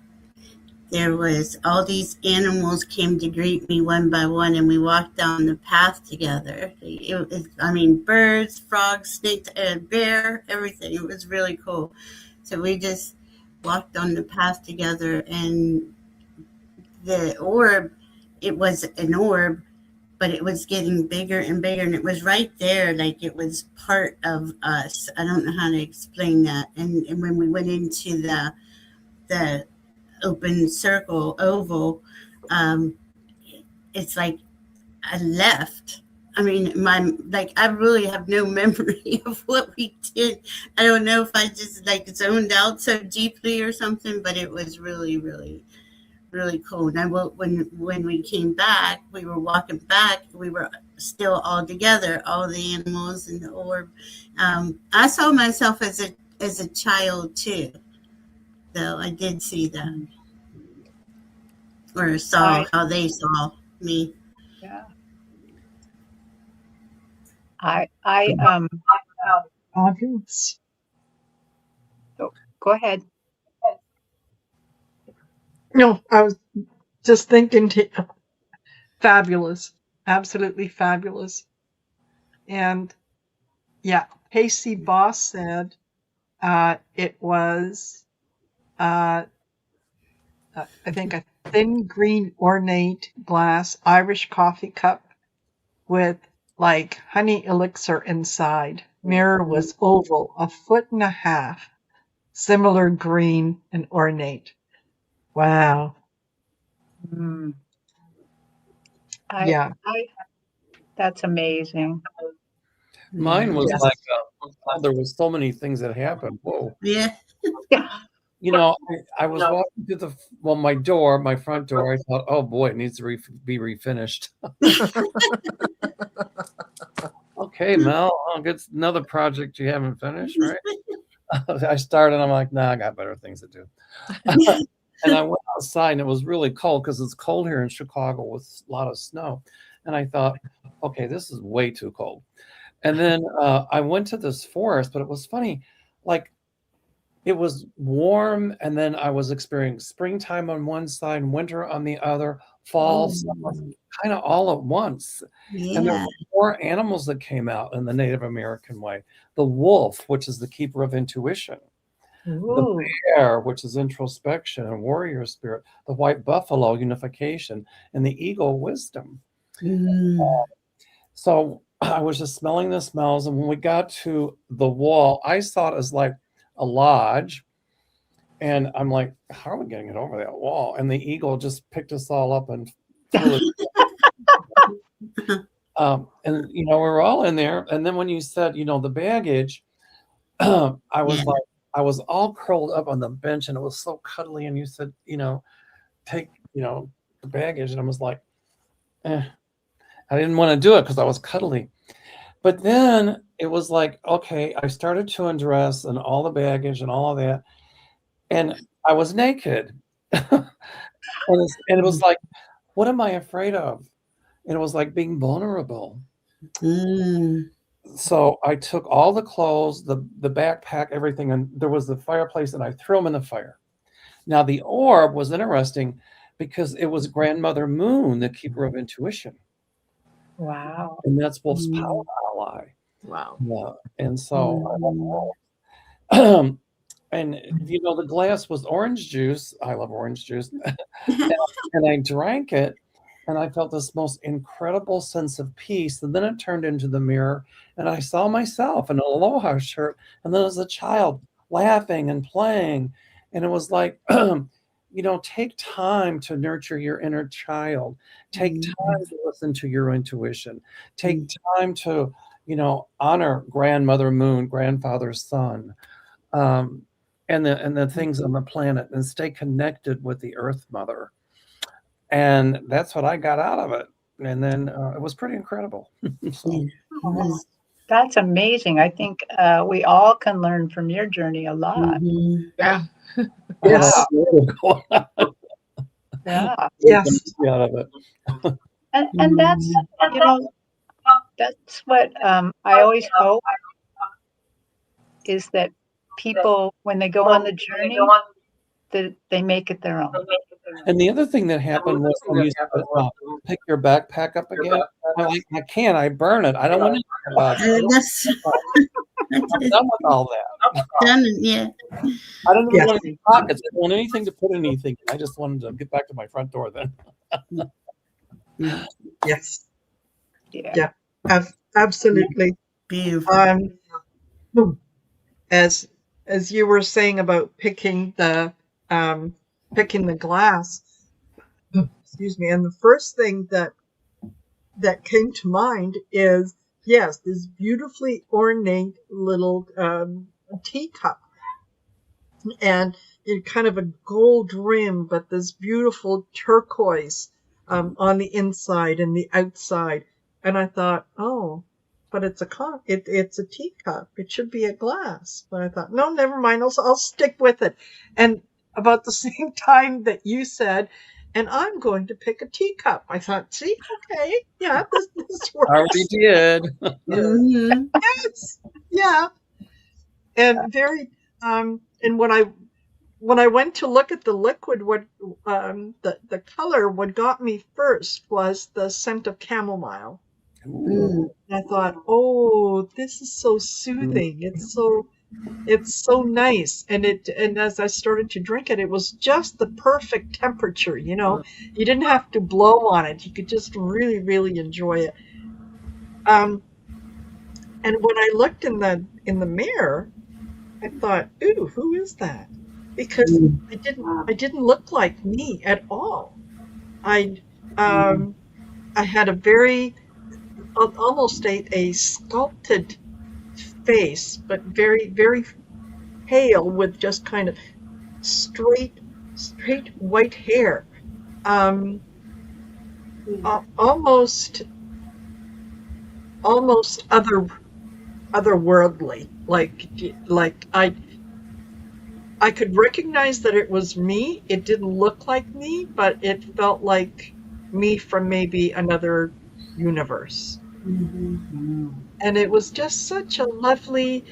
Speaker 8: there was all these animals came to greet me one by one, and we walked down the path together. I mean, birds, frogs, snakes, a bear, everything. It was really cool. So we just walked on the path together, and the orb, it was an orb, but it was getting bigger and bigger, and it was right there, like it was part of us. I don't know how to explain that. And when we went into the open circle oval, um, it's like I left. I mean, I really have no memory of what we did. I don't know if I just like zoned out so deeply or something, but it was really, really, really cool. And when we came back, we were walking back. We were still all together, all the animals and the orb. I saw myself as a child too, though I did see that, or saw how they saw me.
Speaker 10: Yeah. I
Speaker 2: Fabulous.
Speaker 10: go ahead.
Speaker 2: No, I was just thinking, fabulous, absolutely fabulous. And yeah, Pacey Boss said it was, I think, a thin green ornate glass Irish coffee cup with like honey elixir inside. Mirror was oval, 1.5 feet, similar green and ornate. Wow. Yeah.
Speaker 10: That's amazing.
Speaker 9: Mine was
Speaker 2: Yes.
Speaker 9: like, there was so many things that happened. Whoa.
Speaker 8: Yeah.
Speaker 9: You know, I was walking to my front door. I thought, oh boy, it needs to be refinished. Okay, Mel, it's another project you haven't finished, right? I started, I'm like, nah, I got better things to do. And I went outside, and it was really cold because it's cold here in Chicago with a lot of snow. And I thought, okay, this is way too cold. And then I went to this forest, but it was funny, like it was warm, and then I was experiencing springtime on one side, and winter on the other, fall, summer, kind of all at once. And there
Speaker 8: Yeah.
Speaker 9: were more animals that came out in the Native American way. The wolf, which is the keeper of intuition. The bear, which is introspection and warrior spirit. The white buffalo, unification. And the eagle, wisdom. So I was just smelling the smells. And when we got to the wall, I saw it as like a lodge. And I'm like, how are we getting it over that wall? And the eagle just picked us all up and flew it. And, you know, we're all in there. And then when you said, you know, the baggage, I was like, I was all curled up on the bench, and it was so cuddly. And you said, you know, take, you know, the baggage. And I was like, I didn't want to do it because I was cuddly. But then it was like, okay, I started to undress and all the baggage and all of that. And I was naked. And it was like, what am I afraid of? And it was like being vulnerable. So I took all the clothes, the backpack, everything, and there was the fireplace, and I threw them in the fire. Now, the orb was interesting because it was Grandmother Moon, the keeper of intuition.
Speaker 10: Wow.
Speaker 9: And that's Wolf's power ally.
Speaker 7: Wow.
Speaker 9: Yeah. And so, and you know, the glass was orange juice. I love orange juice. and I drank it, and I felt this most incredible sense of peace. And then it turned into the mirror, and I saw myself in an aloha shirt, and then as a child laughing and playing. And it was like, you know, take time to nurture your inner child. Take time to listen to your intuition. Take time to, you know, honor Grandmother Moon, grandfather sun. and the things on the planet and stay connected with the Earth Mother. And that's what I got out of it. And then it was pretty incredible. So.
Speaker 10: That's amazing. I think we all can learn from your journey a lot.
Speaker 2: Yeah.
Speaker 9: Yes.
Speaker 10: Yeah.
Speaker 2: Yes.
Speaker 9: Out of it.
Speaker 10: And that's, you know, that's what I always hope is that people, when they go on the journey, that they make it their own.
Speaker 9: And the other thing that happened was when you pick your backpack up again, I can't. I burn it. I don't want to think about it. I'm done with all that.
Speaker 8: Done, yeah.
Speaker 9: I don't even want any pockets. I don't want anything to put anything in. I just wanted to get back to my front door then.
Speaker 2: Yes.
Speaker 10: Yeah.
Speaker 2: Absolutely.
Speaker 8: Beautiful.
Speaker 2: As you were saying about picking the glass, excuse me, and the first thing that came to mind is, yes, this beautifully ornate little teacup, and in kind of a gold rim, but this beautiful turquoise on the inside and the outside. And I thought, oh, but it's a teacup. It should be a glass. But I thought, no, never mind. I'll stick with it. And about the same time that you said, and I'm going to pick a teacup, I thought, see, okay, yeah, this works.
Speaker 9: Already did.
Speaker 2: Yes, yeah. And and when I went to look at the liquid, what the color, what got me first was the scent of chamomile. And I thought, oh, this is so soothing. It's so nice. And as I started to drink it, it was just the perfect temperature, you know. You didn't have to blow on it. You could just really, really enjoy it. And when I looked in the mirror, I thought, ooh, who is that? Because I didn't look like me at all. I had a very almost a sculpted face, but very, very pale with just kind of straight white hair. Almost otherworldly. Like I could recognize that it was me. It didn't look like me, but it felt like me from maybe another universe. And it was just such a lovely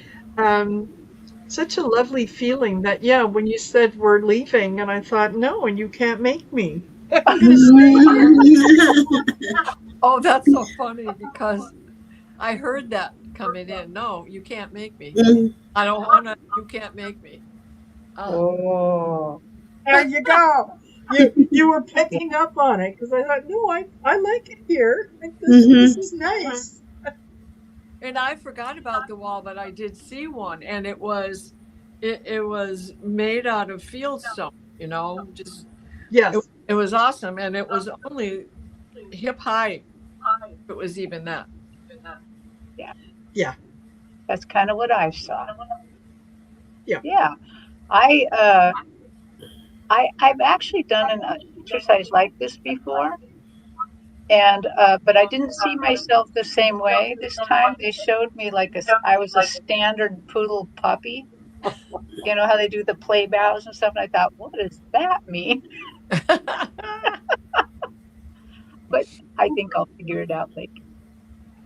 Speaker 2: feeling that, yeah, when you said we're leaving, and I thought, no, and you can't make me. I'm going to stay here.
Speaker 7: Oh, that's so funny because I heard that coming in. No, you can't make me. I don't want to. You can't make me.
Speaker 2: Oh, there you go. You were picking up on it because I thought, no, I like it here. This is nice.
Speaker 7: And I forgot about the wall, but I did see one, and it was made out of fieldstone. You know, just
Speaker 2: yes,
Speaker 7: it was awesome, and it was only hip high. If it was even that.
Speaker 10: Yeah. That's kind of what I saw.
Speaker 2: Yeah.
Speaker 10: Yeah. I've actually done an exercise like this before, and but I didn't see myself the same way this time. They showed me I was a standard poodle puppy. You know how they do the play bows and stuff, and I thought, what does that mean? But I think I'll figure it out later.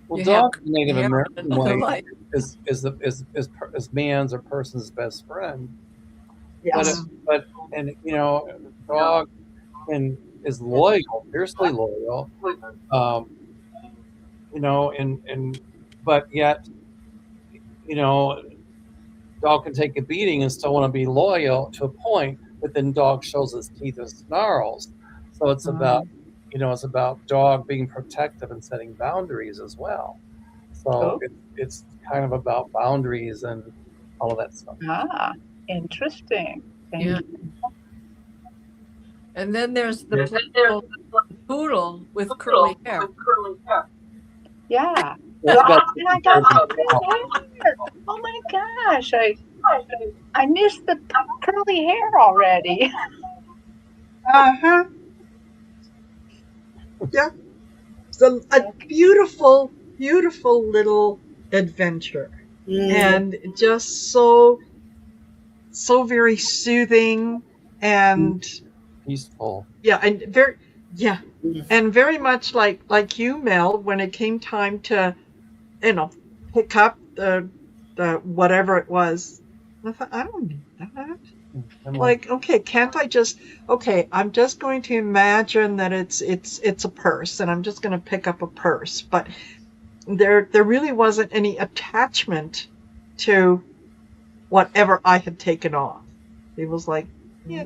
Speaker 9: Well, dog in the Native American way is man's or person's best friend.
Speaker 2: Yes.
Speaker 9: But you know, dog is loyal, fiercely loyal. You know, but yet, you know, dog can take a beating and still want to be loyal to a point, but then dog shows its teeth and snarls. So it's about, you know, it's about dog being protective and setting boundaries as well. So it's kind of about boundaries and all of that stuff.
Speaker 10: Ah, interesting. Thank you.
Speaker 7: And then there's the poodle with curly hair.
Speaker 10: Yeah. And I got curly hair. Oh my gosh. I missed the curly hair already.
Speaker 2: Uh-huh. Yeah. So a beautiful, beautiful little adventure. And just so very soothing and
Speaker 9: Peaceful.
Speaker 2: yeah, and very much like you, Mel, when it came time to, pick up the whatever it was. I thought, I don't need that. Like, okay, can't I just, okay, I'm just going to imagine that it's a purse and I'm just going to pick up a purse. But there really wasn't any attachment to whatever I had taken off. It was like, yeah.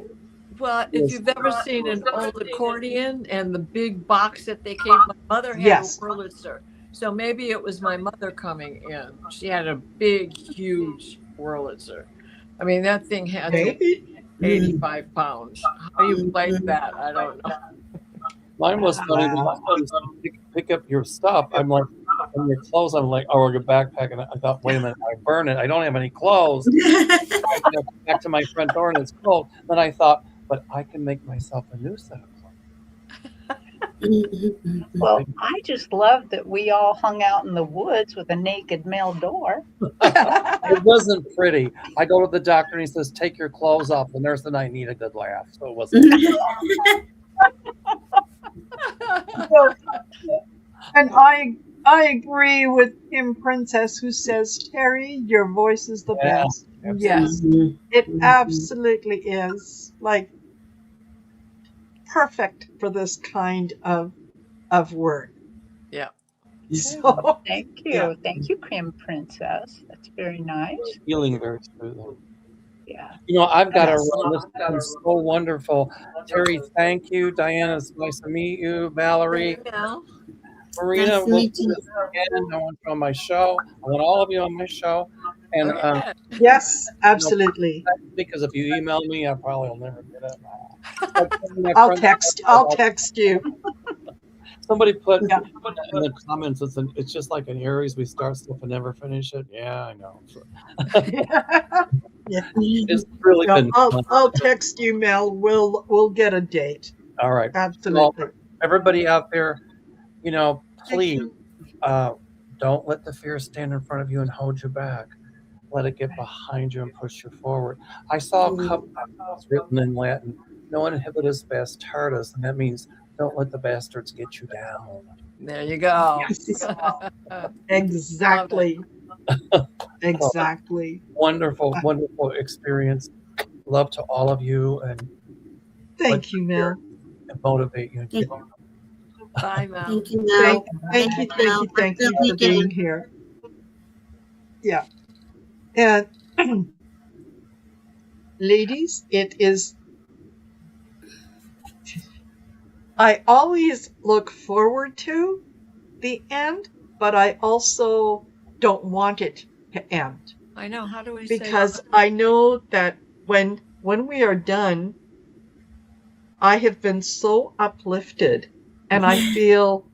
Speaker 7: Well, if you've ever seen an old accordion and the big box that they came, my mother had a Wurlitzer. So maybe it was my mother coming in. She had a big, huge Wurlitzer. I mean, that thing had to be 85 pounds. How you played that, I don't know.
Speaker 9: Mine was funny. Pick up your stuff. I'm like, and your clothes. I'm like, oh, your backpack. And I thought, wait a minute, I burn it. I don't have any clothes. Back to my front door and it's cold. Then I thought, but I can make myself a new set of clothes.
Speaker 10: Well, I just love that we all hung out in the woods with a naked male door.
Speaker 9: It wasn't pretty. I go to the doctor and he says, take your clothes off. The nurse and I need a good laugh. So it wasn't.
Speaker 2: And I agree with Kim Princess, who says, Terry, your voice is the best. Absolutely. Yes, it absolutely is. Like, perfect for this kind of work.
Speaker 7: Yeah.
Speaker 2: So,
Speaker 10: thank you. Yeah. Thank you, Kim Princess. That's very nice.
Speaker 9: Feeling very smooth.
Speaker 10: Yeah.
Speaker 9: I've got to run. This has been so wonderful. Terry, thank you. Diana, it's nice to meet you. Valerie. Marina,
Speaker 8: nice to meet you.
Speaker 9: Again. I want you on my show. I want all of you on my show. And
Speaker 2: yes, absolutely.
Speaker 9: Because if you email me, I probably will never get it.
Speaker 2: I'll text you.
Speaker 9: Somebody put in the comments, it's just like an Aries, we start stuff and never finish it. Yeah, I know.
Speaker 2: Yeah.
Speaker 9: It's really been fun.
Speaker 2: I'll text you, Mel. We'll get a date.
Speaker 9: All right.
Speaker 2: Absolutely.
Speaker 9: Well, everybody out there, please don't let the fear stand in front of you and hold you back. Let it get behind you and push you forward. I saw a couple of written in Latin, no inhibitus bastardos, and that means don't let the bastards get you down.
Speaker 7: There you go.
Speaker 2: Yes. Exactly. Exactly.
Speaker 9: Wonderful, wonderful experience. Love to all of you, and
Speaker 2: thank you, Mel.
Speaker 9: And motivate you.
Speaker 7: Bye, Mel.
Speaker 8: Thank you, Mel.
Speaker 2: Thank you for being here. Yeah. And ladies, it is. I always look forward to the end, but I also don't want it to end.
Speaker 7: I know. How do we say that?
Speaker 2: Because I know that when we are done, I have been so uplifted and I feel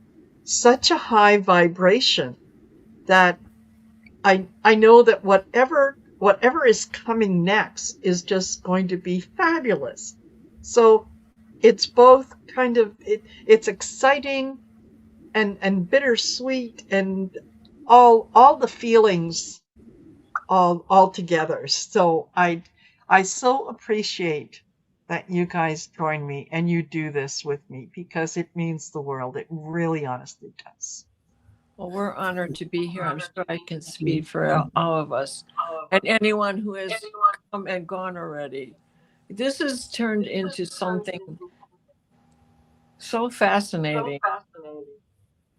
Speaker 2: such a high vibration that I know that whatever is coming next is just going to be fabulous. So it's both kind of it's exciting and bittersweet and all the feelings all together. So I so appreciate that you guys join me and you do this with me because it means the world. It really honestly does.
Speaker 7: Well, we're honored to be here. I'm sure I can speak for all of us and anyone who has come and gone already. This has turned into something so fascinating.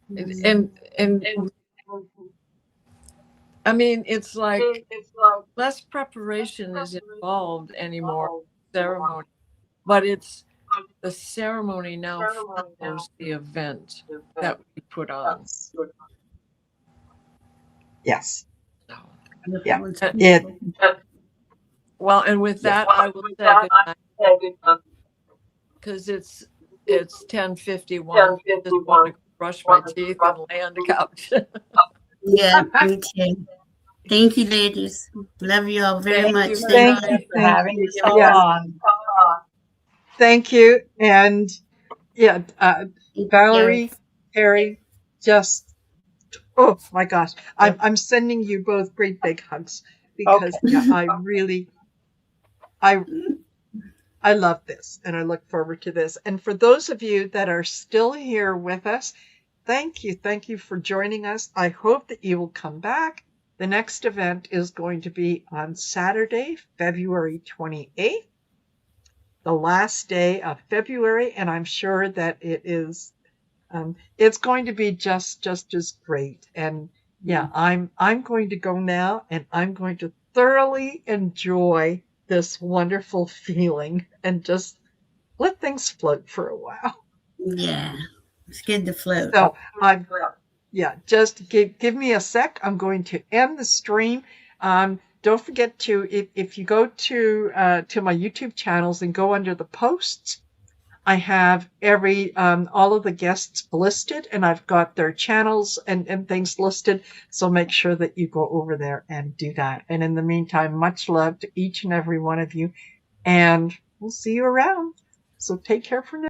Speaker 7: And I mean, it's like less preparation is involved anymore, ceremony, but it's the ceremony now follows the event that we put on.
Speaker 2: Yes.
Speaker 7: So,
Speaker 2: yeah.
Speaker 7: Well, and with that, I will say goodnight because it's 10:51. I just want to brush my teeth and lay on the couch.
Speaker 8: Yeah, me too. Thank you, ladies. Love you all very much.
Speaker 2: Thank
Speaker 10: Marina,
Speaker 2: you.
Speaker 10: for having us all
Speaker 2: Yeah.
Speaker 10: on.
Speaker 2: Thank you. And yeah, Valerie, Terry, just, oh my gosh. I'm sending you both great big hugs because
Speaker 10: Okay.
Speaker 2: yeah, I love this and I look forward to this. And for those of you that are still here with us, thank you. Thank you for joining us. I hope that you will come back. The next event is going to be on Saturday, February 28th, the last day of February. And I'm sure that it's going to be just as great. And yeah, I'm going to go now and I'm going to thoroughly enjoy this wonderful feeling and just let things float for a while.
Speaker 8: Yeah, it's good to float.
Speaker 2: So just give me a sec. I'm going to end the stream. Don't forget to, if you go to my YouTube channels and go under the posts, I have all of the guests listed and I've got their channels and things listed. So make sure that you go over there and do that. And in the meantime, much love to each and every one of you and we'll see you around. So take care for now.